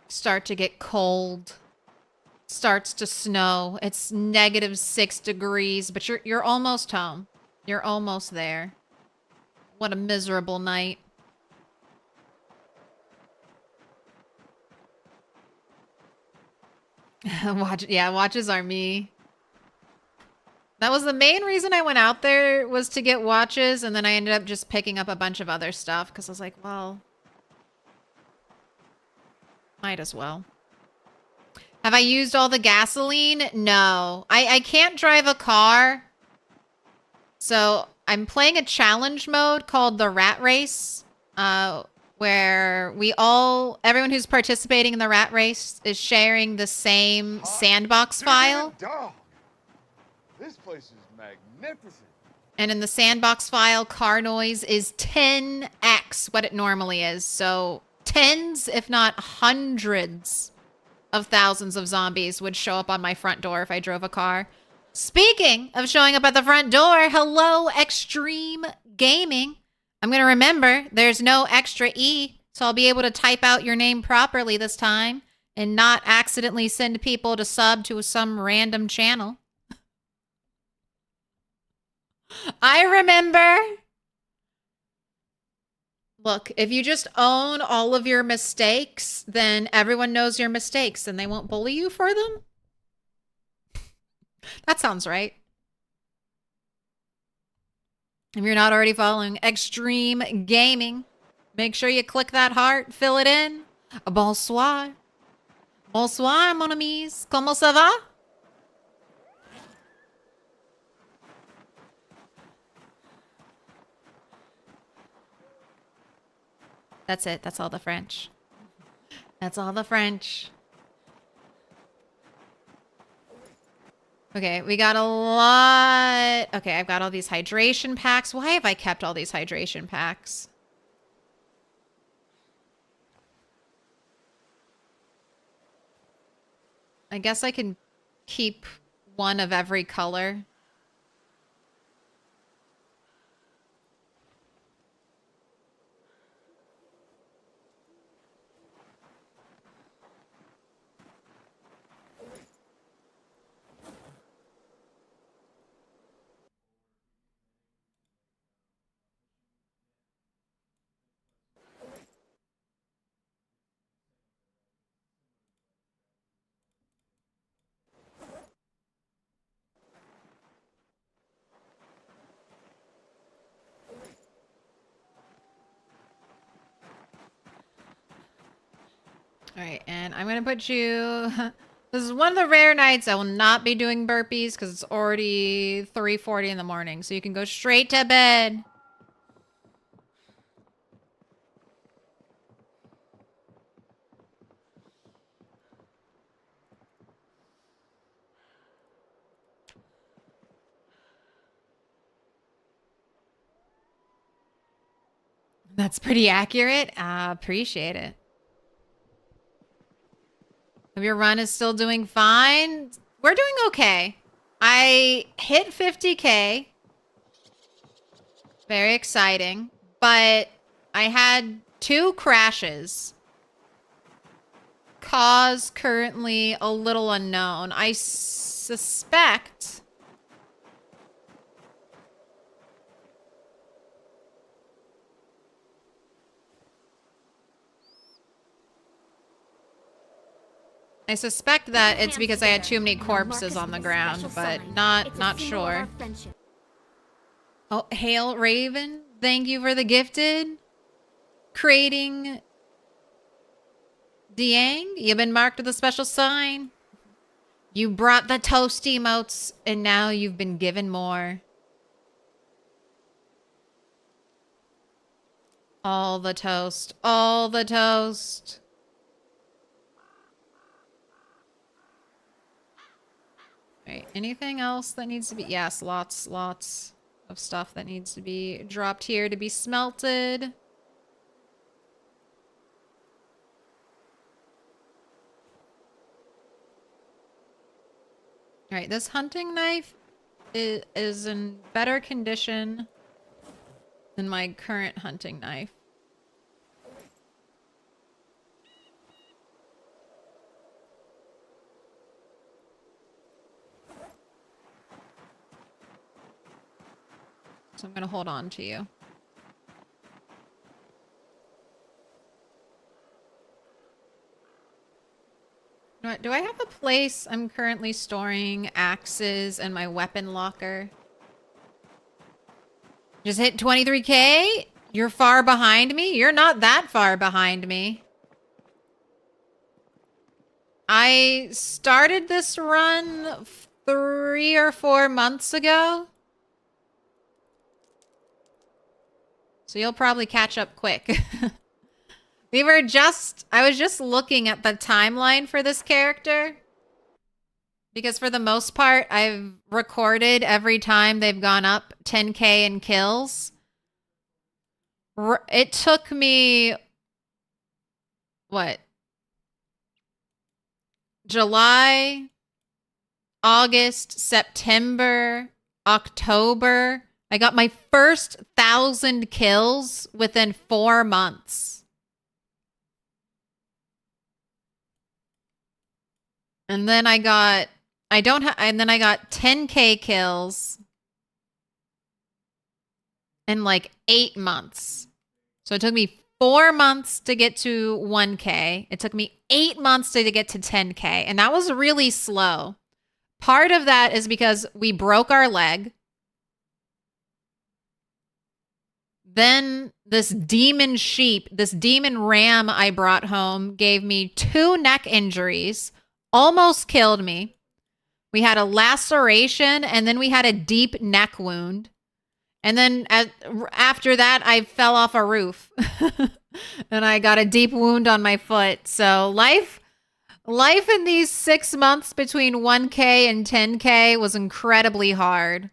Start to get cold. Starts to snow. It's -6 degrees, but you're almost home. You're almost there. What a miserable night. Watches are me. That was the main reason I went out there, was to get watches, and then I ended up just picking up a bunch of other stuff because I was like, well, might as well. Have I used all the gasoline? No. I can't drive a car. So I'm playing a challenge mode called the Rat Race, where everyone who's participating in the Rat Race is sharing the same sandbox file. Dog. This place is magnificent. And in the sandbox file, car noise is 10x what it normally is. So tens, if not hundreds of thousands of zombies would show up on my front door if I drove a car. Speaking of showing up at the front door, hello, Extreme Gaming. I'm going to remember there's no extra E, so I'll be able to type out your name properly this time and not accidentally send people to sub to some random channel. I remember. Look, if you just own all of your mistakes, then everyone knows your mistakes and they won't bully you for them. That sounds right. If you're not already following Extreme Gaming, make sure you click that heart, fill it in. Bonsoir. Bonsoir, mon amis. Comment ça va? That's it. That's all the French. That's all the French. Okay, we got a lot. Okay, I've got all these hydration packs. Why have I kept all these hydration packs? I guess I can keep one of every color. All right, and I'm gonna put you. This is one of the rare nights I will not be doing burpees because it's already 3:40 in the morning, so you can go straight to bed. That's pretty accurate. Appreciate it. Hope your run is still doing fine. We're doing okay. I hit 50K. Very exciting. But I had 2 crashes. Cause currently a little unknown. I suspect... I suspect that it's because I had too many corpses on the ground, but not sure. Oh, Hail Raven, thank you for the gifted. Creating Diang, you've been marked with a special sign. You brought the toast emotes, and now you've been given more. All the toast, all the toast. Right, anything else that needs to be... Yes, lots of stuff that needs to be dropped here to be smelted. All right, this hunting knife is in better condition than my current hunting knife. So I'm going to hold on to you. Do I have a place I'm currently storing axes and my weapon locker? Just hit 23K? You're far behind me? You're not that far behind me. I started this run 3 or 4 months ago. So you'll probably catch up quick. I was just looking at the timeline for this character. Because for the most part, I've recorded every time they've gone up 10K in kills. It took me... What? July, August, September, October. I got my first 1,000 kills within 4 months. And then I got 10K kills in like 8 months. So it took me 4 months to get to 1K. It took me 8 months to get to 10K. And that was really slow. Part of that is because we broke our leg. Then this demon sheep, this demon ram I brought home gave me 2 neck injuries, almost killed me. We had a laceration, and then we had a deep neck wound. And then after that, I fell off a roof. And I got a deep wound on my foot. So life in these 6 months between 1K and 10K was incredibly hard.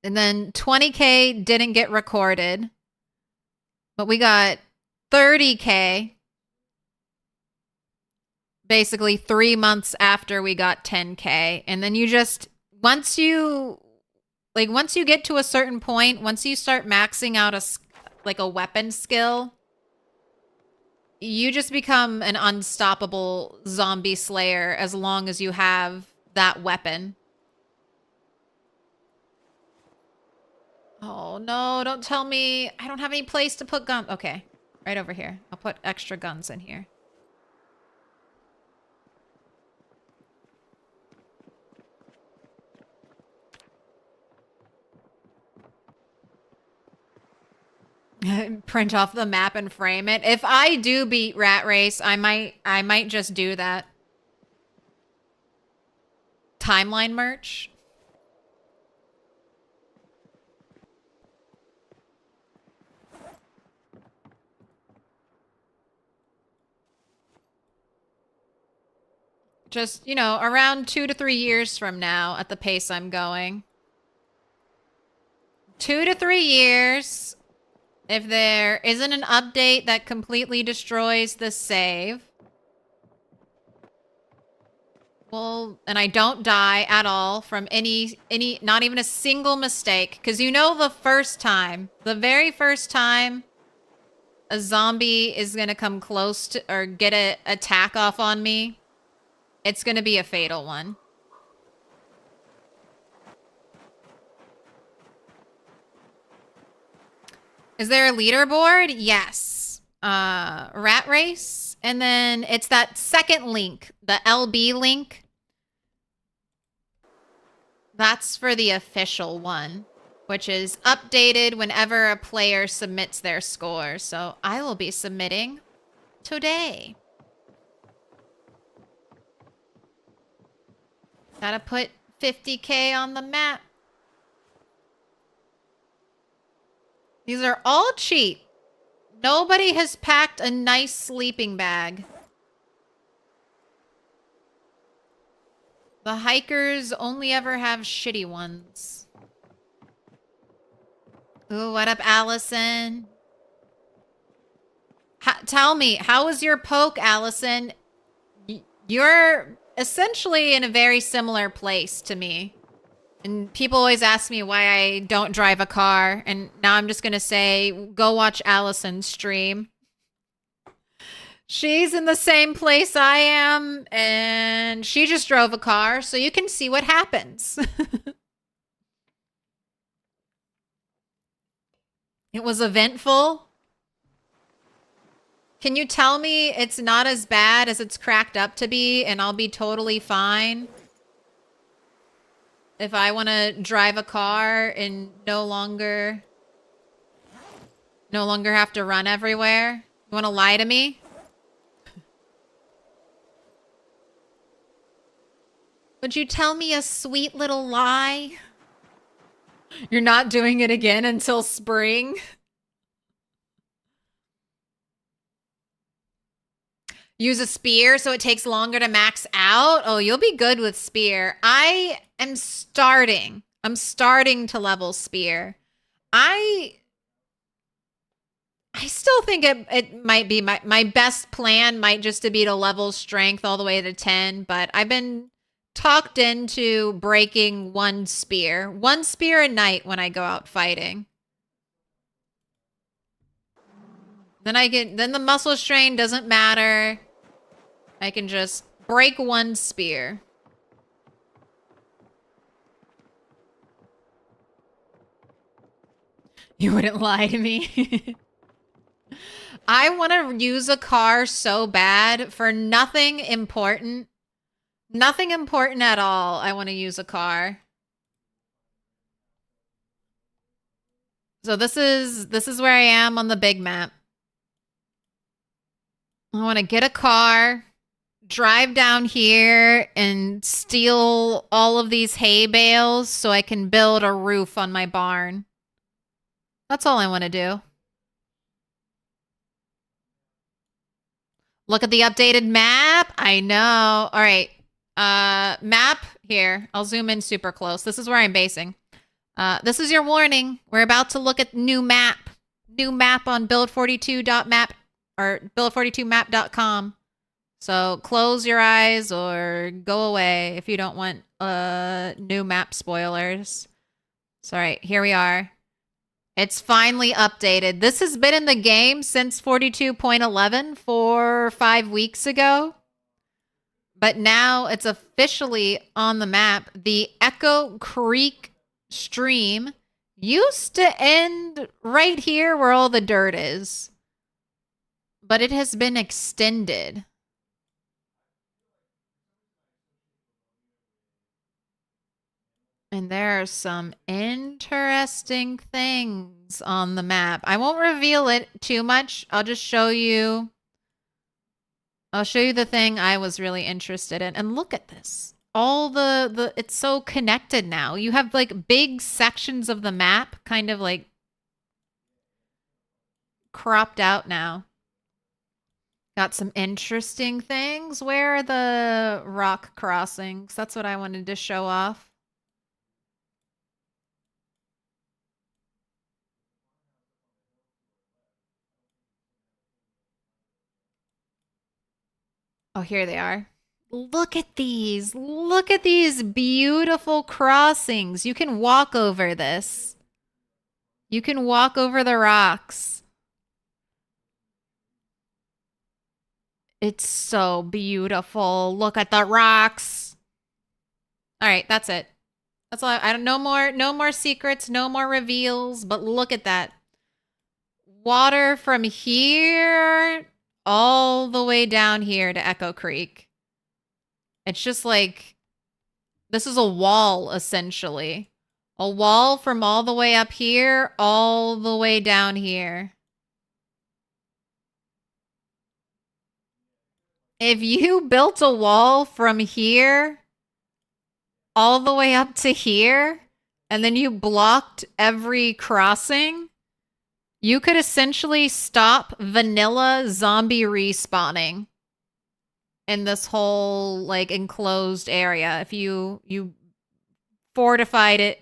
And then 20K didn't get recorded. But we got 30K basically 3 months after we got 10K. And then you just, once you get to a certain point, once you start maxing out a weapon skill, you just become an unstoppable zombie slayer as long as you have that weapon. Oh no, don't tell me I don't have any place to put guns. Okay, right over here. I'll put extra guns in here. Print off the map and frame it. If I do beat Rat Race, I might just do that. Timeline merch. Just, you know, around 2 to 3 years from now at the pace I'm going. 2 to 3 years. If there isn't an update that completely destroys the save. Well, and I don't die at all from any, not even a single mistake. Because you know the very first time a zombie is going to come close to, or get an attack off on me, it's going to be a fatal one. Is there a leaderboard? Yes. Rat Race. And then it's that second link, the LB link. That's for the official one, which is updated whenever a player submits their score. So I will be submitting today. Gotta put 50K on the map. These are all cheap. Nobody has packed a nice sleeping bag. The hikers only ever have shitty ones. Ooh, what up, Allison? Tell me, how was your poke, Allison? You're essentially in a very similar place to me. And people always ask me why I don't drive a car. And now I'm just going to say, go watch Allison's stream. She's in the same place I am. And she just drove a car. So you can see what happens. It was eventful. Can you tell me it's not as bad as it's cracked up to be and I'll be totally fine? If I want to drive a car and no longer have to run everywhere? You want to lie to me? Would you tell me a sweet little lie? You're not doing it again until spring? Use a spear so it takes longer to max out? Oh, you'll be good with spear. I'm starting to level spear. I still think it might be my best plan might just to be to level strength all the way to 10, but I've been talked into breaking one spear a night when I go out fighting. Then the muscle strain doesn't matter. I can just break one spear. You wouldn't lie to me. I want to use a car so bad for nothing important. Nothing important at all. I want to use a car. So this is where I am on the big map. I want to get a car, drive down here, and steal all of these hay bales so I can build a roof on my barn. That's all I want to do. Look at the updated map. I know. All right. Map here. I'll zoom in super close. This is where I'm basing. This is your warning. We're about to look at new map. New map on build42.map or build42map.com. So close your eyes or go away if you don't want new map spoilers. So all right, here we are. It's finally updated. This has been in the game since 42.11, 4 or 5 weeks ago. But now it's officially on the map. The Echo Creek stream used to end right here where all the dirt is. But it has been extended. And there are some interesting things on the map. I won't reveal it too much. I'll just show you. I'll show you the thing I was really interested in. And look at this. All the it's so connected now. You have like big sections of the map kind of like cropped out now. Got some interesting things. Where are the rock crossings? That's what I wanted to show off. Oh, here they are. Look at these. Look at these beautiful crossings. You can walk over this. You can walk over the rocks. It's so beautiful. Look at the rocks. All right, that's it. That's all. I don't. No more secrets. No more reveals. But look at that. Water from here all the way down here to Echo Creek. It's just like, this is a wall, essentially. A wall from all the way up here, all the way down here. If you built a wall from here all the way up to here, and then you blocked every crossing, you could essentially stop vanilla zombie respawning in this whole like enclosed area if you fortified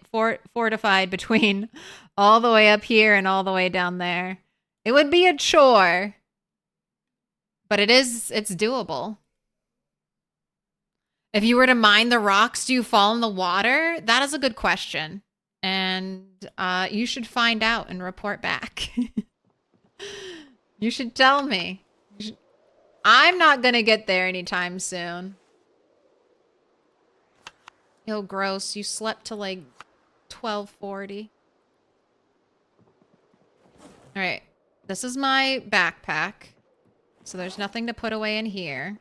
between all the way up here and all the way down there. It would be a chore, but it's doable. If you were to mine the rocks, do you fall in the water? That is a good question. And you should find out and report back. You should tell me. I'm not going to get there anytime soon. Ew, gross. You slept till like 12:40. All right. This is my backpack. So there's nothing to put away in here.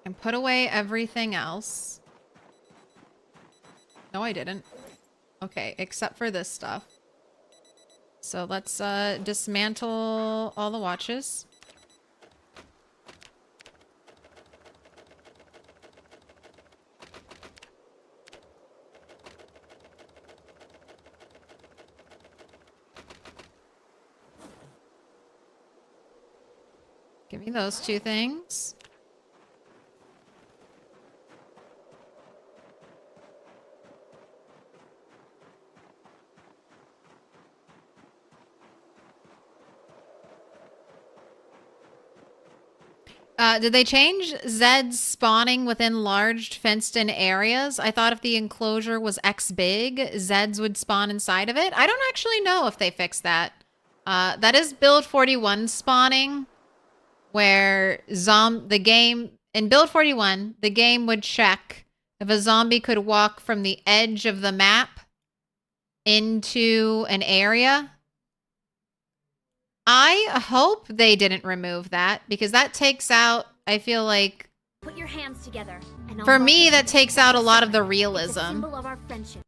And put away everything else. No, I didn't. Okay, except for this stuff. So let's dismantle all the watches. Give me those two things. Did they change Zeds spawning within large fenced-in areas? I thought if the enclosure was X big, Zeds would spawn inside of it. I don't actually know if they fixed that. That is build 41 spawning, where the game in build 41, the game would check if a zombie could walk from the edge of the map into an area. I hope they didn't remove that, because that takes out, I feel like, Put your hands together, and I'll for mark me, us that with a takes out a special lot of the sign. It's a realism. symbol of our friendship.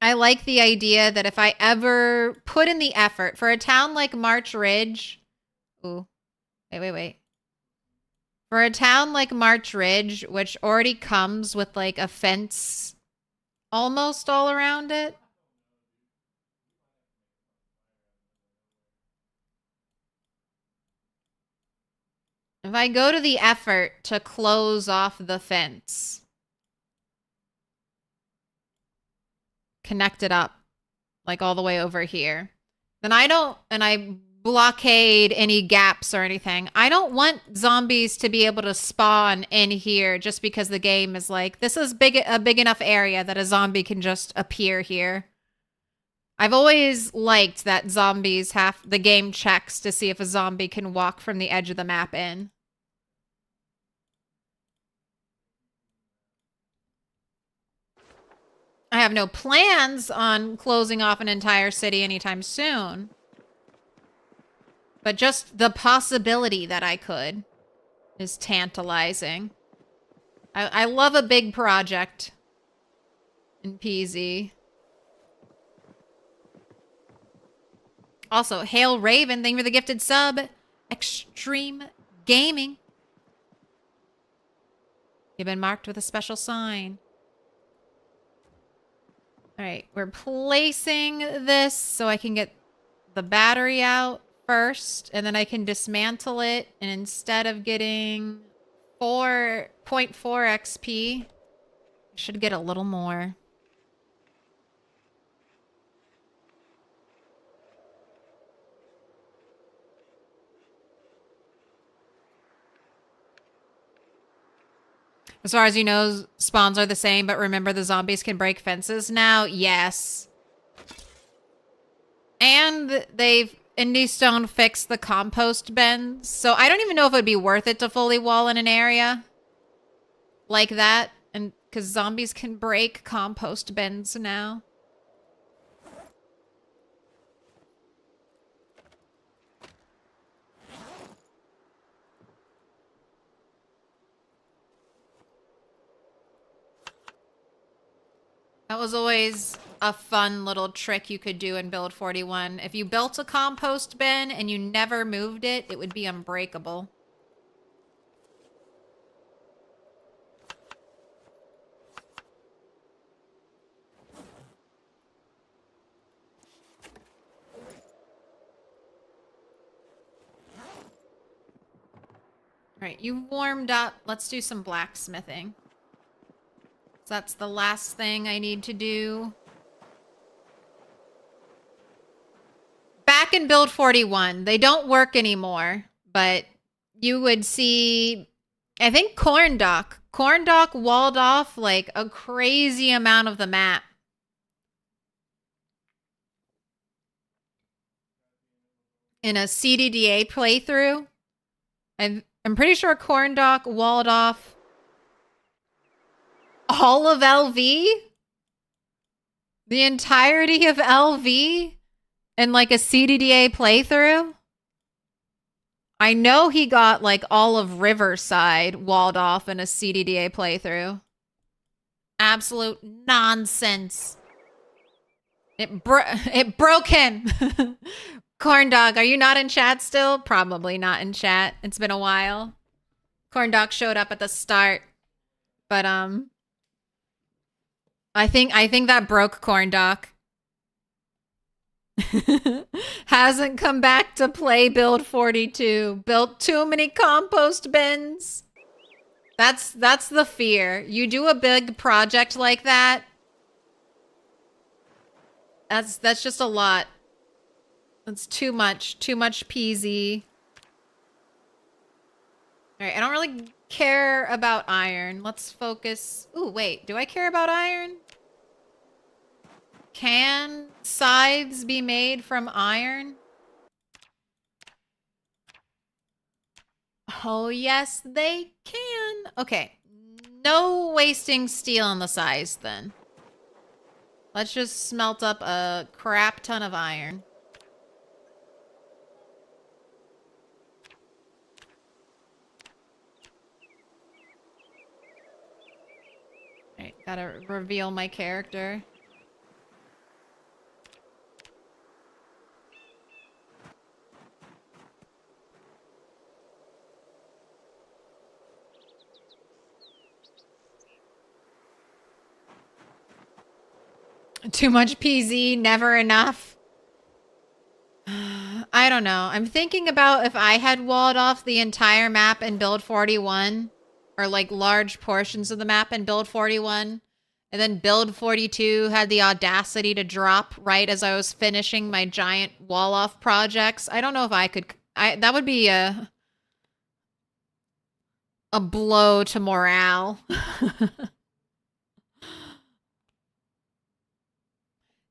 I like the idea that if I ever put in the effort for a town like March Ridge, ooh, wait. For a town like March Ridge, which already comes with like a fence almost all around it. If I go to the effort to close off the fence, connect it up like all the way over here, then I blockade any gaps or anything. I don't want zombies to be able to spawn in here just because the game is like, this is a big enough area that a zombie can just appear here. I've always liked that zombies the game checks to see if a zombie can walk from the edge of the map in. I have no plans on closing off an entire city anytime soon. But just the possibility that I could is tantalizing. I love a big project in PZ. Also, Hail Raven, thank you for the gifted sub. Extreme Gaming. You've been marked with a special sign. All right, we're placing this so I can get the battery out first, and then I can dismantle it, and instead of getting 4.4 XP, I should get a little more. As far as you know, spawns are the same, but remember the zombies can break fences now? Yes. And they've Indie Stone fixed the compost bins, so I don't even know if it would be worth it to fully wall in an area like that, and because zombies can break compost bins now. That was always a fun little trick you could do in Build 41. If you built a compost bin and you never moved it, it would be unbreakable. All right, you warmed up. Let's do some blacksmithing. So that's the last thing I need to do. Back in Build 41, they don't work anymore, but you would see, I think Corndock walled off like a crazy amount of the map. In a CDDA playthrough, I'm pretty sure Corndock walled off all of LV? The entirety of LV? In like a CDDA playthrough? I know he got like all of Riverside walled off in a CDDA playthrough. Absolute nonsense. It broke him. Corndog, are you not in chat still? Probably not in chat. It's been a while. Corndog showed up at the start. But I think that broke Corndog. Hasn't come back to play Build 42. Built too many compost bins. That's the fear. You do a big project like that. That's just a lot. That's too much PZ. All right, I don't really care about iron. Let's focus. Ooh, wait, do I care about iron? Can scythes be made from iron? Oh, yes, they can. Okay, no wasting steel on the scythes then. Let's just smelt up a crap ton of iron. Alright, gotta reveal my character. Too much PZ, never enough. I don't know. I'm thinking about if I had walled off the entire map in Build 41, or like large portions of the map in Build 41, And then build 42 had the audacity to drop right as I was finishing my giant wall off projects. I don't know if I could. That would be a blow to morale.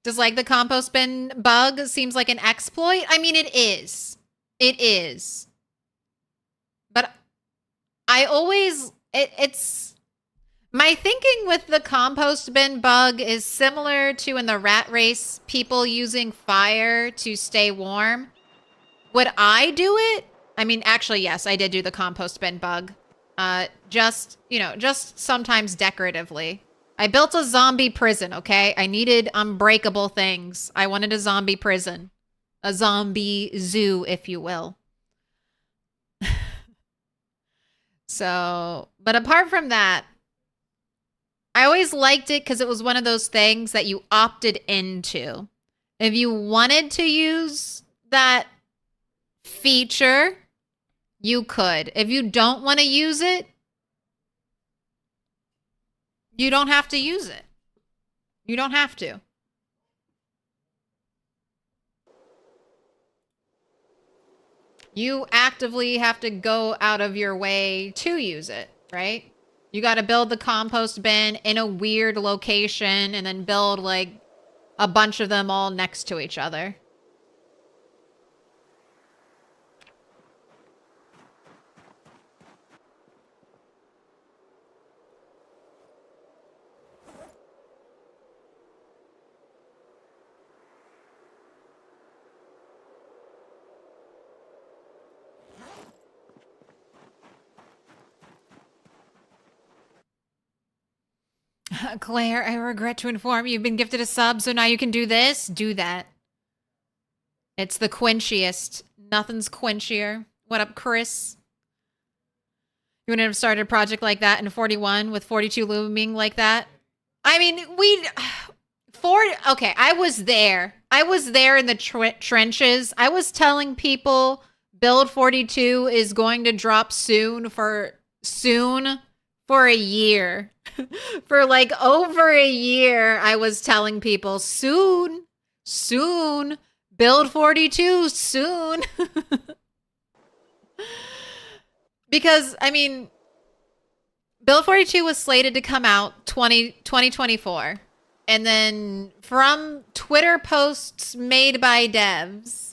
Does like the compost bin bug seems like an exploit? I mean, it is. It is. But I always, it's, my thinking with the compost bin bug is similar to in the rat race, people using fire to stay warm. Would I do it? I mean, actually, yes, I did do the compost bin bug. Just sometimes decoratively. I built a zombie prison, okay? I needed unbreakable things. I wanted a zombie prison. A zombie zoo, if you will. So, but apart from that, I always liked it because it was one of those things that you opted into. If you wanted to use that feature, you could. If you don't want to use it, you don't have to use it. You don't have to. You actively have to go out of your way to use it, right? You got to build the compost bin in a weird location and then build like a bunch of them all next to each other. Claire, I regret to inform you, you've been gifted a sub, so now you can do this. Do that. It's the quenchiest. Nothing's quenchier. What up, Chris? You wouldn't have started a project like that in 41 with 42 looming like that? I mean, okay, I was there. I was there in the trenches. I was telling people build 42 is going to drop soon for a year. For like over a year, I was telling people soon, build 42 soon. Because, I mean, build 42 was slated to come out 2024. And then from Twitter posts made by devs,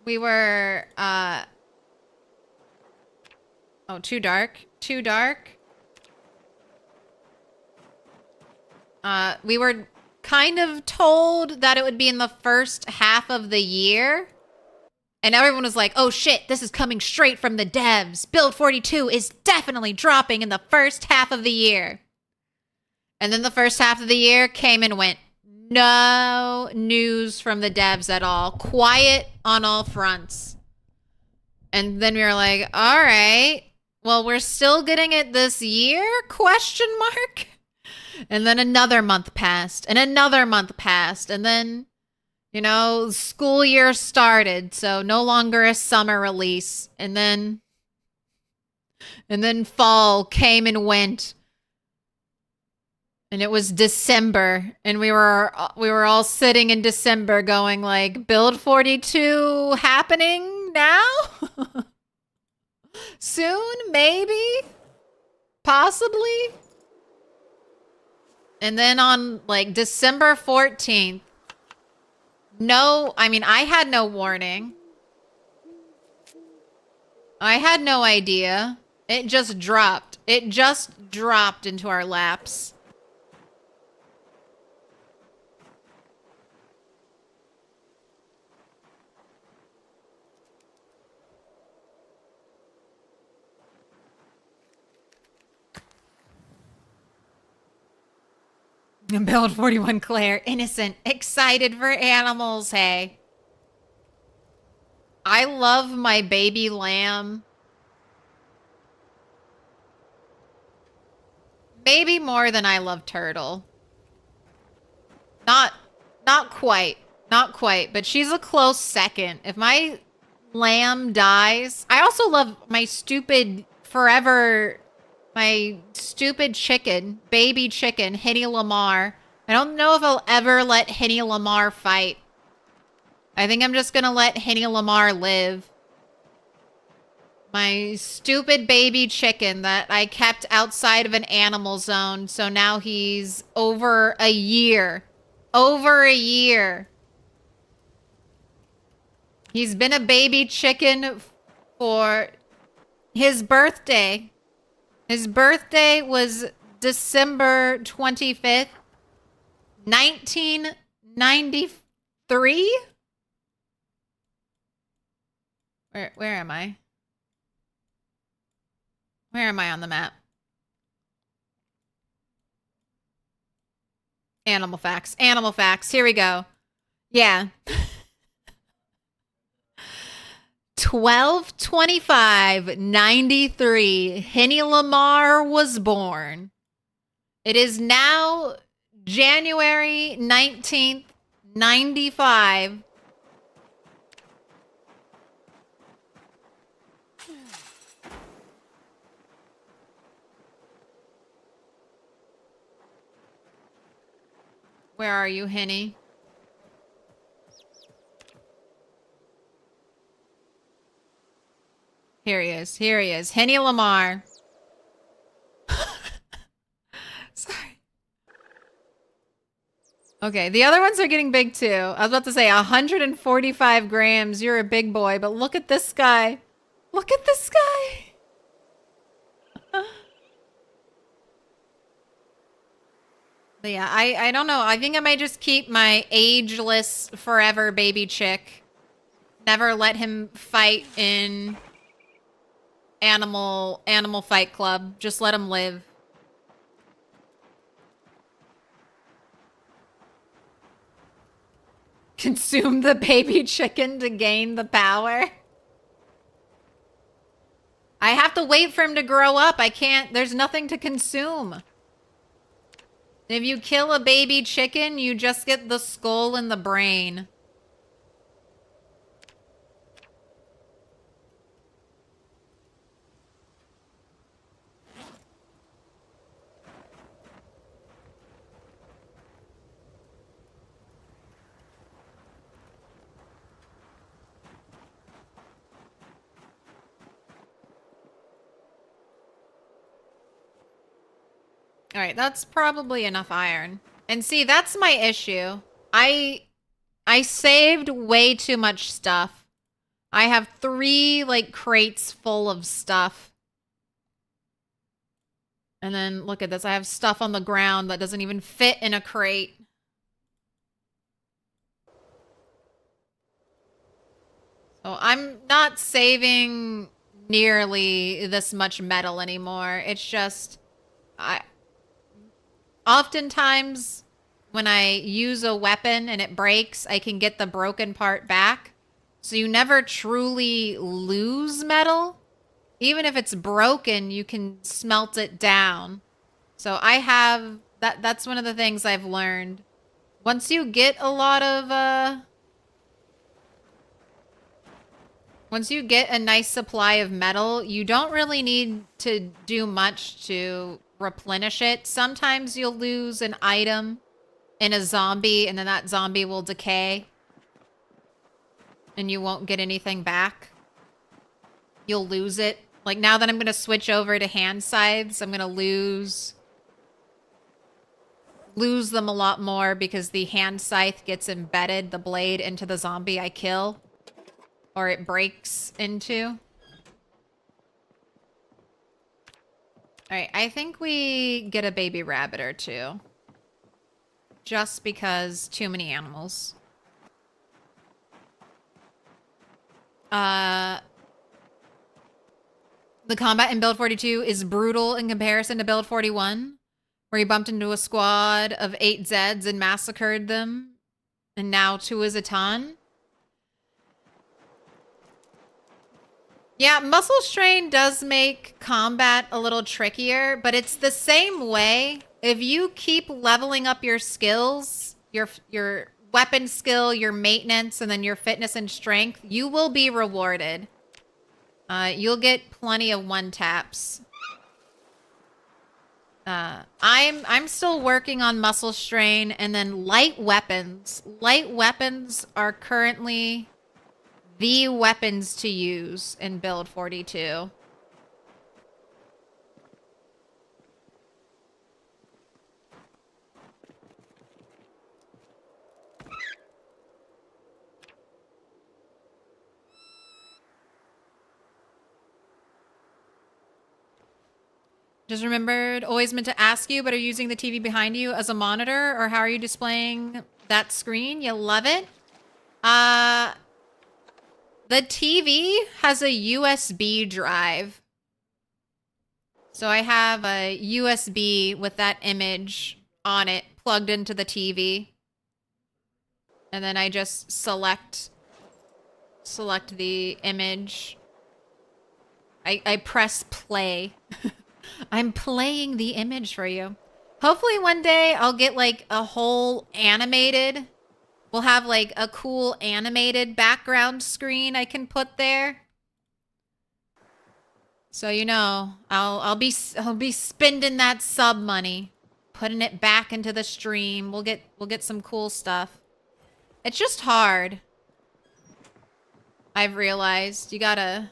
we were, oh, too dark. We were kind of told that it would be in the first half of the year. And everyone was like, oh shit, this is coming straight from the devs. Build 42 is definitely dropping in the first half of the year. And then the first half of the year came and went. No news from the devs at all. Quiet on all fronts. And then we were like, all right, well, we're still getting it this year? Question mark. And then another month passed and another month passed. And then, you know, school year started. So no longer a summer release. And then fall came and went. And it was December, and we were all sitting in December going like, build 42 happening now? Soon, maybe? Possibly? And then on like December 14th, I had no warning. I had no idea. It just dropped. It just dropped into our laps. Build 41 Claire, innocent, excited for animals, hey. I love my baby lamb. Maybe more than I love Turtle. Not quite, but she's a close second. If my lamb dies. I also love my stupid chicken, baby chicken, Henny Lamar. I don't know if I'll ever let Henny Lamar fight. I think I'm just gonna let Henny Lamar live. My stupid baby chicken that I kept outside of an animal zone, so now he's over a year. Over a year. He's been a baby chicken for his birthday. His birthday was December 25th, 1993? Where am I? Where am I on the map? Animal facts. Animal facts. Here we go. Yeah. 12/25/93. Henny Lamar was born. It is now January 19th, 95. Where are you, Henny? Here he is. Here he is. Henny Lamar. Sorry. Okay, the other ones are getting big too. I was about to say 145 grams. You're a big boy, but look at this guy. Look at this guy. But yeah, I don't know. I think I might just keep my ageless forever baby chick. Never let him fight in Animal Fight Club. Just let him live. Consume the baby chicken to gain the power. I have to wait for him to grow up. I can't. There's nothing to consume. If you kill a baby chicken, you just get the skull and the brain. All right, that's probably enough iron. And see, that's my issue. I saved way too much stuff. I have 3 like crates full of stuff. And then look at this. I have stuff on the ground that doesn't even fit in a crate. So I'm not saving nearly this much metal anymore. It's just oftentimes, when I use a weapon and it breaks, I can get the broken part back. So you never truly lose metal. Even if it's broken, you can smelt it down. So I have... That's one of the things I've learned. Once you get a lot of... Once you get a nice supply of metal, you don't really need to do much to replenish it. Sometimes you'll lose an item in a zombie and then that zombie will decay and you won't get anything back. You'll lose it. Like now that I'm going to switch over to hand scythes, I'm going to lose them a lot more because the hand scythe gets embedded, the blade, into the zombie I kill, or it breaks into. Alright, I think we get a baby rabbit or 2. Just because too many animals. The combat in Build 42 is brutal in comparison to Build 41, where he bumped into a squad of 8 Zeds and massacred them, and now 2 is a ton. Yeah, muscle strain does make combat a little trickier, but it's the same way. If you keep leveling up your skills, your weapon skill, your maintenance, and then your fitness and strength, you will be rewarded. You'll get plenty of one taps. I'm still working on muscle strain, and then light weapons. Light weapons are currently the weapons to use in build 42. Just remembered, always meant to ask you, but are you using the TV behind you as a monitor, or how are you displaying that screen? You love it? The TV has a USB drive. So I have a USB with that image on it plugged into the TV. And then I just select the image. I press play. I'm playing the image for you. Hopefully one day I'll get like a whole animated. We'll have like a cool animated background screen I can put there. So you know, I'll be spending that sub money, putting it back into the stream. We'll get some cool stuff. It's just hard. I've realized you gotta.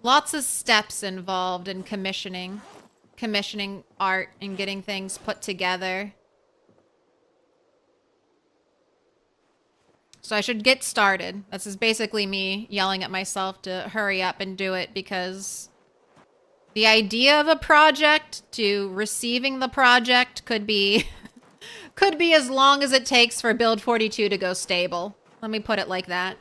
Lots of steps involved in commissioning art and getting things put together. So I should get started. This is basically me yelling at myself to hurry up and do it, because the idea of a project to receiving the project could be could be as long as it takes for build 42 to go stable. Let me put it like that.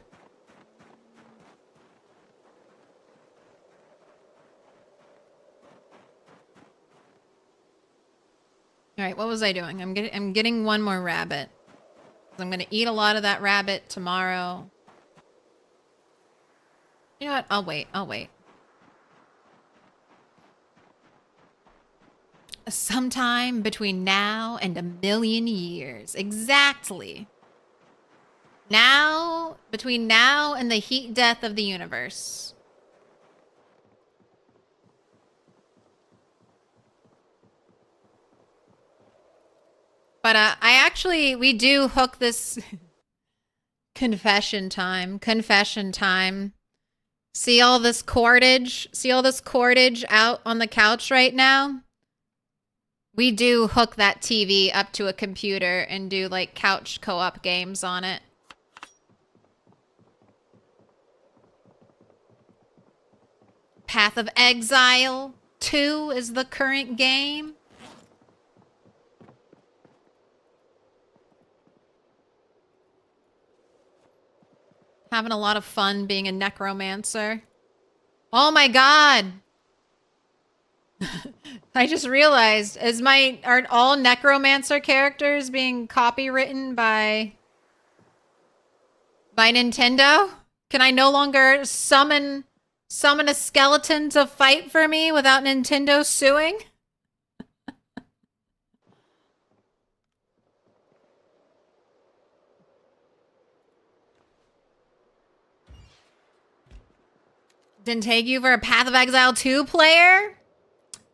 All right, what was I doing? I'm getting one more rabbit. I'm going to eat a lot of that rabbit tomorrow. You know what? I'll wait. Sometime between now and 1,000,000 years. Exactly. Between now and the heat death of the universe. But we do hook this confession time. See all this cordage? See all this cordage out on the couch right now? We do hook that TV up to a computer and do like couch co-op games on it. Path of Exile 2 is the current game. Having a lot of fun being a necromancer. Oh my god! I just realized, aren't all necromancer characters being copywritten by Nintendo? Can I no longer summon a skeleton to fight for me without Nintendo suing? Didn't take you for a Path of Exile 2 player?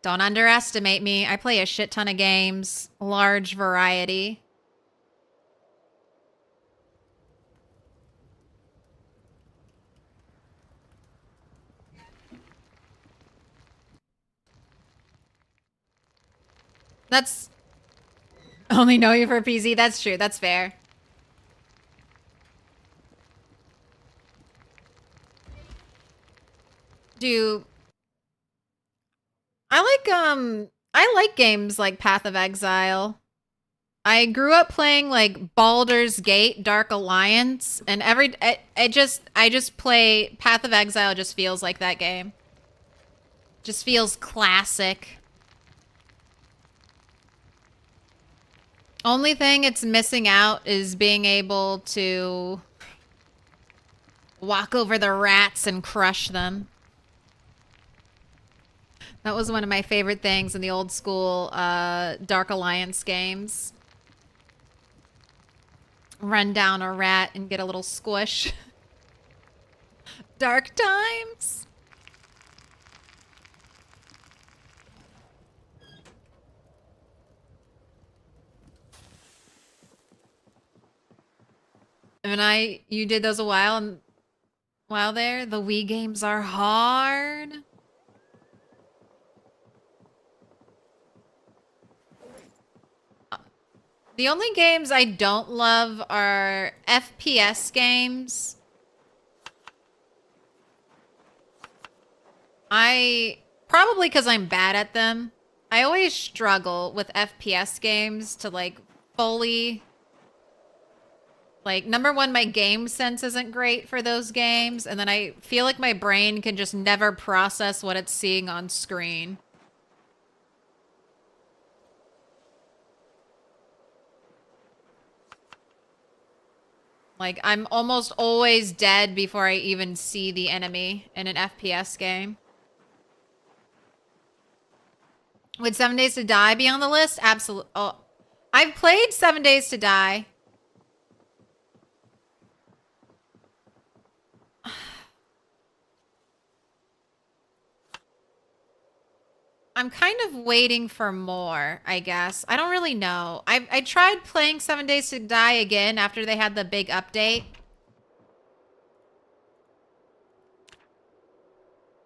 Don't underestimate me. I play a shit ton of games. Large variety. That's... Only know you for PC. That's true. That's fair. I like games like Path of Exile. I grew up playing like Baldur's Gate, Dark Alliance, and I just play Path of Exile. Just feels like that game. Just feels classic. Only thing it's missing out is being able to walk over the rats and crush them. That was one of my favorite things in the old school Dark Alliance games. run down a rat and get a little squish. Dark times. And you did those a while there. The Wii games are hard. The only games I don't love are FPS games. Probably because I'm bad at them. I always struggle with FPS games to like fully... Like, number one, my game sense isn't great for those games, and then I feel like my brain can just never process what it's seeing on screen. Like, I'm almost always dead before I even see the enemy in an FPS game. Would 7 Days to Die be on the list? Absolutely. Oh, I've played 7 Days to Die. I'm kind of waiting for more, I guess. I don't really know. I tried playing 7 Days to Die again after they had the big update.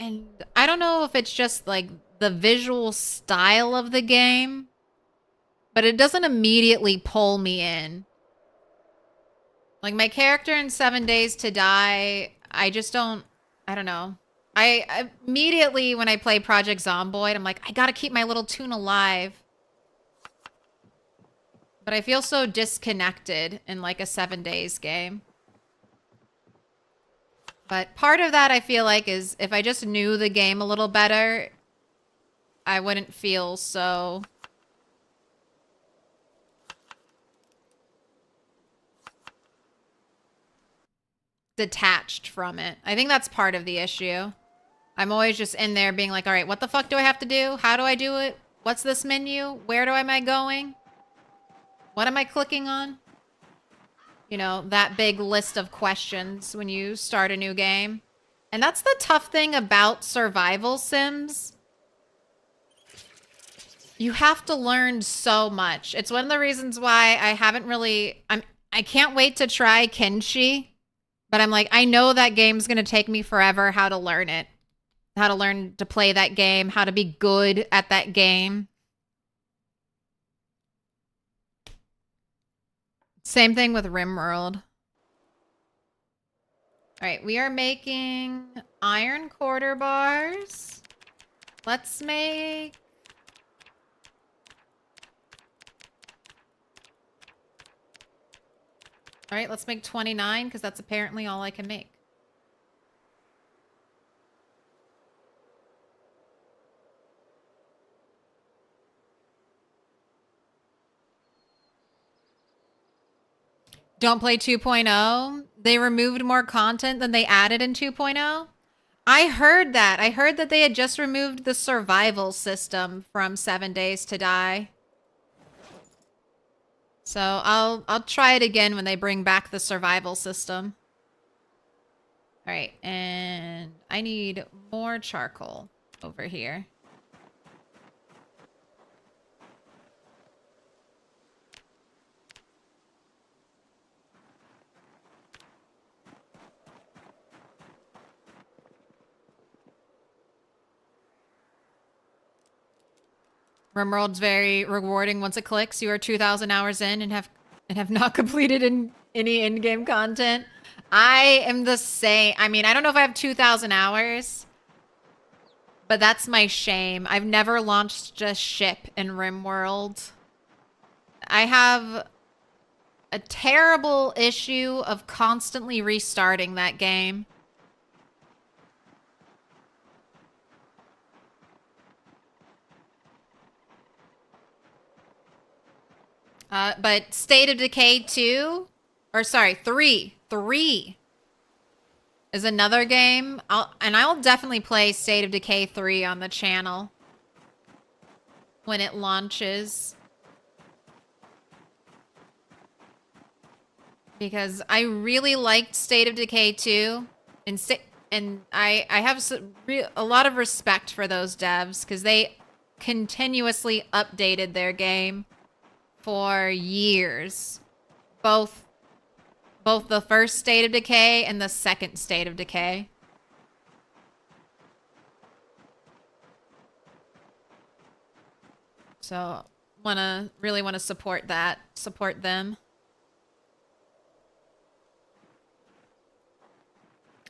And I don't know if it's just like the visual style of the game, but it doesn't immediately pull me in. Like my character in 7 Days to Die, I don't know. I immediately, when I play Project Zomboid, I'm like, I gotta keep my little tune alive. But I feel so disconnected in like a 7 Days game. But part of that I feel like is if I just knew the game a little better, I wouldn't feel so... detached from it. I think that's part of the issue. I'm always just in there being like, all right, what the fuck do I have to do? How do I do it? What's this menu? Where am I going? What am I clicking on? You know, that big list of questions when you start a new game. And that's the tough thing about survival sims. You have to learn so much. It's one of the reasons why I haven't really... I can't wait to try Kenshi. But I'm like, I know that game's going to take me forever how to learn it. How to learn to play that game. How to be good at that game. Same thing with RimWorld. All right, we are making iron quarter bars. Let's make... All right, let's make 29 because that's apparently all I can make. Don't play 2.0. They removed more content than they added in 2.0. I heard that. I heard that they had just removed the survival system from 7 Days to Die. So I'll try it again when they bring back the survival system. All right, and I need more charcoal over here. RimWorld's very rewarding once it clicks. You are 2,000 hours in and have not completed any in-game content. I am the same. I mean, I don't know if I have 2,000 hours, but that's my shame. I've never launched a ship in RimWorld. I have a terrible issue of constantly restarting that game. But State of Decay 2, or sorry, 3 is another game. I'll definitely play State of Decay 3 on the channel when it launches. because I really liked State of Decay 2, and I have a lot of respect for those devs because they continuously updated their game for years, both the first State of Decay and the second State of Decay. So really want to support them.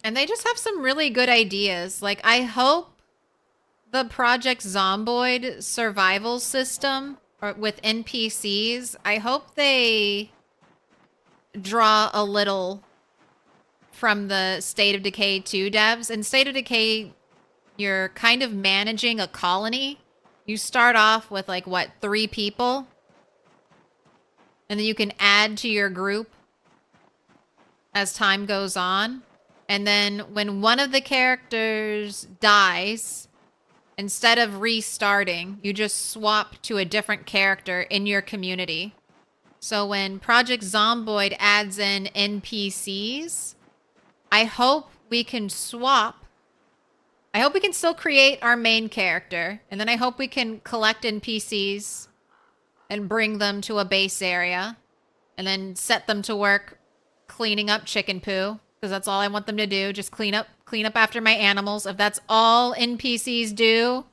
And they just have some really good ideas. Like, I hope the Project Zomboid survival system with NPCs, I hope they draw a little from the State of Decay 2 devs. In State of Decay, you're kind of managing a colony. You start off with, like, what, 3 people? And then you can add to your group as time goes on. And then when one of the characters dies, instead of restarting, you just swap to a different character in your community. So when Project Zomboid adds in NPCs, I hope we can swap. I hope we can still create our main character. And then I hope we can collect NPCs and bring them to a base area. And then set them to work cleaning up chicken poo. Because that's all I want them to do. Just clean up after my animals. If that's all NPCs do,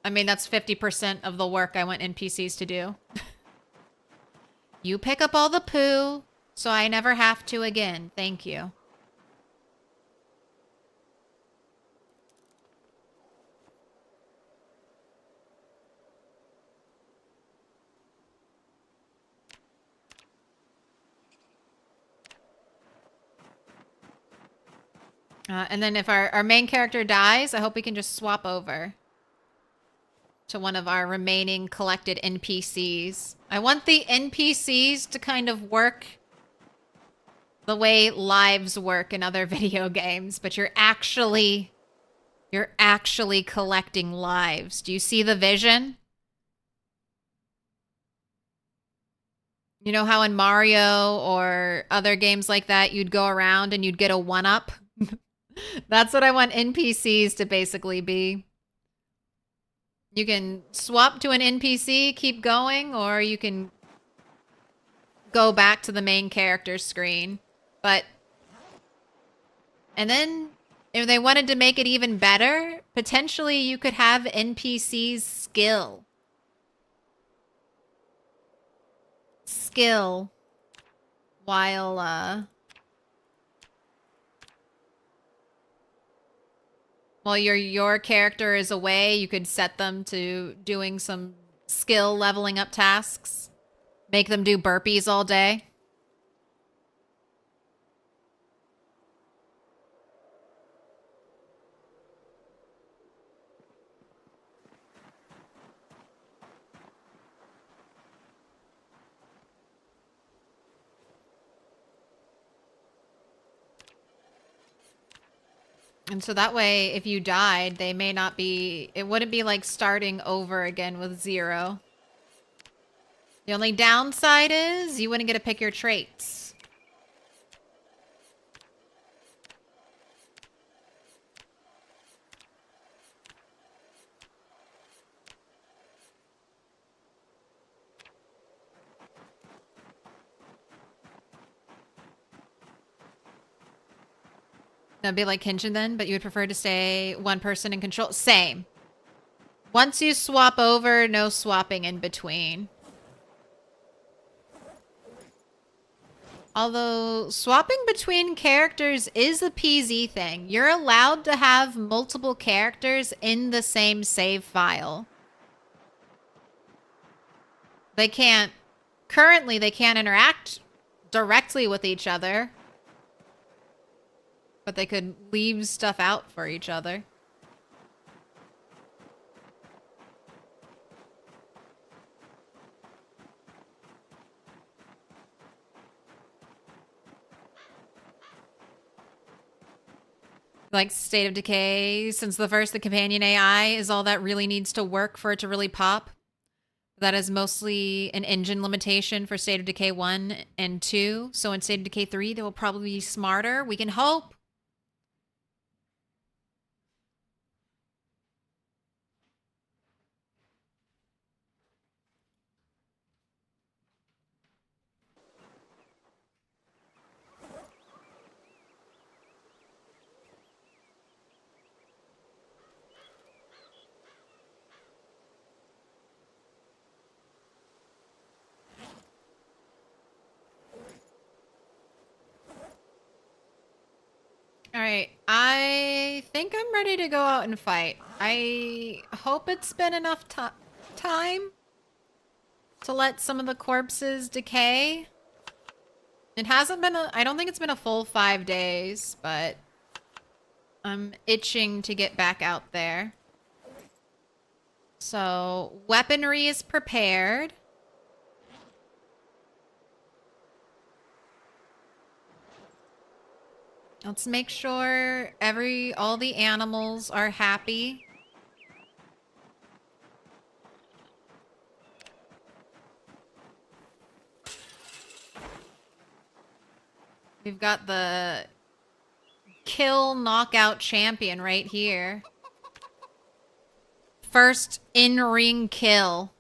I mean, that's 50% of the work I want NPCs to do. You pick up all the poo, so I never have to again. Thank you. And then if our main character dies, I hope we can just swap over to one of our remaining collected NPCs. I want the NPCs to kind of work the way lives work in other video games, but you're actually collecting lives. Do you see the vision? You know how in Mario or other games like that, you'd go around and you'd get a 1-up? That's what I want NPCs to basically be. You can swap to an NPC, keep going, or you can go back to the main character screen. And then if they wanted to make it even better, potentially you could have NPCs skill while your character is away. You could set them to doing some skill leveling up tasks. Make them do burpees all day. And so that way, if you died, they may not be... It wouldn't be like starting over again with 0. The only downside is you wouldn't get to pick your traits. That'd be like Kenshin then, but you would prefer to stay one person in control? Same. Once you swap over, no swapping in between. Although, swapping between characters is a PZ thing. You're allowed to have multiple characters in the same save file. Currently, they can't interact directly with each other. But they could leave stuff out for each other. Like State of Decay, since the companion AI is all that really needs to work for it to really pop. That is mostly an engine limitation for State of Decay 1 and 2. So in State of Decay 3, they will probably be smarter. We can hope. All right, I think I'm ready to go out and fight. I hope it's been enough time to let some of the corpses decay. It hasn't been I don't think it's been a full 5 days, but I'm itching to get back out there. So, weaponry is prepared. Let's make sure all the animals are happy. We've got the kill knockout champion right here. First in-ring kill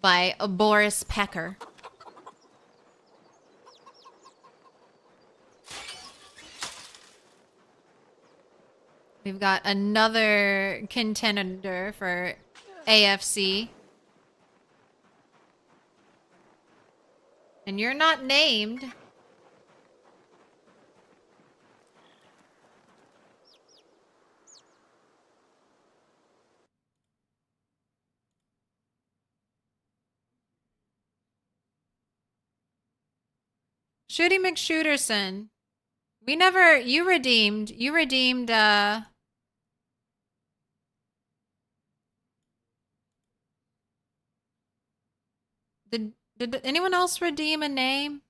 by Boris Pecker. We've got another contender for AFC. And you're not named. Shooty McShooterson. You redeemed, did anyone else redeem a name?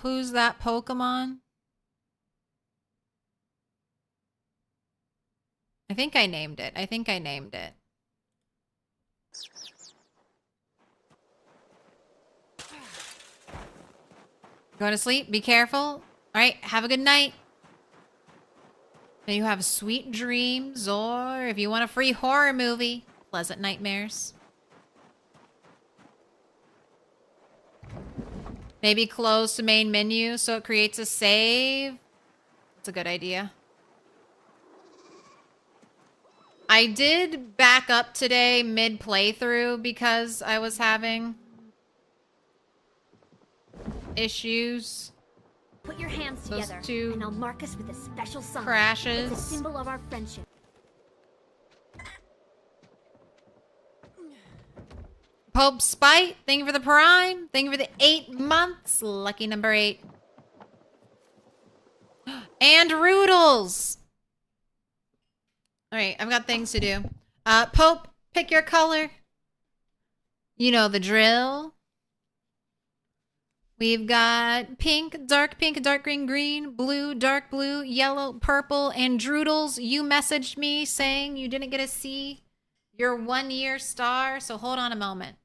Who's that Pokemon? I think I named it. Going to sleep? Be careful. All right, have a good night. May you have sweet dreams, or if you want a free horror movie, pleasant nightmares. Maybe close the main menu so it creates a save. That's a good idea. I did back up today mid-playthrough because I was having issues. Put your hands Those together, two and I'll mark us with a special sign. crashes. It's a symbol of our friendship. Pope Spite, thank you for the prime. Thank you for the 8 months. Lucky number 8. And Roodles. All right, I've got things to do. Pope, pick your color. You know the drill. We've got pink, dark green, green, blue, dark blue, yellow, purple, and Droodles. You messaged me saying you didn't get to see your 1-year star, so hold on a moment.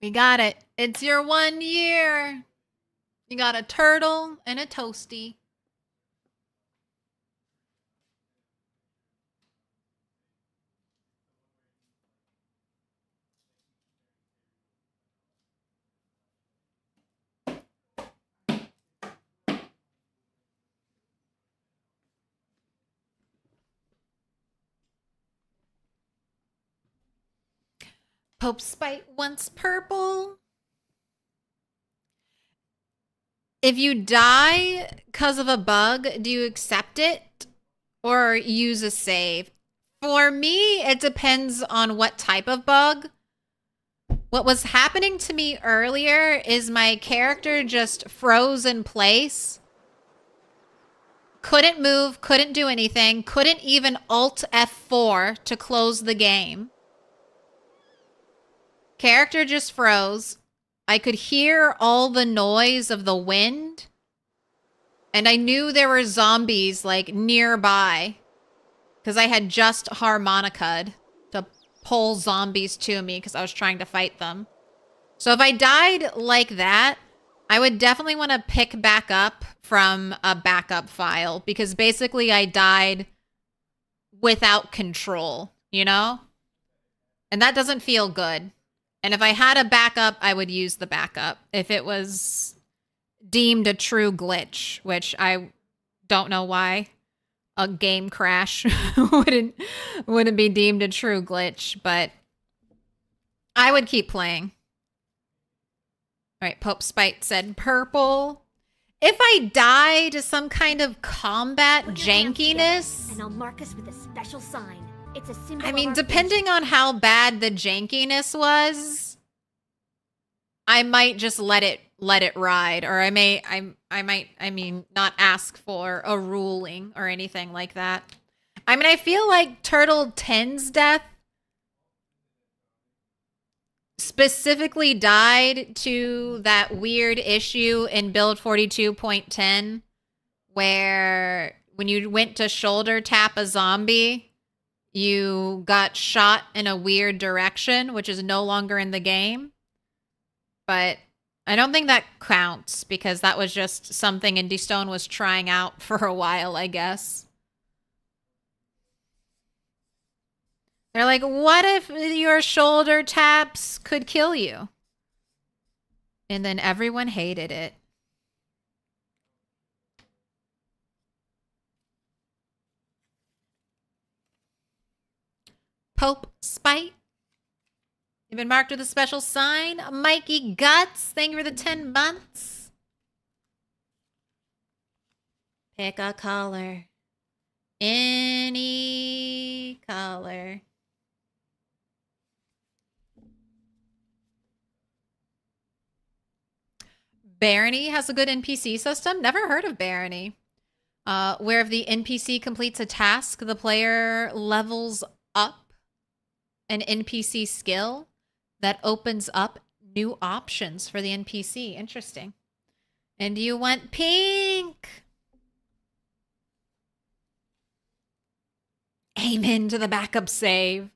We got it. It's your 1 year. You got a turtle and a toasty. Pope Spite wants purple. If you die because of a bug, do you accept it or use a save? For me, it depends on what type of bug. What was happening to me earlier is my character just froze in place, couldn't move, couldn't do anything, couldn't even Alt F4 to close the game. Character just froze. I could hear all the noise of the wind. And I knew there were zombies, like, nearby. Because I had just harmonica'd to pull zombies to me because I was trying to fight them. So if I died like that, I would definitely want to pick back up from a backup file. Because basically I died without control, you know? And that doesn't feel good. And if I had a backup, I would use the backup. If it was deemed a true glitch, which I don't know why a game crash wouldn't be deemed a true glitch, but I would keep playing. All right, Pope Spite said purple. If I die to some kind of combat jankiness, and I'll mark us with a special sign. It's a symbol. I mean, depending on how bad the jankiness was, I might just let it ride, or I might not ask for a ruling or anything like that. I mean, I feel like Turtle 10's death specifically died to that weird issue in build 42.10 where when you went to shoulder tap a zombie, you got shot in a weird direction, which is no longer in the game. But I don't think that counts because that was just something Indie Stone was trying out for a while, I guess. They're like, what if your shoulder taps could kill you? And then everyone hated it. Pope Spite. You've been marked with a special sign. Mikey Guts, thank you for the 10 months. Pick a color. Any color. Barony has a good NPC system. Never heard of Barony. Where if the NPC completes a task, the player levels up an NPC skill that opens up new options for the NPC. Interesting. And you want pink. Amen to the backup save.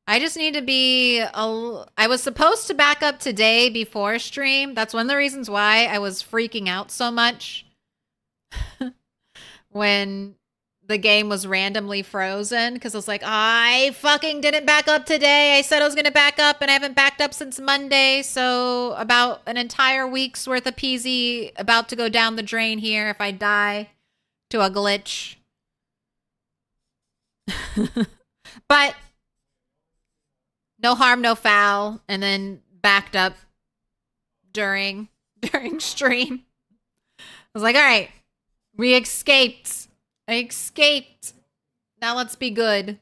I just need to be... I was supposed to back up today before stream. That's one of the reasons why I was freaking out so much when the game was randomly frozen. Because I was like, I fucking didn't back up today. I said I was going to back up and I haven't backed up since Monday. So about an entire week's worth of PZ about to go down the drain here if I die to a glitch. But... no harm, no foul, and then backed up during stream. I was like, all right, we escaped. I escaped. Now let's be good.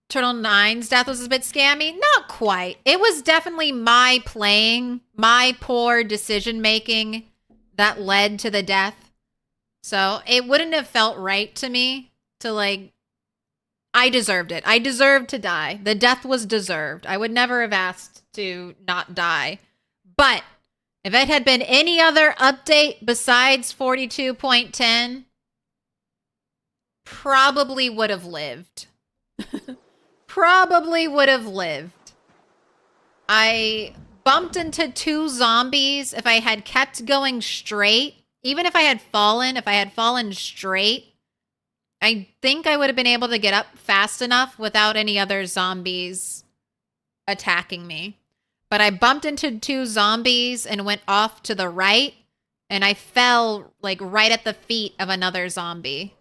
Turtle 9's death was a bit scammy. Not quite. It was definitely my playing, my poor decision making that led to the death. So it wouldn't have felt right to me to like... I deserved it. I deserved to die. The death was deserved. I would never have asked to not die. But if it had been any other update besides 42.10, probably would have lived. Probably would have lived. I bumped into 2 zombies. If I had kept going straight, even if I had fallen straight, I think I would have been able to get up fast enough without any other zombies attacking me. But I bumped into 2 zombies and went off to the right, and I fell like right at the feet of another zombie.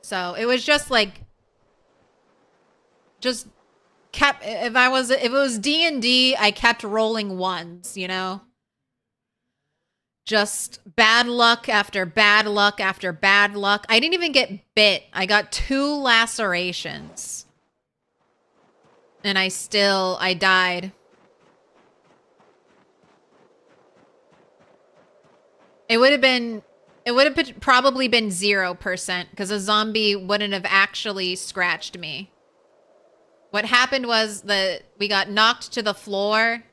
So it was just like, just kept, if it was D&D, I kept rolling ones, you know? Just bad luck after bad luck after bad luck. I didn't even get bit. I got 2 lacerations. And I died. It would have probably been 0% because a zombie wouldn't have actually scratched me. What happened was that we got knocked to the floor.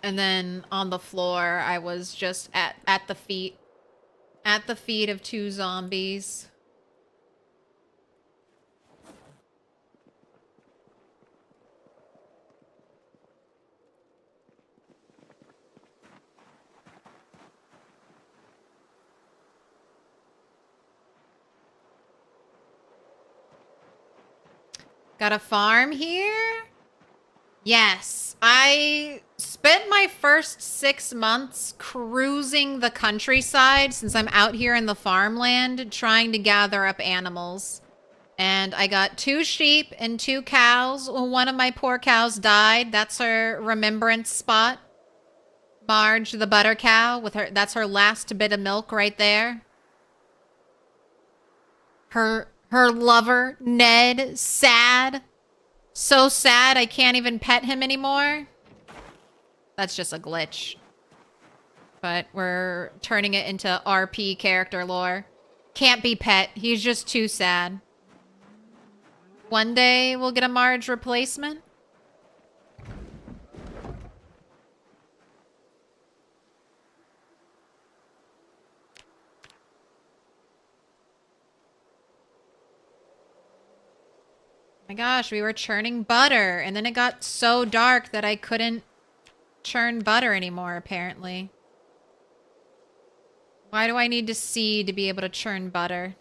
And then on the floor, I was just at the feet of 2 zombies. Got a farm here? Yes. I spent my first 6 months cruising the countryside since I'm out here in the farmland trying to gather up animals. And I got 2 sheep and 2 cows. One of my poor cows died. That's her remembrance spot. Marge, the butter cow, with her, that's her last bit of milk right there. Her lover, Ned, sad. So sad I can't even pet him anymore. That's just a glitch. But we're turning it into RP character lore. Can't be pet. He's just too sad. One day we'll get a Marge replacement. My gosh, we were churning butter, and then it got so dark that I couldn't churn butter anymore, apparently. Why do I need to see to be able to churn butter?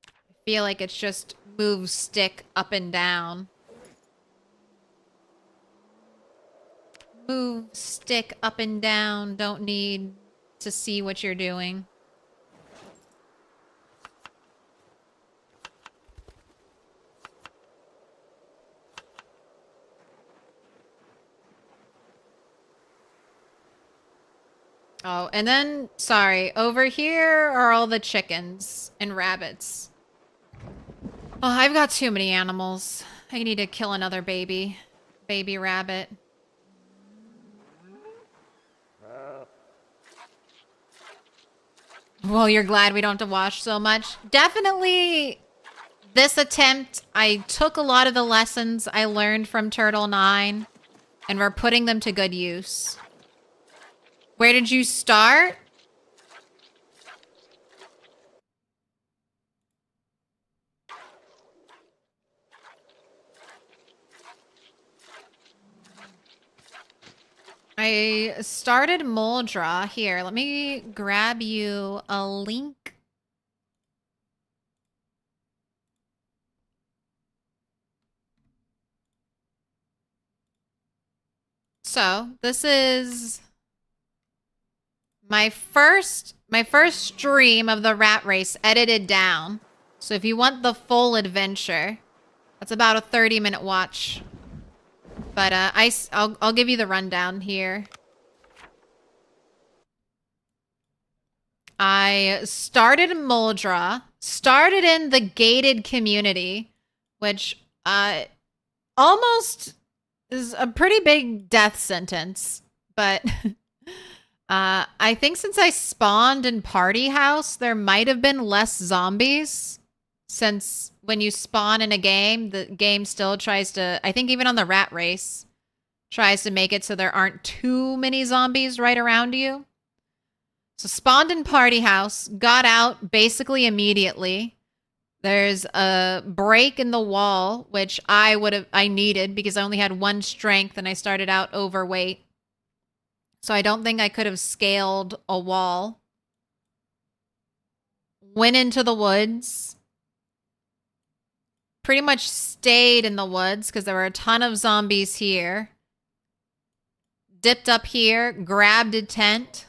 I feel like it's just move stick up and down. Move stick up and down. Don't need to see what you're doing. Oh, and then, sorry, over here are all the chickens and rabbits. Oh, I've got too many animals. I need to kill another baby rabbit. Well, you're glad we don't have to wash so much. Definitely, this attempt, I took a lot of the lessons I learned from Turtle 9, and we're putting them to good use. Where did you start? I started Moldra. Here, let me grab you a link. So, this is my first stream of the rat race edited down. So if you want the full adventure, that's about a 30-minute watch. But I'll give you the rundown here. I started in Moldra, started in the gated community, which almost is a pretty big death sentence, but I think since I spawned in Party House, there might have been less zombies. Since when you spawn in a game, the game still tries to, I think even on the rat race, tries to make it so there aren't too many zombies right around you. So spawned in Party House, got out basically immediately. There's a break in the wall, which I needed because I only had 1 strength and I started out overweight. So I don't think I could have scaled a wall. Went into the woods. Pretty much stayed in the woods because there were a ton of zombies here. Dipped up here, grabbed a tent.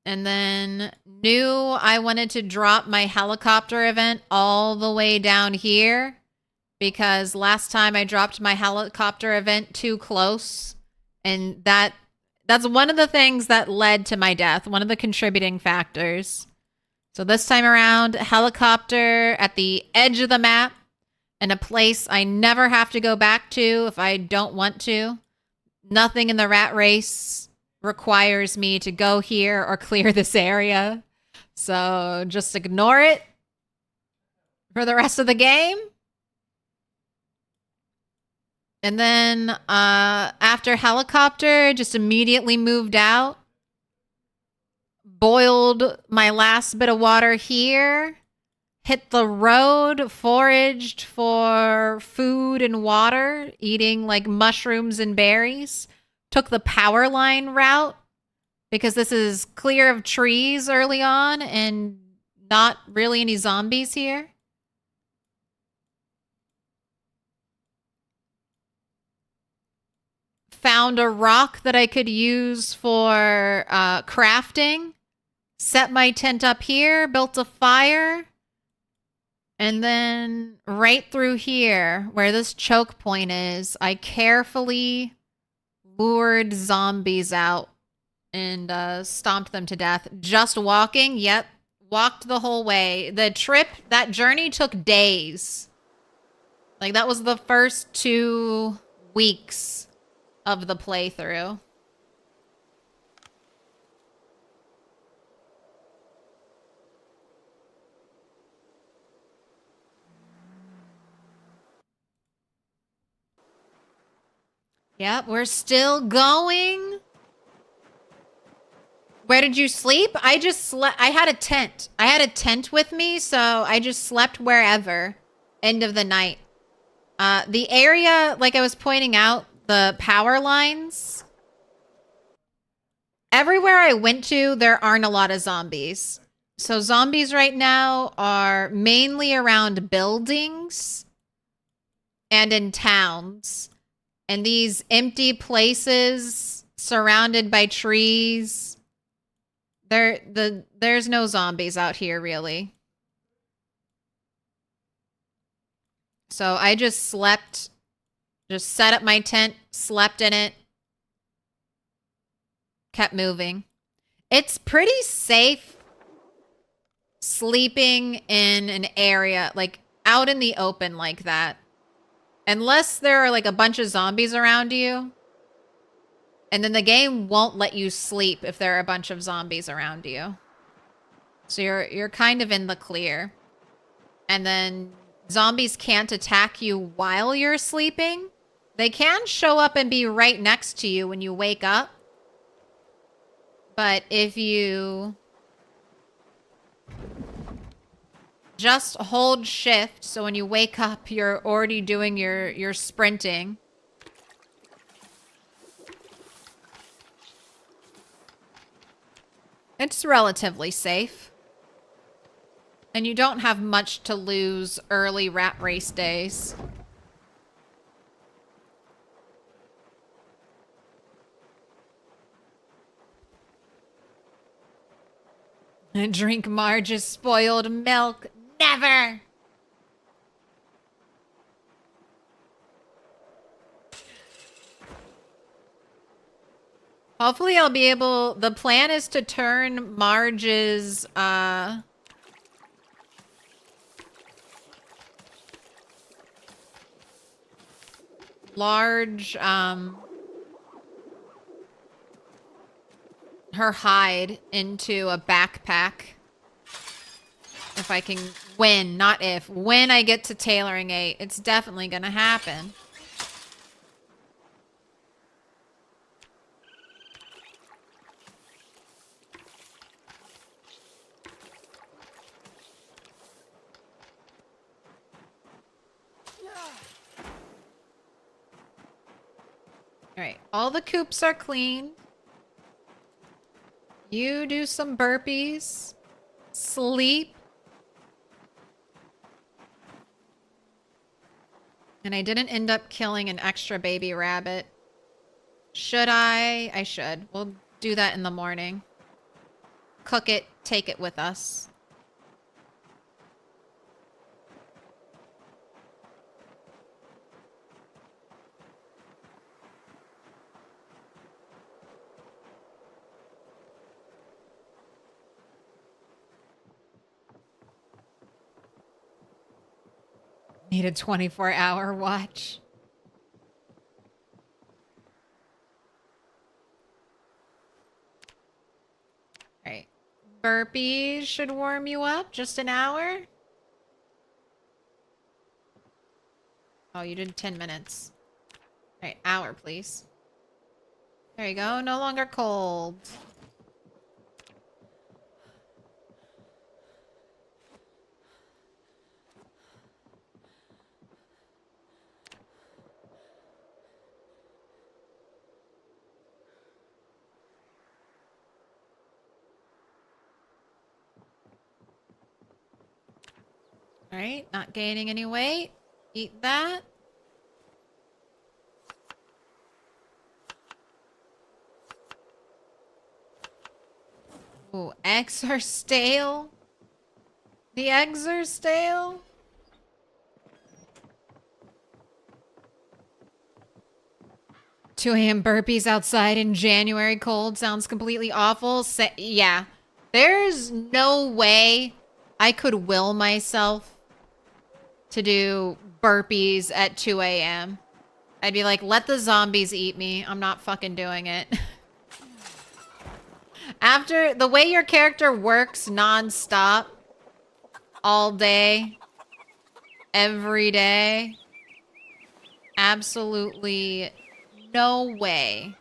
And then knew I wanted to drop my helicopter event all the way down here. Because last time I dropped my helicopter event too close. And that's one of the things that led to my death. One of the contributing factors. So this time around, helicopter at the edge of the map in a place I never have to go back to if I don't want to. Nothing in the rat race requires me to go here or clear this area. So just ignore it for the rest of the game. And then after helicopter, just immediately moved out. Boiled my last bit of water here. Hit the road, foraged for food and water, eating like mushrooms and berries. Took the power line route because this is clear of trees early on and not really any zombies here. Found a rock that I could use for crafting. Set my tent up here, built a fire. And then right through here, where this choke point is, I carefully lured zombies out and stomped them to death. Just walking, yep, walked the whole way. The trip, that journey took days. Like, that was the first 2 weeks of the playthrough. Yep, we're still going. Where did you sleep? I just slept. I had a tent. I had a tent with me, so I just slept wherever. End of the night. The area, like I was pointing out, the power lines. Everywhere I went to, there aren't a lot of zombies. So zombies right now are mainly around buildings and in towns. And these empty places surrounded by trees. There's no zombies out here, really. So I just slept. Just set up my tent, slept in it. Kept moving. It's pretty safe sleeping in an area, like out in the open like that. Unless there are like a bunch of zombies around you. And then the game won't let you sleep if there are a bunch of zombies around you. So you're kind of in the clear. And then zombies can't attack you while you're sleeping. They can show up and be right next to you when you wake up. But if you just hold shift, so when you wake up, you're already doing your sprinting. It's relatively safe. And you don't have much to lose early rat race days. And drink Marge's spoiled milk. Never! Hopefully I'll be able... The plan is to turn Marge's, large, her hide into a backpack. If I can win, not if. When I get to tailoring 8, it's definitely gonna happen. Alright, all the coops are clean. You do some burpees. Sleep. And I didn't end up killing an extra baby rabbit. Should I? I should. We'll do that in the morning. Cook it, take it with us. Need a 24-hour watch. Right. Burpees should warm you up. Just an hour. Oh, you did 10 minutes. All right, hour, please. There you go. No longer cold. All right, not gaining any weight. Eat that. Ooh, eggs are stale. The eggs are stale. Two a.m. burpees outside in January cold sounds completely awful. Yeah, there's no way I could will myself to do burpees at 2 a.m. I'd be like, let the zombies eat me. I'm not fucking doing it. After the way your character works non-stop all day, every day, absolutely no way.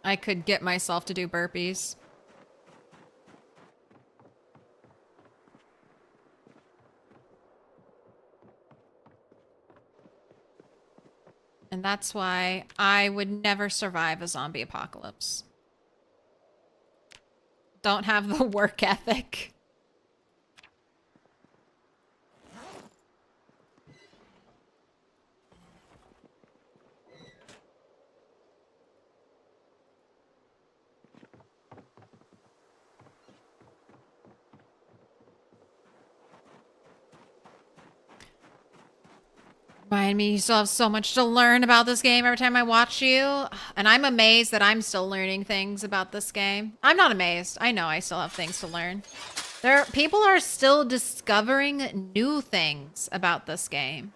I could get myself to do burpees. And that's why I would never survive a zombie apocalypse. Don't have the work ethic. Remind me, you still have so much to learn about this game every time I watch you. And I'm amazed that I'm still learning things about this game. I'm not amazed. I know I still have things to learn. People are still discovering new things about this game.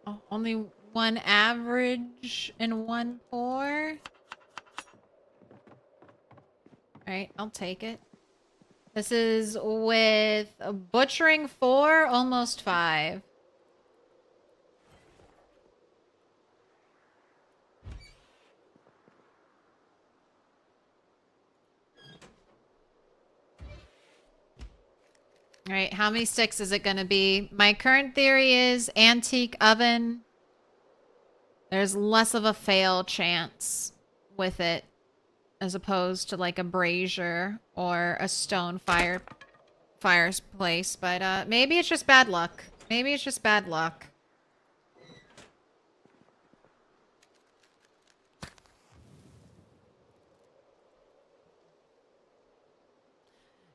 Oh, only one average and one poor. Alright, I'll take it. This is with butchering 4, almost 5. All right, how many sticks is it going to be? My current theory is antique oven. There's less of a fail chance with it as opposed to like a brazier or a stone fireplace, but maybe it's just bad luck. Maybe it's just bad luck.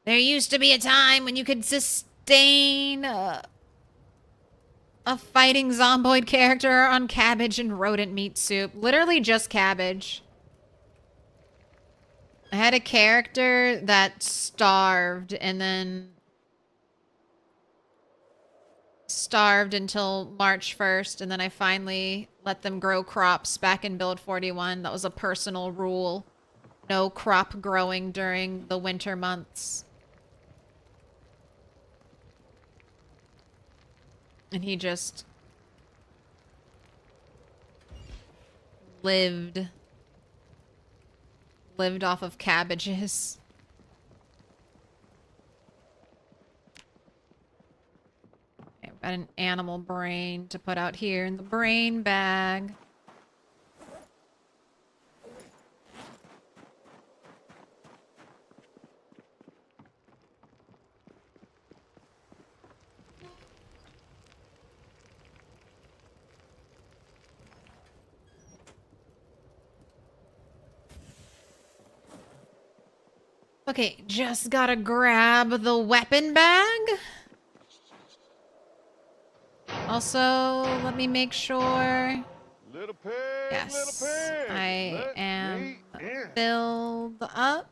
There used to be a time when you could sustain a fighting zomboid character on cabbage and rodent meat soup. Literally just cabbage. I had a character that starved and then starved until March 1st, and then I finally let them grow crops back in build 41. That was a personal rule. No crop growing during the winter months. And he just lived off of cabbages. Got an animal brain to put out here in the brain bag. Okay, just gotta grab the weapon bag. Also, let me make sure. Little pig, Yes, little pig. I let am me in. filled up.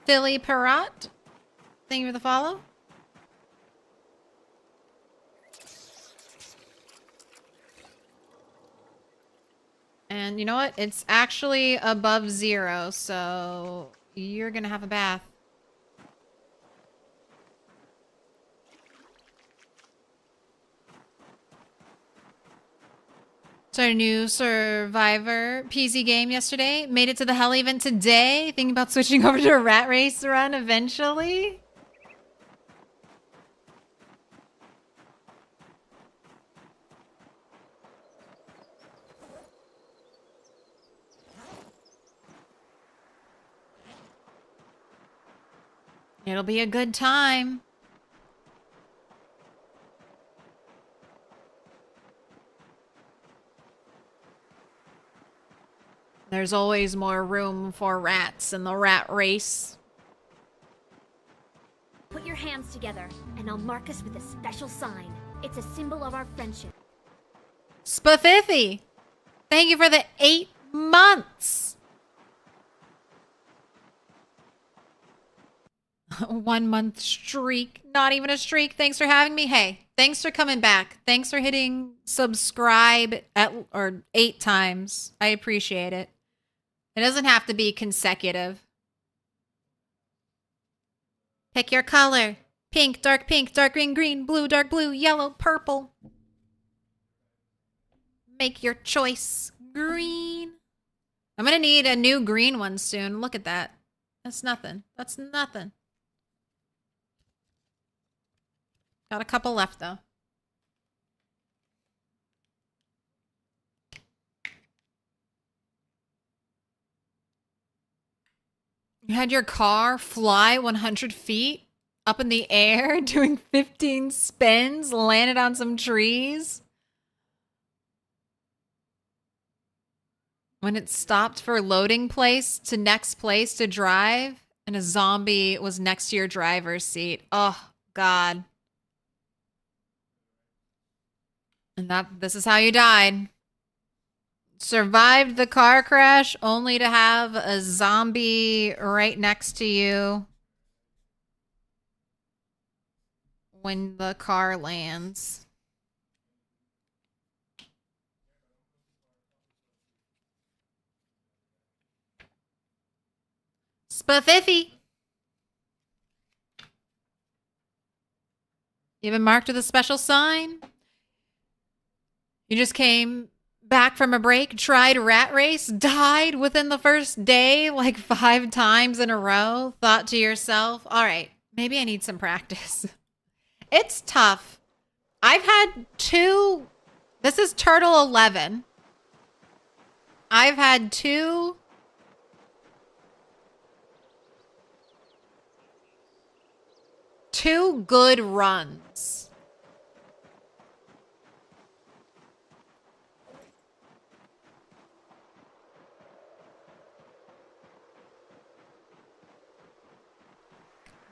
Philly Perrot, thank you for the follow. And you know what? It's actually above 0, so you're gonna have a bath. Started a new Survivor PC game yesterday. Made it to the hell event today. Thinking about switching over to a rat race run eventually. It'll be a good time. There's always more room for rats in the rat race. Put your hands together, and I'll mark us with a special sign. It's a symbol of our friendship. Spafiffy, thank you for the 8 months. 1 month streak. Not even a streak. Thanks for having me. Hey, thanks for coming back. Thanks for hitting subscribe 8 times. I appreciate it. It doesn't have to be consecutive. Pick your color. Pink, dark green, green, blue, dark blue, yellow, purple. Make your choice. Green. I'm gonna need a new green one soon. Look at that. That's nothing. That's nothing. Got a couple left, though. You had your car fly 100 feet up in the air, doing 15 spins, landed on some trees. When it stopped for loading place to next place to drive, and a zombie was next to your driver's seat. Oh, God. And this is how you died. Survived the car crash only to have a zombie right next to you when the car lands. Spafiffy. You been marked with a special sign? You just came back from a break, tried rat race, died within the first day like 5 times in a row, thought to yourself, all right, maybe I need some practice. It's tough. I've had 2, this is Turtle 11. I've had 2 good runs.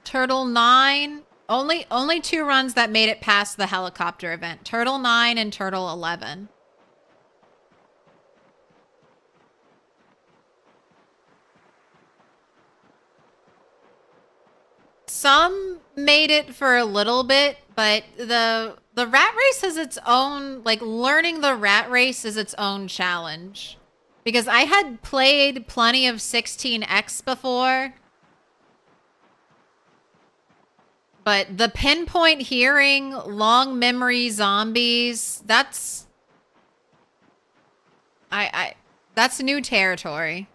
Turtle 9, only 2 runs that made it past the helicopter event. Turtle 9 and Turtle 11. Some made it for a little bit, but the rat race has its own, like, learning the rat race is its own challenge. Because I had played plenty of 16X before. But the pinpoint hearing, long memory zombies, that's That's new territory.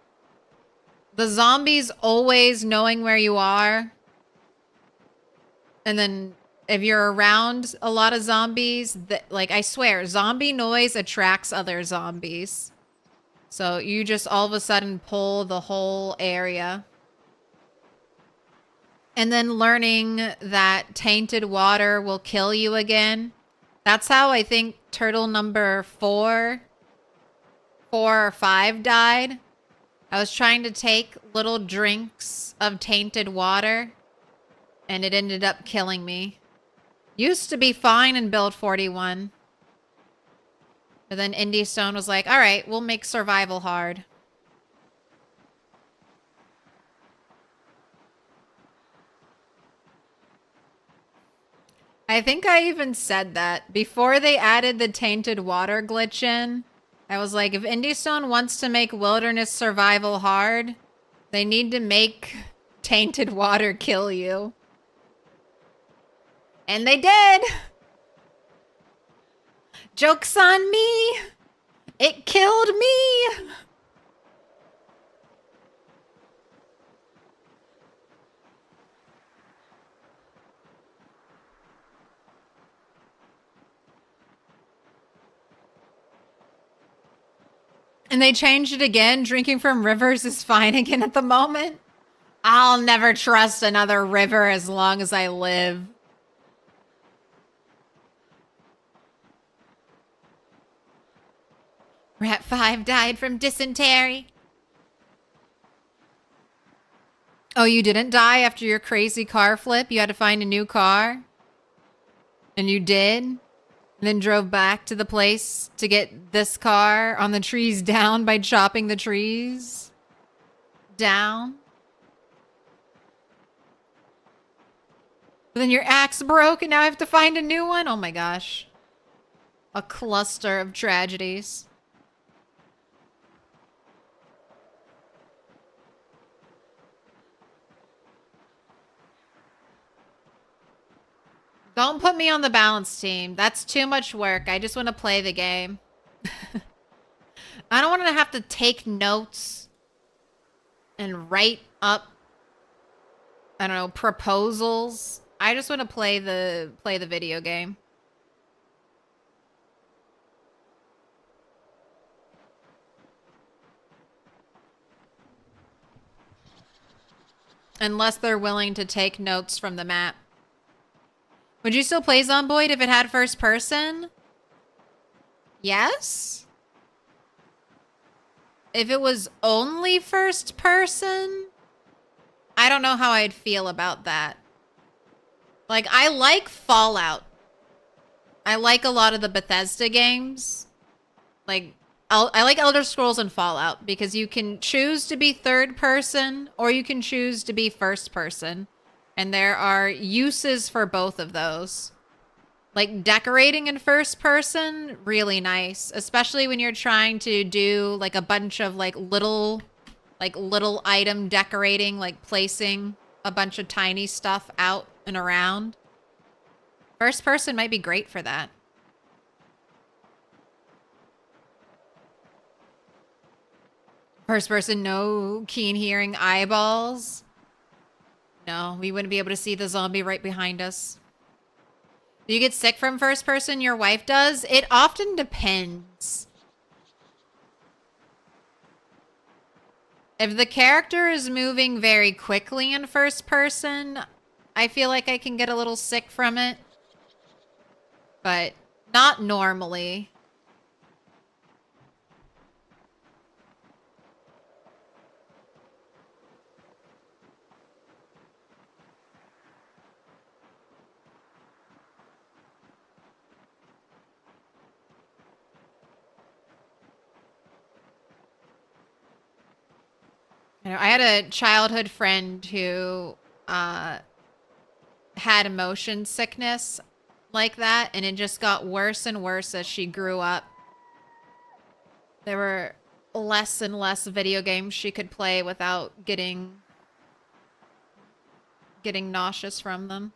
The zombies always knowing where you are. And then if you're around a lot of zombies, like I swear, zombie noise attracts other zombies. So you just all of a sudden pull the whole area. And then learning that tainted water will kill you again. That's how I think turtle number 4 or 5 died. I was trying to take little drinks of tainted water, and it ended up killing me. Used to be fine in build 41. But then Indie Stone was like, all right, we'll make survival hard. I think I even said that. Before they added the tainted water glitch in, I was like, if Indie Stone wants to make wilderness survival hard, they need to make tainted water kill you. And they did! Joke's on me! It killed me! And they changed it again. Drinking from rivers is fine again at the moment. I'll never trust another river as long as I live. Rat 5 died from dysentery. Oh, you didn't die after your crazy car flip? You had to find a new car? And you did? And then drove back to the place to get this car on the trees down by chopping the trees down? But then your axe broke and now I have to find a new one? Oh my gosh. A cluster of tragedies. Don't put me on the balance team. That's too much work. I just want to play the game. I don't want to have to take notes and write up, I don't know, proposals. I just want to play the video game. Unless they're willing to take notes from the map. Would you still play Zomboid if it had first person? Yes? If it was only first person? I don't know how I'd feel about that. Like, I like Fallout. I like a lot of the Bethesda games. Like, I like Elder Scrolls and Fallout because you can choose to be third person or you can choose to be first person. And there are uses for both of those. Like decorating in first person, really nice. Especially when you're trying to do like a bunch of like little item decorating, like placing a bunch of tiny stuff out and around. First person might be great for that. First person, no keen hearing eyeballs. No, we wouldn't be able to see the zombie right behind us. Do you get sick from first person? Your wife does? It often depends. If the character is moving very quickly in first person, I feel like I can get a little sick from it. But not normally. I had a childhood friend who had motion sickness like that, and it just got worse and worse as she grew up. There were less and less video games she could play without getting nauseous from them.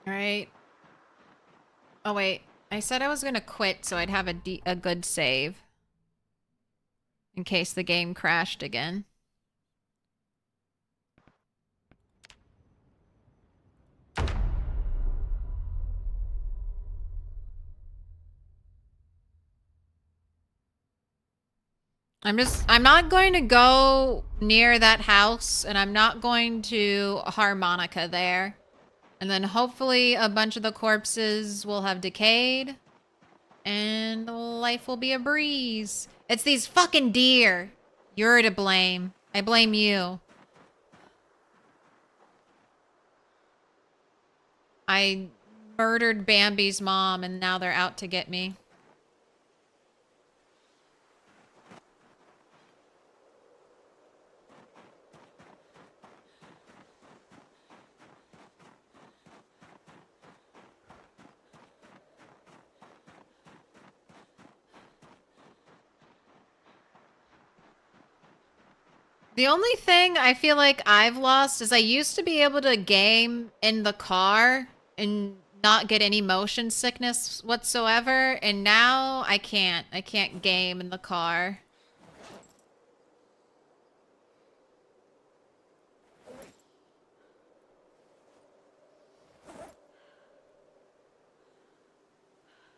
All right. Oh, wait. I said I was going to quit so I'd have a good save. In case the game crashed again. I'm not going to go near that house, and I'm not going to harmonica there. And then hopefully a bunch of the corpses will have decayed, and life will be a breeze. It's these fucking deer. You're to blame. I blame you. I murdered Bambi's mom, and now they're out to get me. The only thing I feel like I've lost is I used to be able to game in the car and not get any motion sickness whatsoever, and now I can't. I can't game in the car.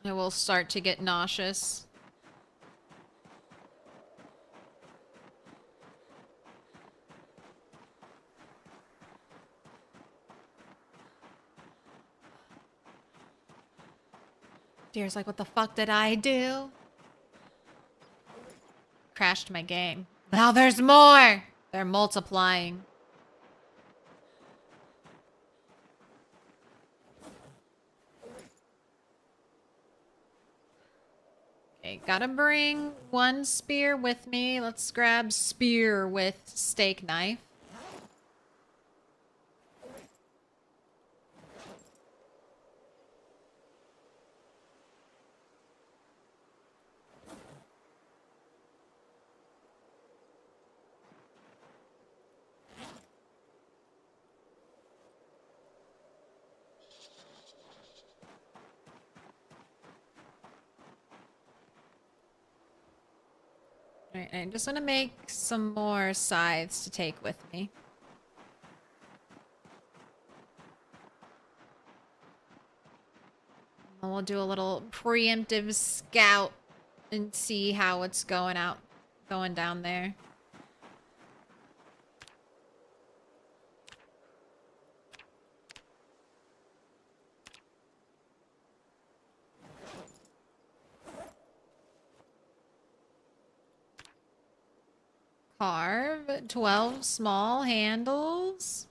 I will start to get nauseous. Deer's like, what the fuck did I do? Crashed my game. Now there's more! They're multiplying. Okay, gotta bring one spear with me. Let's grab spear with steak knife. Alright, I just want to make some more scythes to take with me. And we'll do a little preemptive scout and see how it's going down there. Carve 12 small handles.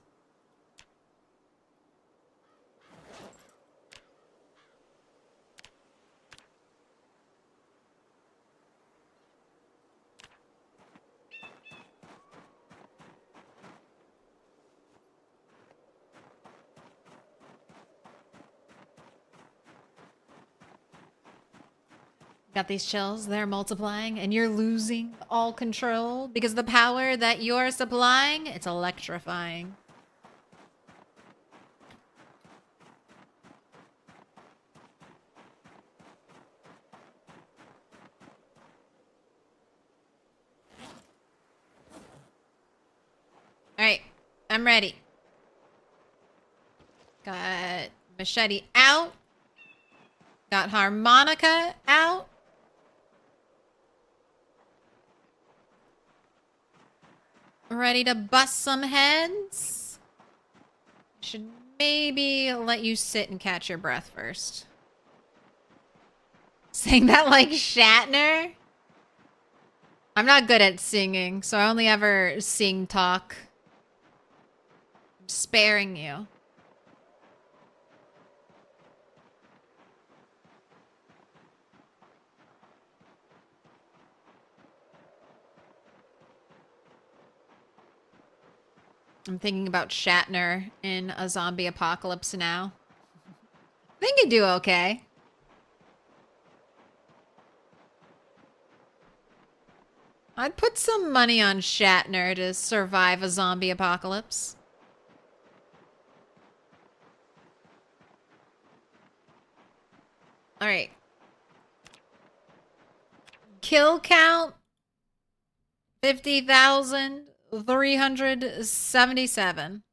Got these chills, they're multiplying, and you're losing all control because the power that you're supplying, it's electrifying. All right, I'm ready. Got machete out. Got harmonica out. Ready to bust some heads? Should maybe let you sit and catch your breath first. Saying that like Shatner? I'm not good at singing, so I only ever sing talk. I'm sparing you. I'm thinking about Shatner in a zombie apocalypse now. I think he'd do okay. I'd put some money on Shatner to survive a zombie apocalypse. All right. Kill count 50,377.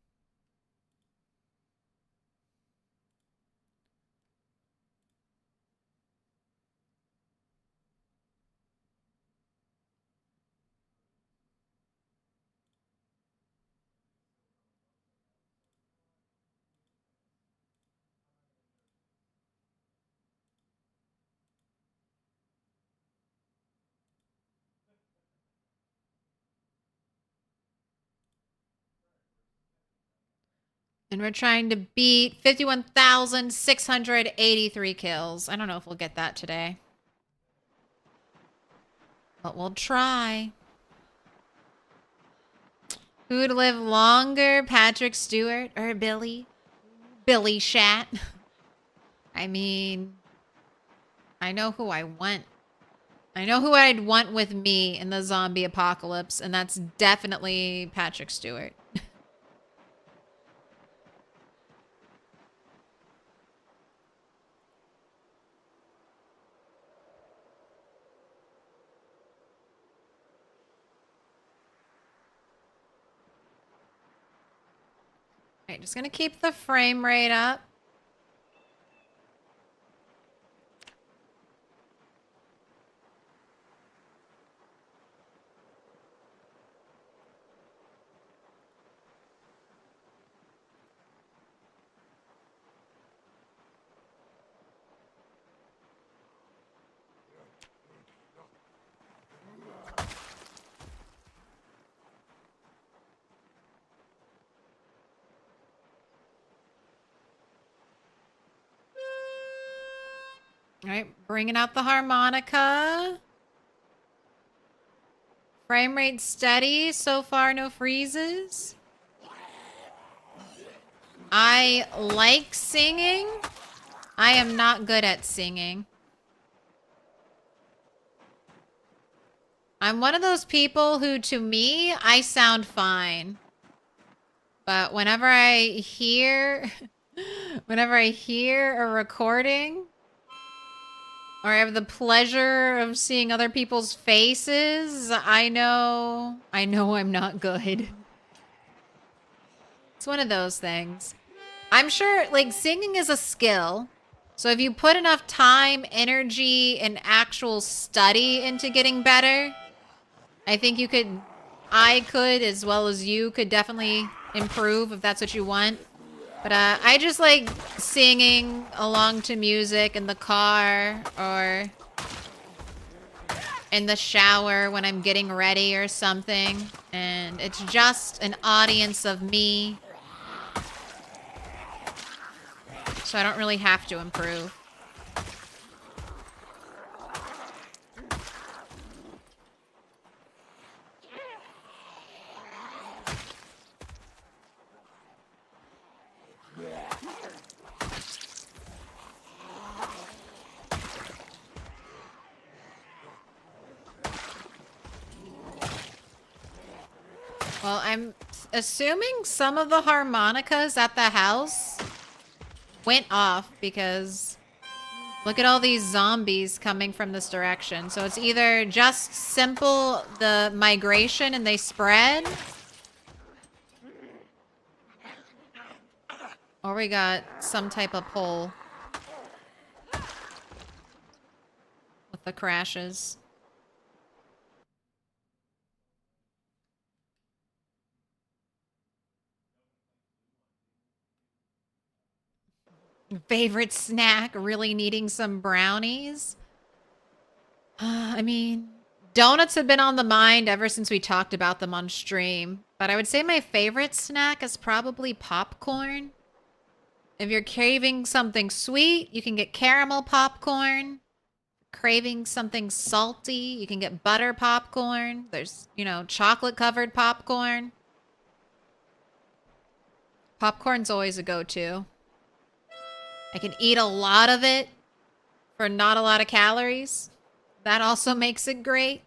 And we're trying to beat 51,683 kills. I don't know if we'll get that today. But we'll try. Who'd live longer, Patrick Stewart or Billy? Billy Shat. I mean, I know who I want. I know who I'd want with me in the zombie apocalypse, and that's definitely Patrick Stewart. Alright, just gonna keep the frame rate up. Alright, bringing out the harmonica. Frame rate steady. So far, no freezes. I like singing. I am not good at singing. I'm one of those people who, to me, I sound fine. But whenever I hear... whenever I hear a recording... or I have the pleasure of seeing other people's faces, I know I'm not good. It's one of those things. I'm sure, like, singing is a skill. So if you put enough time, energy, and actual study into getting better, I think you could, I could, as well as you could definitely improve if that's what you want. But I just like singing along to music in the car or in the shower when I'm getting ready or something. And it's just an audience of me. So I don't really have to improve. Well, I'm assuming some of the harmonicas at the house went off because look at all these zombies coming from this direction. So it's either just simple the migration and they spread, or we got some type of pull with the crashes. Favorite snack, really needing some brownies. I mean, donuts have been on the mind ever since we talked about them on stream. But I would say my favorite snack is probably popcorn. If you're craving something sweet, you can get caramel popcorn. Craving something salty, you can get butter popcorn. There's, you know, chocolate covered popcorn. Popcorn's always a go-to. I can eat a lot of it for not a lot of calories. That also makes it great.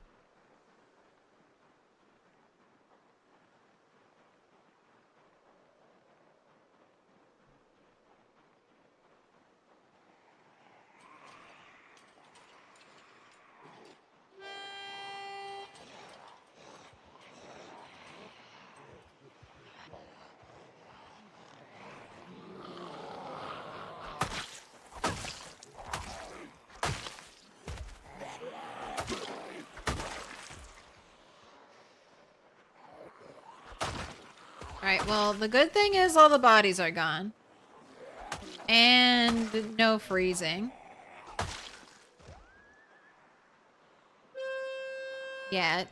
Well, the good thing is all the bodies are gone. And no freezing. Yet.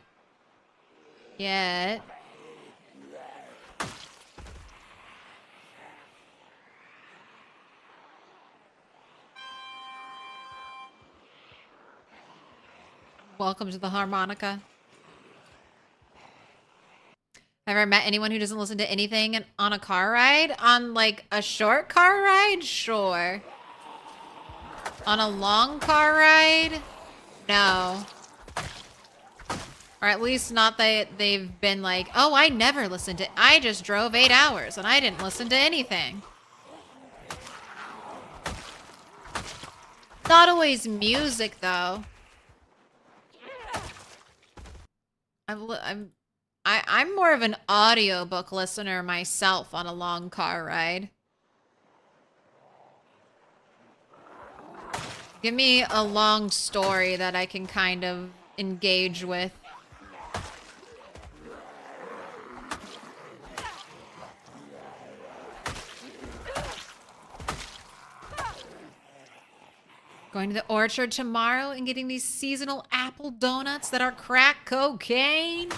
Welcome to the harmonica. Ever met anyone who doesn't listen to anything on a car ride? On like a short car ride? Sure. On a long car ride? No. Or at least not that they've been like, oh, I never listened to, I just drove 8 hours and I didn't listen to anything. Not always music though. I'm more of an audiobook listener myself on a long car ride. Give me a long story that I can kind of engage with. Going to the orchard tomorrow and getting these seasonal apple donuts that are crack cocaine.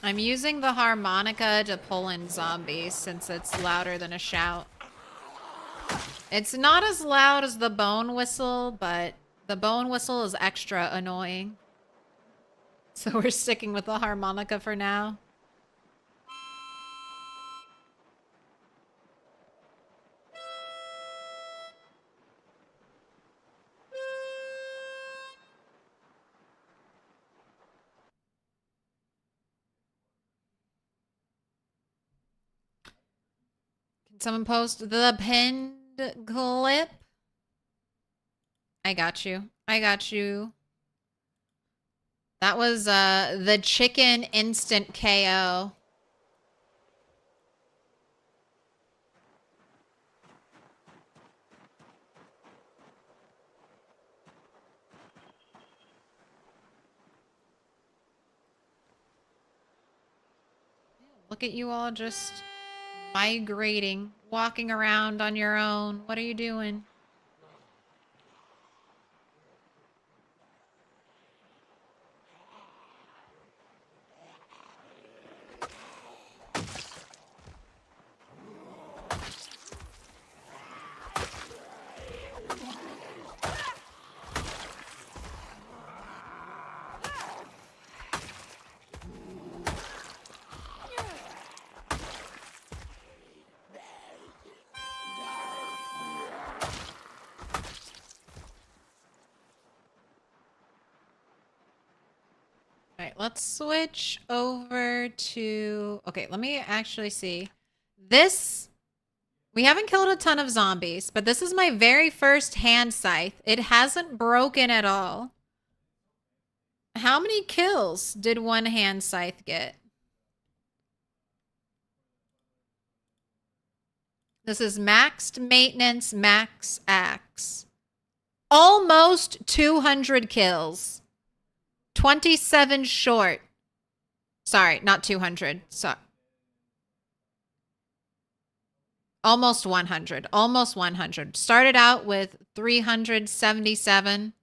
I'm using the harmonica to pull in zombies since it's louder than a shout. It's not as loud as the bone whistle, but the bone whistle is extra annoying. So we're sticking with the harmonica for now. Someone post the pinned clip. I got you. That was the chicken instant KO. Look at you all just migrating, walking around on your own. What are you doing? Alright, let's switch over to... Okay, let me actually see. This... We haven't killed a ton of zombies, but this is my very first hand scythe. It hasn't broken at all. How many kills did one hand scythe get? This is maxed maintenance, max axe. Almost 200 kills. 27 short. Sorry, not 200. So almost 100. Almost 100. Started out with 377.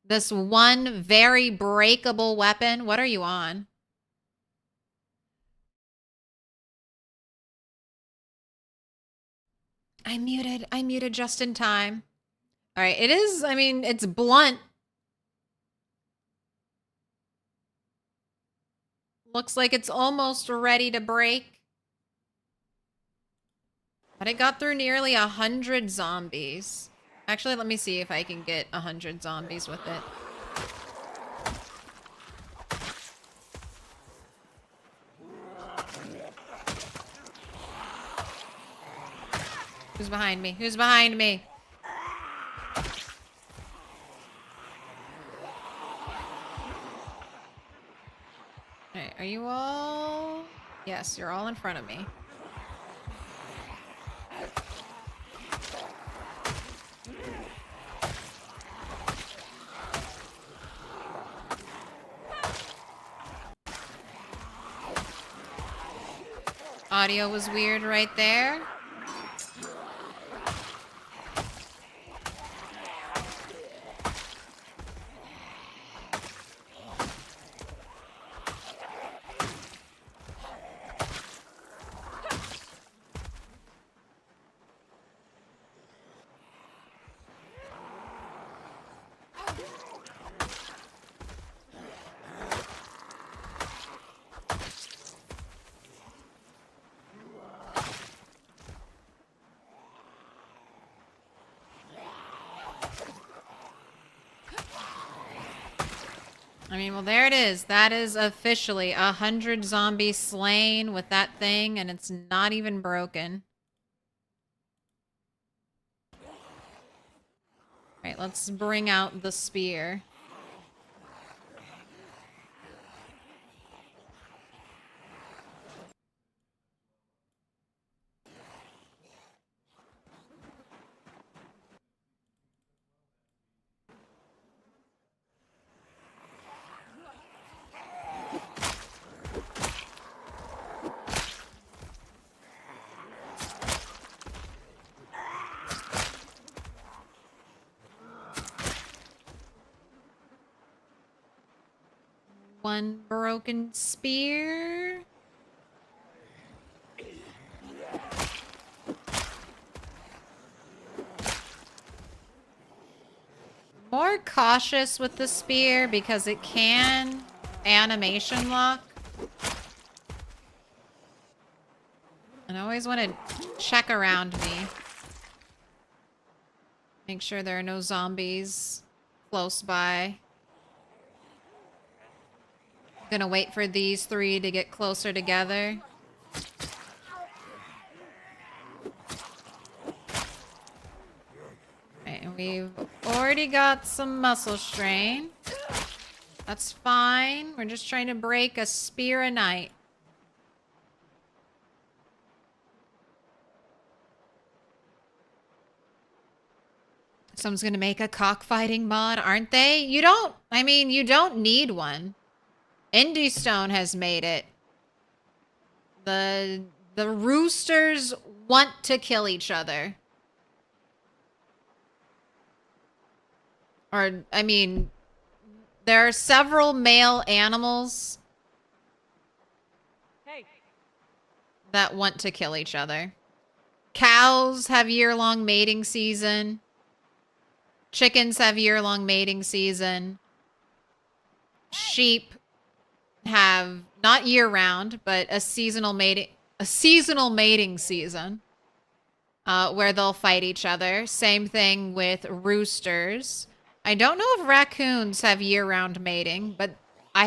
This one very breakable weapon. What are you on? I muted just in time. All right, it is, I mean, it's blunt. Looks like it's almost ready to break. But it got through nearly 100 zombies. Actually, let me see if I can get 100 zombies with it. Who's behind me? Who's behind me? Alright, are you all... Yes, you're all in front of me. Audio was weird right there. I mean, well, there it is. That is officially 100 zombies slain with that thing, and it's not even broken. Alright, let's bring out the spear. One broken spear. More cautious with the spear because it can animation lock. And I always want to check around me. Make sure there are no zombies close by. Gonna wait for these three to get closer together. Right, and we've already got some muscle strain. That's fine. We're just trying to break a spear a night. Someone's gonna make a cockfighting mod, aren't they? You don't need one. Indie Stone has made it. The roosters want to kill each other. Or, I mean, there are several male animals that want to kill each other. Cows have year-long mating season. Chickens have year-long mating season. Sheep have not year-round, but a seasonal mating season where they'll fight each other. Same thing with roosters. I don't know if raccoons have year-round mating, but I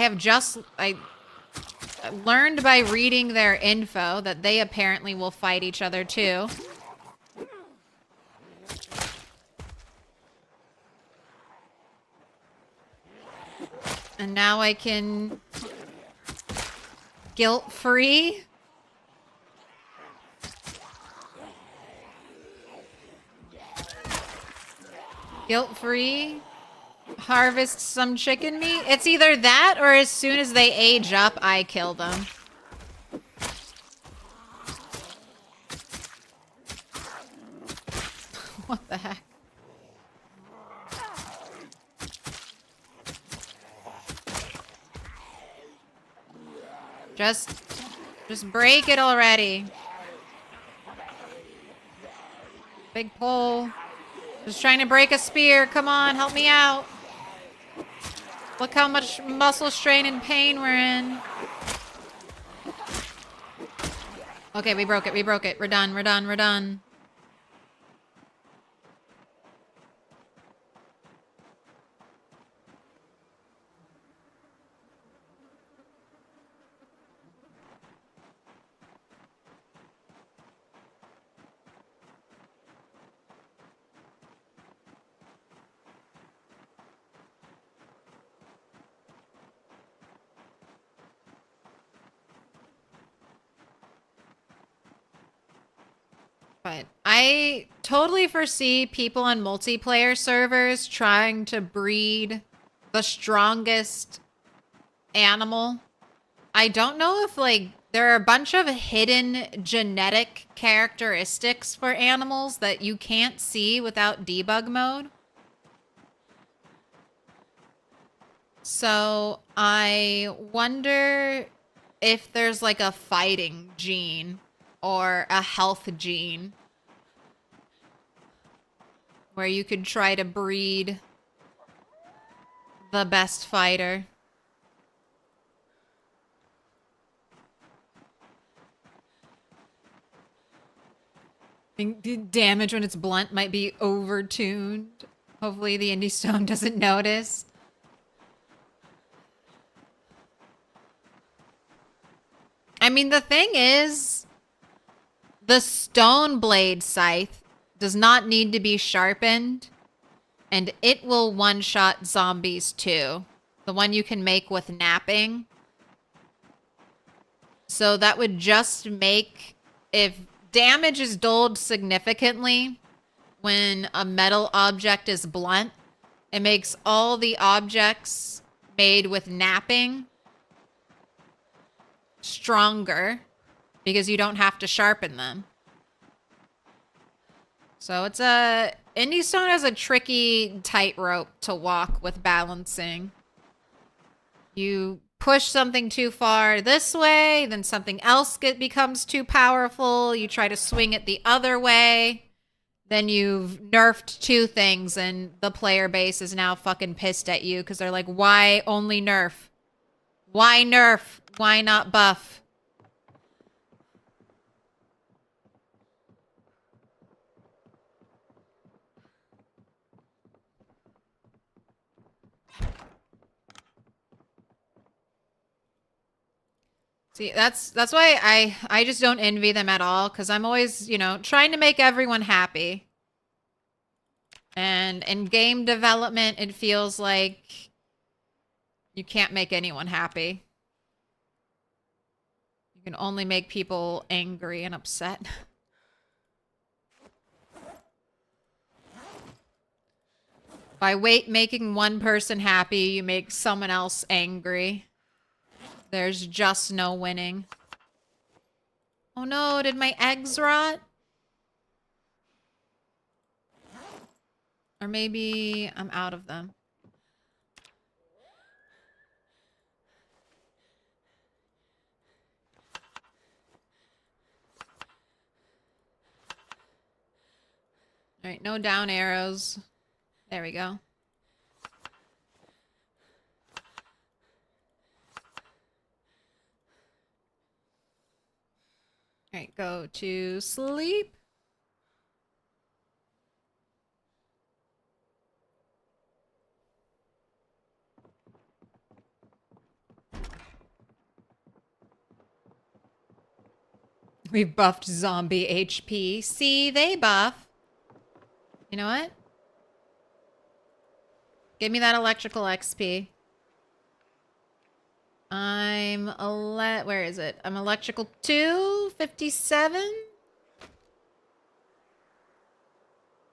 learned by reading their info that they apparently will fight each other too. And now I can guilt-free harvest some chicken meat. It's either that or as soon as they age up, I kill them. What the heck? Just break it already. Big pole. Just trying to break a spear. Come on, help me out. Look how much muscle strain and pain we're in. Okay, we broke it. We broke it. We're done. We're done. We're done. But I totally foresee people on multiplayer servers trying to breed the strongest animal. I don't know if, like, there are a bunch of hidden genetic characteristics for animals that you can't see without debug mode. So I wonder if there's like a fighting gene or a health gene where you could try to breed the best fighter. I think the damage when it's blunt might be overtuned. Hopefully the indie stone doesn't notice. I mean, the thing is, the stone blade scythe does not need to be sharpened, and it will one-shot zombies too. The one you can make with napping. So that would just make, if damage is dulled significantly when a metal object is blunt, it makes all the objects made with napping stronger because you don't have to sharpen them. So it's a... Indie Stone has a tricky tightrope to walk with balancing. You push something too far this way, then something else becomes too powerful. You try to swing it the other way. Then you've nerfed two things and the player base is now fucking pissed at you because they're like, why only nerf? Why nerf? Why not buff? See, that's why I just don't envy them at all, because I'm always, you know, trying to make everyone happy. And in game development, it feels like you can't make anyone happy. You can only make people angry and upset. By making one person happy, you make someone else angry. There's just no winning. Oh no, did my eggs rot? Or maybe I'm out of them. Alright, no down arrows. There we go. Alright, go to sleep. We've buffed zombie HP. See, they buff. You know what? Give me that electrical XP. Where is it? I'm electrical 2, 57.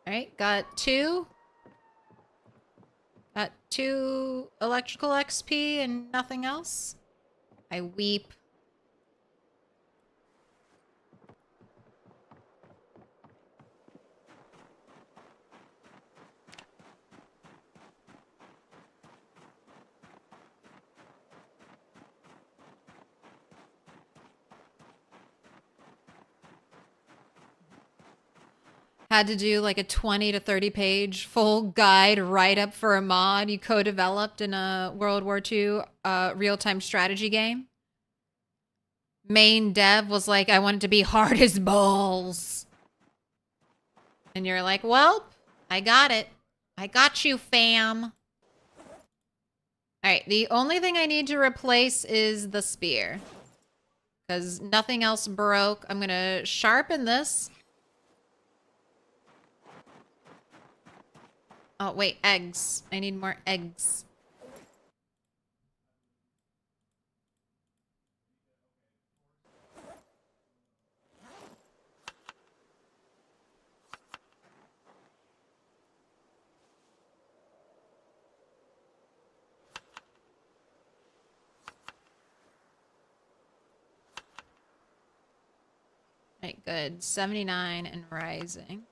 Alright, got 2. Got 2 electrical XP and nothing else. I weep. Had to do like a 20 to 30 page full guide write-up for a mod you co-developed in a World War II real-time strategy game. Main dev was like, I want it to be hard as balls. And you're like, well, I got it. I got you, fam. Alright, the only thing I need to replace is the spear. Because nothing else broke. I'm gonna sharpen this. Oh, wait, eggs. I need more eggs. Right, good. 79 and rising.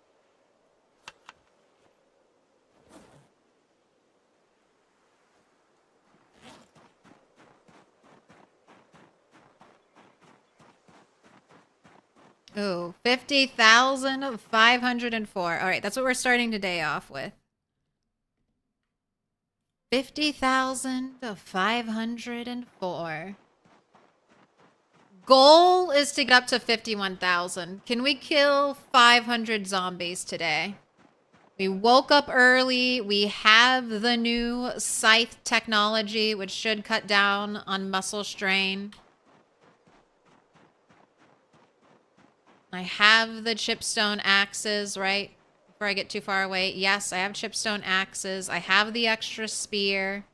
Ooh, 50,504. All right, that's what we're starting today off with. 50,504. Goal is to get up to 51,000. Can we kill 500 zombies today? We woke up early. We have the new scythe technology, which should cut down on muscle strain. I have the chipstone axes, right? Before I get too far away. Yes, I have chipstone axes. I have the extra spear.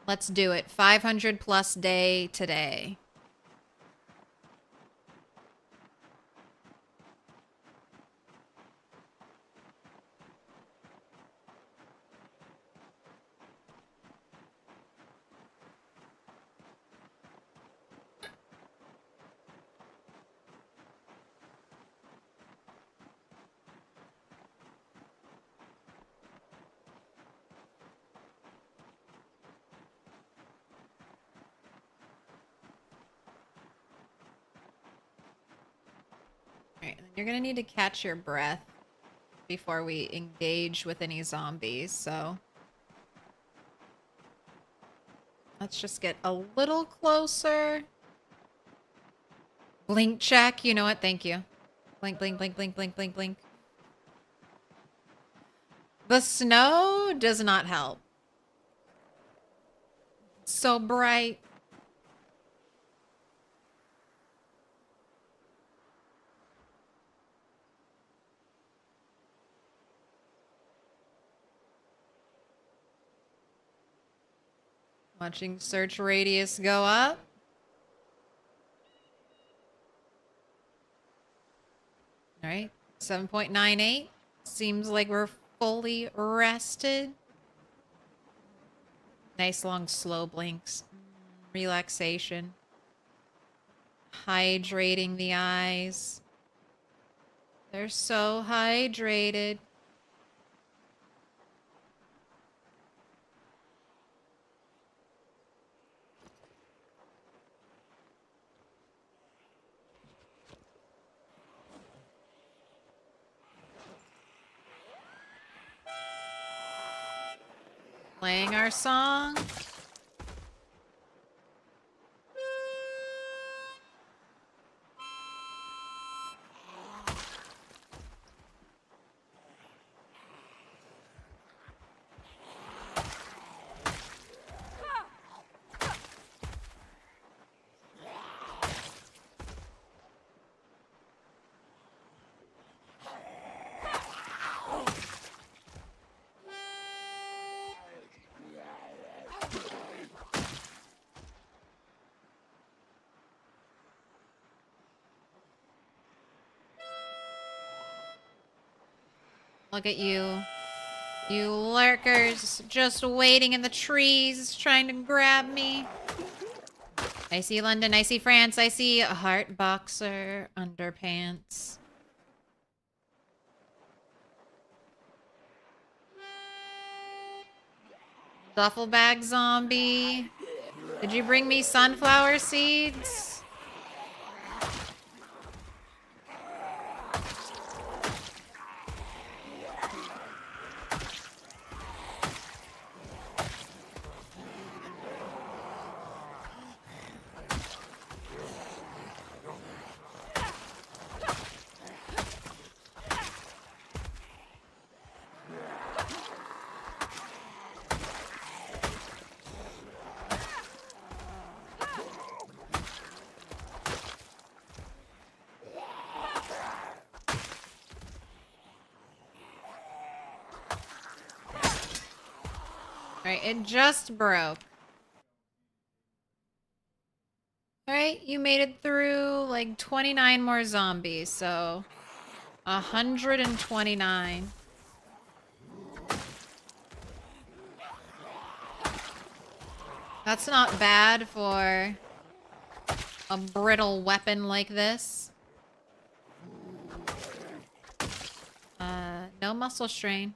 Let's do it. 500 plus day today. Alright, you're gonna need to catch your breath before we engage with any zombies, so... Let's just get a little closer. Blink check, you know what? Thank you. Blink, blink, blink, blink, blink, blink, blink. The snow does not help. So bright. Watching search radius go up. All right, 7.98. Seems like we're fully rested. Nice long slow blinks. Relaxation. Hydrating the eyes. They're so hydrated. Playing our song. Look at you. You lurkers just waiting in the trees trying to grab me. I see London, I see France, I see a heart boxer underpants. Duffel bag zombie. Did you bring me sunflower seeds? Alright, it just broke. Alright, you made it through like 29 more zombies, so 129. That's not bad for a brittle weapon like this. No muscle strain.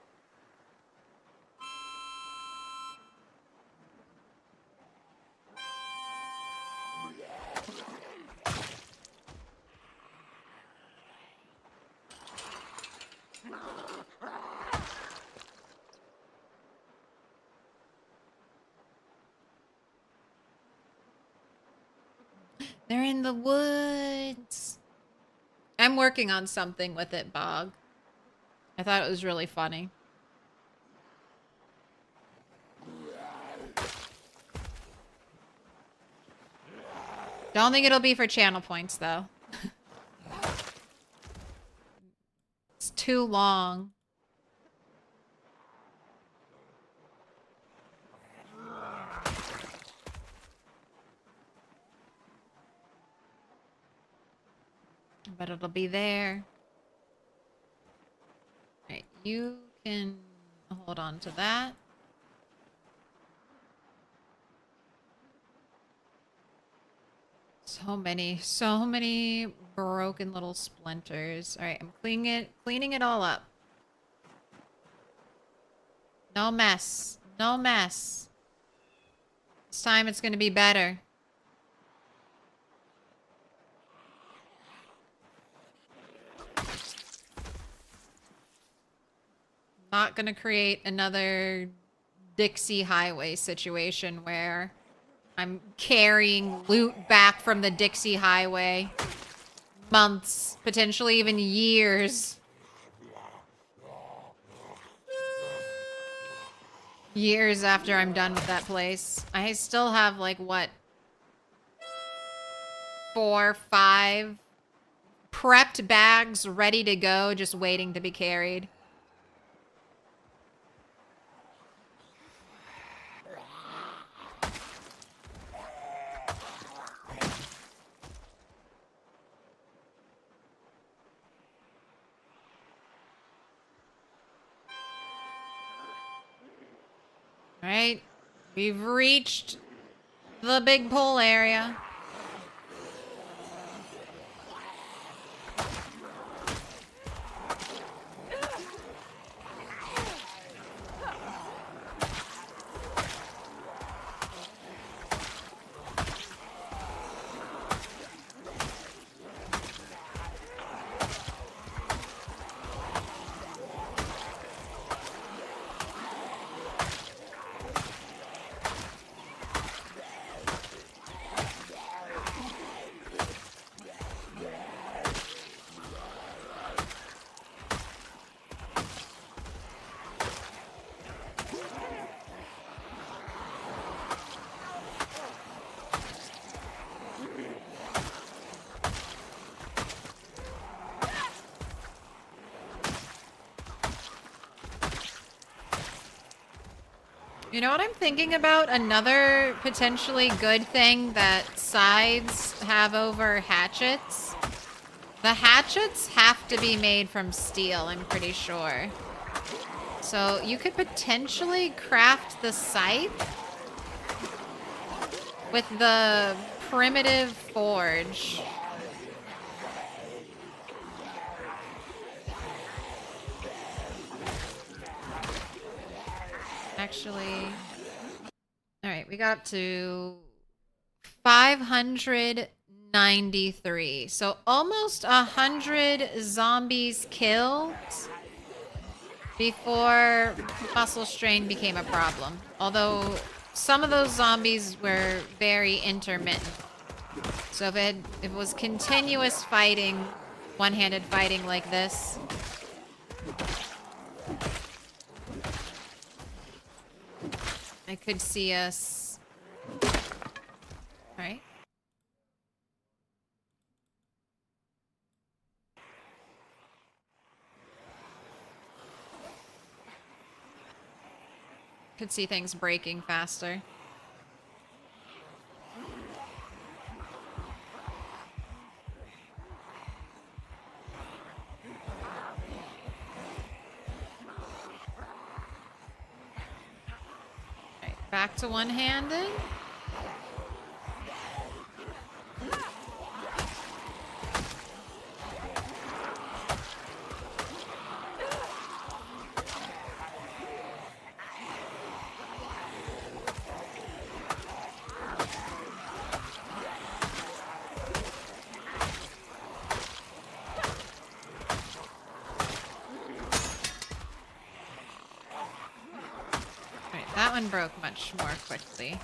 They're in the woods. I'm working on something with it, Bog. I thought it was really funny. Don't think it'll be for channel points, though. It's too long. But it'll be there. Alright, you can hold on to that. So many broken little splinters. Alright, I'm cleaning it all up. No mess. No mess. This time it's gonna be better. Not gonna create another Dixie Highway situation where I'm carrying loot back from the Dixie Highway. Months, potentially even years. Years after I'm done with that place. I still have like, what? 4, 5 prepped bags ready to go, just waiting to be carried. Alright, we've reached the big pole area. You know what I'm thinking about? Another potentially good thing that sides have over hatchets. The hatchets have to be made from steel, I'm pretty sure. So you could potentially craft the scythe with the primitive forge. Actually, all right, we got up to 593. So almost 100 zombies killed before muscle strain became a problem. Although some of those zombies were very intermittent. So if it was continuous fighting, one-handed fighting like this, I could see us. All right. Could see things breaking faster. Back to one-handed. That one broke much more quickly.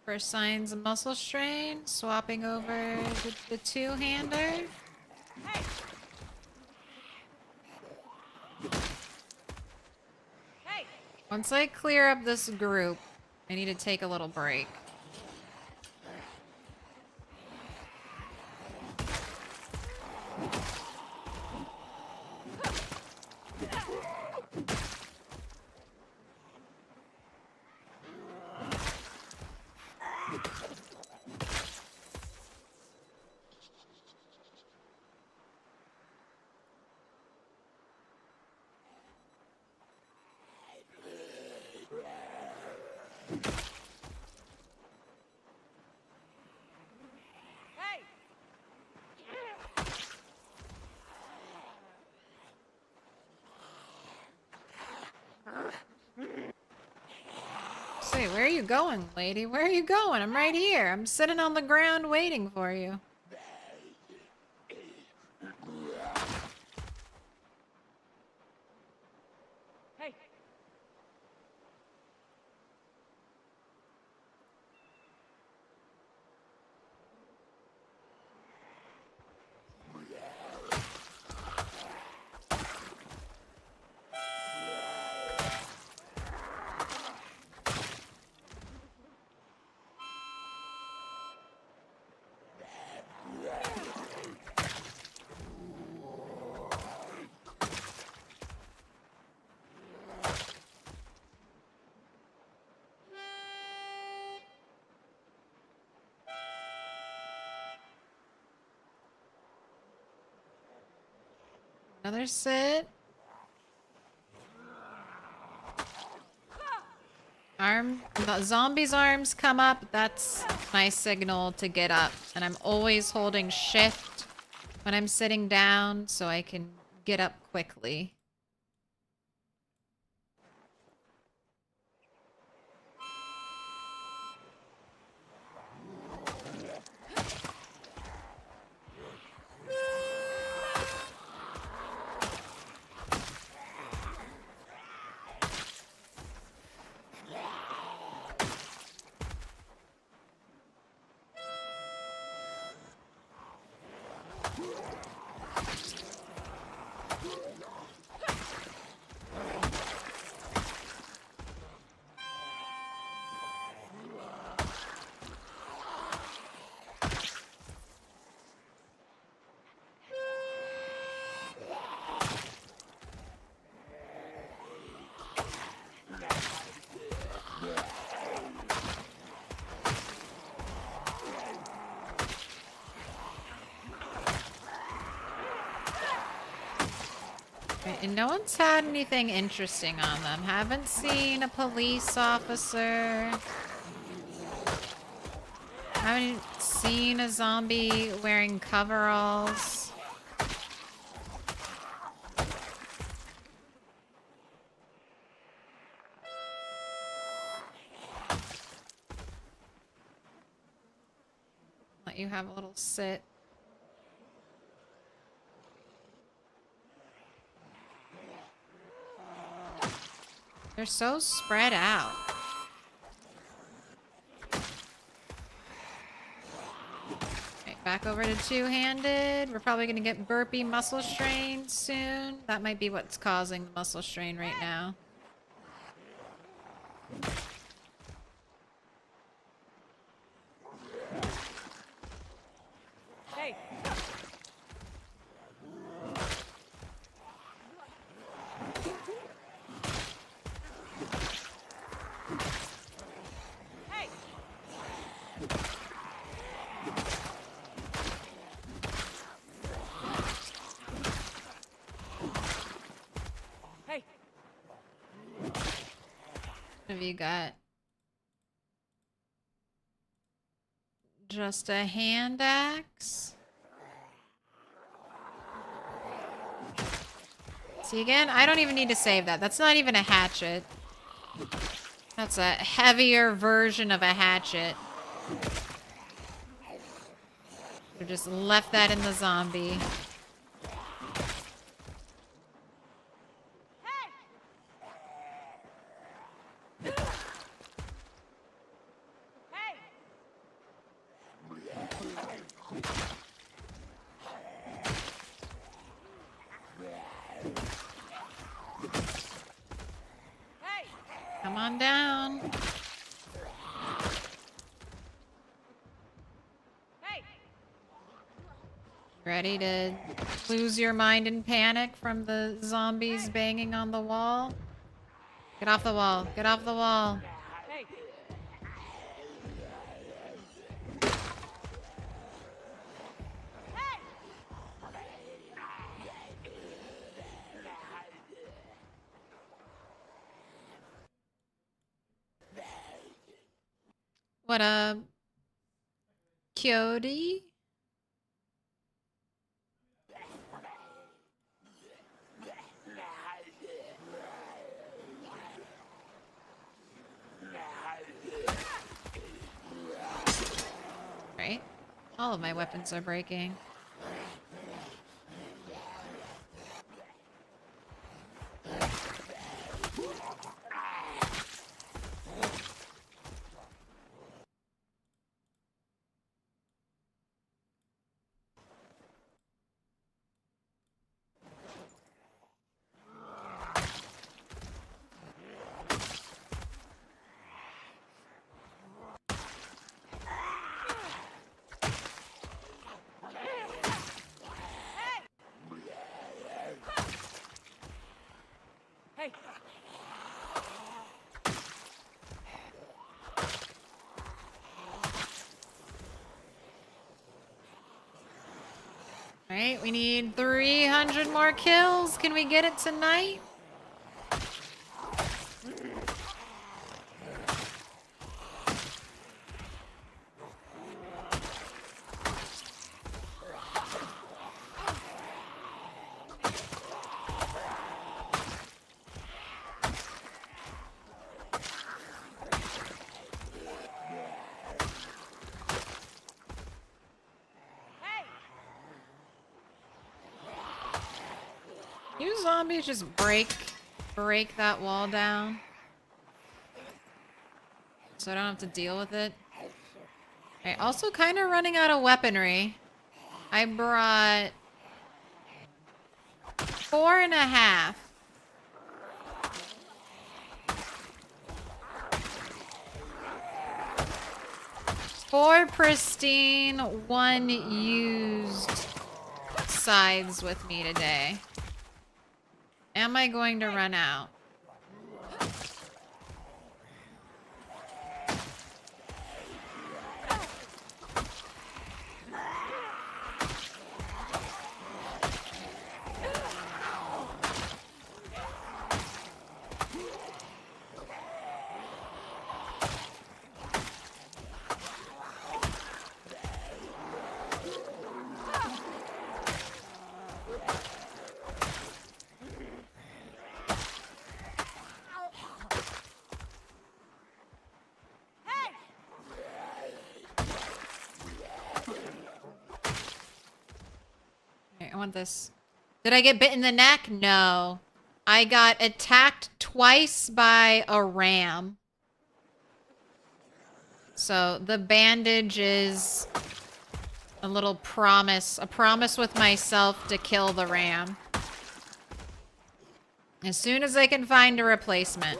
First signs of muscle strain, swapping over the two-hander. Once I clear up this group, I need to take a little break. Say, where are you going, lady? Where are you going? I'm right here. I'm sitting on the ground waiting for you. Hey. Another sit. The zombie's arms come up. That's my signal to get up. And I'm always holding shift when I'm sitting down so I can get up quickly. And no one's had anything interesting on them. Haven't seen a police officer. Haven't seen a zombie wearing coveralls. Let you have a little sit. They're so spread out. Okay, back over to two-handed. We're probably gonna get burpee muscle strain soon. That might be what's causing the muscle strain right now. Hey. What have you got? Just a hand axe? See, again, I don't even need to save that. That's not even a hatchet. That's a heavier version of a hatchet. We just left that in the zombie. Come on down. Ready to lose your mind in panic from the zombies banging on the wall? Get off the wall. Get off the wall. What a cutie. Right? All of my weapons are breaking. Alright, we need 300 more kills. Can we get it tonight? You zombies just break that wall down. So I don't have to deal with it. Okay, also kind of running out of weaponry. I brought 4.5. Four pristine, 1 used scythes with me today. Am I going to run out? I want this. Did I get bit in the neck? No. I got attacked twice by a ram. So the bandage is a little promise. A promise with myself to kill the ram. As soon as I can find a replacement.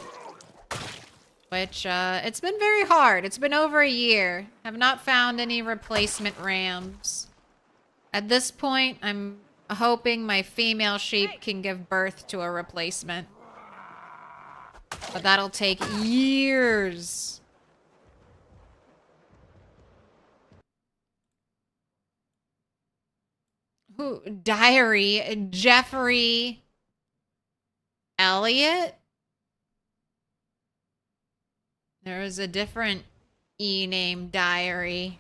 Which, it's been very hard. It's been over a year. Have not found any replacement rams. At this point, I'm hoping my female sheep can give birth to a replacement. But that'll take years. Who? Diary. Jeffrey Elliott? There was a different E name diary.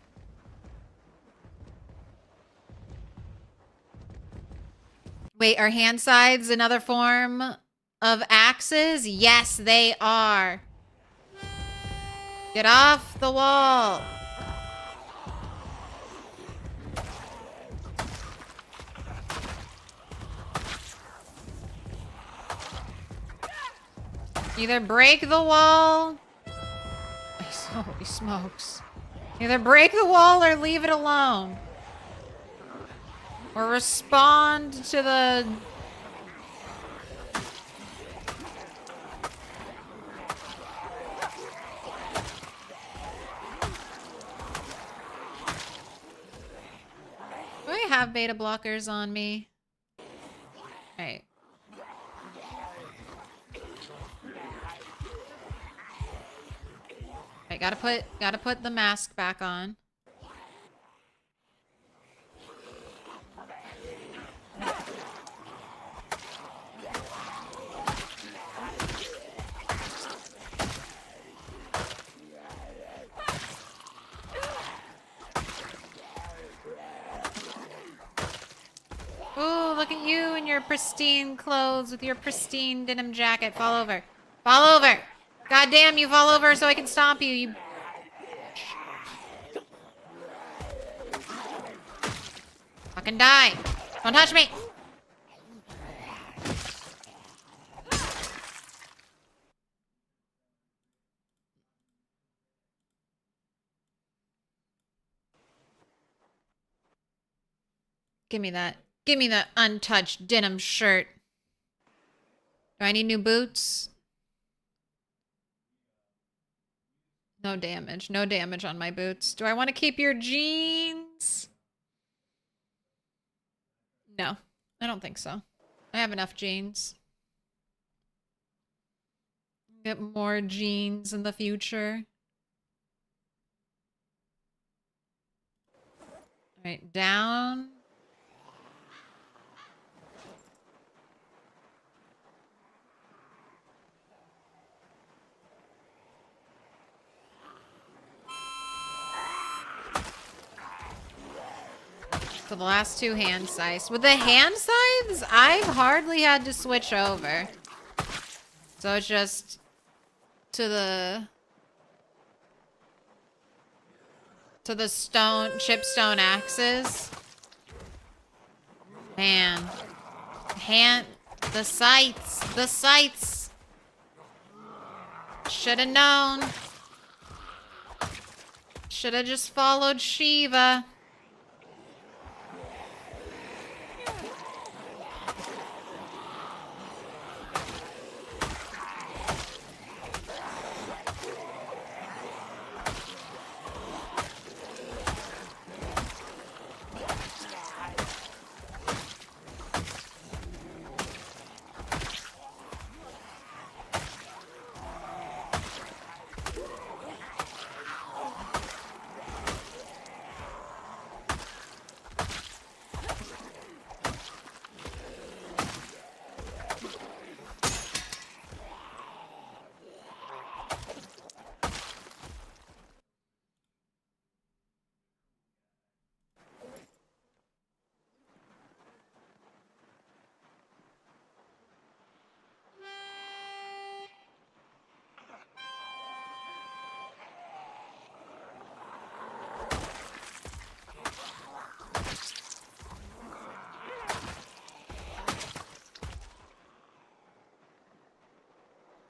Wait, are hand scythes another form of axes? Yes, they are. Get off the wall. Either break the wall. Holy smokes. Either break the wall or leave it alone. Or respond to the... Do I have beta blockers on me? Right. I gotta put the mask back on. Ooh, look at you in your pristine clothes with your pristine denim jacket. Fall over. Fall over! God damn you, fall over so I can stomp you, you... Fucking die! Don't touch me! Give me that. Give me the untouched denim shirt. Do I need new boots? No damage. No damage on my boots. Do I want to keep your jeans? No. I don't think so. I have enough jeans. Get more jeans in the future. Alright, down. So the last two hand scythes. With the hand scythes, I've hardly had to switch over. So it's just to the chipstone axes. Man. The scythes. Should have known. Should have just followed Shiva.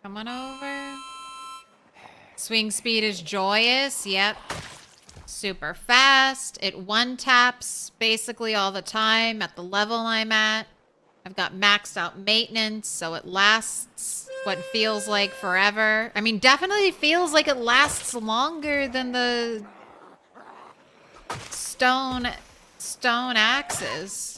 Come on over. Swing speed is joyous. Yep. Super fast. It one taps basically all the time at the level I'm at. I've got maxed out maintenance, so it lasts what feels like forever. I mean, definitely feels like it lasts longer than the stone axes.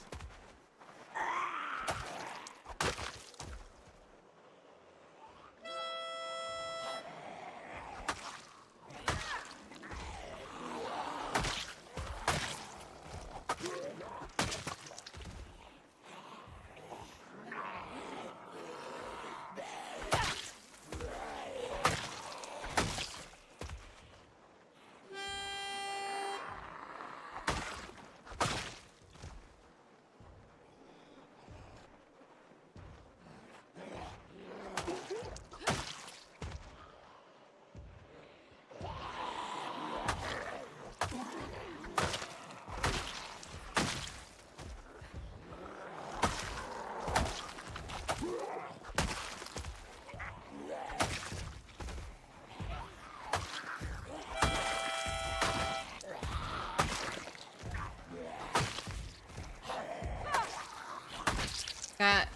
Got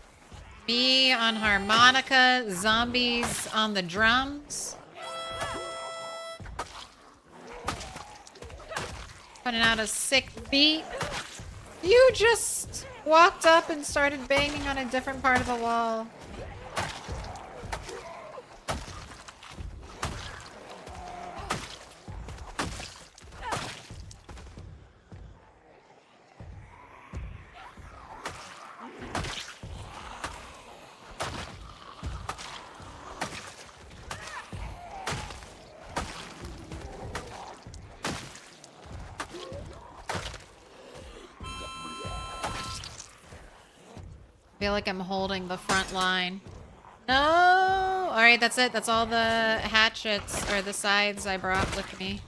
me on harmonica, zombies on the drums. Putting out a sick beat. You just walked up and started banging on a different part of the wall. I feel like I'm holding the front line. No! Alright, that's it. That's all the hatchets or the sides I brought with me.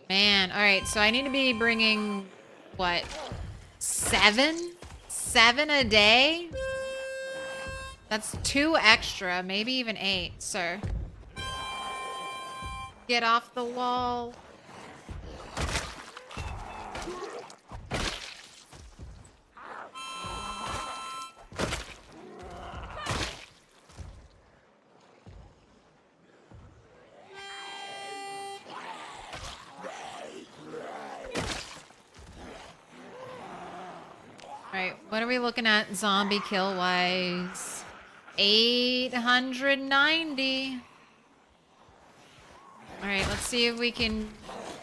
Man, alright, so I need to be bringing, what, 7? 7 a day? That's 2 extra, maybe even 8, sir. Get off the wall. Alright, what are we looking at zombie kill wise? 890. Alright, let's see if we can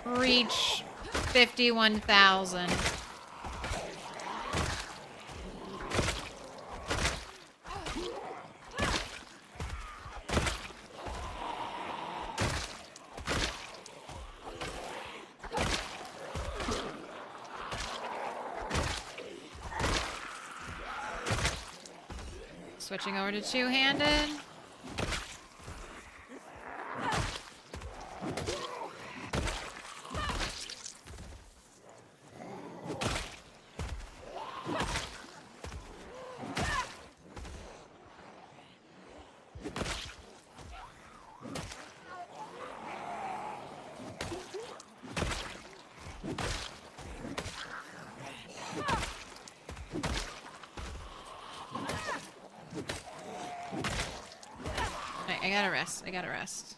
reach 51,000. Switching over to two-handed. I gotta rest. I gotta rest.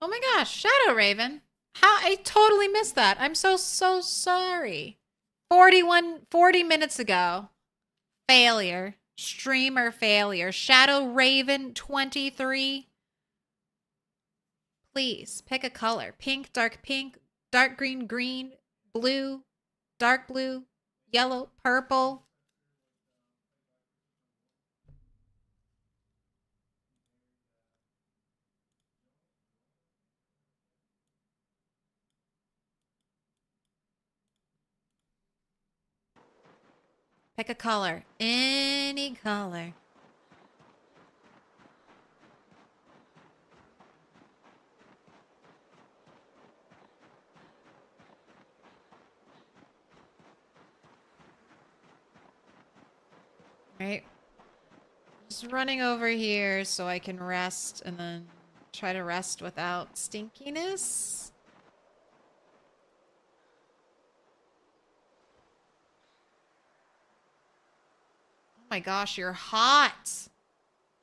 Oh my gosh, Shadow Raven. How I totally missed that. I'm so sorry. 40 minutes ago. Failure. Streamer failure. Shadow Raven 23. Please pick a color. Pink, dark, green, green, blue, dark blue, yellow, purple. Pick a color. Any color. Right. Just running over here so I can rest and then try to rest without stinkiness. Oh my gosh, you're hot.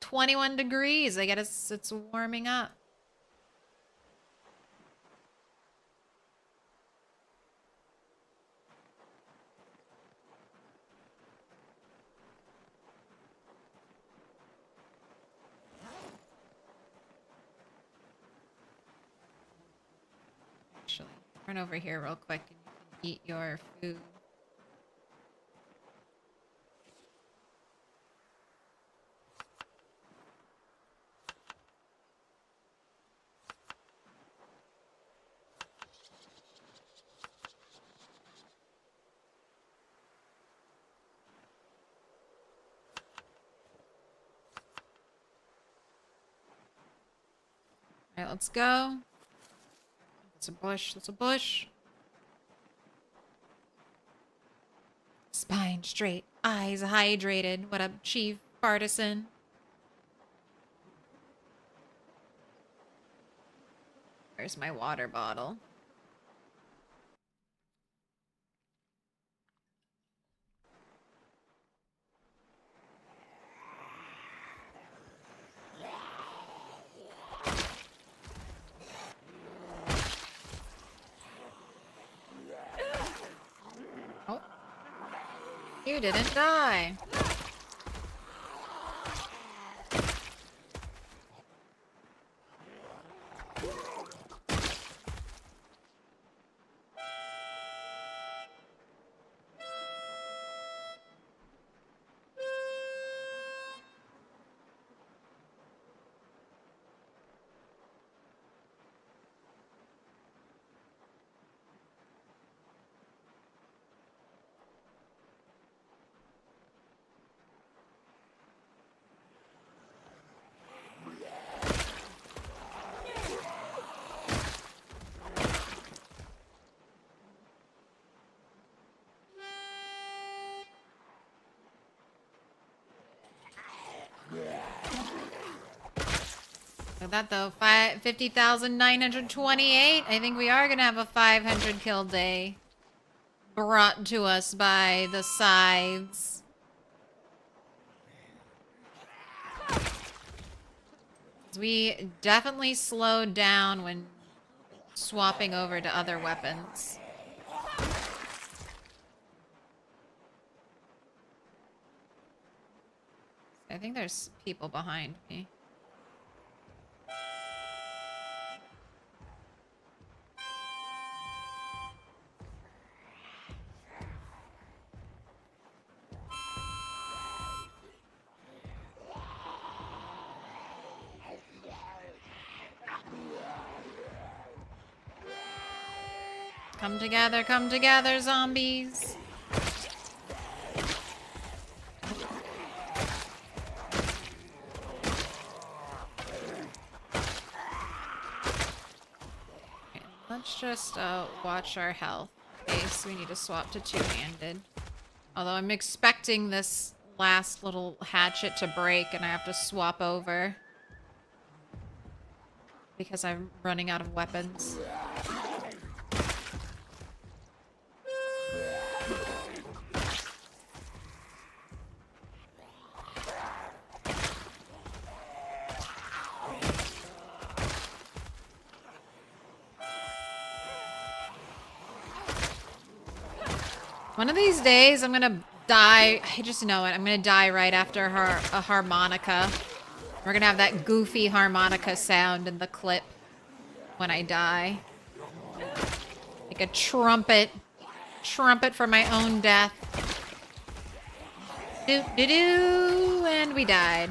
21 degrees. I guess it's warming up. Actually, run over here real quick and you can eat your food. All right, let's go. That's a bush. That's a bush. Spine straight. Eyes hydrated. What up, Chief Partisan? Where's my water bottle? Oh. You didn't die. Look at that though, 50,928. I think we are gonna have a 500 kill day brought to us by the scythes. We definitely slowed down when swapping over to other weapons. I think there's people behind me. Come together, zombies. Okay, let's just watch our health in case we need to swap to two-handed. Although I'm expecting this last little hatchet to break and I have to swap over because I'm running out of weapons. One of these days, I'm gonna die. I just know it. I'm gonna die right after a harmonica. We're gonna have that goofy harmonica sound in the clip when I die. Like a trumpet. Trumpet for my own death. Doo-doo-doo, and we died.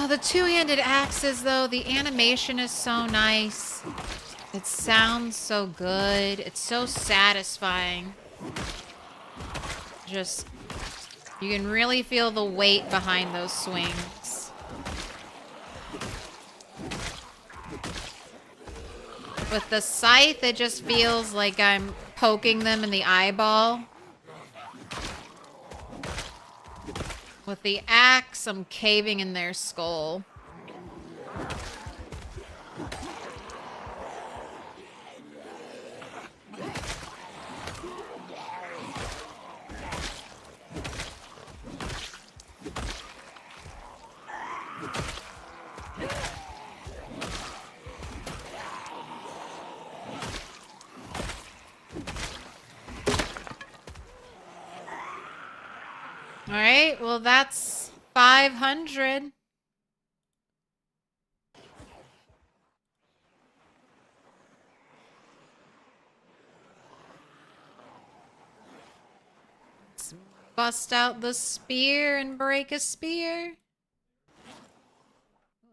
The two-handed axes, though, the animation is so nice. It sounds so good. It's so satisfying. Just, you can really feel the weight behind those swings. With the scythe, it just feels like I'm poking them in the eyeball. With the axe, I'm caving in their skull. All right, well, that's 500. Let's bust out the spear and break a spear. Oh,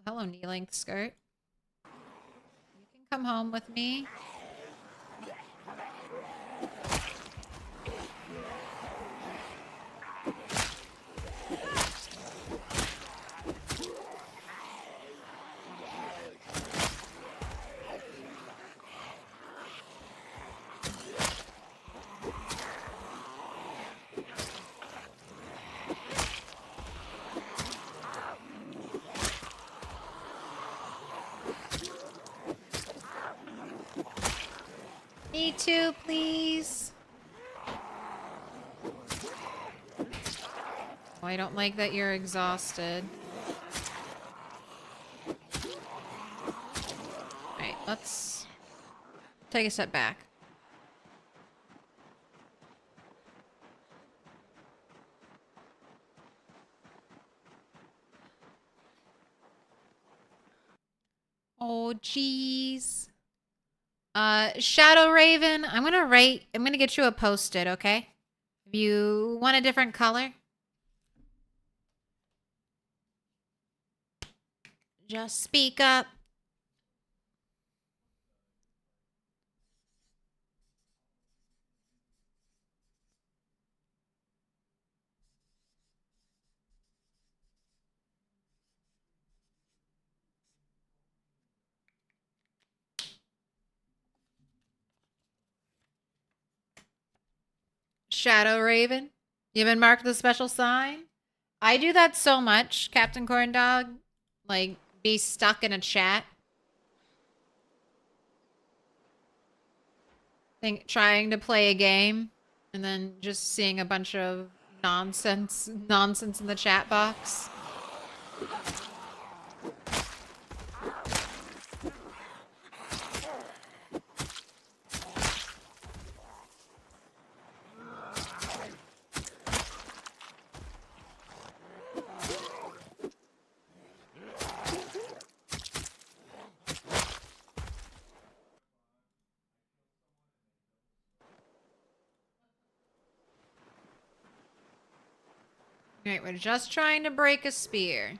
hello, knee-length skirt. You can come home with me. too, please? Oh, I don't like that you're exhausted. Alright, let's take a step back. Oh, jeez. Shadow Raven, I'm gonna get you a Post-it, okay? If you want a different color, just speak up. Shadow Raven, you've been marked with a special sign. I do that so much, Captain Corndog. Like, be stuck in a chat. Trying to play a game, and then just seeing a bunch of nonsense in the chat box. Alright, we're just trying to break a spear.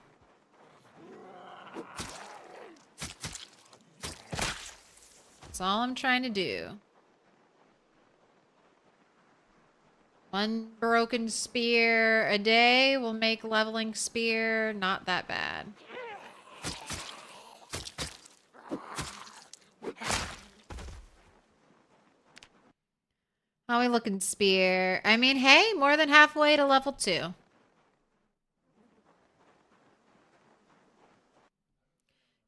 That's all I'm trying to do. One broken spear a day will make leveling spear not that bad. How we looking, spear? I mean, hey, more than halfway to level 2.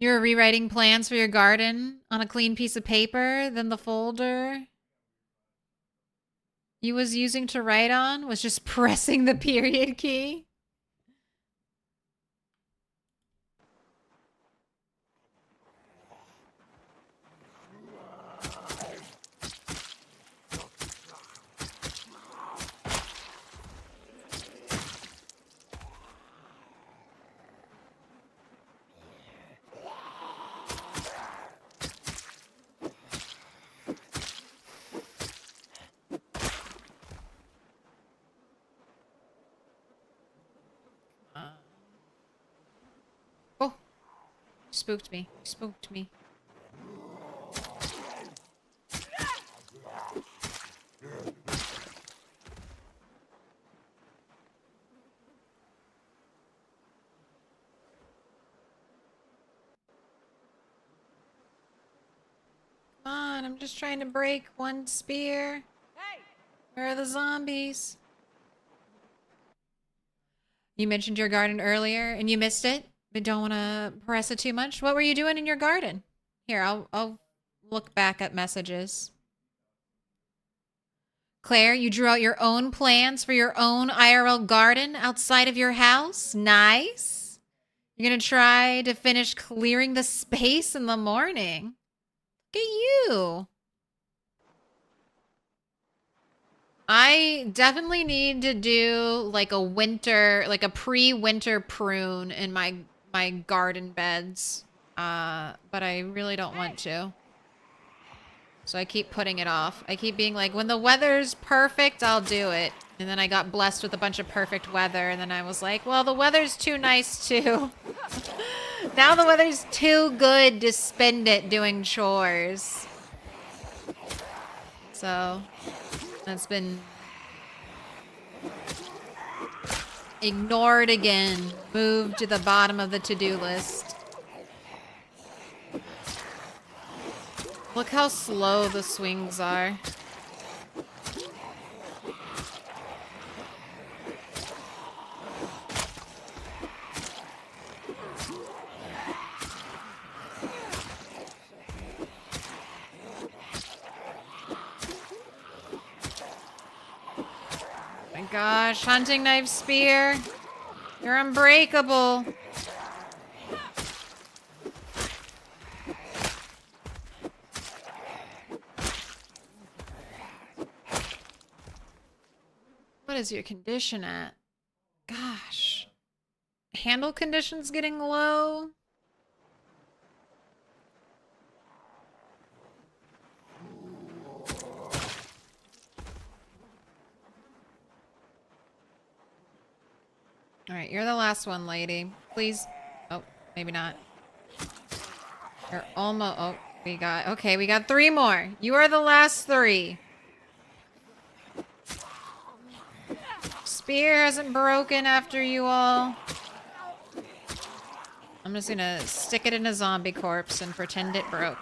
You're rewriting plans for your garden on a clean piece of paper, then the folder you was using to write on was just pressing the period key. Oh, spooked me. Spooked me. Come on, I'm just trying to break one spear. Hey! Where are the zombies? You mentioned your garden earlier and you missed it, but don't want to press it too much. What were you doing in your garden? Here, I'll look back at messages. Claire, you drew out your own plans for your own IRL garden outside of your house? Nice. You're going to try to finish clearing the space in the morning. Look at you. I definitely need to do like a pre-winter prune in my garden beds. But I really don't want to. So I keep putting it off. I keep being like, when the weather's perfect, I'll do it. And then I got blessed with a bunch of perfect weather, and then I was like, well, the weather's too nice too. Now the weather's too good to spend it doing chores. So that's been ignored again. Moved to the bottom of the to-do list. Look how slow the swings are. my gosh, hunting knife spear. You're unbreakable. What is your condition at? Gosh. Handle condition's getting low. All right, you're the last one, lady. Please. Oh, maybe not. You're almost. Oh, we got 3 more. You are the last 3. Spear hasn't broken after you all. I'm just gonna stick it in a zombie corpse and pretend it broke.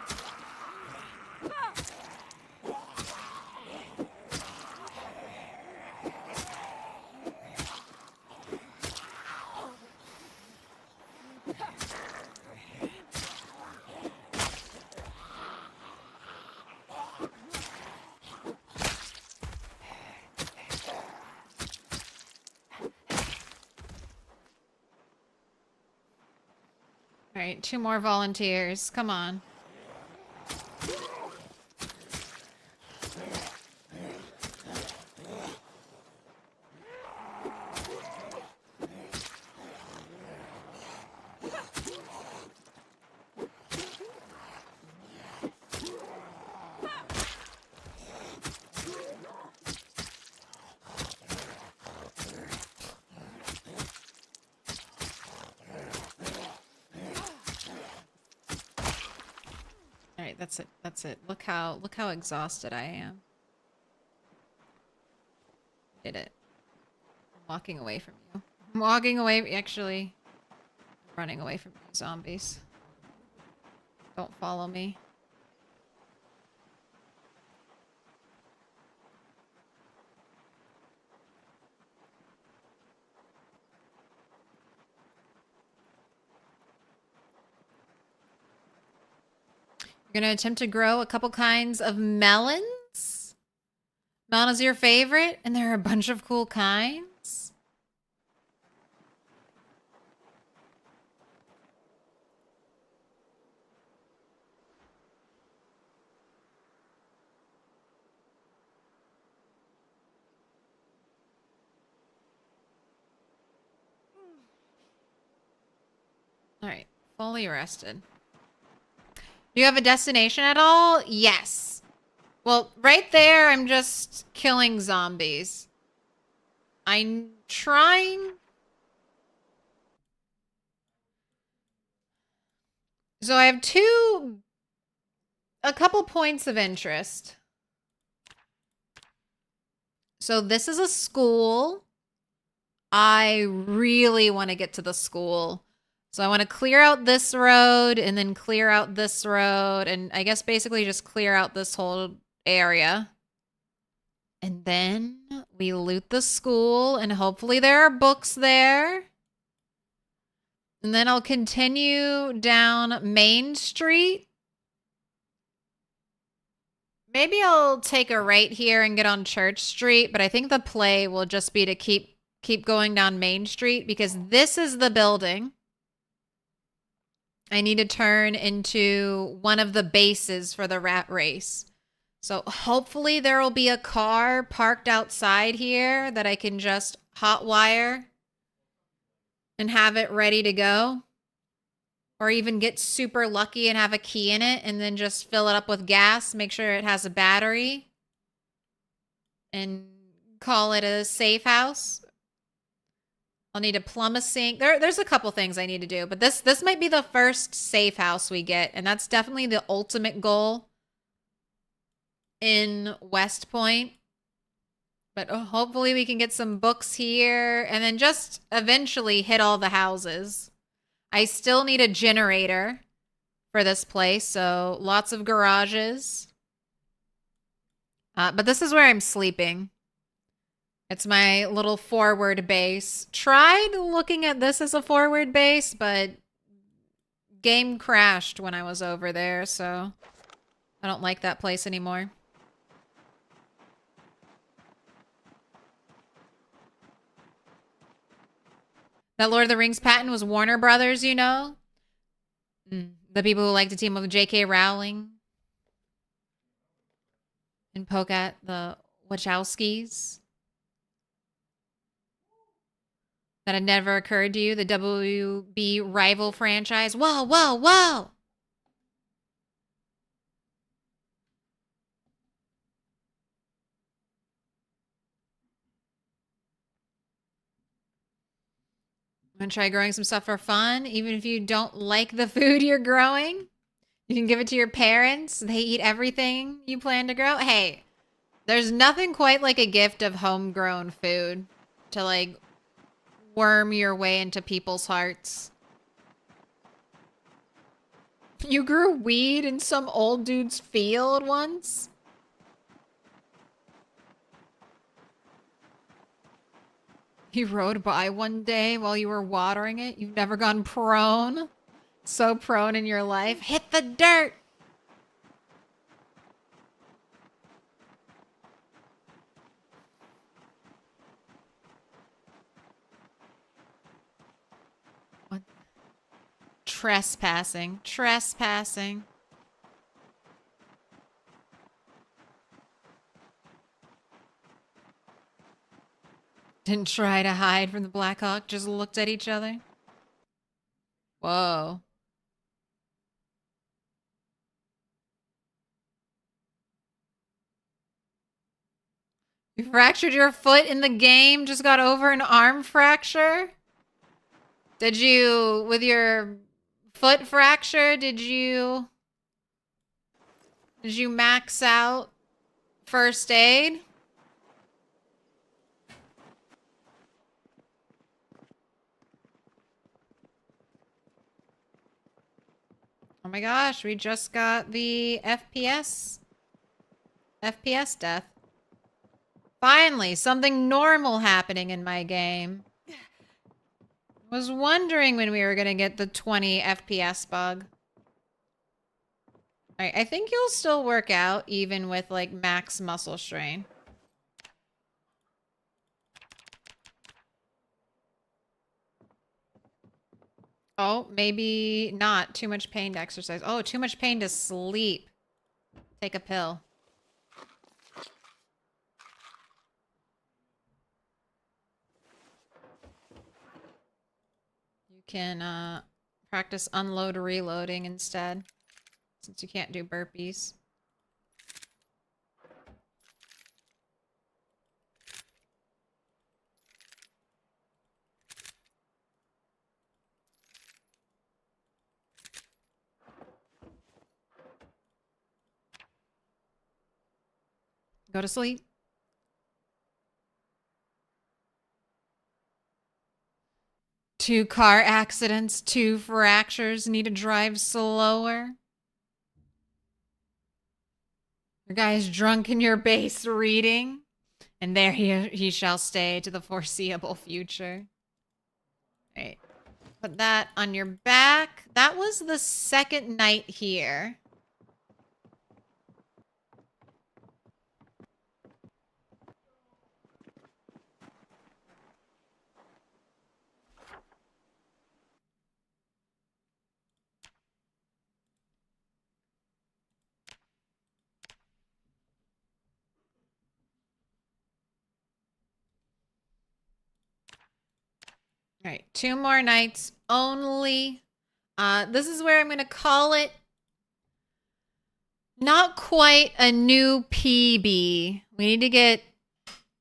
All right, 2 more volunteers. Come on. Alright, that's it. That's it. Look how exhausted I am. Did it. I'm walking away from you. I'm walking away, actually. Running away from you, zombies. Don't follow me. You're gonna attempt to grow a couple kinds of melons? Melon is your favorite? And there are a bunch of cool kinds? Alright, fully rested. Do you have a destination at all? Yes. Well, right there, I'm just killing zombies. I'm trying... So I have a couple points of interest. So this is a school. I really want to get to the school. So I want to clear out this road and then clear out this road. And I guess basically just clear out this whole area. And then we loot the school and hopefully there are books there. And then I'll continue down Main Street. Maybe I'll take a right here and get on Church Street. But I think the play will just be to keep going down Main Street because this is the building. I need to turn into one of the bases for the rat race. So hopefully there will be a car parked outside here that I can just hotwire and have it ready to go. Or even get super lucky and have a key in it and then just fill it up with gas. Make sure it has a battery. And call it a safe house. I'll need to plumb a sink. There's a couple things I need to do, but this might be the first safe house we get, and that's definitely the ultimate goal in West Point. But hopefully we can get some books here, and then just eventually hit all the houses. I still need a generator for this place, so lots of garages. But this is where I'm sleeping. It's my little forward base. Tried looking at this as a forward base, but game crashed when I was over there, so I don't like that place anymore. That Lord of the Rings patent was Warner Brothers, you know? The people who like to team up with J.K. Rowling and poke at the Wachowskis. That had never occurred to you, the WB rival franchise. Whoa, whoa, whoa! Want to try growing some stuff for fun? Even if you don't like the food you're growing? You can give it to your parents. They eat everything you plan to grow. Hey, there's nothing quite like a gift of homegrown food to like worm your way into people's hearts. You grew weed in some old dude's field once? He rode by one day while you were watering it. You've never gone prone? So prone in your life. Hit the dirt! What? Trespassing. Trespassing. Didn't try to hide from the Black Hawk, just looked at each other. Whoa. You fractured your foot in the game, just got over an arm fracture? Did you, with your foot fracture, did you max out first aid? Oh my gosh, we just got the FPS death. Finally, something normal happening in my game. Was wondering when we were gonna get the 20 FPS bug. Alright, I think you'll still work out even with like max muscle strain. Oh, maybe not. Too much pain to exercise. Oh, too much pain to sleep. Take a pill. You can practice unload reloading instead, since you can't do burpees. Go to sleep. Two car accidents, two fractures, need to drive slower. Your guy's drunk in your base reading, and there he shall stay to the foreseeable future. Right. Put that on your back. That was the second night here. All right, 2 more nights only. This is where I'm going to call it not quite a new PB. We need to get,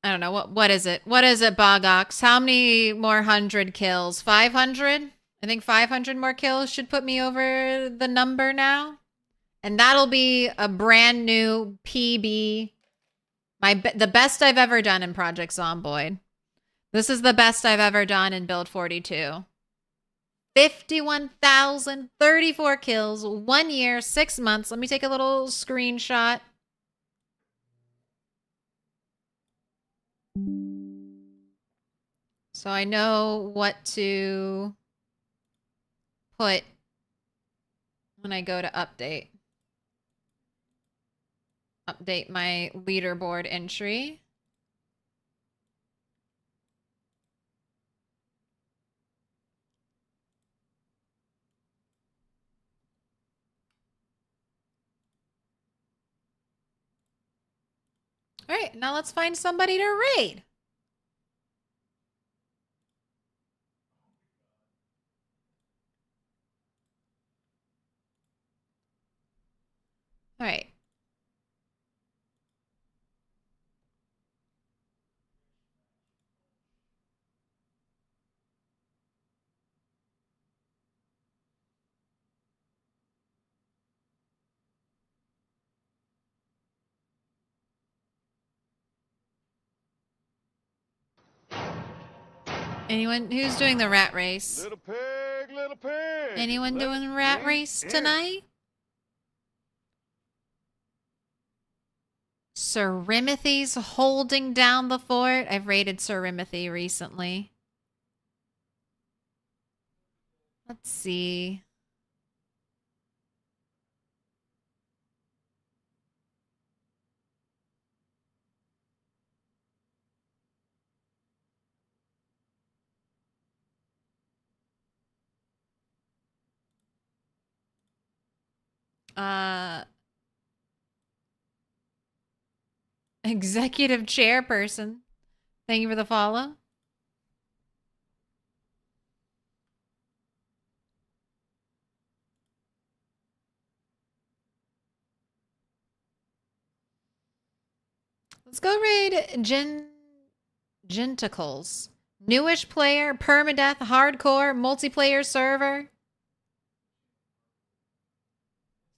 I don't know, what is it? What is it, Bogox? How many more 100 kills? 500? I think 500 more kills should put me over the number now. And that'll be a brand new PB. The best I've ever done in Project Zomboid. This is the best I've ever done in Build 42. 51,034 kills, 1 year, 6 months. Let me take a little screenshot. So I know what to put when I go to update. Update my leaderboard entry. All right, now let's find somebody to raid. All right. Anyone who's doing the rat race? Little pig, little pig. Anyone let doing rat me race in. tonight? Sir Rimothy's holding down the fort. I've raided Sir Rimothy recently. Let's see. Executive chairperson. Thank you for the follow. Let's go raid Genticles. Newish player, permadeath, hardcore, multiplayer server.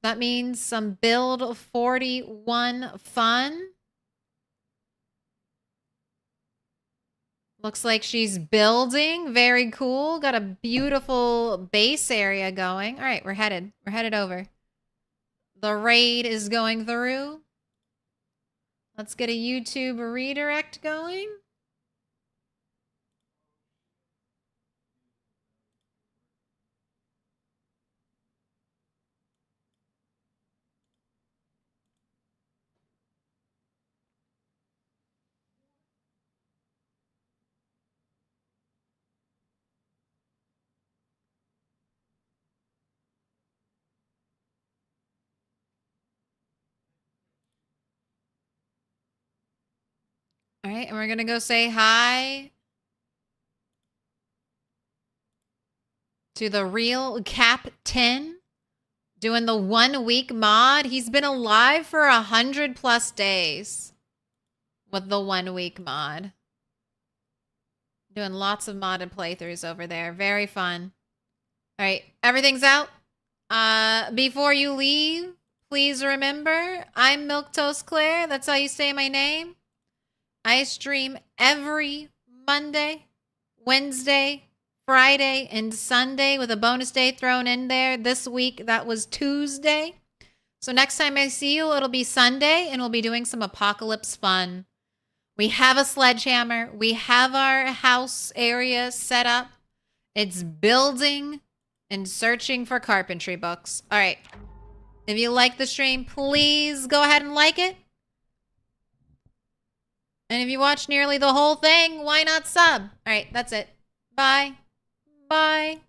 That means some build 41 fun. Looks like she's building. Very cool. Got a beautiful base area going. All right, we're headed. We're headed over. The raid is going through. Let's get a YouTube redirect going. All right, and we're going to go say hi to the real Captain doing the 1 week mod. He's been alive for 100+ days with the 1 week mod. Doing lots of modded playthroughs over there. Very fun. All right, everything's out. Before you leave, please remember, I'm Milquetoast Claire. That's how you say my name. I stream every Monday, Wednesday, Friday, and Sunday with a bonus day thrown in there. This week, that was Tuesday. So next time I see you, it'll be Sunday, and we'll be doing some apocalypse fun. We have a sledgehammer. We have our house area set up. It's building and searching for carpentry books. All right. If you like the stream, please go ahead and like it. And if you watch nearly the whole thing, why not sub? All right, that's it. Bye. Bye.